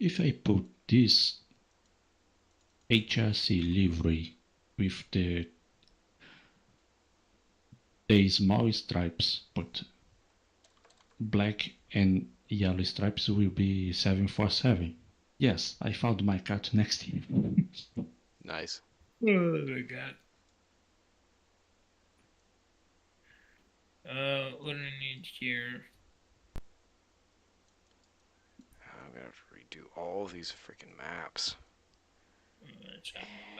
If I put this HRC livery with the small stripes, but black and yellow stripes will be 747. Yes, I found my cat next year. Nice. Oh my god. What do I need here? I'm gonna have to redo all these freaking maps. What's happening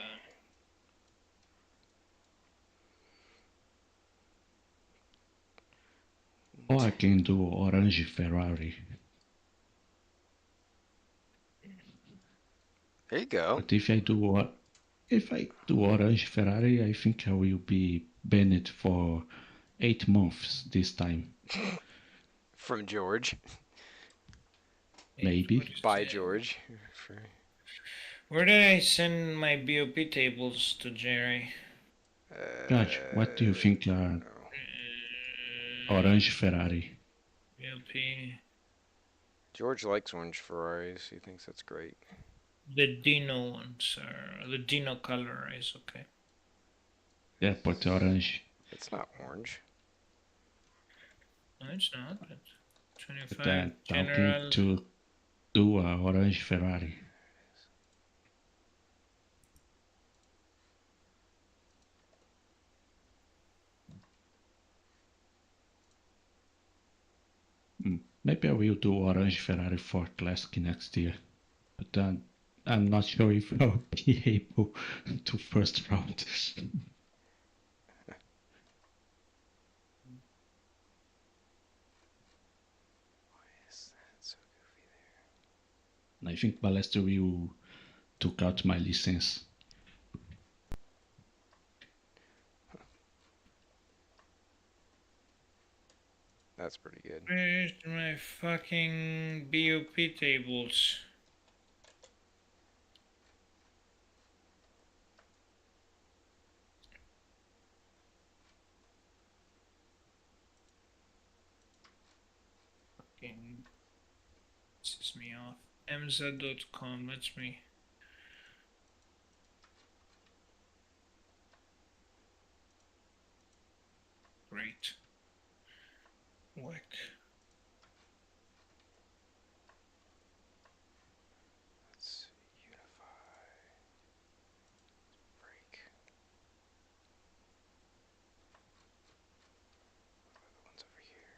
about? Or I can do orange Ferrari. There you go. But if I do orange Ferrari, I think I will be banned for 8 months this time. From George. Maybe. By George. Where did I send my BOP tables to, Jerry? Gosh, what do you think are orange Ferrari? BOP. George likes orange Ferraris. He thinks that's great. The Dino ones are the Dino color is okay. Yeah, but orange. It's not orange. No, it's not. But 25 But I'm general. talking to do a orange Ferrari. Maybe I will do orange Ferrari for Classic next year. But I'm not sure if I'll be able to first round. I think Ballester will took out my license. That's pretty good. Where's my fucking BOP tables? Fucking pisses me off. mz.com lets me. Great. WEC. Let's unify. Break. What are the ones over here?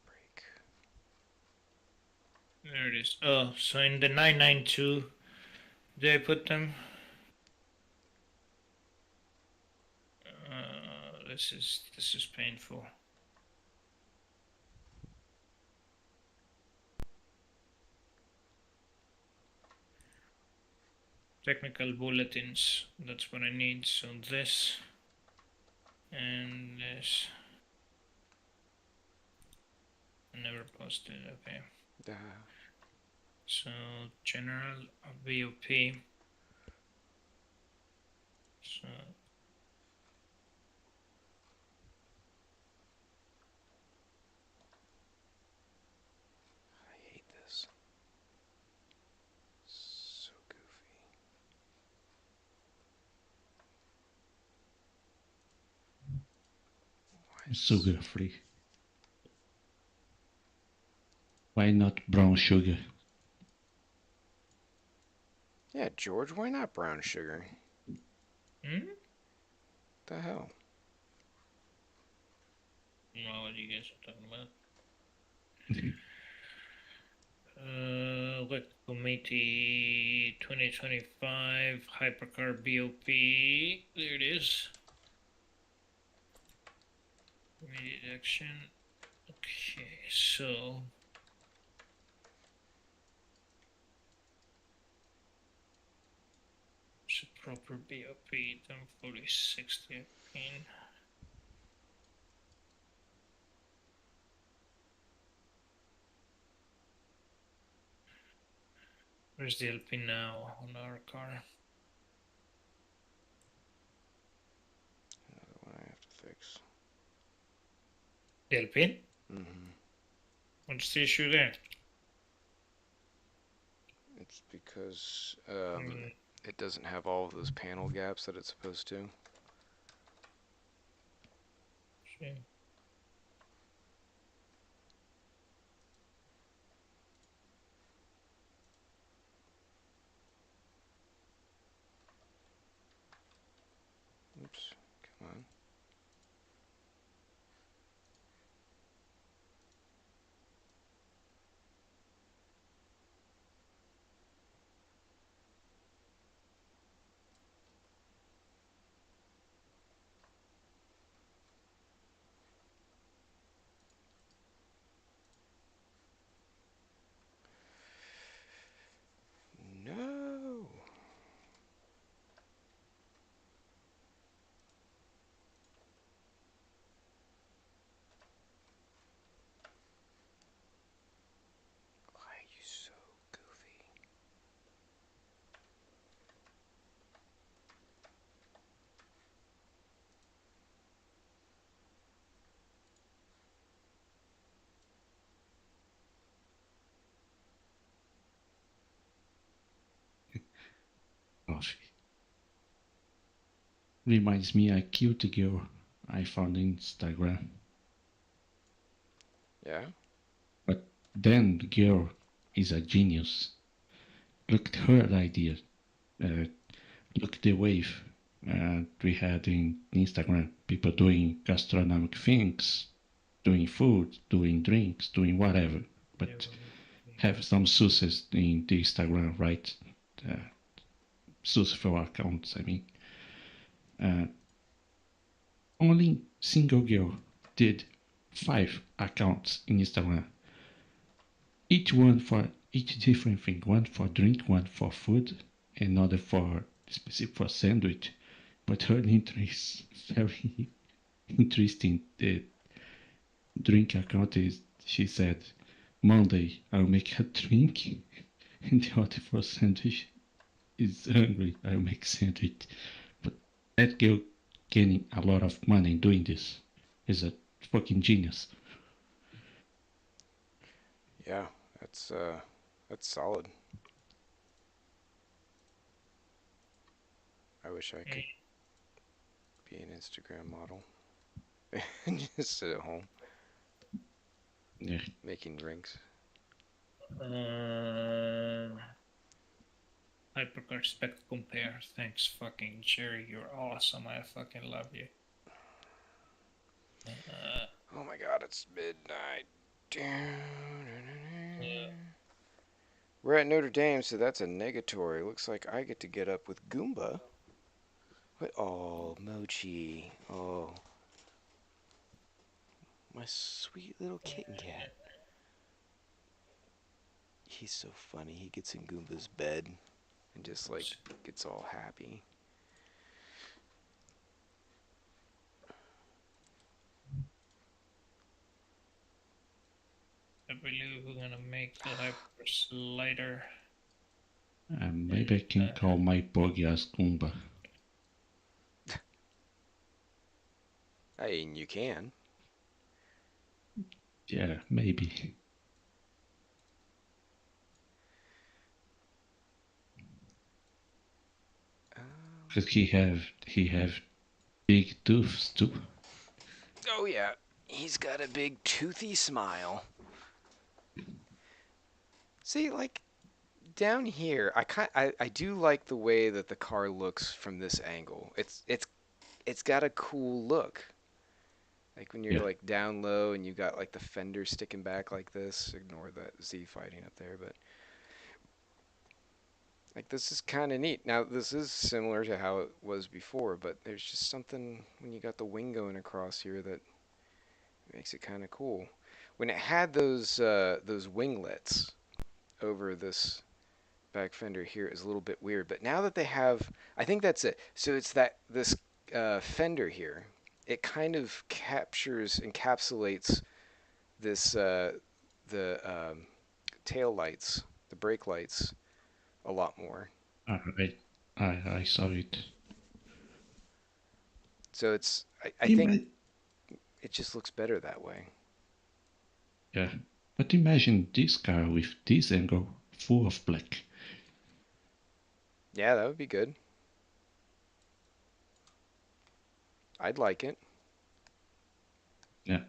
Break. There it is. Oh, so in the 992, did I put them? This is painful. Technical bulletins. That's what I need. So this and this. I never posted. Okay. So general BOP. So I hate this. So goofy. Sugar free. Why not brown sugar? Yeah, George, why not brown sugar? The hell? know what you guys are talking about. What committee 2025 hypercar BOP? There it is. Immediate action. Okay, so proper BOP, then fully 60 pin. Where's the LP now on our car? Another one I have to fix. The LP? Mm-hmm. What's the issue there? It's because Mm, it doesn't have all of those panel gaps that it's supposed to. shit. Oops, come on. No. Why are you so goofy? Oh, reminds me, I killed the girl I found on Instagram. Yeah? But then the girl is a genius. Look at her idea. Look at the wave we had in Instagram. People doing gastronomic things, doing food, doing drinks, doing whatever. But have some success in the Instagram, right? Successful accounts, I mean. Only single girl did 5 accounts in Instagram. Each one for each different thing. One for drink, one for food, another for specific for sandwich. But her interest is very interesting. The drink account is, she said, Monday I'll make a drink, and the other for sandwich is hungry, I'll make sandwich. But that girl gaining a lot of money doing this is a fucking genius. Yeah, that's solid. I wish I could be an Instagram model. Just sit at home Yeah. making drinks. Hypercar Spec Compare. Thanks, fucking Jerry. You're awesome. I fucking love you. Oh my god, it's midnight. We're at Notre Dame, so that's a negatory. Looks like I get to get up with Goomba. What? Oh, Mochi. Oh. My sweet little kitten cat. He's so funny. He gets in Goomba's bed and just like gets all happy. I believe we're gonna make the hyper slider. Maybe I can call my buggy as Goomba. I mean, you can. Yeah, maybe. Because he have big tooths too. Oh yeah, he's got a big toothy smile. See, like down here, I do like the way that the car looks from this angle. It's got a cool look. Like when you're like down low and you got like the fender sticking back like this. Ignore that Z fighting up there, but like this is kind of neat. Now this is similar to how it was before, but there's just something when you got the wing going across here that makes it kind of cool. When it had those winglets over this back fender here is a little bit weird, but now that they have, I think that's it. So it's this fender here. It kind of encapsulates this the tail lights, the brake lights, a lot more. I saw it. So I think Ima- it just looks better that way. Yeah, but imagine this car with this angle, full of black. Yeah, that would be good. I'd like it. Yeah,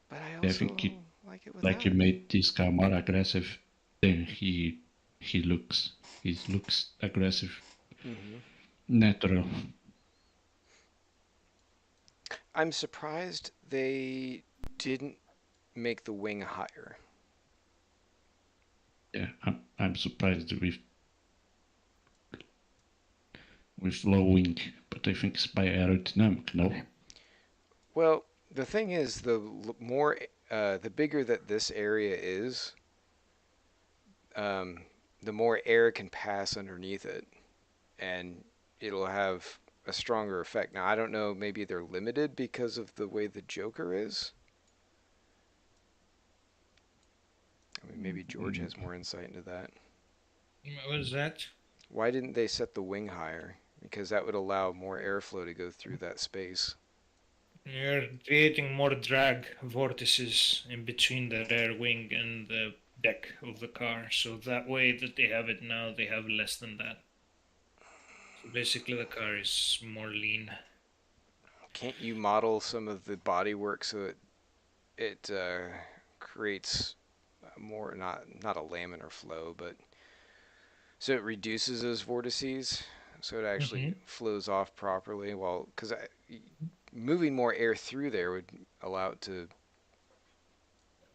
But I I also think it, like it like without. you made this car more aggressive than he looks. He looks aggressive, Hmm. natural. I'm surprised they didn't make the wing higher. Yeah, I'm surprised with low wing, but I think it's by aerodynamic. No. Well, the thing is, the bigger that this area is, the more air can pass underneath it, and it'll have a stronger effect. Now, I don't know, maybe they're limited because of the way the Joker is. I mean, maybe George has more insight into that. What is that? Why didn't they set the wing higher? Because that would allow more airflow to go through that space. You're creating more drag vortices in between the rear wing and the deck of the car. So that way that they have it now, they have less than that. So basically the car is more lean. Can't you model some of the bodywork so it creates more, not a laminar flow, but so it reduces those vortices, so it actually flows off properly? Well, because moving more air through there would allow it to.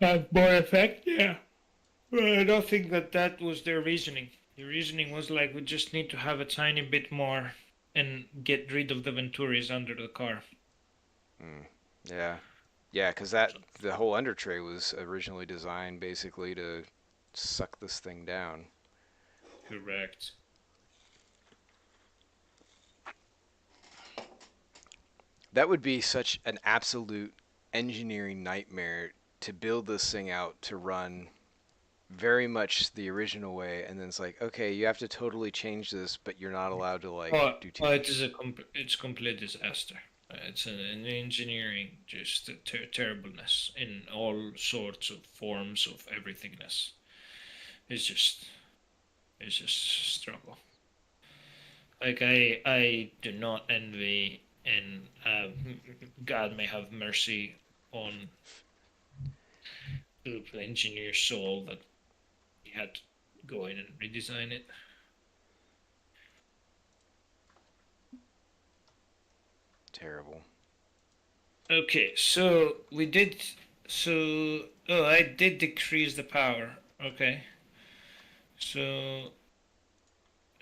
Have more effect? Yeah. Well, I don't think that that was their reasoning. The reasoning was like, we just need to have a tiny bit more and get rid of the Venturis under the car. Yeah, yeah, because the whole under tray was originally designed basically to suck this thing down. Correct. That would be such an absolute engineering nightmare to build this thing out to run very much the original way, and then it's like, okay, you have to totally change this, but you're not allowed to do too It much. is it's a complete disaster. It's an engineering just a terribleness in all sorts of forms of everythingness. It's just struggle. Like I do not envy, and God may have mercy on the engineer's soul that he had to go in and redesign it. Terrible. Okay, so we did. So I did decrease the power. Okay, so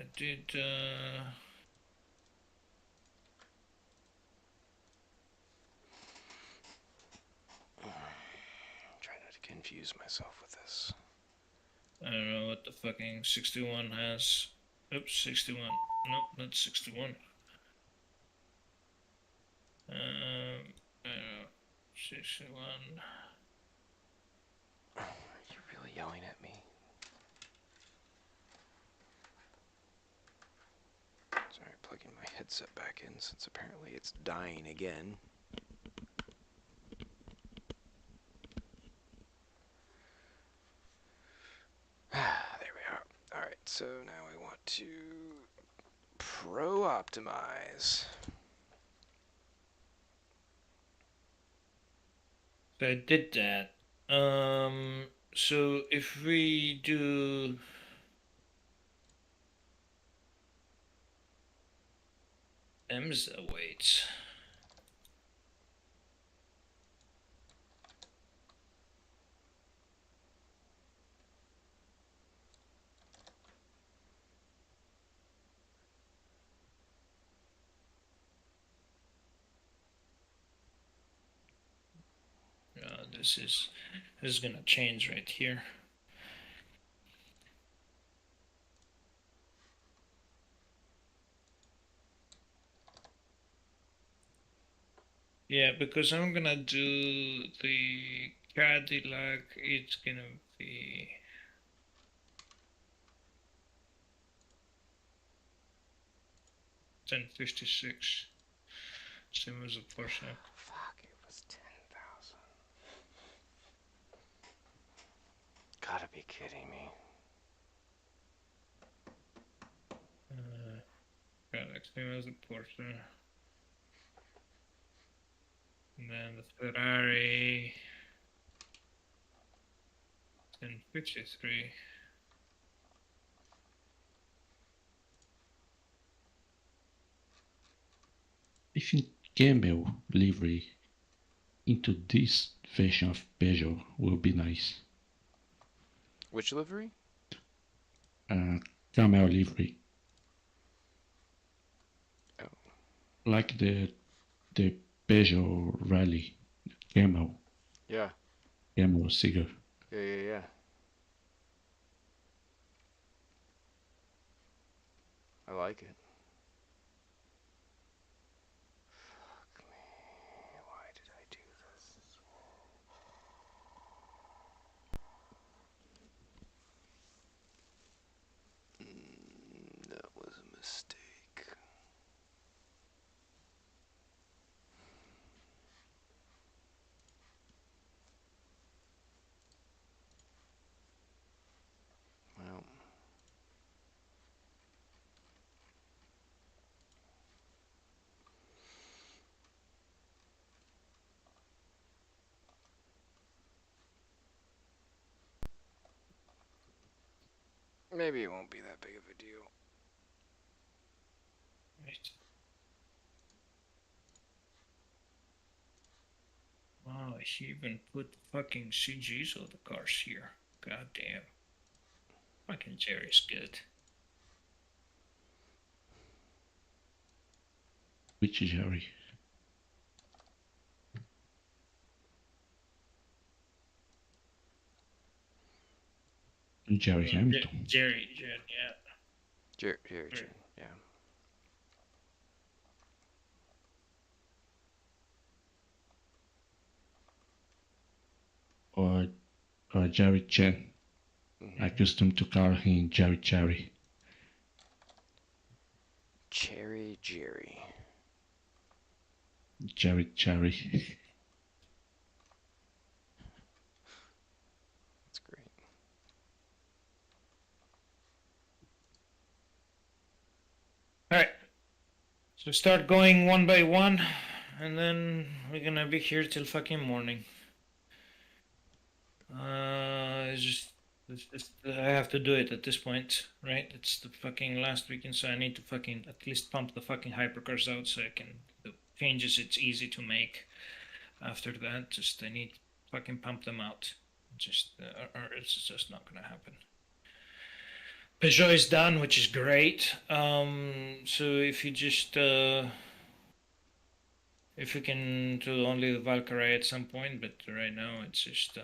I did. Try not to confuse myself with this. I don't know what the fucking 61 has. Oops, 61. Nope, not 61. I don't know, 61. You're really yelling at me. Sorry, plugging my headset back in since apparently it's dying again. There we are. Alright, so now we want to pro-optimize. So I did that. So if we do EMSA weights. This is gonna change right here, Yeah, because I'm gonna do the Cadillac. It's gonna be 1056. Same as a Porsche. Fuck, it was 10,000. Gotta be kidding me. Cadillac, same as a Porsche. And then the Ferrari 1053. I think camel livery into this version of Peugeot will be nice. Which livery? Camel livery. Oh. Like the Peugeot Rally camel. Yeah. Camel cigar. Yeah. I like it. Fuck me. Why did I do this? That was a mistake. Well. Maybe it won't be that big of a deal. Right. Wow, she even put fucking CGs of the cars here. God damn. Fucking Jerry's good. Which Jerry? Jerry Hamilton. Jerry, yeah. Jerry, yeah. Or Jerry Chen. Accustomed to call him Jerry Cherry. Cherry Jerry. Jerry Cherry. That's great. Alright. So start going one by one, and then we're gonna be here till fucking morning. It's just I have to do it at this point, right? It's the fucking last weekend, so I need to fucking at least pump the fucking hypercars out so I can the changes it's easy to make. After that, just I need to fucking pump them out. Just or it's just not gonna happen. Peugeot is done, which is great. So if you just if we can do only the Valkyrie at some point, but right now it's just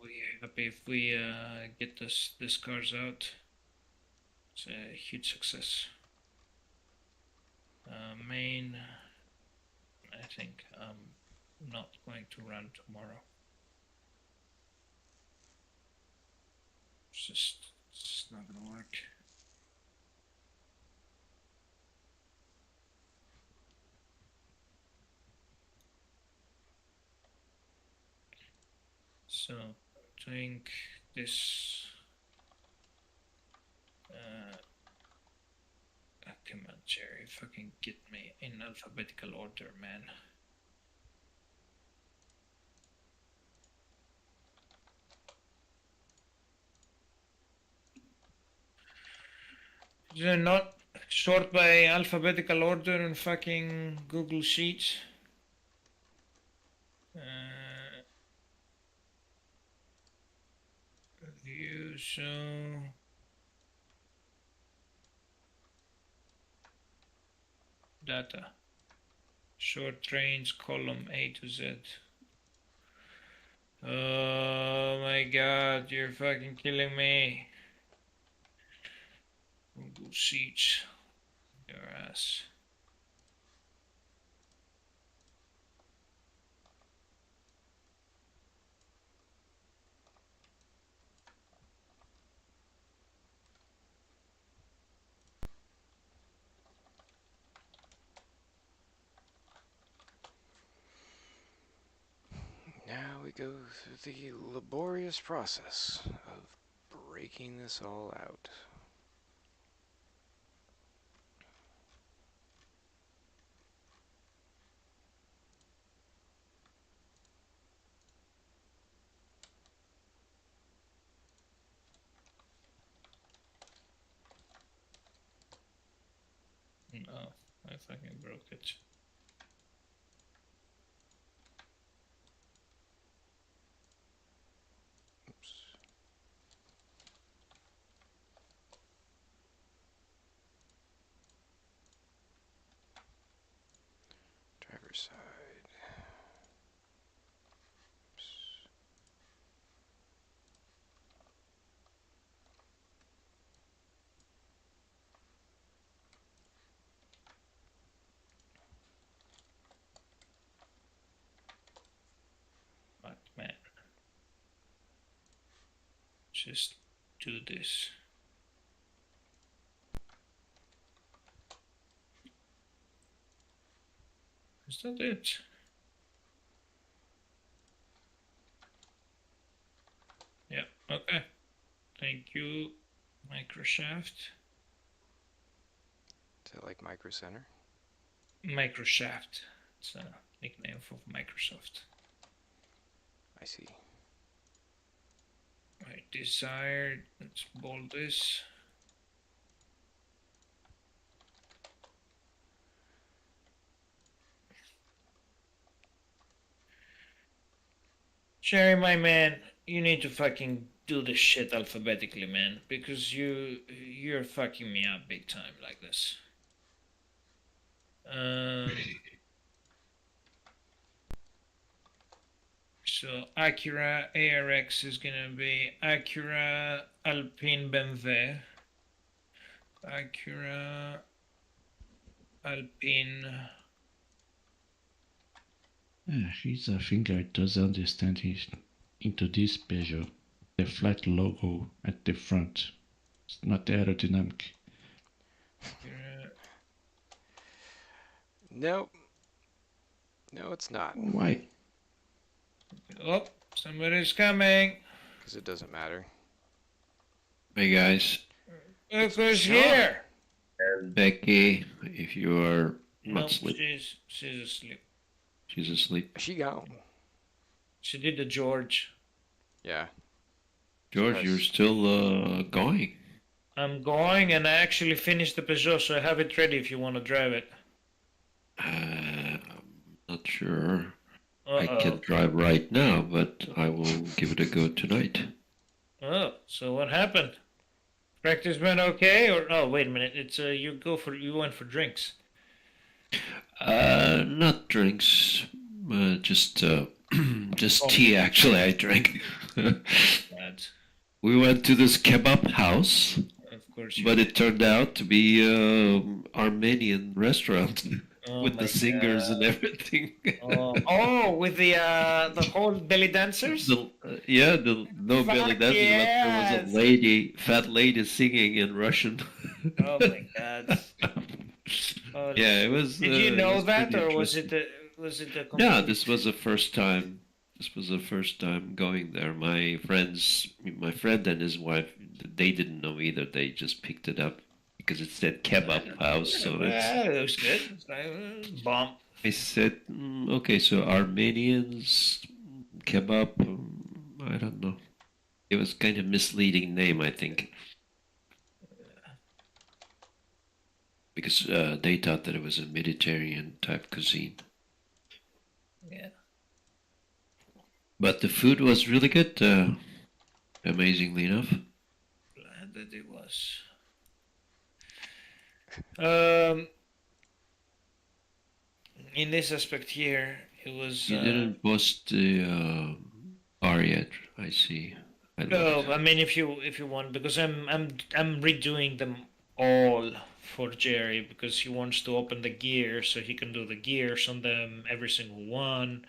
we're happy if we get this cars out. It's a huge success. Main, I think I'm not going to run tomorrow. It's not gonna work. So I'm doing this. Come on, Jerry, fucking get me in alphabetical order, man. Is it not sort by alphabetical order in fucking Google Sheets? View, so data. Short range column A to Z. Oh my god, you're fucking killing me. Google Sheets. Your ass. we go through the laborious process of breaking this all out. No, I fucking broke it. Oops. Driver's side. Oops. Fuck, man. Just do this. Is that it? Yeah, okay. Thank you, Microshaft. Is that like Micro Center? Microshaft. It's a nickname for Microsoft. I see. Right, desired. Let's bold this. Jerry, my man, you need to fucking do this shit alphabetically, man, because you're fucking me up big time like this. So Acura ARX is gonna be Acura Alpine BMW. Acura Alpine. His finger does understand his into this Peugeot. The flat logo at the front. It's not aerodynamic. Nope. No, it's not. Why? Oh, somebody's coming. Because it doesn't matter. Hey guys, Look who's Sean. here. and Becky, if you are not No, asleep, she's asleep. she's asleep. She gone. She did the George. Yeah. George, Nice. you're still going. I'm going, and I actually finished the Peugeot, so I have it ready if you want to drive it. I'm not sure. I Uh-oh. can't drive right now, but I will give it a go tonight. Oh, so what happened? Practice went okay, or oh, wait a minute. It's you went for drinks. Not drinks, just just tea. Actually, I drank. Bad. We went to this kebab house, Of course. You but it turned out to be Armenian restaurant Oh with my the singers God. and everything. With the whole belly dancers. No Fuck belly dancing, but there was yes. a fat lady singing in Russian. Oh my God. Oh, Yeah, it was. Did you it know was that, pretty or was interesting. it a Yeah, complete- this was the first time. This was the first time going there. My friend and his wife, they didn't know either. They just picked it up because it said kebab house. So Yeah, it was good. It's like, bomb. I said, okay, so Armenians kebab. I don't know. It was kind of misleading name, I think, because they thought that it was a Mediterranean type cuisine. Yeah. But the food was really good, amazingly enough. Glad that it was. In this aspect here, it was. You didn't post the bar yet, I see. I No, looked. I mean if you want, because I'm redoing them all for Jerry because he wants to open the gear so he can do the gears on them, every single one.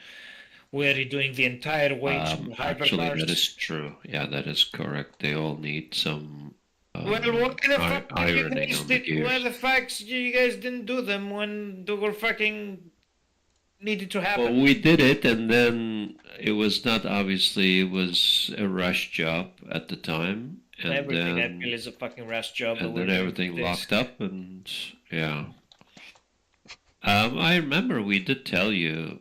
We're redoing the entire way to Actually, hypercars. that is true. Yeah, that is correct. They all need some Well, what the fuck did you ironing guys on the did? Why gears. the fuck you guys didn't do them when they were fucking needed to Well, happen. we did it, and then it was not obviously it was a rush job at the time, and Everything I then feel is a fucking rush job, but and we're then doing everything this. locked up, and yeah. I remember we did tell you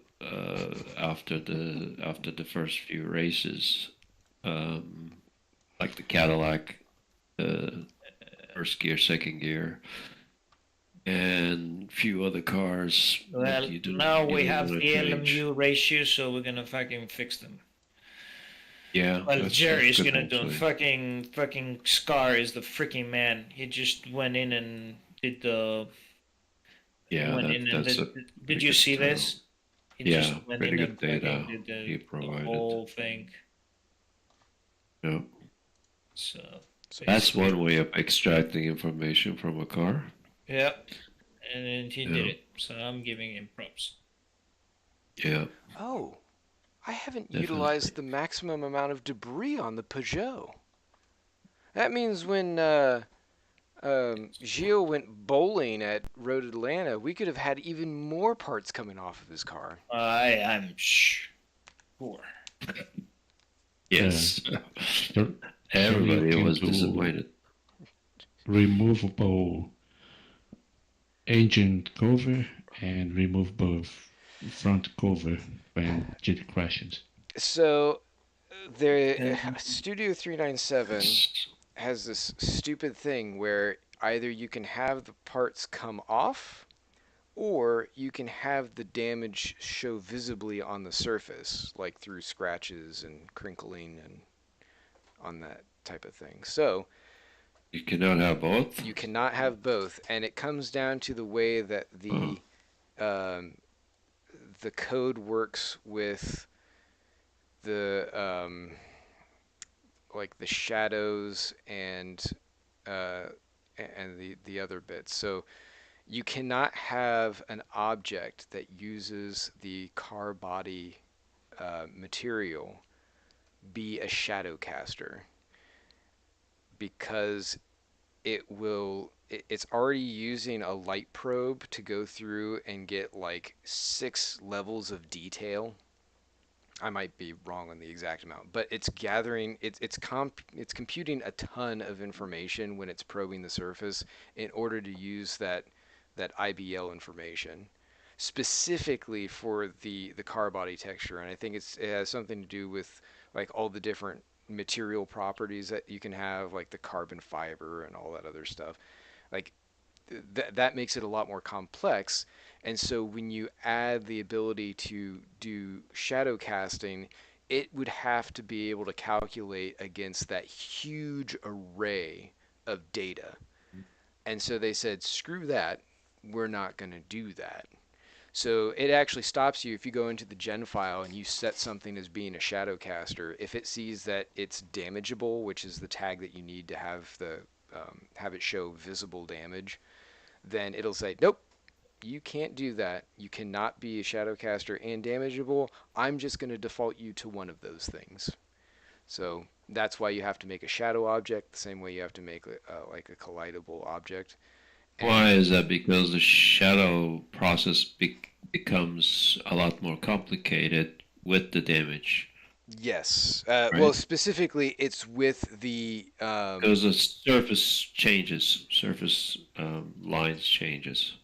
after the first few races, um, like the Cadillac, first gear, second gear, and a few other cars Well, that you don't now we really have want the to change. LMU ratio, so we're gonna fucking fix them. Yeah, Well, Jerry's good gonna do actually. fucking Scar is the freaking man. He just went in and did the Yeah, went in and that's a did pretty you good, see this? He yeah, just went pretty in good and fucking data did he the provided. whole thing. Yeah, So that's one way of extracting information from a car. yeah, and then he did Yeah. it. So I'm giving him props. Yeah, Oh, I haven't definitely. utilized the maximum amount of debris on the Peugeot. That means when Gio went bowling at Road Atlanta, we could have had even more parts coming off of his car. I'm sure. Yes. So Everybody you can was do disappointed. removable engine cover and removable front cover when it crashes. So, the Studio 397 has this stupid thing where either you can have the parts come off or you can have the damage show visibly on the surface, like through scratches and crinkling and on that type of thing. So You cannot have both. you cannot have both, and it comes down to the way that um, the code works with the like the shadows uh, and the other bits. So you cannot have an object that uses the car body material be a shadow caster because it's already using a light probe to go through and get like 6 levels of detail. I might be wrong on the exact amount, but it's gathering, it's computing a ton of information when it's probing the surface in order to use that IBL information specifically for the car body texture. And I think it has something to do with like all the different material properties that you can have, like the carbon fiber and all that other stuff. Like that makes it a lot more complex. And so when you add the ability to do shadow casting, it would have to be able to calculate against that huge array of data. And so they said, screw that, we're not going to do that. So it actually stops you if you go into the gen file and you set something as being a shadow caster. If it sees that it's damageable, which is the tag that you need to have have it show visible damage, then it'll say, nope, you can't do that. You cannot be a shadow caster and damageable. I'm just going to default you to one of those things. So that's why you have to make a shadow object the same way you have to make like a collidable object. And Why is that? Because the shadow process becomes a lot more complicated with the damage. yes. Right. Well, specifically, it's with the Because the surface changes, surface lines changes.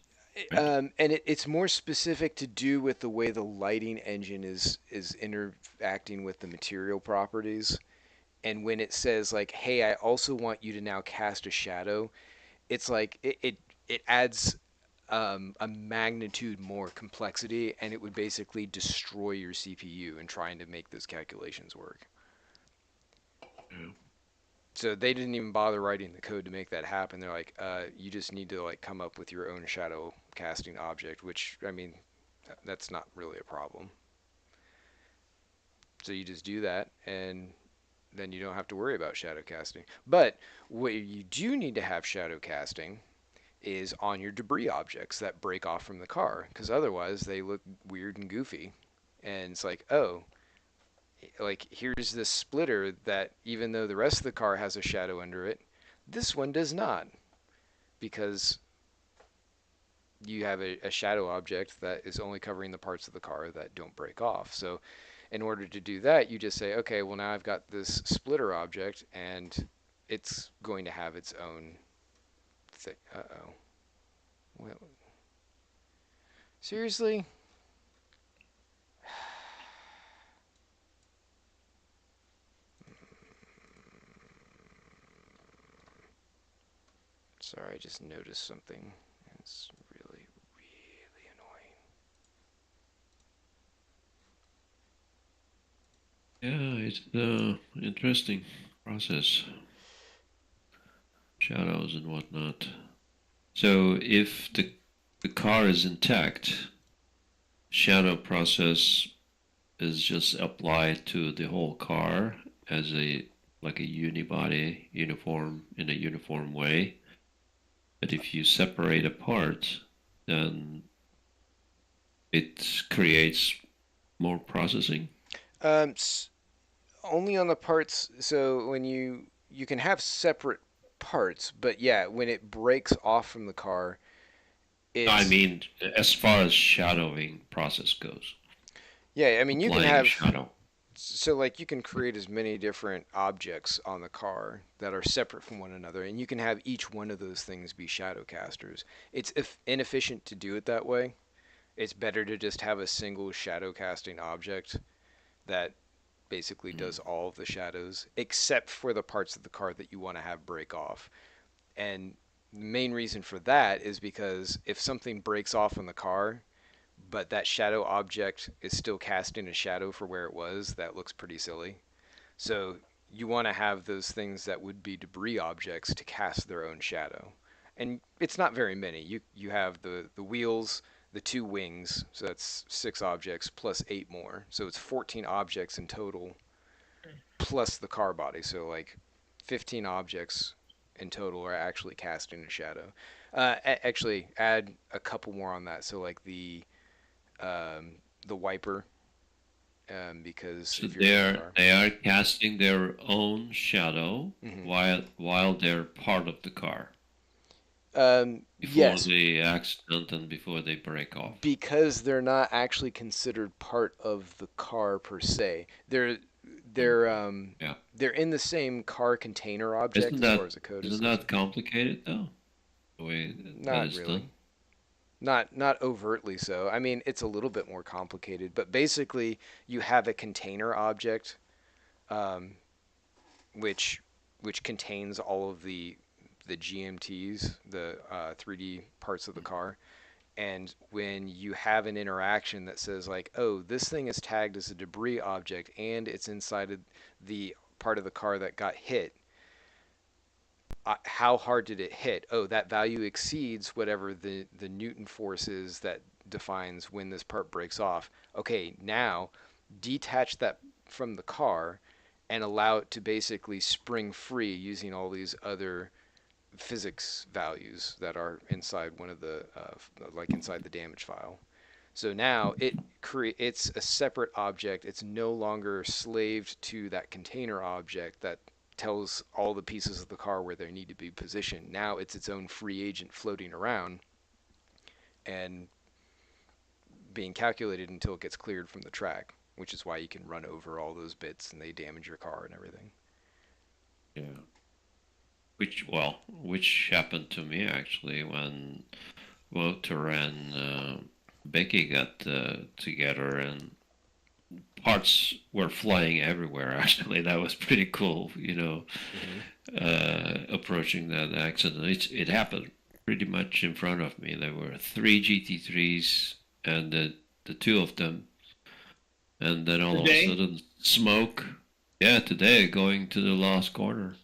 Right? and it's more specific to do with the way the lighting engine is interacting with the material properties. And when it says like, "Hey, I also want you to now cast a shadow," it's like it adds a magnitude more complexity, and it would basically destroy your CPU in trying to make those calculations work. Yeah. So they didn't even bother writing the code to make that happen. They're like, you just need to like come up with your own shadow casting object, which I mean, that's not really a problem. So you just do that, and then you don't have to worry about shadow casting. But what you do need to have shadow casting is on your debris objects that break off from the car, because otherwise they look weird and goofy. And it's like, oh, like here's this splitter that even though the rest of the car has a shadow under it, this one does not, because you have a shadow object that is only covering the parts of the car that don't break off. So in order to do that, you just say, okay, well now I've got this splitter object and it's going to have its own thing. Uh-oh. Well, seriously? Sorry, I just noticed something. It's really, really annoying. Yeah, it's interesting process. Shadows and whatnot. So if the car is intact, shadow process is just applied to the whole car as a like a unibody uniform in a uniform way. But if you separate apart, then it creates more processing. Um, Only on the parts. So when you can have separate parts, but yeah, when it breaks off from the car, I it's mean, as far as shadowing process goes, yeah. I mean, you can applying a have shadow. so like you can create as many different objects on the car that are separate from one another, and you can have each one of those things be shadow casters. It's inefficient to do it that way. It's better to just have a single shadow casting object that basically Mm. does all of the shadows except for the parts of the car that you want to have break off. And the main reason for that is because if something breaks off in the car, but that shadow object is still casting a shadow for where it was, that looks pretty silly. So you want to have those things that would be debris objects to cast their own shadow. And it's not very many. You have the wheels, the two wings, so that's 6 objects plus 8 more. So it's 14 objects in total plus the car body. So like 15 objects in total are actually casting a shadow. Actually, add a couple more on that. So like the wiper, because So if you're in the car, they are casting their own shadow hmm while they're part of the car before yes, the accident and before they break off. because they're not actually considered part of the car per se. Mm. They're Yeah, they're in the same car container object as far as the code is isn't concerned. that complicated though? The way that Not is really. done. Not overtly so. I mean, it's a little bit more complicated, but basically, you have a container object, um, which which contains all of the GMTs, the 3D parts of the car. And when you have an interaction that says like, oh, this thing is tagged as a debris object and it's inside of the part of the car that got hit, how hard did it hit? Oh, that value exceeds whatever the Newton force is that defines when this part breaks off. Okay, now detach that from the car and allow it to basically spring free using all these other physics values that are inside one of the like inside the damage file. So now it's a separate object. It's no longer slaved to that container object that tells all the pieces of the car where they need to be positioned. Now it's its own free agent floating around and being calculated until it gets cleared from the track, which is why you can run over all those bits and they damage your car and everything. Yeah. Which happened to me actually when Walter and Becky got together and parts were flying everywhere. Actually, that was pretty cool. Approaching that accident, it happened pretty much in front of me. There were 3 GT3s and the two of them, and then all of a Today? sudden smoke. Yeah, today going to the last corner.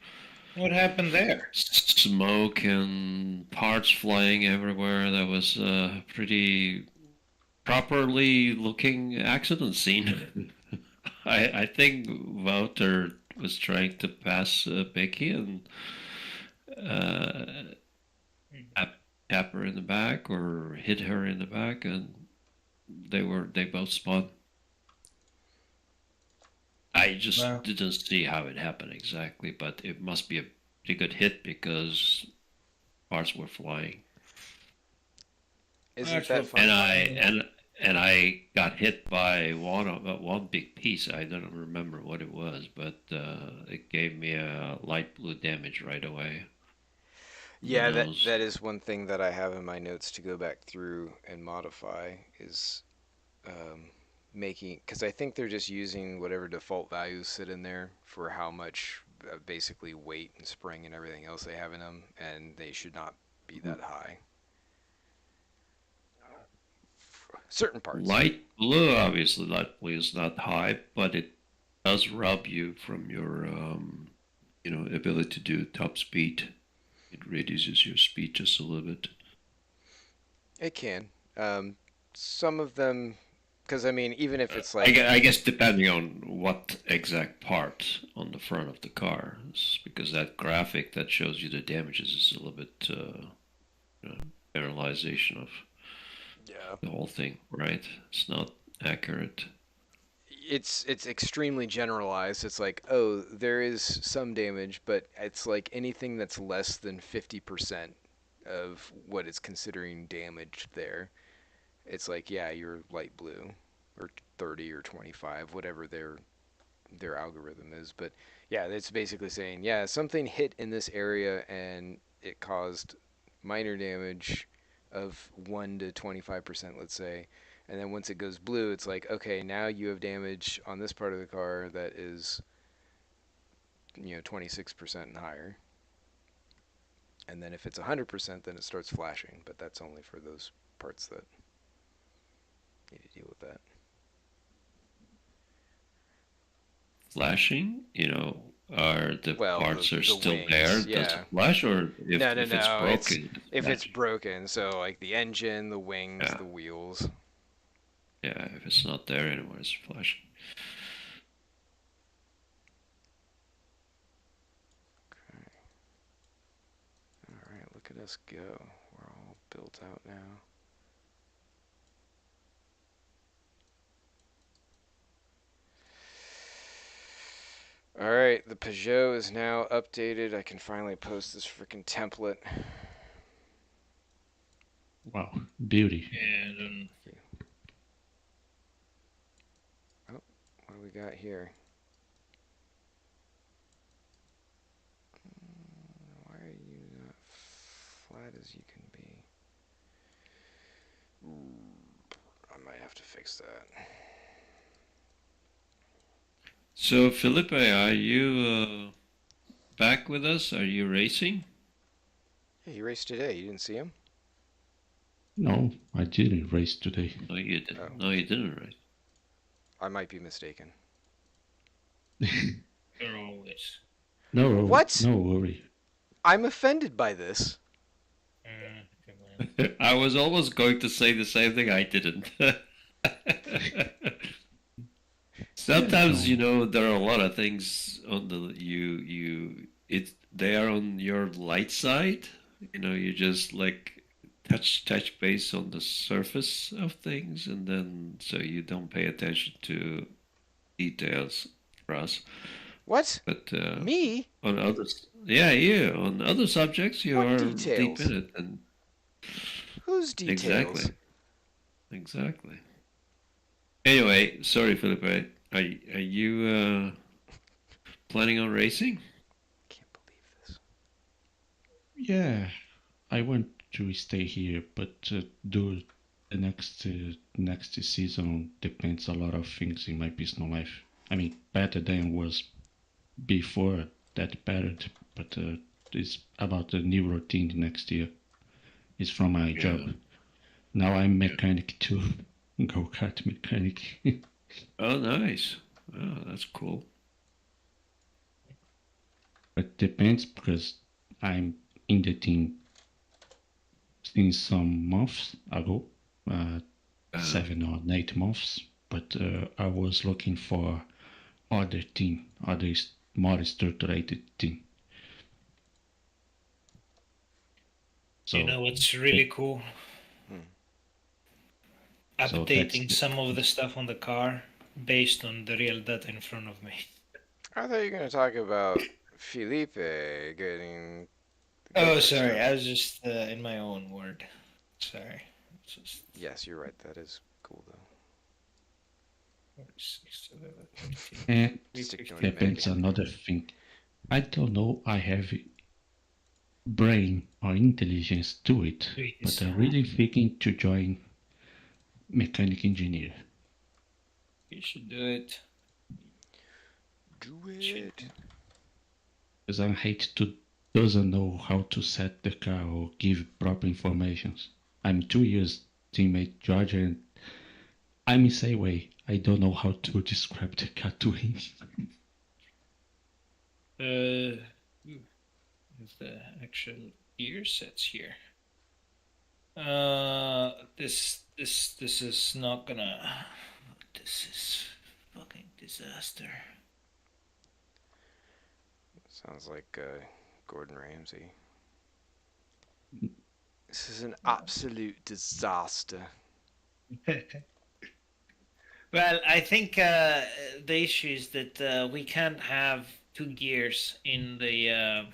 What happened there? Smoke and parts flying everywhere. That was a pretty properly looking accident scene. I think Wouter was trying to pass Becky and uh, tap her in the back or hit her in the back, and they both spun. I just Wow. didn't see how it happened exactly, but it must be a pretty good hit because parts were flying. Isn't Actual that fun? And I got hit by one big piece. I don't remember what it was, but it gave me a light blue damage right away. Yeah, that Nose. that is one thing that I have in my notes to go back through and modify is making, because I think they're just using whatever default values sit in there for how much basically weight and spring and everything else they have in them, and they should not be that high. Certain parts. Light blue, obviously, light blue is not high, but it does rob you from your, ability to do top speed. It reduces your speed just a little bit. It can. Some of them, because I mean, even if it's I like, I guess depending on what exact part on the front of the car, because that graphic that shows you the damages is a little bit generalization of yeah, the whole thing, right? It's not accurate. it's extremely generalized. It's like, oh, there is some damage, but it's like anything that's less than 50% of what it's considering damaged there. It's like, yeah, you're light blue, or 30 or 25, whatever their algorithm is. But yeah, it's basically saying, yeah, something hit in this area and it caused minor damage of 1 to 25%, let's say. And then once it goes blue, it's like, okay, now you have damage on this part of the car that is, 26% and higher. And then if it's 100%, then it starts flashing, but that's only for those parts that need to deal with that. Flashing, are the Well, parts the are still wings, there? Does yeah. it flash, or if No, it's broken? if it's broken, so like the engine, the wings, Yeah. the wheels. Yeah, if it's not there anymore, it's flashing. All right, look at us go. We're all built out now. All right, the Peugeot is now updated. I can finally post this freaking template. Wow, beauty. And What do we got here? Why are you not flat as you can be? I might have to fix that. So, Felipe, are you back with us? Are you racing? Yeah, he raced today. You didn't see him? No, I didn't race today. No, you didn't. Oh. No, you didn't, right? I might be mistaken. you're always. No, What? No worry. I'm offended by this. Come on. I was almost going to say the same thing. I didn't. Sometimes, there are a lot of things on they are on your light side. You just like touch base on the surface of things, and then so you don't pay attention to details for us. What? But Me? on others, yeah, on other subjects, you What are details? deep in it, and Whose details? exactly. Anyway, sorry, Felipe. Are you planning on racing? Can't believe this. Yeah, I want to stay here, but do the next season depends a lot of things in my personal life. I mean, better than was before that better, but it's about the new routine next year. It's from my job. Now I'm mechanic too, go-kart mechanic. Oh, nice. Oh, that's cool. But depends because I'm in the team since some months ago, 7 or 8 months. But I was looking for other more structured team. So, You know what's really cool? So Updating that's- some of the stuff on the car based on the real data in front of me. I thought you were going to talk about Felipe getting. Oh, sorry. I was just in my own word. Sorry. Just Yes, you're right. That is cool though. 46, 11, 13. And Stick to an depends American. another thing. I don't know I have brain or intelligence to it, but I'm really thinking to join mechanic engineer. You should do it. Do it. Because I hate to doesn't know how to set the car or give proper informations. I'm 2 years teammate George and I'm the same way. I don't know how to describe the car to him. With the actual gear sets here. This is not gonna. This is fucking disaster. Sounds like Gordon Ramsay. This is an absolute disaster. Well, I think the issue is that we can't have two gears in the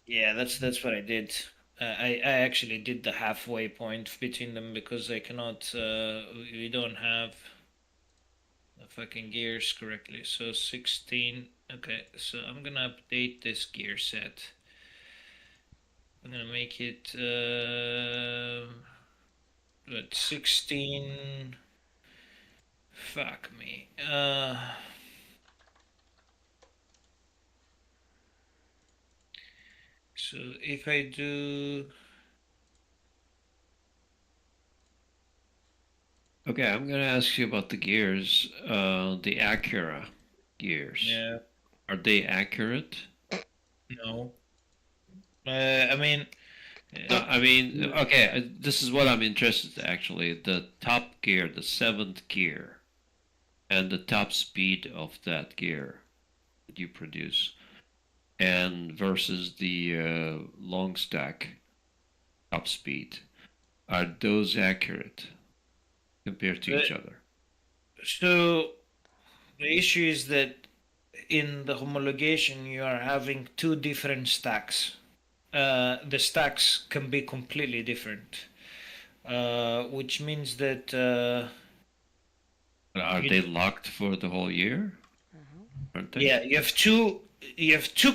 yeah, that's what I did. I actually did the halfway point between them because I cannot. We don't have the fucking gears correctly. So 16. Okay, so I'm gonna update this gear set. I'm gonna make it. But 16. Fuck me. So if I do. Okay, I'm gonna ask you about the gears. The Acura gears. Yeah. Are they accurate? No. I mean. No, I mean, okay, this is what I'm interested in, actually. The top gear, the 7th gear, and the top speed of that gear that you produce, and versus the long stack top speed. Are those accurate compared to each other? So the issue is that in the homologation you are having two different stacks. The stacks can be completely different, which means that Are they locked for the whole year? Aren't they? yeah, you have two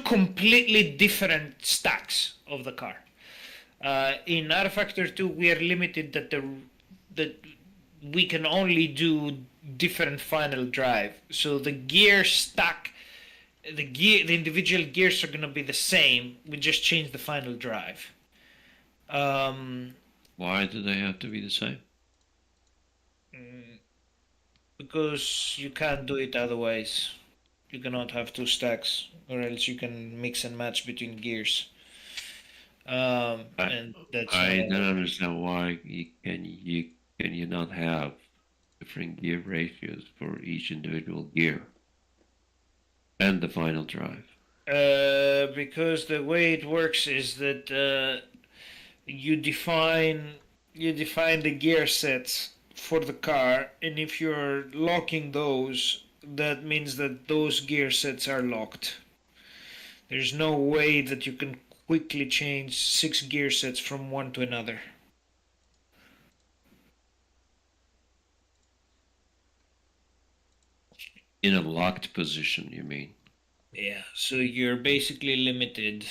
completely different stacks of the car. In rFactor 2, we are limited that we can only do different final drive. So the gear stack, the individual gears are gonna be the same. We just change the final drive. Why do they have to be the same? Because you can't do it otherwise. You cannot have two stacks, or else you can mix and match between gears. And that's I not- don't understand why can you not have different gear ratios for each individual gear and the final drive. Because the way it works is that you define the gear sets for the car, and if you're locking those, that means that those gear sets are locked. There's no way that you can quickly change 6 gear sets from one to another. In a locked position, you mean? Yeah, so you're basically limited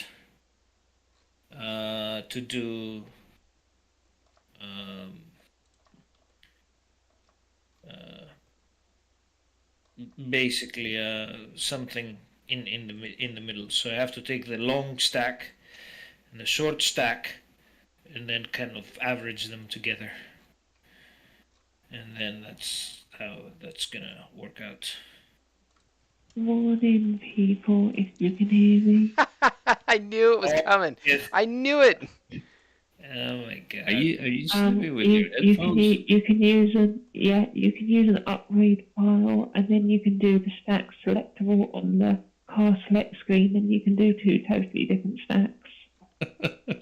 to do basically something in the middle. So I have to take the long stack and the short stack, and then kind of average them together, and then that's how that's gonna work out. Morning, people, if you can hear me. I knew it was coming. Yes. I knew it. Oh my god. Are you sleeping with your You can, headphones? you can use an upgrade file, and then you can do the stack selectable on the car select screen, and you can do 2 totally different stacks.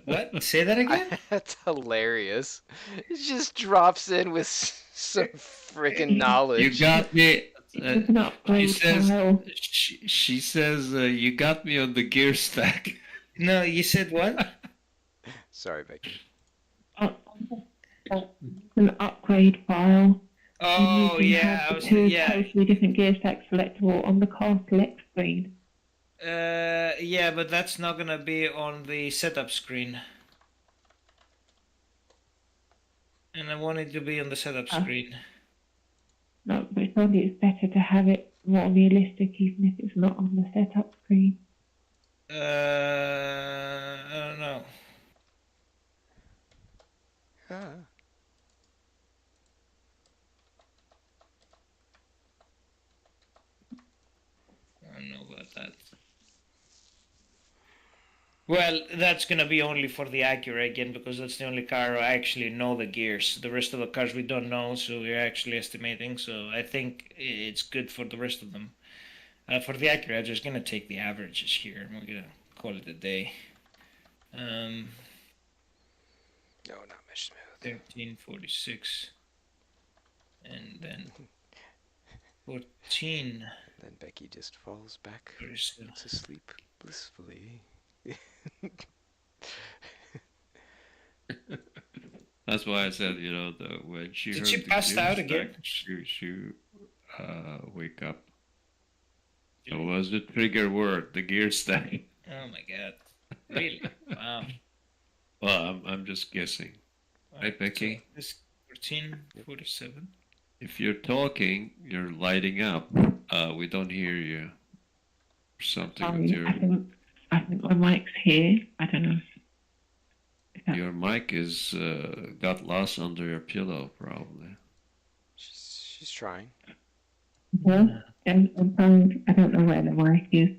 What? Say that again? That's hilarious. It just drops in with some freaking knowledge. You got me. It's an She upgrade says. file. She says you got me on the gear stack. No, you said what? Sorry, Becky. An upgrade file. Oh, and you can yeah, have I the was, two yeah. totally different gear stacks selectable on the car select screen. Yeah, but that's not gonna be on the setup screen. And I want it to be on the setup screen. No, but I thought it's better to have it more realistic even if it's not on the setup screen. I don't know. Ah. I don't know about that. Well, that's gonna be only for the Acura again, because that's the only car I actually know the gears. The rest of the cars we don't know, so we're actually estimating. So I think it's good for the rest of them. For the Acura, I'm just gonna take the averages here, and we're gonna call it a day. No, not Mesh Smooth. 1346, and then 14. Then Becky just falls back There's, to sleep blissfully. That's why I said, you know, when she Did heard she the pass gear out again? stack, she wake up. That was the trigger word, the gear stack. Oh my god! Really? Wow. Well, I'm just guessing. Right, Becky? So this 1447. If you're talking, you're lighting up. We don't hear you. Something with your I think my mic's here. I don't know. your mic is got lost under your pillow, probably. She's trying. Yeah, I'm trying, I don't know where the mic is.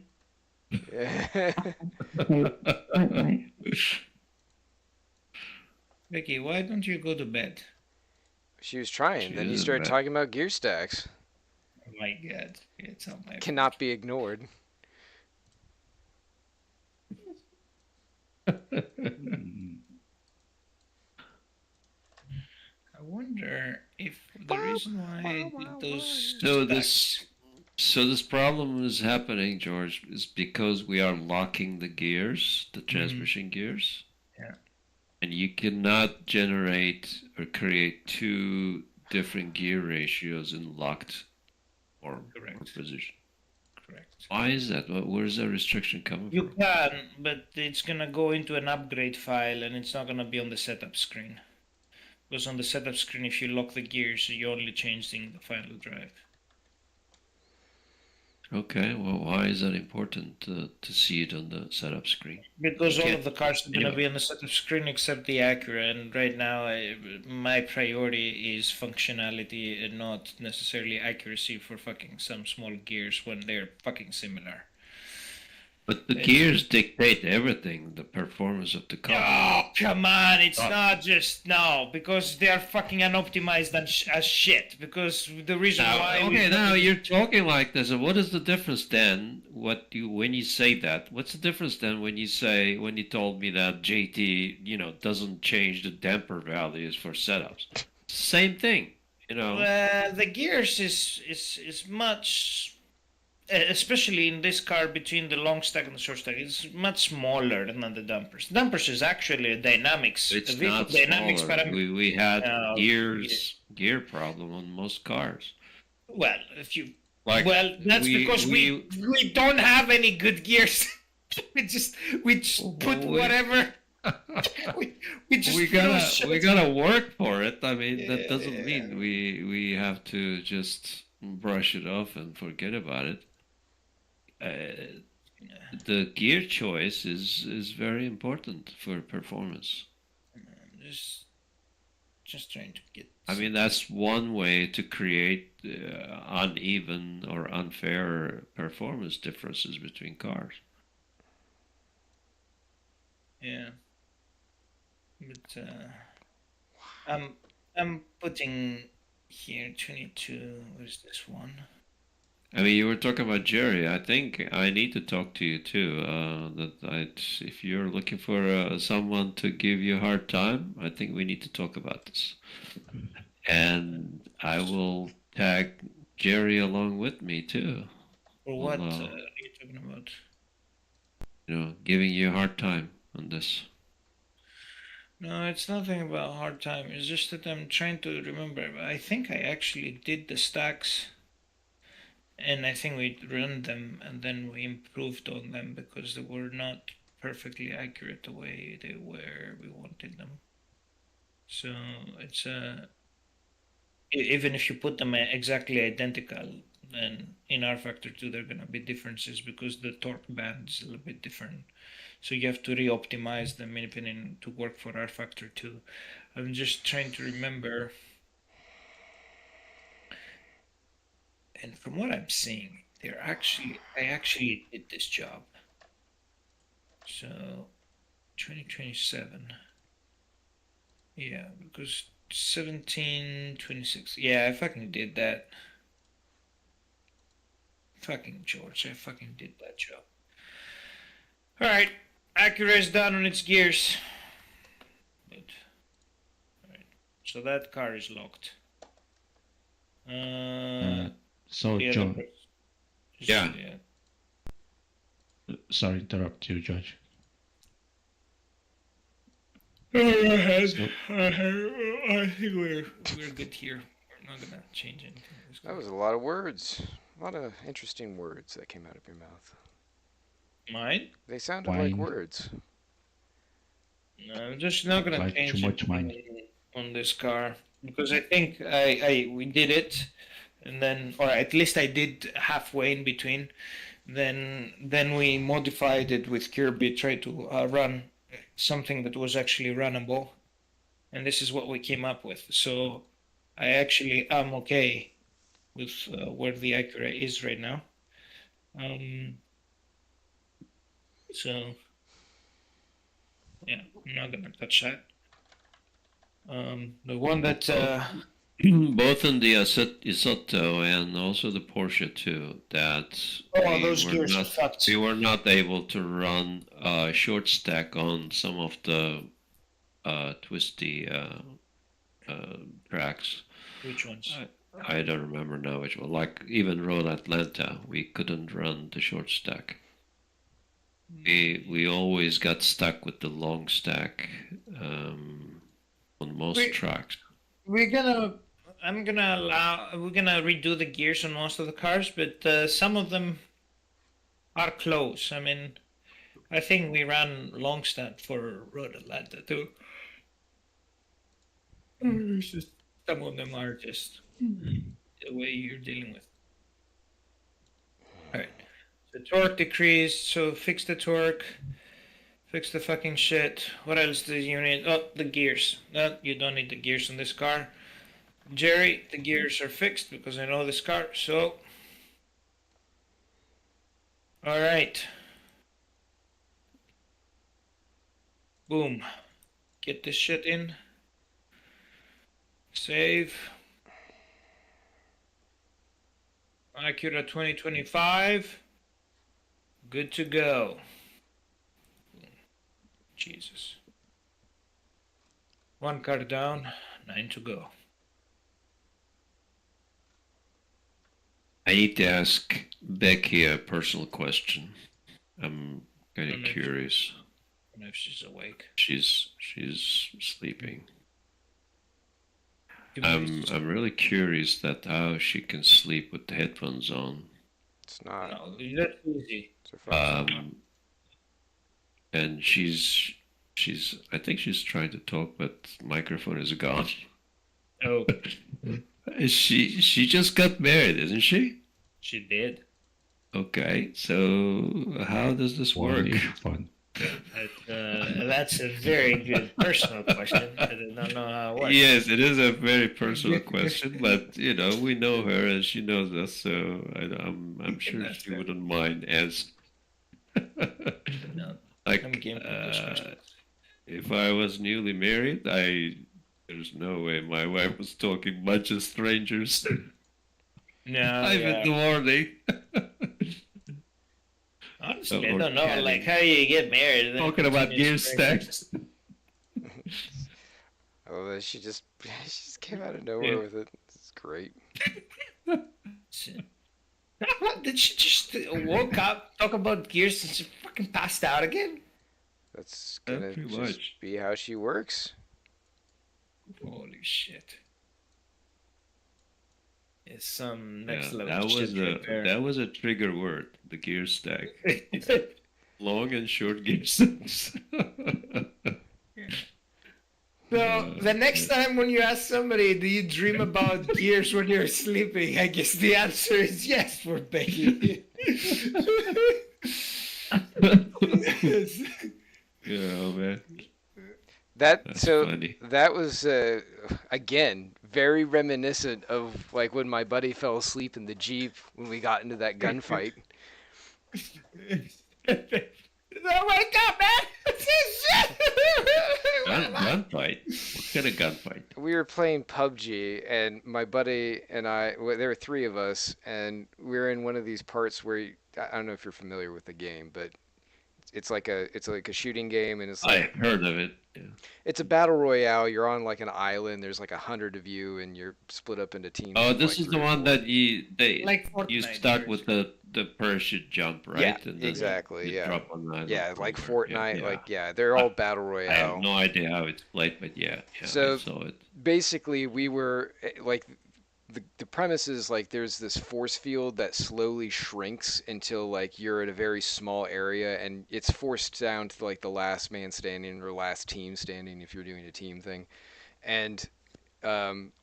Right. Becky, why don't you go to bed? She was trying. She Then you is started bad. talking about gear stacks. Oh my god, it's on my. Cannot be ignored. I wonder if the reason why I did those So stacks- this problem is happening, George, is because we are locking the gears, the transmission gears. Yeah. And you cannot generate or create two different gear ratios in locked form or Correct. position. Correct. Why is that? Where's that restriction coming You from? can, but it's gonna go into an upgrade file, and it's not gonna be on the setup screen. Because on the setup screen, if you lock the gears, you're only changing the final drive. Okay, well, why is that important to see it on the setup screen? Because all Okay. of the cars are going to Anyway. be on the setup screen except the Acura, and right now my priority is functionality and not necessarily accuracy for fucking some small gears when they're fucking similar. But the gears dictate everything, the performance of the car. Oh, come on, it's not just, no, because they're fucking unoptimized as shit, because the reason why... Now you're talking like this. What is the difference then? When you say that? What's the difference then when you told me that JT, doesn't change the damper values for setups? Same thing, The gears is much... especially in this car between the long stack and the short stack, it's much smaller than the dampers. The dampers is actually a dynamics. It's a vehicle not dynamics smaller. parameter. We had No, gear problem on most cars. Well, if you Like that's because we don't have any good gears. we just put whatever. we just we gotta work for it. I mean, that doesn't mean we have to just brush it off and forget about it. The gear choice is very important for performance. Just trying to get. I mean, that's one way to create uneven or unfair performance differences between cars. Yeah. But I'm putting here 22. Where's this one? I mean, you were talking about Jerry. I think I need to talk to you too. If you're looking for someone to give you a hard time, I think we need to talk about this. And I will tag Jerry along with me too. For what are you talking about? Giving you a hard time on this. No, it's nothing about hard time. It's just that I'm trying to remember. I think I actually did the stacks, and I think we run them, and then we improved on them because they were not perfectly accurate the way they were. We wanted them. So it's even if you put them exactly identical, then in rFactor 2 there are gonna be differences because the torque band is a little bit different. So you have to re-optimize them in to work for rFactor 2. I'm just trying to remember. And from what I'm seeing, I actually did this job. So 2027. Yeah, because 1726. Yeah, I fucking did that. Fucking George, I fucking did that job. Alright, Acura is down on its gears. Good. Alright, so that car is locked. So, the other John, person- Yeah. sorry to interrupt you, Judge. Go ahead. So- I think we're good here. We're not gonna change anything. That was a lot of words. A lot of interesting words that came out of your mouth. Mine? They sounded like Wine. words. No, I'm just not gonna Like change too much wine. anything on this car because I think we did it, and then, or at least I did halfway in between. Then we modified it with Kirby, tried to run something that was actually runnable, and this is what we came up with. So I actually am okay with where the Acura is right now. So yeah, I'm not gonna touch that. The one that Both in the Isotto and also the Porsche too, that those gears are fucked. we were not able to run a short stack on some of the twisty tracks. Which ones? I don't remember now which one. Like even Road Atlanta, we couldn't run the short stack. We always got stuck with the long stack on most tracks. We're gonna redo the gears on most of the cars, but some of them are close. I mean, I think we ran long stack for Road Atlanta too. It's just some of them are just the way you're dealing with. All right. The torque decreased, so fix the torque. Fix the fucking shit. What else do you need? Oh, the gears. No, you don't need the gears on this car. Jerry, the gears are fixed because I know this car, so. Alright. Boom. Get this shit in. Save. Acura 2025. Good to go. Jesus. One car down, 9 to go. I need to ask Becky a personal question. I'm kind of curious. I don't know if she's awake. She's sleeping. I'm really curious that how she can sleep with the headphones on. It's not. No, that's easy. It's a fuck. And she's I think she's trying to talk, but the microphone is gone. Oh, She just got married, isn't she? she did. Okay, so how does this work? Fun. That's a very good personal question. I don't know how it works. Yes, it is a very personal question, but you know we know her and she knows us, so I'm sure That's she fair. wouldn't mind as. No, Like, I'm game for this question. if I was newly married, there's no way my wife was talking much of strangers. No, I'm in the yeah. morning. Honestly, I Or don't know. chatting. Like, how you get married? and then Talking about continue gear strangers. stacks. Oh, she just came out of nowhere with it. It's great. Did she just woke up, talk about gears, and she fucking passed out again? That's gonna pretty just much. be how she works. Holy shit. It's some Yeah, next level that was shit right there. that was a trigger word. The gear stack. Long and short gear stacks. So the next time when you ask somebody, do you dream about gears when you're sleeping? I guess the answer is yes for Becky. Yeah, man. That's so funny. that was again very reminiscent of like when my buddy fell asleep in the Jeep when we got into that gunfight. Oh my god, man! Gunfight? What kind of gunfight? We were playing PUBG, and my buddy and I, well, there were three of us, and we were in one of these parts where I don't know if you're familiar with the game, but it's like a shooting game, and it's like I've heard of it. Yeah. it's a battle royale. You're on like an island. There's like 100 of you, and you're split up into teams. Oh, of, this like, is three the or one four. that you Like you Fortnite, start with the parachute jump, right? Yeah, And then exactly. you Yeah, drop on the island yeah, like from there. Fortnite. Yeah. Like they're all battle I royale. have no idea how it's played, but yeah, I So- saw it. Basically, we were like the premise is like there's this force field that slowly shrinks until like you're at a very small area, and it's forced down to like the last man standing or last team standing if you're doing a team thing. And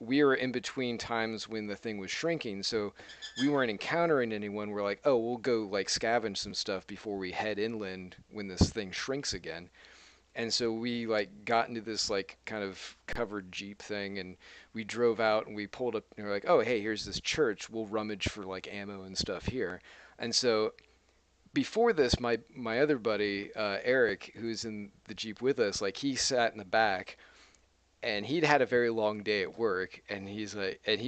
we were in between times when the thing was shrinking, so we weren't encountering anyone. We're like, oh, we'll go like scavenge some stuff before we head inland when this thing shrinks again. And so we like got into this like kind of covered Jeep thing, and we drove out and we pulled up and we're like, oh, hey, here's this church. We'll rummage for like ammo and stuff here. And so before this, my other buddy, Eric, who's in the Jeep with us, like he sat in the back, and he'd had a very long day at work, and he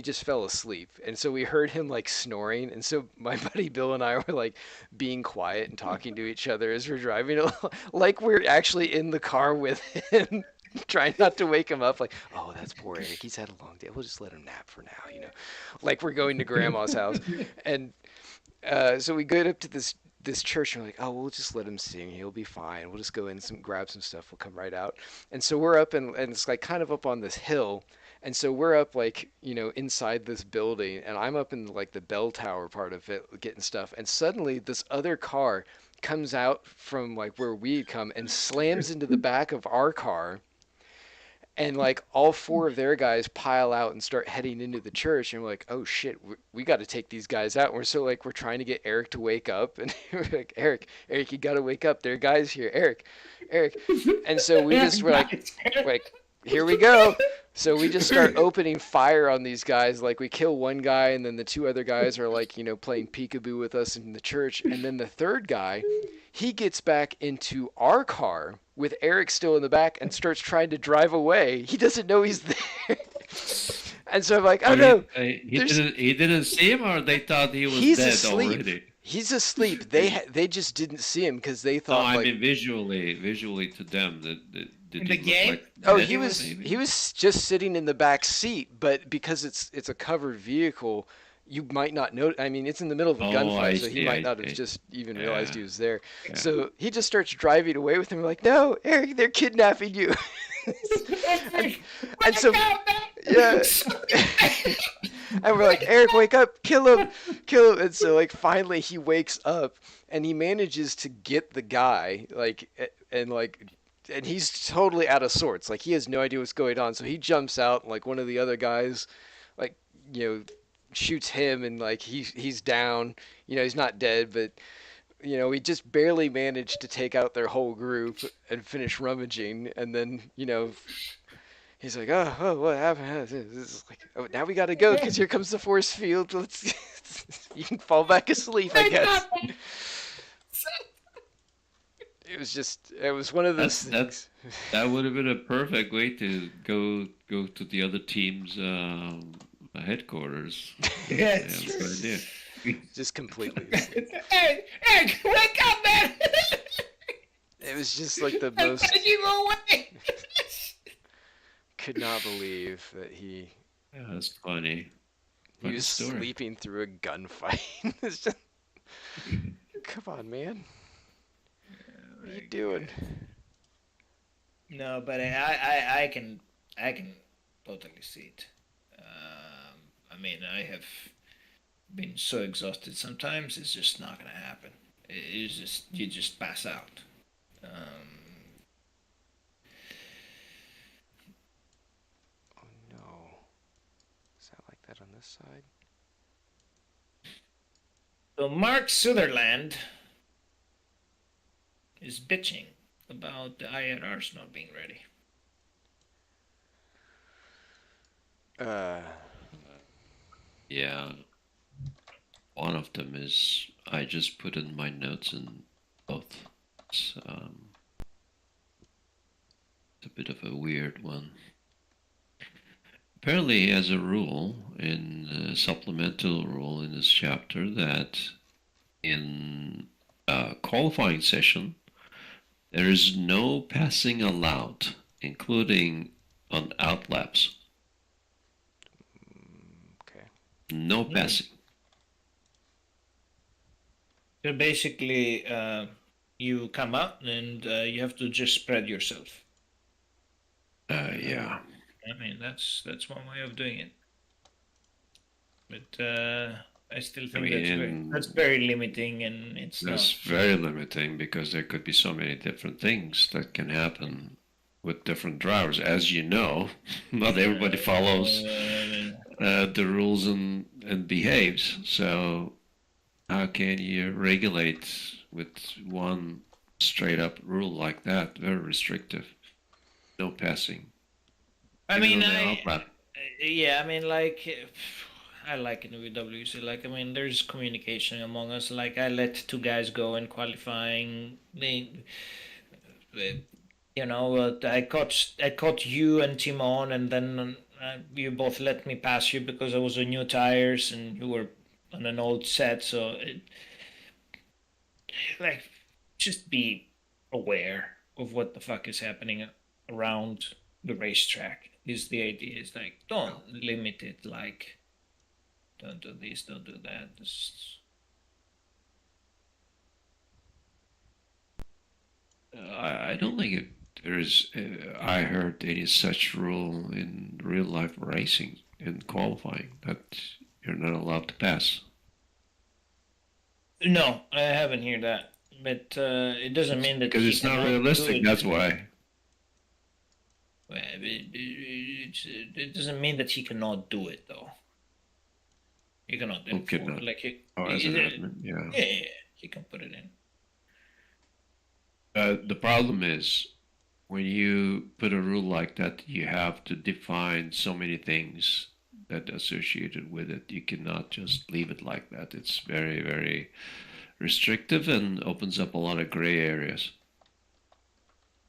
just fell asleep. And so we heard him like snoring, and so my buddy Bill and I were like being quiet and talking to each other as we're driving, like we're actually in the car with him, trying not to wake him up. Like, oh, that's poor Eric, he's had a long day, we'll just let him nap for now, like we're going to grandma's house. And so we get up to this church, and we're like, oh, we'll just let him sing. He'll be fine. We'll just go in and grab some stuff. We'll come right out. And so we're up, and it's like kind of up on this hill. And so we're up like, inside this building, and I'm up in like the bell tower part of it getting stuff. And suddenly this other car comes out from like where we come and slams into the back of our car. And like all four of their guys pile out and start heading into the church, and we're like, oh shit, we got to take these guys out. And we're trying to get Eric to wake up, and we're like, Eric, you got to wake up. There are guys here, Eric. And so we just were like, here we go. So we just start opening fire on these guys. Like we kill one guy, and then the two other guys are like, playing peekaboo with us in the church. And then the third guy, he gets back into our car with Eric still in the back and starts trying to drive away. He doesn't know he's there. And so I'm like, oh no. He didn't see him, or they thought he was He's dead asleep. already? He's asleep. They just didn't see him because they No, thought I like, mean visually to them, did In he the look game? like oh, dead, he was maybe? just sitting in the back seat, but because it's a covered vehicle, you might not know. I mean, it's in the middle of a Oh, gunfight, I so he see, might I not have see. just even realized he was there. Yeah. So he just starts driving away with him. We're like, no, Eric, they're kidnapping you. and so, yeah. And we're like, Eric, wake up, kill him. And so like finally he wakes up, and he manages to get the guy, and he's totally out of sorts. Like he has no idea what's going on. So he jumps out, and like one of the other guys, like, shoots him, and like he's down. He's not dead, but we just barely managed to take out their whole group and finish rummaging. And then, he's like, oh, what happened? This is like, oh, now we got to go because here comes the force field. Let's, you can fall back asleep, I guess. It was one of those things. That would have been a perfect way to go to the other team's headquarters. Yeah, That's a good idea. Just completely. Hey, wake up, man! It was just like the I'm most. glad you go away. Could not believe that he Yeah, that's funny. was story. sleeping through a gunfight. It's just, come on, man. What are you doing? No, but I can totally see it. I mean, I have been so exhausted sometimes. It's just not gonna happen. It's just you just pass out. Oh no. Is that like that on this side? So Mark Sutherland is bitching about the IRRs not being ready. Yeah. One of them is I just put in my notes in both. It's a bit of a weird one. Apparently, as a rule, in a supplemental rule in this chapter, that in a qualifying session, there is no passing allowed, including on outlaps. Okay. No passing. So basically, you come out and you have to just spread yourself. Yeah. I mean, that's one way of doing it. But I still think that's very limiting, and it's That's very limiting because there could be so many different things that can happen with different drivers. As you know, not everybody follows the rules and behaves. So how can you regulate with one straight up rule like that? Very restrictive. No passing. I Even mean, on the outlap. yeah, I mean, like, I like it with WC. Like, I mean, there's communication among us. Like, I let two guys go in qualifying. You know, I caught you and Timon, and then you both let me pass you because I was on new tires and you were on an old set. So, like, just be aware of what the fuck is happening around the racetrack. Is the idea? It's like, don't limit it. Like, don't do this, don't do that. I don't think there's. I heard any such rule in real life racing and qualifying that you're not allowed to pass. No, I haven't heard that. But it doesn't mean that because it's not realistic. That's why. Well, it doesn't mean that he cannot do it, though. He cannot do it. Like as an admin, yeah. Yeah, he can put it in. The problem is when you put a rule like that, you have to define so many things that are associated with it. You cannot just leave it like that. It's very, very restrictive and opens up a lot of gray areas.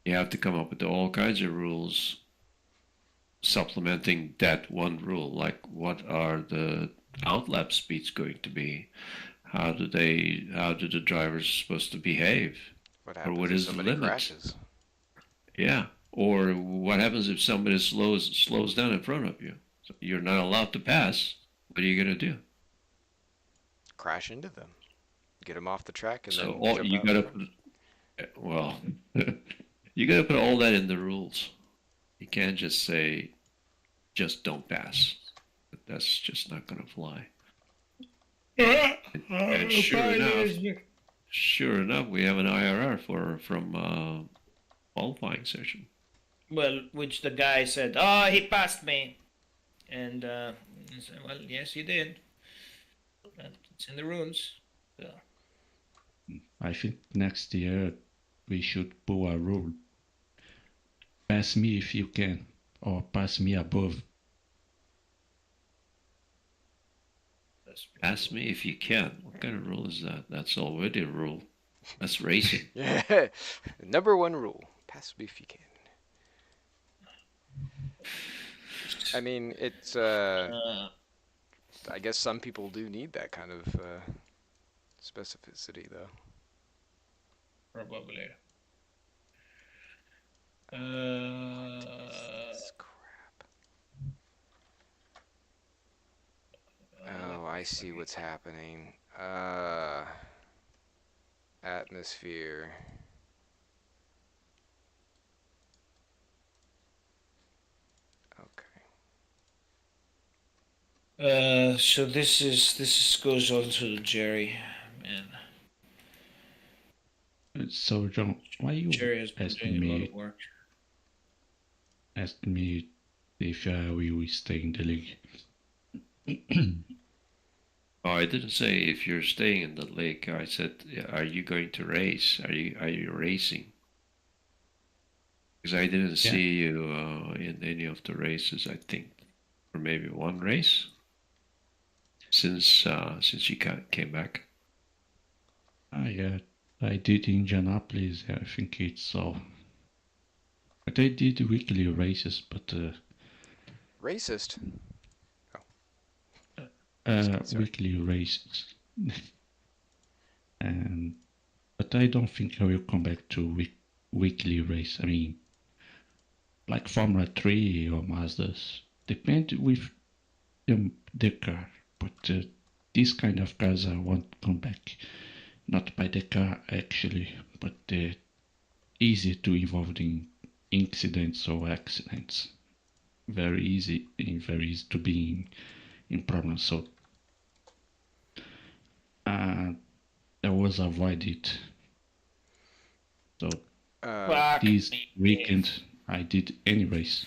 You have to come up with all kinds of rules supplementing that one rule, like what are the outlap speeds going to be? How do the drivers supposed to behave? What happens or what if is somebody the limit? crashes? Yeah. Or what happens if somebody slows down in front of you? So you're not allowed to pass. What are you gonna do? Crash into them. Get them off the track and So then jump you out gotta front. well, you gotta put all that in the rules. You can't just say, just don't pass. That's just not gonna fly. And sure enough, we have an IRR from qualifying session. Well, which the guy said, "Oh, he passed me," and I said, "Well, yes, he did. It's in the rules." So. I think next year we should pull a rule. Pass me if you can, or pass me above. Pass me if you can. What kind of rule is that? That's already a rule. That's racing. Yeah. Number one rule. Pass me if you can. I mean, it's I guess some people do need that kind of specificity, though. Probably. Crap. Oh, I see what's happening. Atmosphere. So this goes on to Jerry, man. So, John, why you Jerry has been asking doing a lot me of work. if we will stay in the league? Oh, I didn't say if you're staying in the league. I said, are you going to race? Are you racing? Because I didn't see you in any of the races. I think, or maybe one race since you came back. I did Indianapolis. I think it's so. But I did weekly races, but Racist. Sorry. weekly races. And but I don't think I will come back to weekly race. I mean, like Formula 3 or Mazdas. Depend with the car, but this kind of cars I won't come back. Not by the car actually, but easy to involve in incidents or accidents. Very easy to be in problems. So I was avoided. So this weekend I did any race.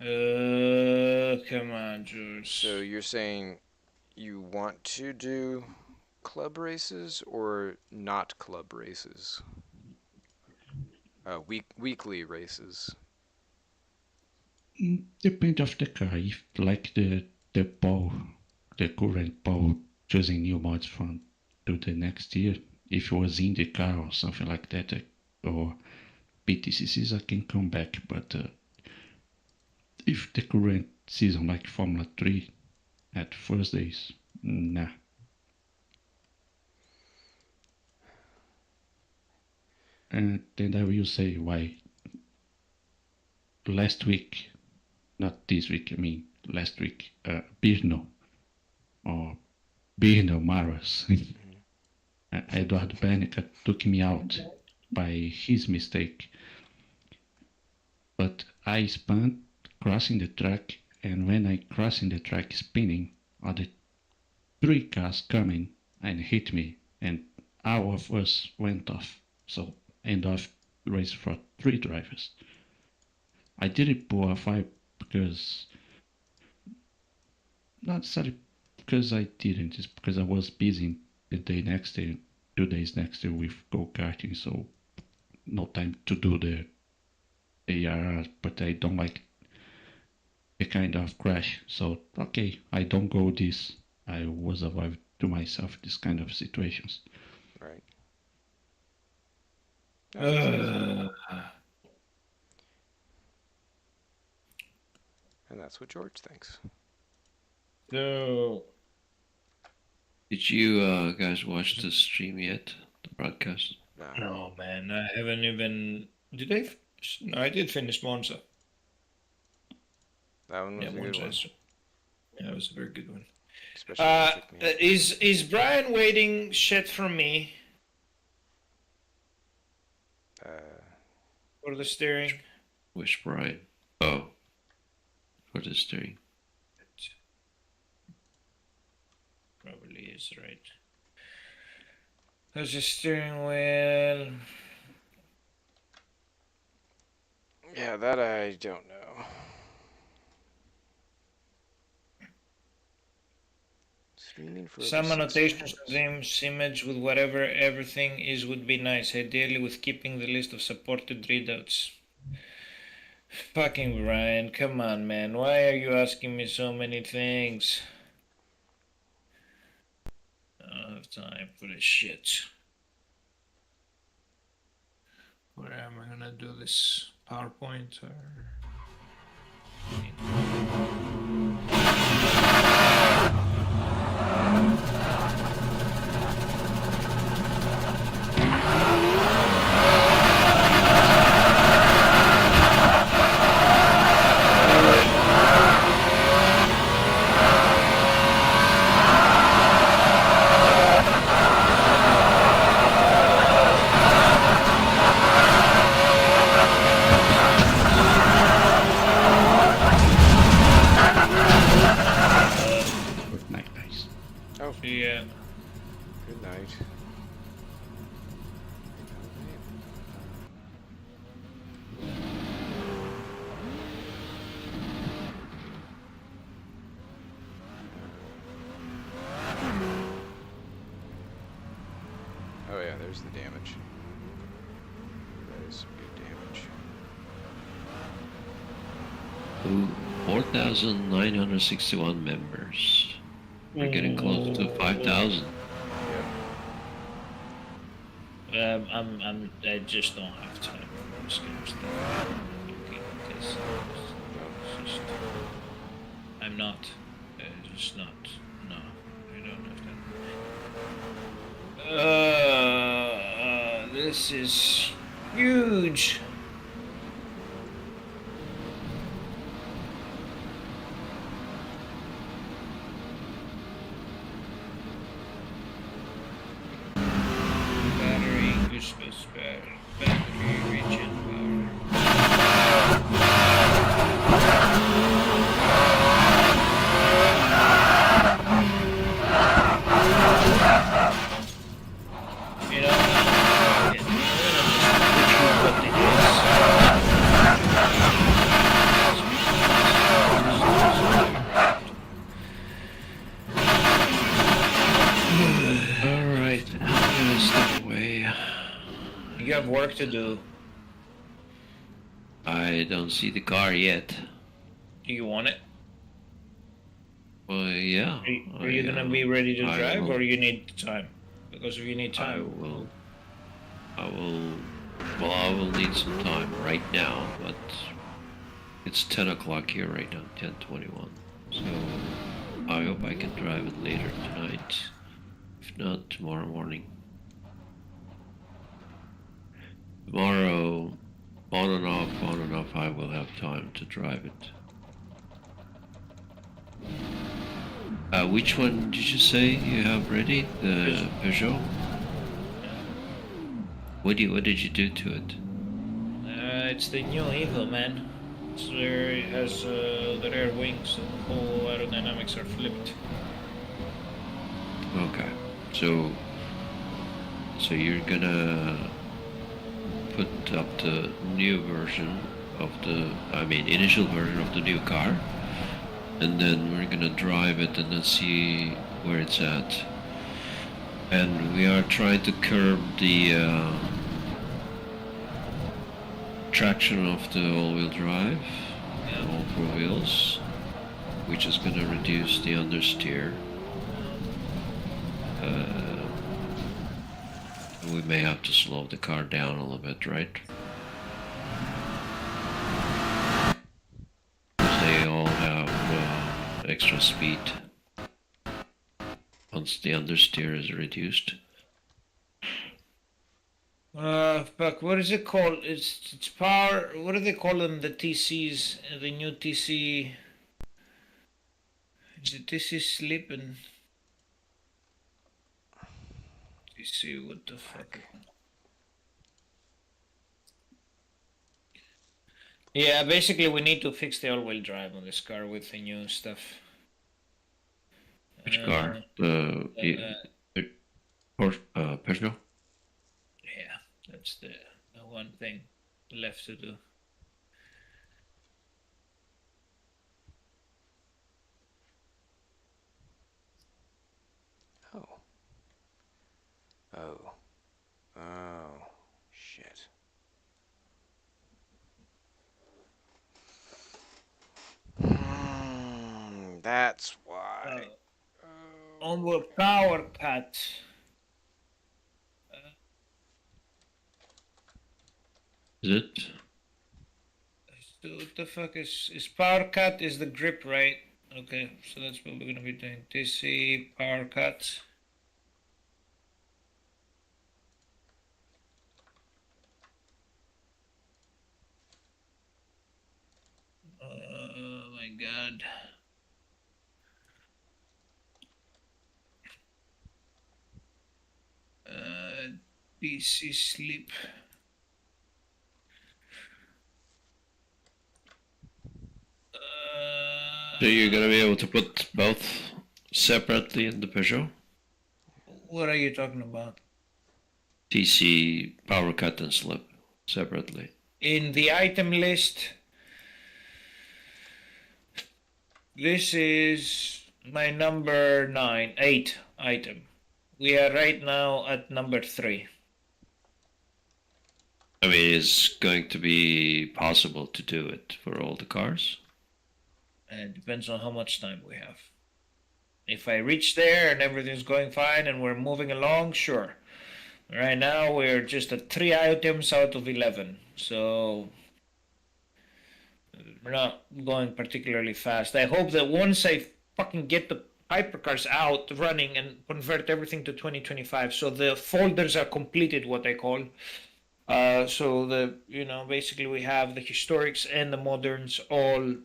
Come on, George. So you're saying you want to do club races or not club races? Weekly races. Depend of the car. If like the current Paul choosing new mods from to the next year. If it was in the car or something like that, or PTCCs, I can come back. But if the current season like Formula 3 at Thursdays, nah. And then I will say why. Last week, not this week, I mean last week, Birno Maras, Eduardo Benica took me out by his mistake. But I spun crossing the track, and when I crossing the track spinning, other 3 cars coming and hit me, and all of us went off. So end of race for 3 drivers. I didn't pull a fight because, not necessarily because I didn't, it's because I was busy the day next day, 2 days next day with go-karting, so no time to do the ARR, but I don't like a kind of crash. So, okay, I don't go this. I was avoid to myself this kind of situations. Right. And that's what George thinks. So, Did you guys watch the stream yet? The broadcast? no, man, I haven't even. Did I? No, I did finish Monza. That one was a good Monza. one. Yeah, it was a very good one. Especially when it took me. Is Brian waiting shit from me for the steering? Which Brian? Oh, for the steering. Probably is right. There's a steering wheel. Yeah, that I don't know. Streaming for Some annotations of this image with whatever everything is would be nice, ideally with keeping the list of supported readouts. Fucking Brian, come on, man. Why are you asking me so many things? I don't have time for this shit. Where am I gonna do this? PowerPoint or... there's the damage. That is some good damage. Ooh, 4,961 members. We're getting close to 5,000. I just don't have time for this kind of stuff. It's just, I'm not. Just not. No, I don't have time. This is huge. Battery, useless battery, regen power. You know, I'm gonna just put you Alright, I'm gonna step away. You have work to do. I don't see the car yet. Do you want it? Well, yeah. Are you gonna be ready to I drive, will. or you need time? Because if you need time, I will need some time right now, but it's 10 o'clock here right now, 10:21. So I hope I can drive it later tonight. If not, tomorrow morning. Tomorrow, on and off, I will have time to drive it. Which one did you say you have ready? The Peugeot? What did you do to it? it's the new Eagle, man. It has the rear wings, and the whole aerodynamics are flipped. Okay, so you're gonna put up the new version of initial version of the new car, and then we're gonna drive it and then see where it's at. And we are trying to curb the traction of the all-wheel drive, all four wheels, which is gonna reduce the understeer. We may have to slow the car down a little bit, right? They all have extra speed once the understeer is reduced. Fuck, what is it called? It's power. What do they call them? The TCs, the new TC. Is it TC sleep and TC? What the fuck? Yeah, basically we need to fix the all-wheel drive on this car with the new stuff. Which car? The Peugeot? Yeah, that's the one thing left to do. Oh, shit. That's why. Onboard power cut. Is it? So what the fuck is power cut is the grip, right? Okay, so that's what we're gonna be doing. TC power cut. Oh my god. PC sleep. So you're gonna be able to put both separately in the Peugeot? What are you talking about? TC power cut and slip separately. In the item list, this is my number 8 item. We are right now at number 3. I mean, it's going to be possible to do it for all the cars. It depends on how much time we have. If I reach there and everything's going fine and we're moving along, sure. Right now we're just at 3 items out of 11, so we're not going particularly fast. I hope that once I fucking get the hypercars out running and convert everything to 2025, so the folders are completed, what I call. So basically we have the historics and the moderns all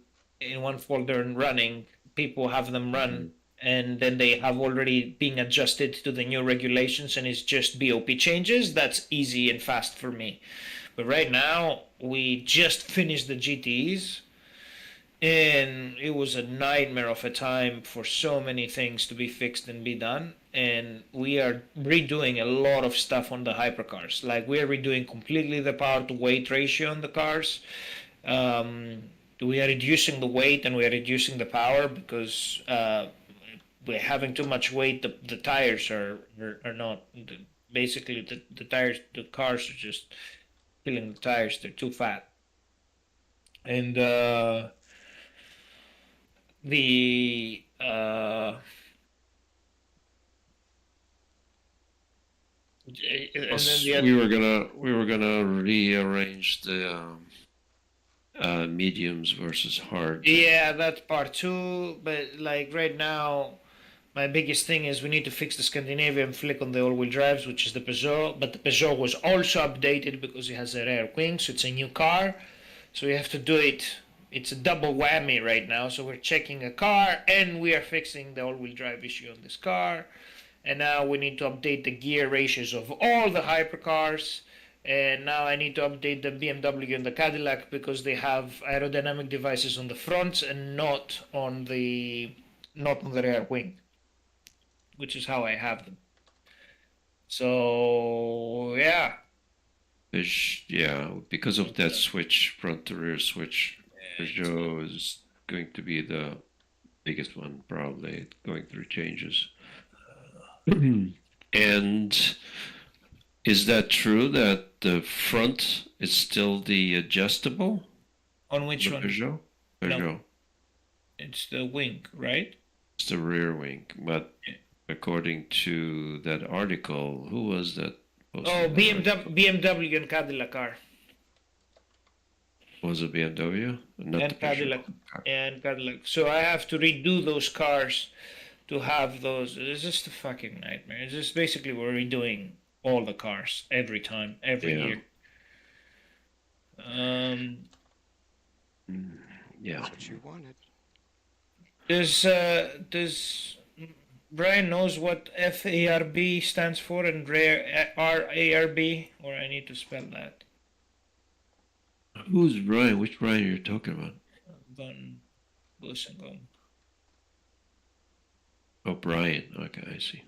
in one folder and running. People have them run, and then they have already been adjusted to the new regulations, and it's just BOP changes. That's easy and fast for me. But right now we just finished the GTEs, and it was a nightmare of a time for so many things to be fixed and be done. And we are redoing a lot of stuff on the hypercars. Like, we are redoing completely the power to weight ratio on the cars. We are reducing the weight and we are reducing the power because we're having too much weight. The tires are not, basically the tires, the cars are just killing the tires. They're too fat. And the Plus, we were gonna rearrange the mediums versus hard. Yeah, that's part two. But like right now, my biggest thing is we need to fix the Scandinavian flick on the all-wheel drives, which is the Peugeot. But the Peugeot was also updated because it has a rear wing, so it's a new car. So we have to do it. It's a double whammy right now. So we're checking a car and we are fixing the all-wheel drive issue on this car. And now we need to update the gear ratios of all the hypercars. And now I need to update the BMW and the Cadillac because they have aerodynamic devices on the fronts and not on the rear wing, which is how I have them. So yeah. Yeah, because of that switch, front to rear switch, Peugeot is going to be the biggest one, probably going through changes. And is that true that the front is still the adjustable? On which the one? Peugeot? Peugeot. No. It's the wing, right? It's the rear wing, but according to that article, who was that? Oh, BMW and Cadillac car. Was it BMW? Not And the Cadillac. And Cadillac. So I have to redo those cars to have those. It's just a fucking nightmare. It's just basically we're redoing all the cars every time, every year. Yeah. That's what you wanted. Does Brian knows what FARB stands for and RARB, or I need to spell that? Who's Brian? Which Brian are you talking about? Von Busengong. Oh, Brian. Okay, I see.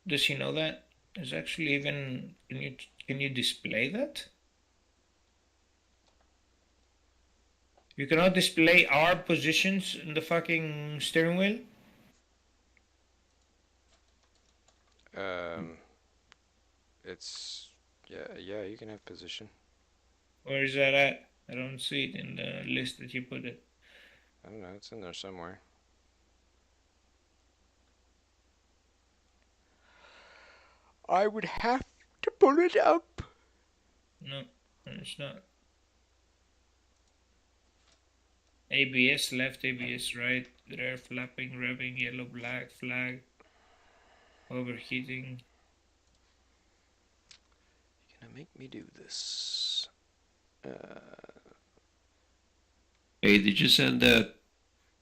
Does he know that? There's actually even can you display that? You cannot display our positions in the fucking steering wheel? It's yeah, you can have position. Where is that at? I don't see it in the list that you put it. I don't know, it's in there somewhere. I would have to pull it up. No, it's not. ABS left, ABS right, rear flapping, revving, yellow, black, flag, overheating. You're gonna make me do this. Hey, did you send that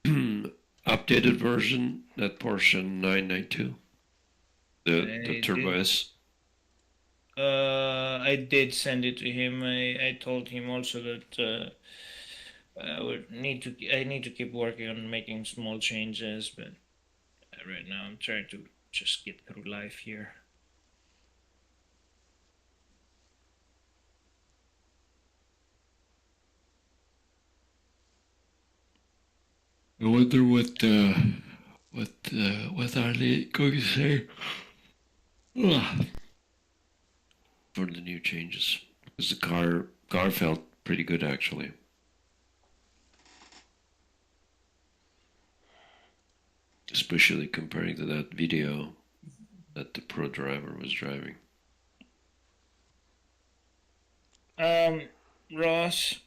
updated version, that Porsche 992? The Turbo S? I did send it to him. I told him also that I need to keep working on making small changes, but right now I'm trying to just get through life here. I wonder what are they going to say? Ugh. for the new changes. Because the car felt pretty good actually. Especially comparing to that video that the pro driver was driving. Ross,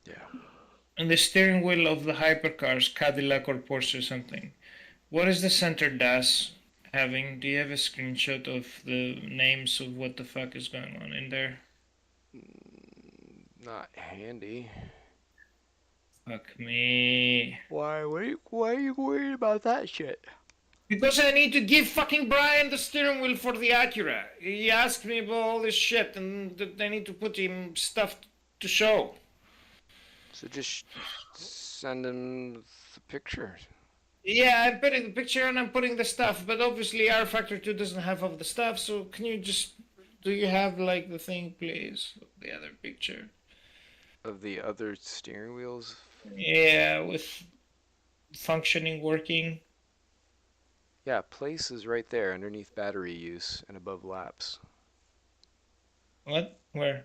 Yeah. on the steering wheel of the hypercars, Cadillac or Porsche or something, what is the center dash having? Do you have a screenshot of the names of what the fuck is going on in there? Not handy. Fuck me. Why are you worried about that shit? Because I need to give fucking Brian the steering wheel for the Acura. He asked me about all this shit, and I need to put him stuff to show. So just send him the picture. Yeah, I'm putting the picture and I'm putting the stuff, but obviously rFactor 2 doesn't have all the stuff, so can you just... Do you have, like, the thing, please? The other picture. Of the other steering wheels? Yeah, with functioning, working. Yeah, place is right there underneath battery use and above laps. What? Where?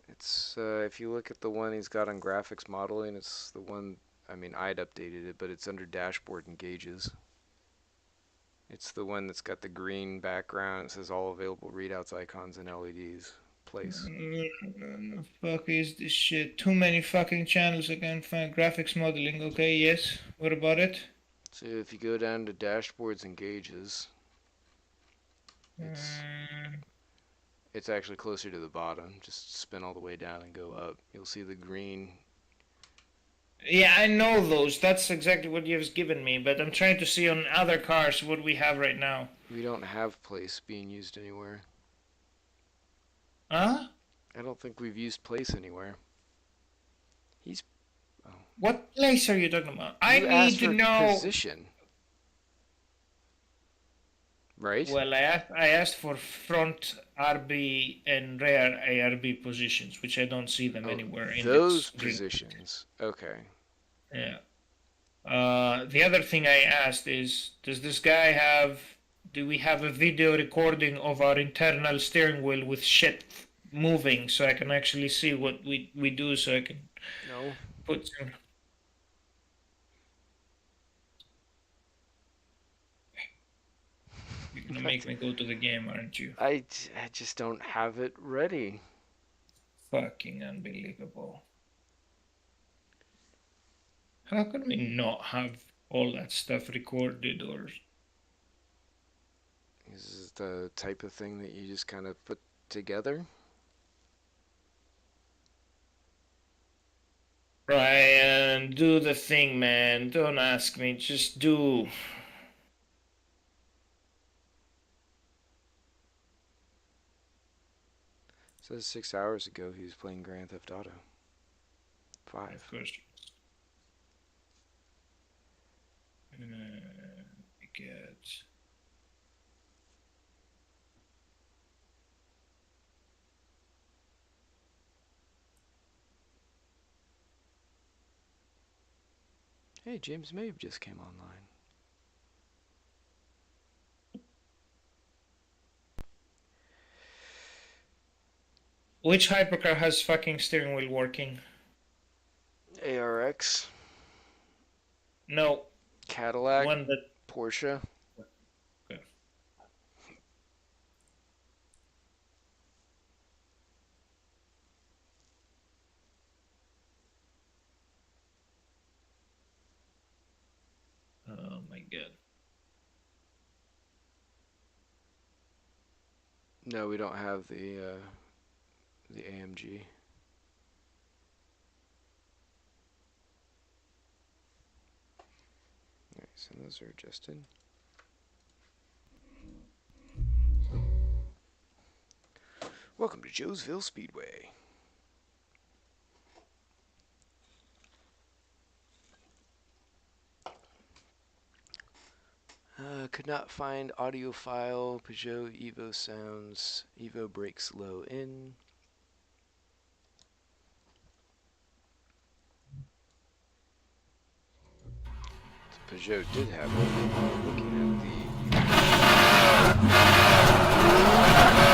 It's, if you look at the one he's got on graphics modeling, it's the one, I mean, I'd updated it, but it's under dashboard and gauges. It's the one that's got the green background. It says all available readouts, icons, and LEDs. Place. The fuck is this shit? Too many fucking channels I can't find. Graphics modeling, okay, yes. What about it? So if you go down to dashboards and gauges, it's actually closer to the bottom. Just spin all the way down and go up. You'll see the green. Yeah, I know those. That's exactly what you've given me, but I'm trying to see on other cars what we have right now. We don't have place being used anywhere. Huh? I don't think we've used place anywhere. He's... Oh. What place are you talking about? I You need asked to for know... position. Right? Well, I asked for front RB and rear ARB positions, which I don't see them anywhere in those this green. positions. Okay. Yeah. The other thing I asked is, does this guy have... Do we have a video recording of our internal steering wheel with shit moving so I can actually see what we do so I can No. put some... You're gonna make me go to the game, aren't you? I just don't have it ready. Fucking unbelievable. How can we not have all that stuff recorded or... This is the type of thing that you just kind of put together. Ryan, do the thing, man. Don't ask me. Just do. It says 6 hours ago he was playing Grand Theft Auto 5. Of course. Get... Hey, James Mabe just came online. Which hypercar has fucking steering wheel working? ARX. No. Cadillac. One that... Porsche. Okay. Oh my god. No, we don't have the AMG. Alright, so those are adjusted. Welcome to Joesville Speedway. Could not find audio file. Peugeot Evo sounds. Evo brakes low in. The Peugeot did have it. Looking at the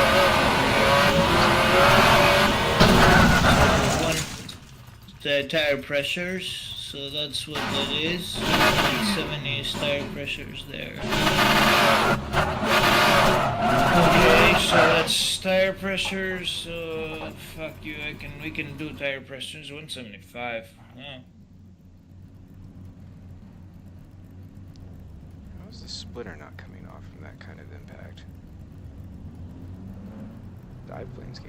the tire pressures, so that's what that is. 70 is tire pressures there. Okay, so that's tire pressures. So fuck you. We can do tire pressures 175. Oh. How is the splitter not coming off from that kind of impact? Dive planes game.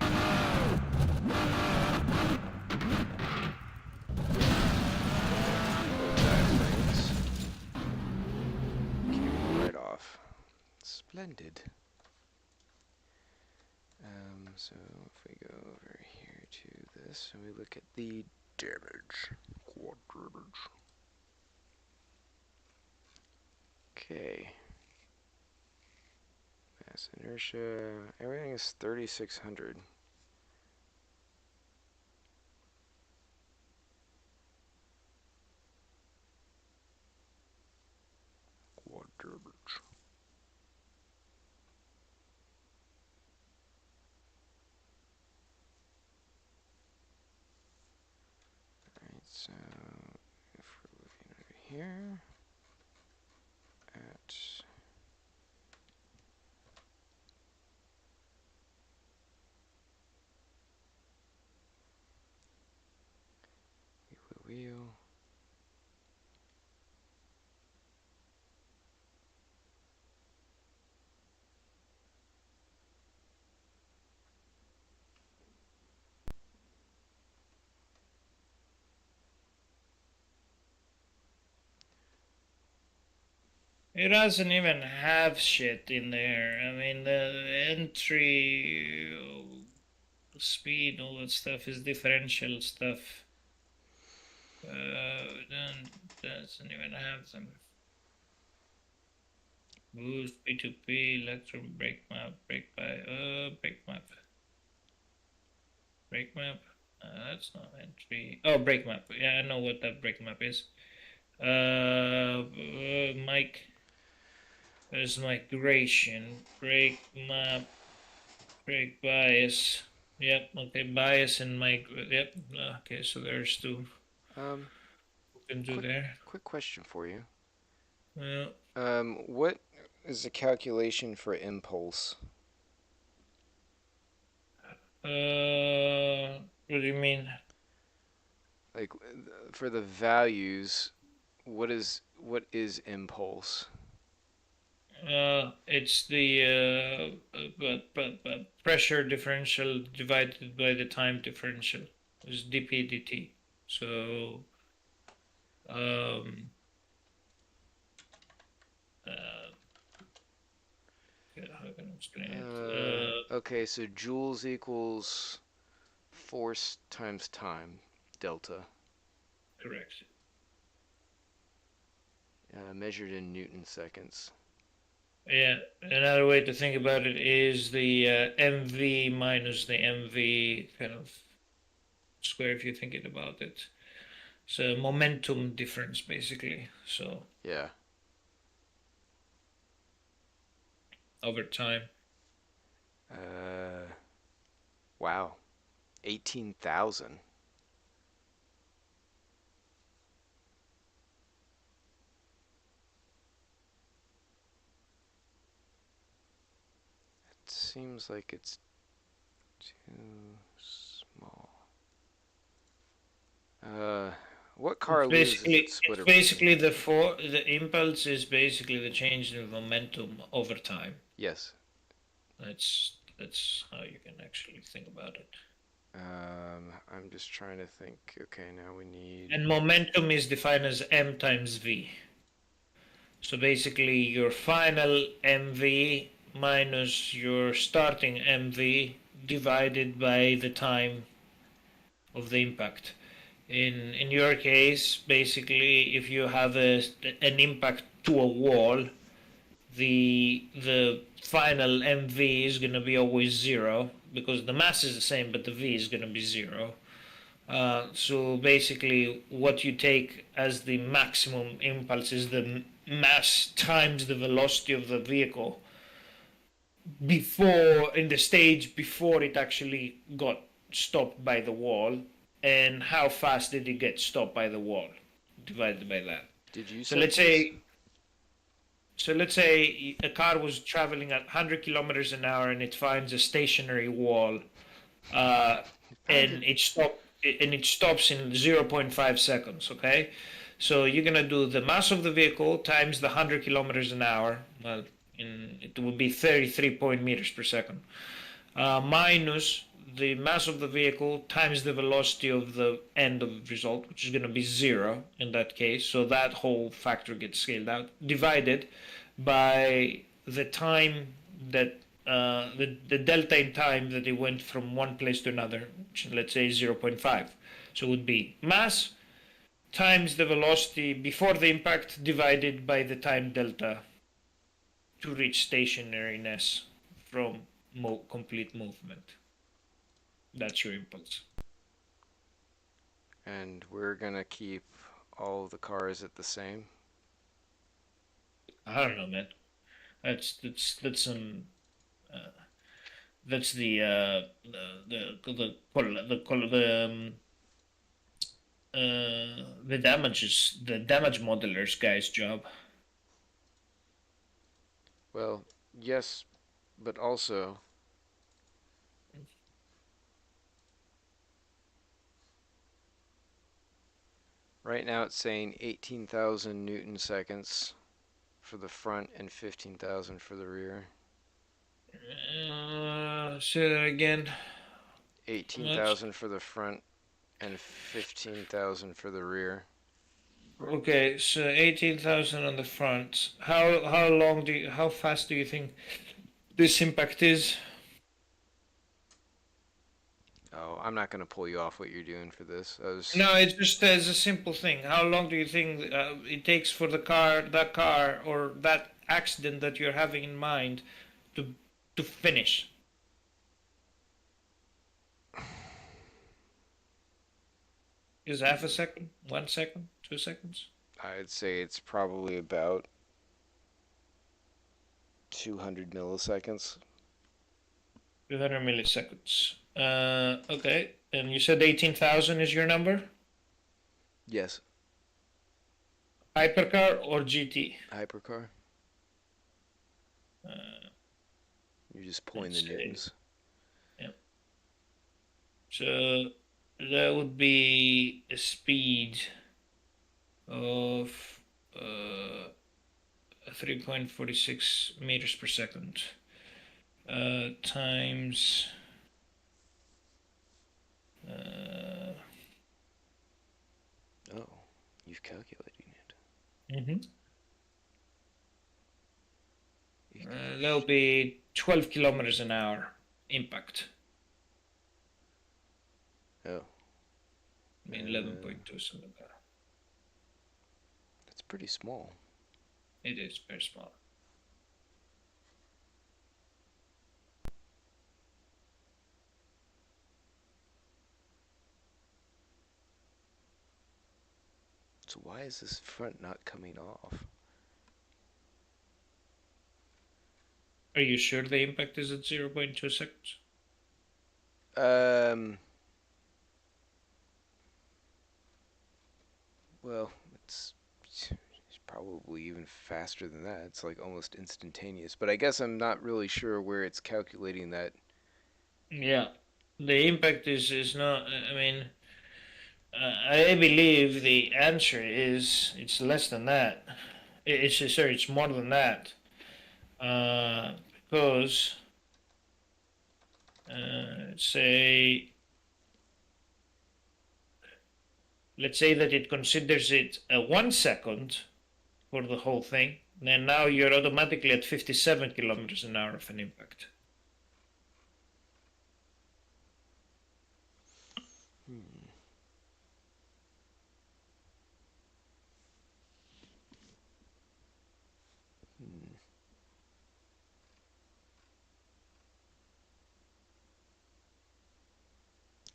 Dive planes. Came right off. Splendid. So if we go over here to this and we look at the damage, quad damage. Okay. Mass inertia, everything is 3,600. Quad damage. Alright, so if we're looking over here at wheel. It doesn't even have shit in there. I mean, the entry speed, all that stuff is differential stuff. Then doesn't even have them. Boost, P2P, electron, brake map, brake map. Brake map. That's not entry. Oh, brake map. Yeah, I know what that brake map is. Mike. There's migration, brake map, brake bias. Yep, okay, bias and yep, okay, so there's two. We can do there. Quick question for you. Yeah. What is the calculation for impulse? What do you mean? Like for the values, what is impulse? It's the pressure differential divided by the time differential. It's dp dt. So how can I explain it? Okay, so joules equals force times time, delta. Correct. Measured in Newton seconds. Yeah, another way to think about it is the mv minus the mv kind of square if you're thinking about it. So momentum difference basically. So yeah. Over time. Wow. 18,000. It seems like it's too small. What car loses its splitter? It's basically the impulse is basically the change in momentum over time. Yes. That's how you can actually think about it. I'm just trying to think. Okay, now we need. And momentum is defined as m times v. So basically, your final mv minus your starting mv divided by the time of the impact. In your case, basically, if you have an impact to a wall, the final mv is going to be always 0 because the mass is the same, but the v is going to be 0. So basically, what you take as the maximum impulse is the mass times the velocity of the vehicle in the stage before it actually got stopped by the wall, and how fast did it get stopped by the wall, divided by that. Did you So set let's this? say So let's say a car was traveling at 100 kilometers an hour and it finds a stationary wall, and it stops in 0.5 seconds. Okay, so you're gonna do the mass of the vehicle times the 100 kilometers an hour. Well, it would be 33 point meters per second, minus the mass of the vehicle times the velocity of the end of the result, which is going to be 0 in that case. So that whole factor gets scaled out, divided by the time that the delta in time that it went from one place to another, which let's say 0.5. So it would be mass times the velocity before the impact divided by the time delta to reach stationariness from complete movement. That's your impulse. And we're gonna keep all of the cars at the same. I don't know, man. That's some that's the damage modeler's guy's job. Well, yes, but also right now it's saying 18,000 Newton seconds for the front and 15,000 for the rear. Say that again. 18,000 for the front and 15,000 for the rear. Okay, so 18,000 on the front. How fast do you think this impact is? Oh, I'm not gonna pull you off what you're doing for this. No, it's just as a simple thing. How long do you think it takes for that car, or that accident that you're having in mind, to finish? Is half a second, 1 second, 2 seconds? I'd say it's probably about 200 milliseconds. 200 milliseconds. Okay, and you said 18,000 is your number? Yes. Hypercar or GT? Hypercar. You're just pulling the newtons. Yep. So that would be a speed of 3.46 meters per second times Oh, you've calculated it. that will be 12 kilometers an hour impact. Oh. I mean, 11.2, something like that. That's pretty small. It is very small. So why is this front not coming off? Are you sure the impact is at 0.2 seconds? Well, it's probably even faster than that. It's like almost instantaneous. But I guess I'm not really sure where it's calculating that. Yeah, the impact is not. I mean, I believe the answer is it's less than that. It's more than that. Because say let's say that it considers it 1 second for the whole thing, then now you're automatically at 57 kilometers an hour of an impact.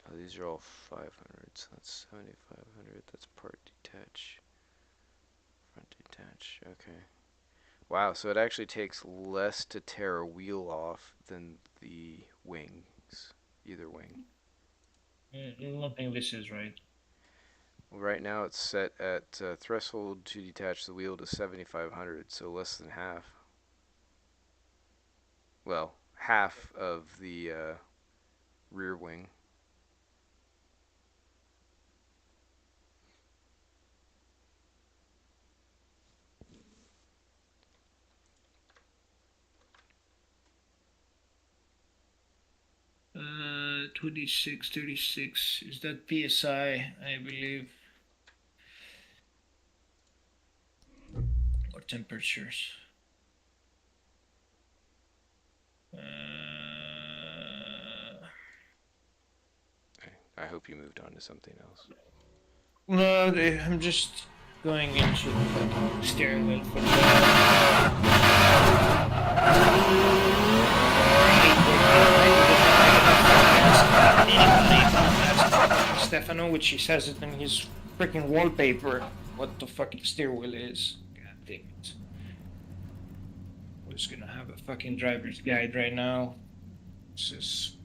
Oh, these are all 500s. That's 7,500. That's part detach. Front detach. Okay. Wow, so it actually takes less to tear a wheel off than the wings. Either wing. I don't think this is right. Well, right now it's set at threshold to detach the wheel to 7,500, so less than half. Well, half of the rear wing. Uh, 26, 36. Is that PSI, I believe? Or temperatures? I hope you moved on to something else. No, I'm just going into the steering wheel for Stefano, which he says it in his freaking wallpaper, what the fucking steering wheel is. God damn it. We're just gonna have a fucking driver's guide right now. This is...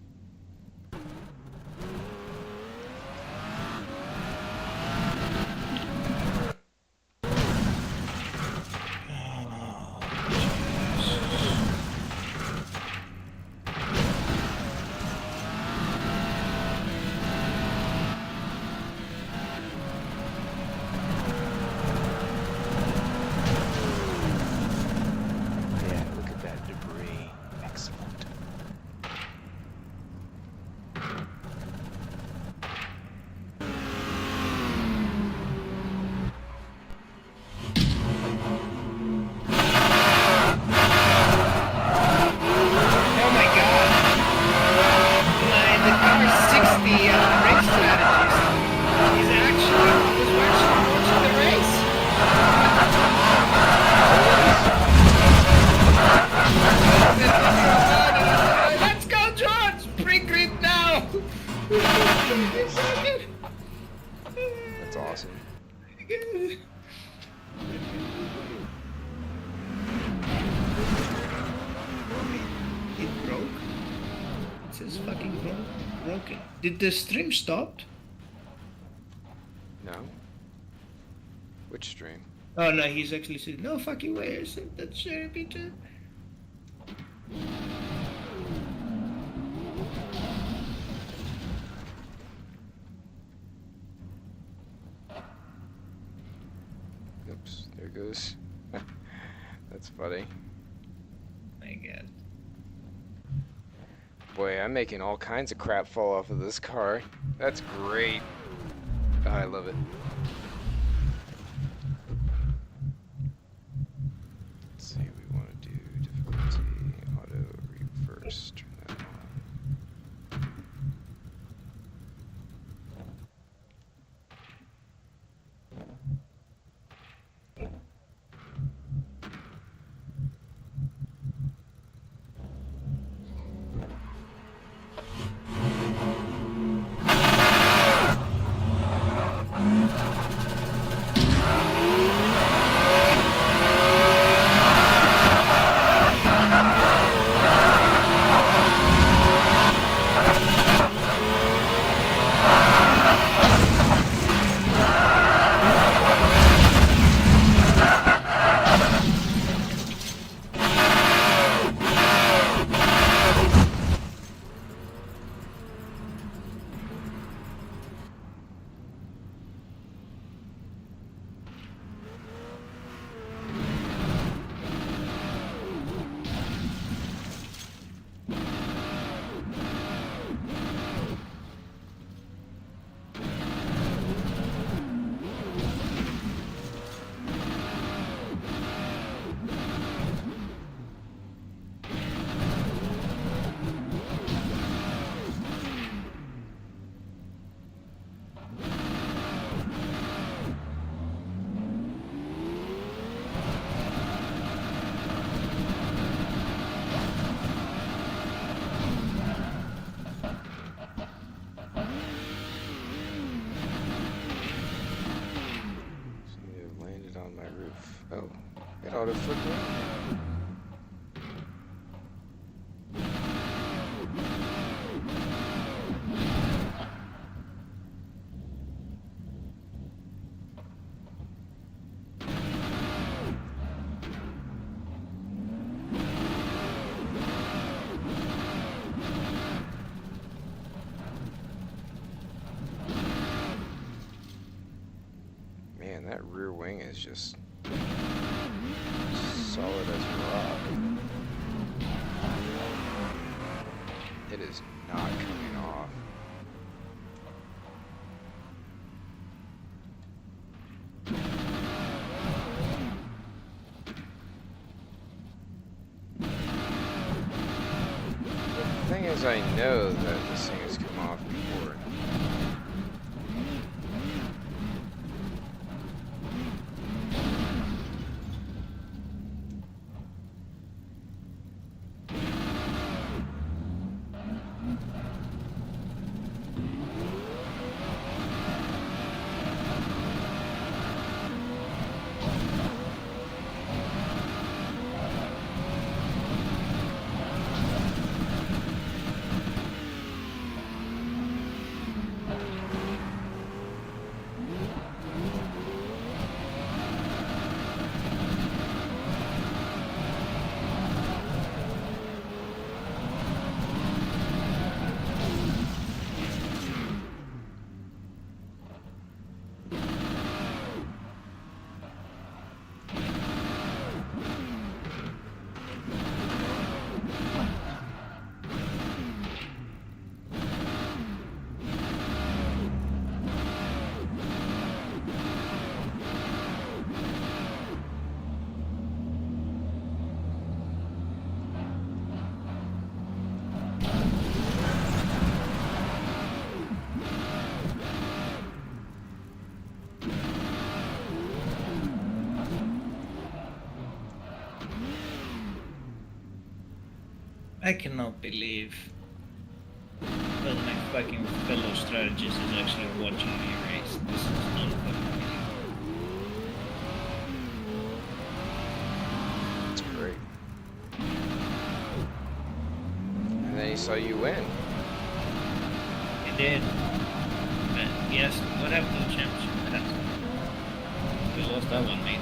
Yeah, look at that debris. Excellent. Oh my god! The car 60 race strategist is actually was watching the race. Let's go, George! Pre-grid now! That's awesome. It broke? It says fucking broken. Did the stream stop? No? Which stream? Oh no, he's actually saying, no fucking way, I sent that share picture. Oops, there goes. That's funny. My god. Boy, I'm making all kinds of crap fall off of this car. That's great. Oh, I love it. Let's see, we want to do difficulty, auto, reverse, turn that on. Oh, it auto flipped around. that rear wing is just solid as a rock. It is not coming off. The thing is, I know that this thing has come off before. I cannot believe that my fucking fellow strategist is actually watching me race. This is not fucking It's great. And then he saw you win. He did. But yes, what happened to the championship? We lost that one, mate.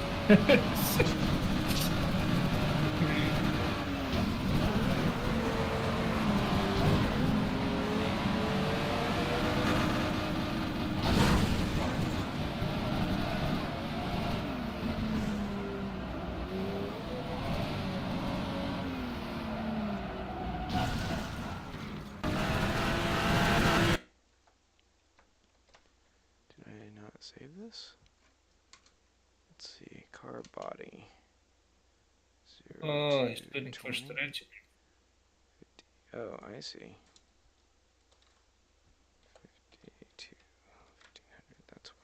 Save this. Let's see, car body. 0 Oh, he's to putting for 20. strategy. Oh, I see. 50 to 1500, that's why.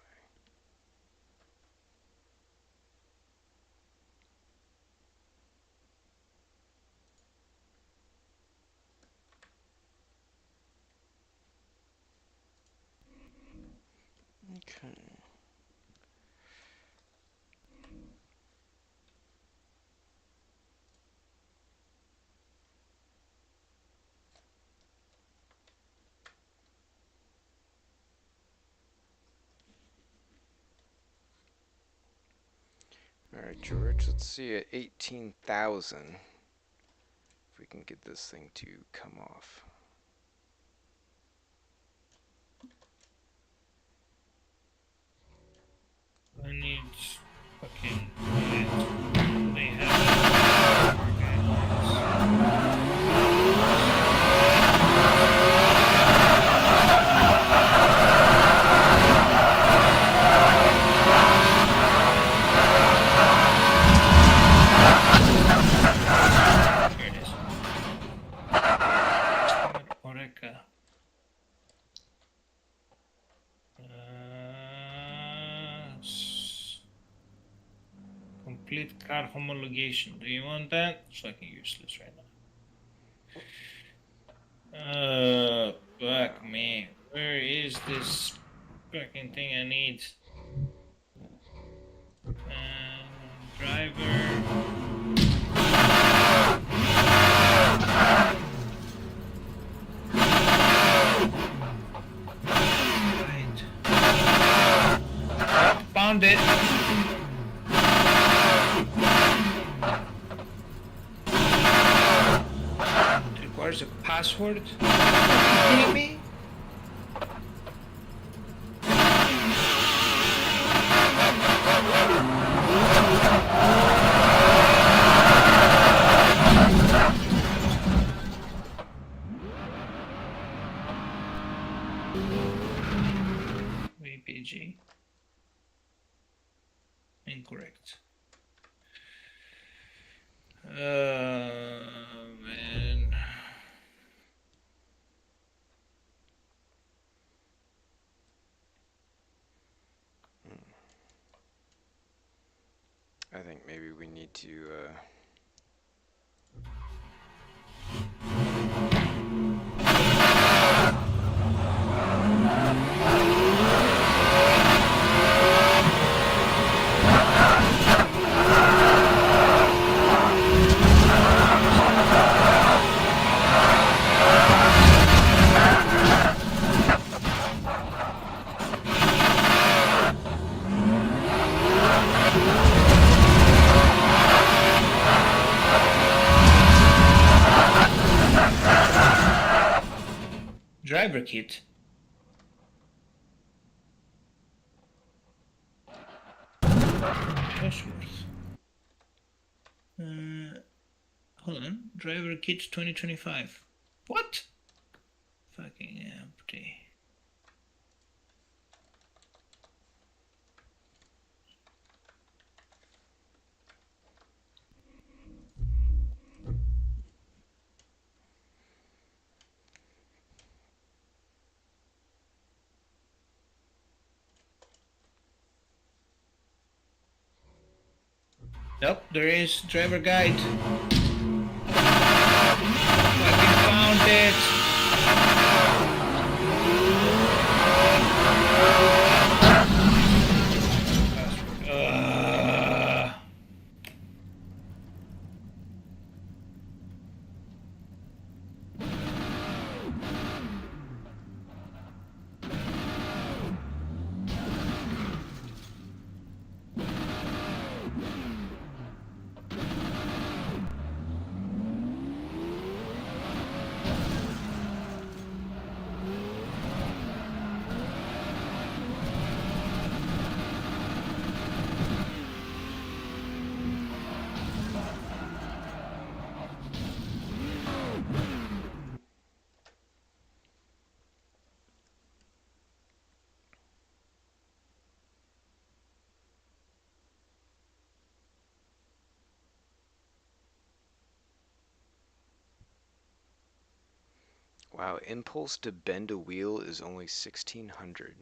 Okay. Alright, George, let's see at 18,000 if we can get this thing to come off. I need fucking they have here it is. Oreca. Complete car homologation. Do you want that? It's fucking useless right now. Fuck me. Where is this fucking thing I need? Driver. Found it. It requires a password. Are you kidding me? VPG. Incorrect. Man. I think maybe we need to. Driver kit. Cosworth. Hold on. Driver kit 2025. What? Fucking empty. Nope, there is driver guide. Fucking found it. Wow, impulse to bend a wheel is only 1600.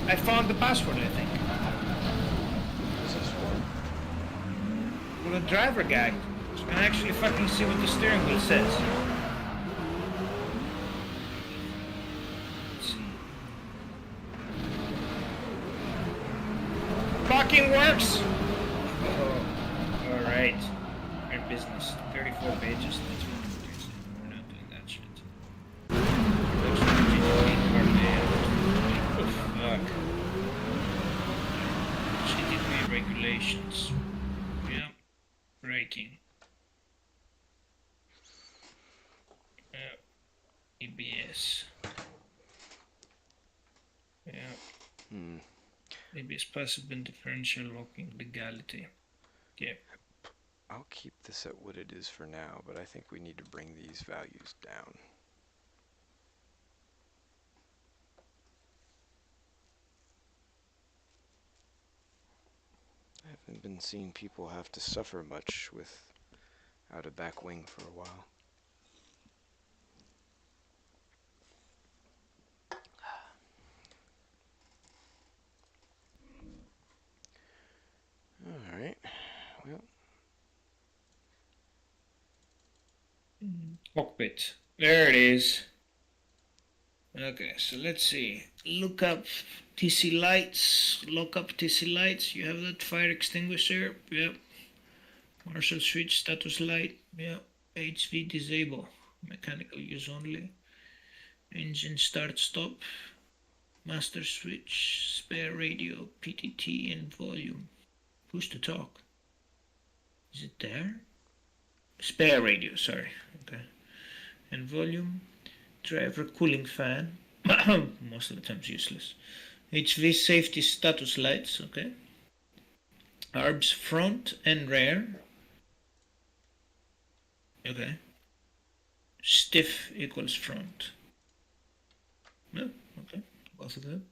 I found the password, I think. What's this for? For the driver guide. So I can actually fucking see what the steering wheel says. Let's see. Fucking works! Oh, alright. Our business. 34 pages. That's what we're not doing that shit. Oh, fuck. GTV regulations. Yeah. Braking. EBS. Yeah. ABS passive and differential locking legality. Yeah. I'll keep this at what it is for now, but I think we need to bring these values down. I haven't been seeing people have to suffer much without a back wing for a while. Alright, well. Cockpit. There it is. Okay, so let's see. Look up TC lights. Lock up TC lights. You have that fire extinguisher. Yep. Marshal switch status light. Yep. HV disable. Mechanical use only. Engine start stop. Master switch. Spare radio. PTT and volume. Push to talk. Is it there? Spare radio, sorry. Okay. And volume. Driver cooling fan. Most of the times useless. HV safety status lights, okay. ARBS front and rear. Okay. Stiff equals front. No, okay. Both of them.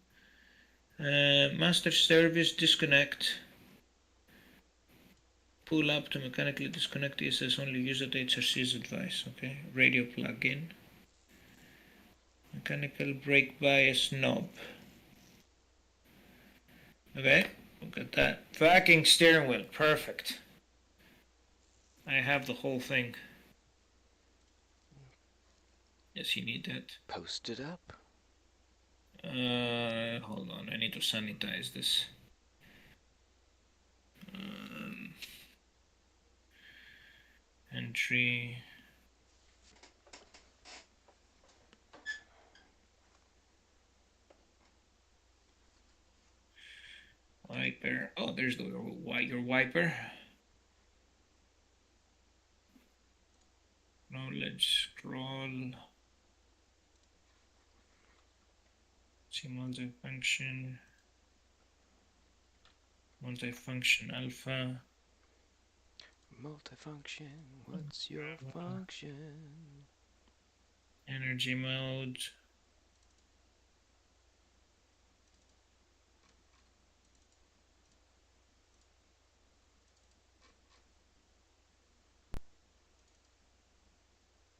Master service disconnect. Pull up to mechanically disconnect ESS only use at HRC's advice, okay. Radio plug in. Mechanical brake bias knob. Okay, look at that. Fucking steering wheel, perfect. I have the whole thing. Yes, you need that. Post it up. Hold on, I need to sanitize this. Entry. Wiper. Oh, there's your wiper. Knowledge scroll. See multifunction. Multifunction alpha. Multifunction, what's your function? Energy mode.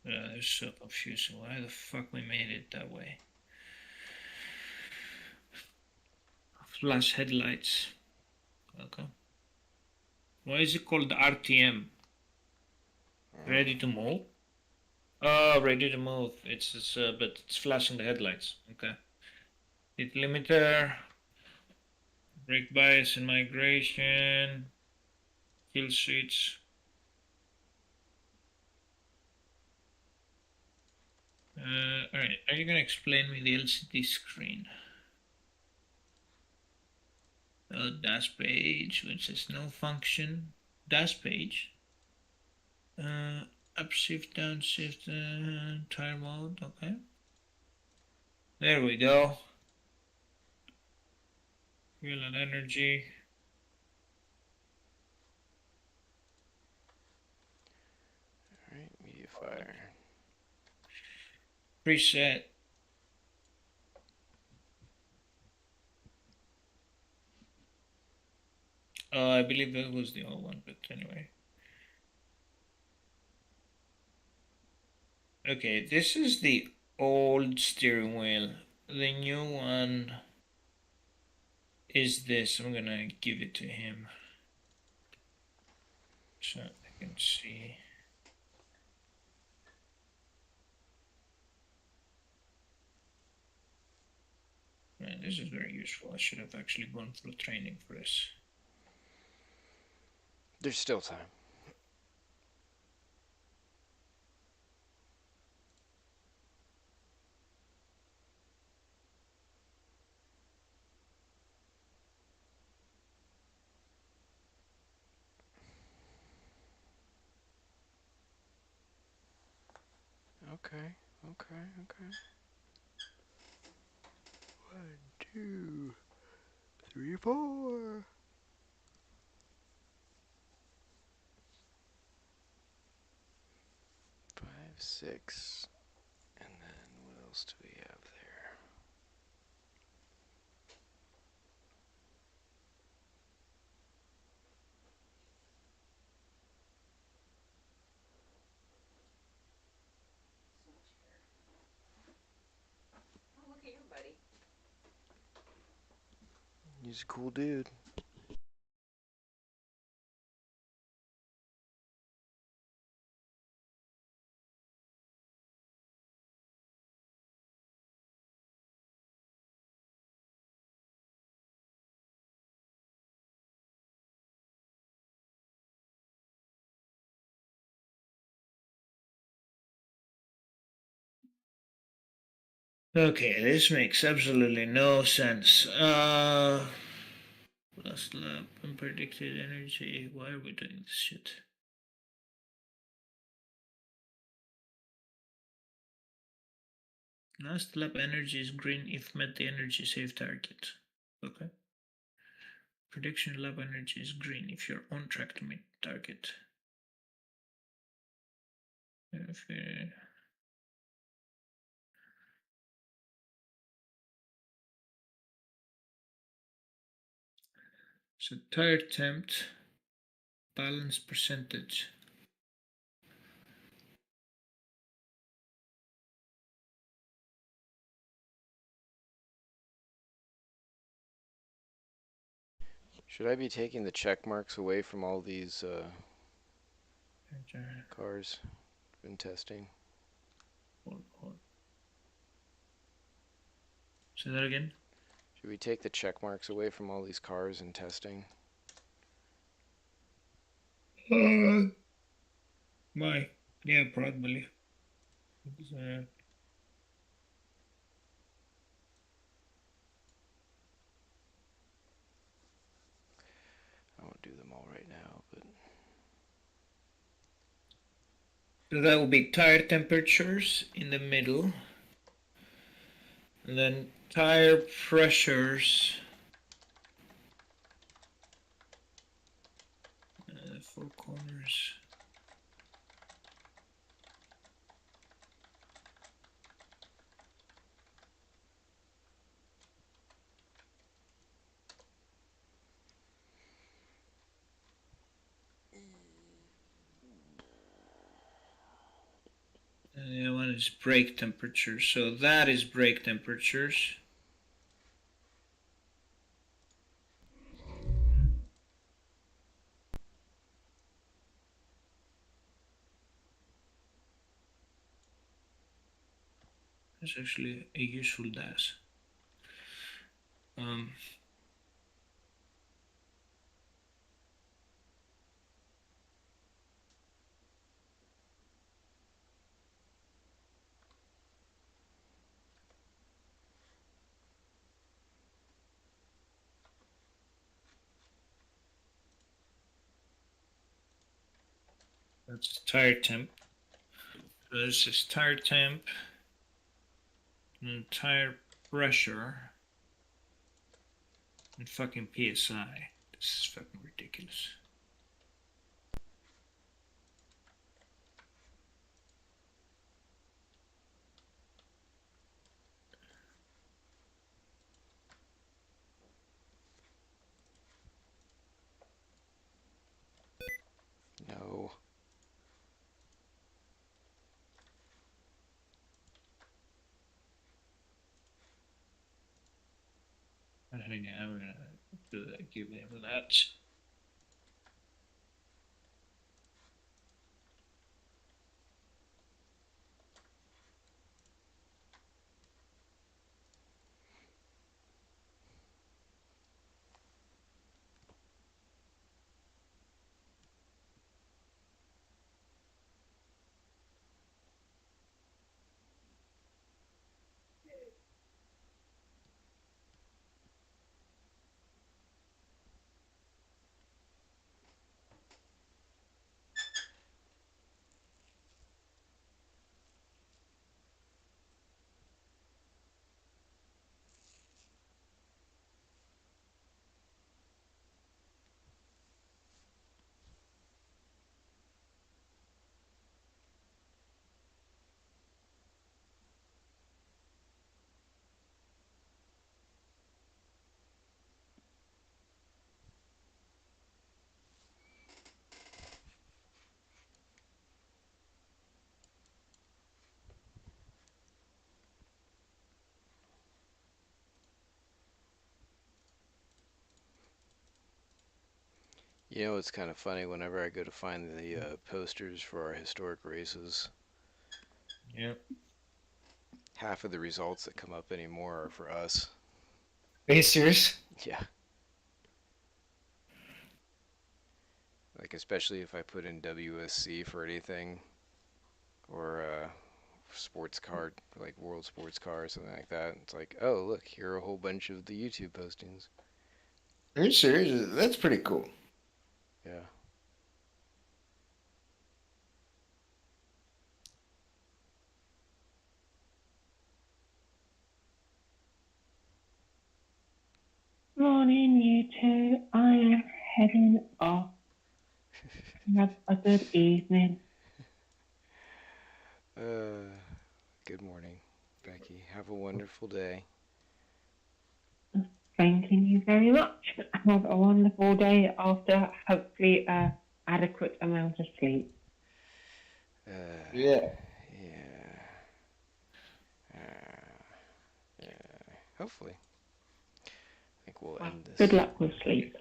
It's so confusing. Why the fuck we made it that way? Flash headlights. Okay. Why is it called RTM? Ready to move? Oh, ready to move. It's but it's flashing the headlights. Okay. Heat limiter. Brake bias and migration. Kill switch. Alright, are you gonna explain me the LCD screen? Dash page, which says no function. Dash page. Up shift, down shift, tire mode, okay. There we go. Fuel and energy. Alright, media fire. Preset. I believe that was the old one, but anyway. Okay, this is the old steering wheel. The new one is this. I'm gonna give it to him so I can see. Man, this is very useful. I should have actually gone through training for this. There's still time. Okay, okay, okay. 1, 2, 3, 4. 5, 6. And then what else do we have there? He's a cool dude. Okay, this makes absolutely no sense. Last lap, unpredicted energy. Why are we doing this shit? Last lap energy is green if met the energy save target. Okay. Prediction lap energy is green if you're on track to meet target. If so tire temp, balance percentage. Should I be taking the check marks away from all these cars in testing? Hold. Say that again? Should we take the check marks away from all these cars in testing? Why? Yeah, probably. I won't do them all right now, but So that will be tire temperatures in the middle. And then tire pressures. Four corners. And the other one is brake temperature. So that is brake temperatures. That's actually a useful dash. That's tire temp. So this is tire temp and tire pressure and fucking PSI. This is fucking ridiculous. no. I think I'm gonna give him that. You know, it's kind of funny whenever I go to find the posters for our historic races, Yep. half of the results that come up anymore are for us. Are you serious? Yeah. Like, especially if I put in WSC for anything, or sports card, like World Sports Car or something like that. It's like, oh, look, here are a whole bunch of the YouTube postings. Are you serious? That's pretty cool. Yeah. Morning, you two. I am heading off. Have a good evening. Good morning, Becky. Have a wonderful day. Thanking you very much. Have a wonderful day after hopefully a adequate amount of sleep. Yeah. Yeah. Yeah. Hopefully. I think we'll end this. Good luck with sleep.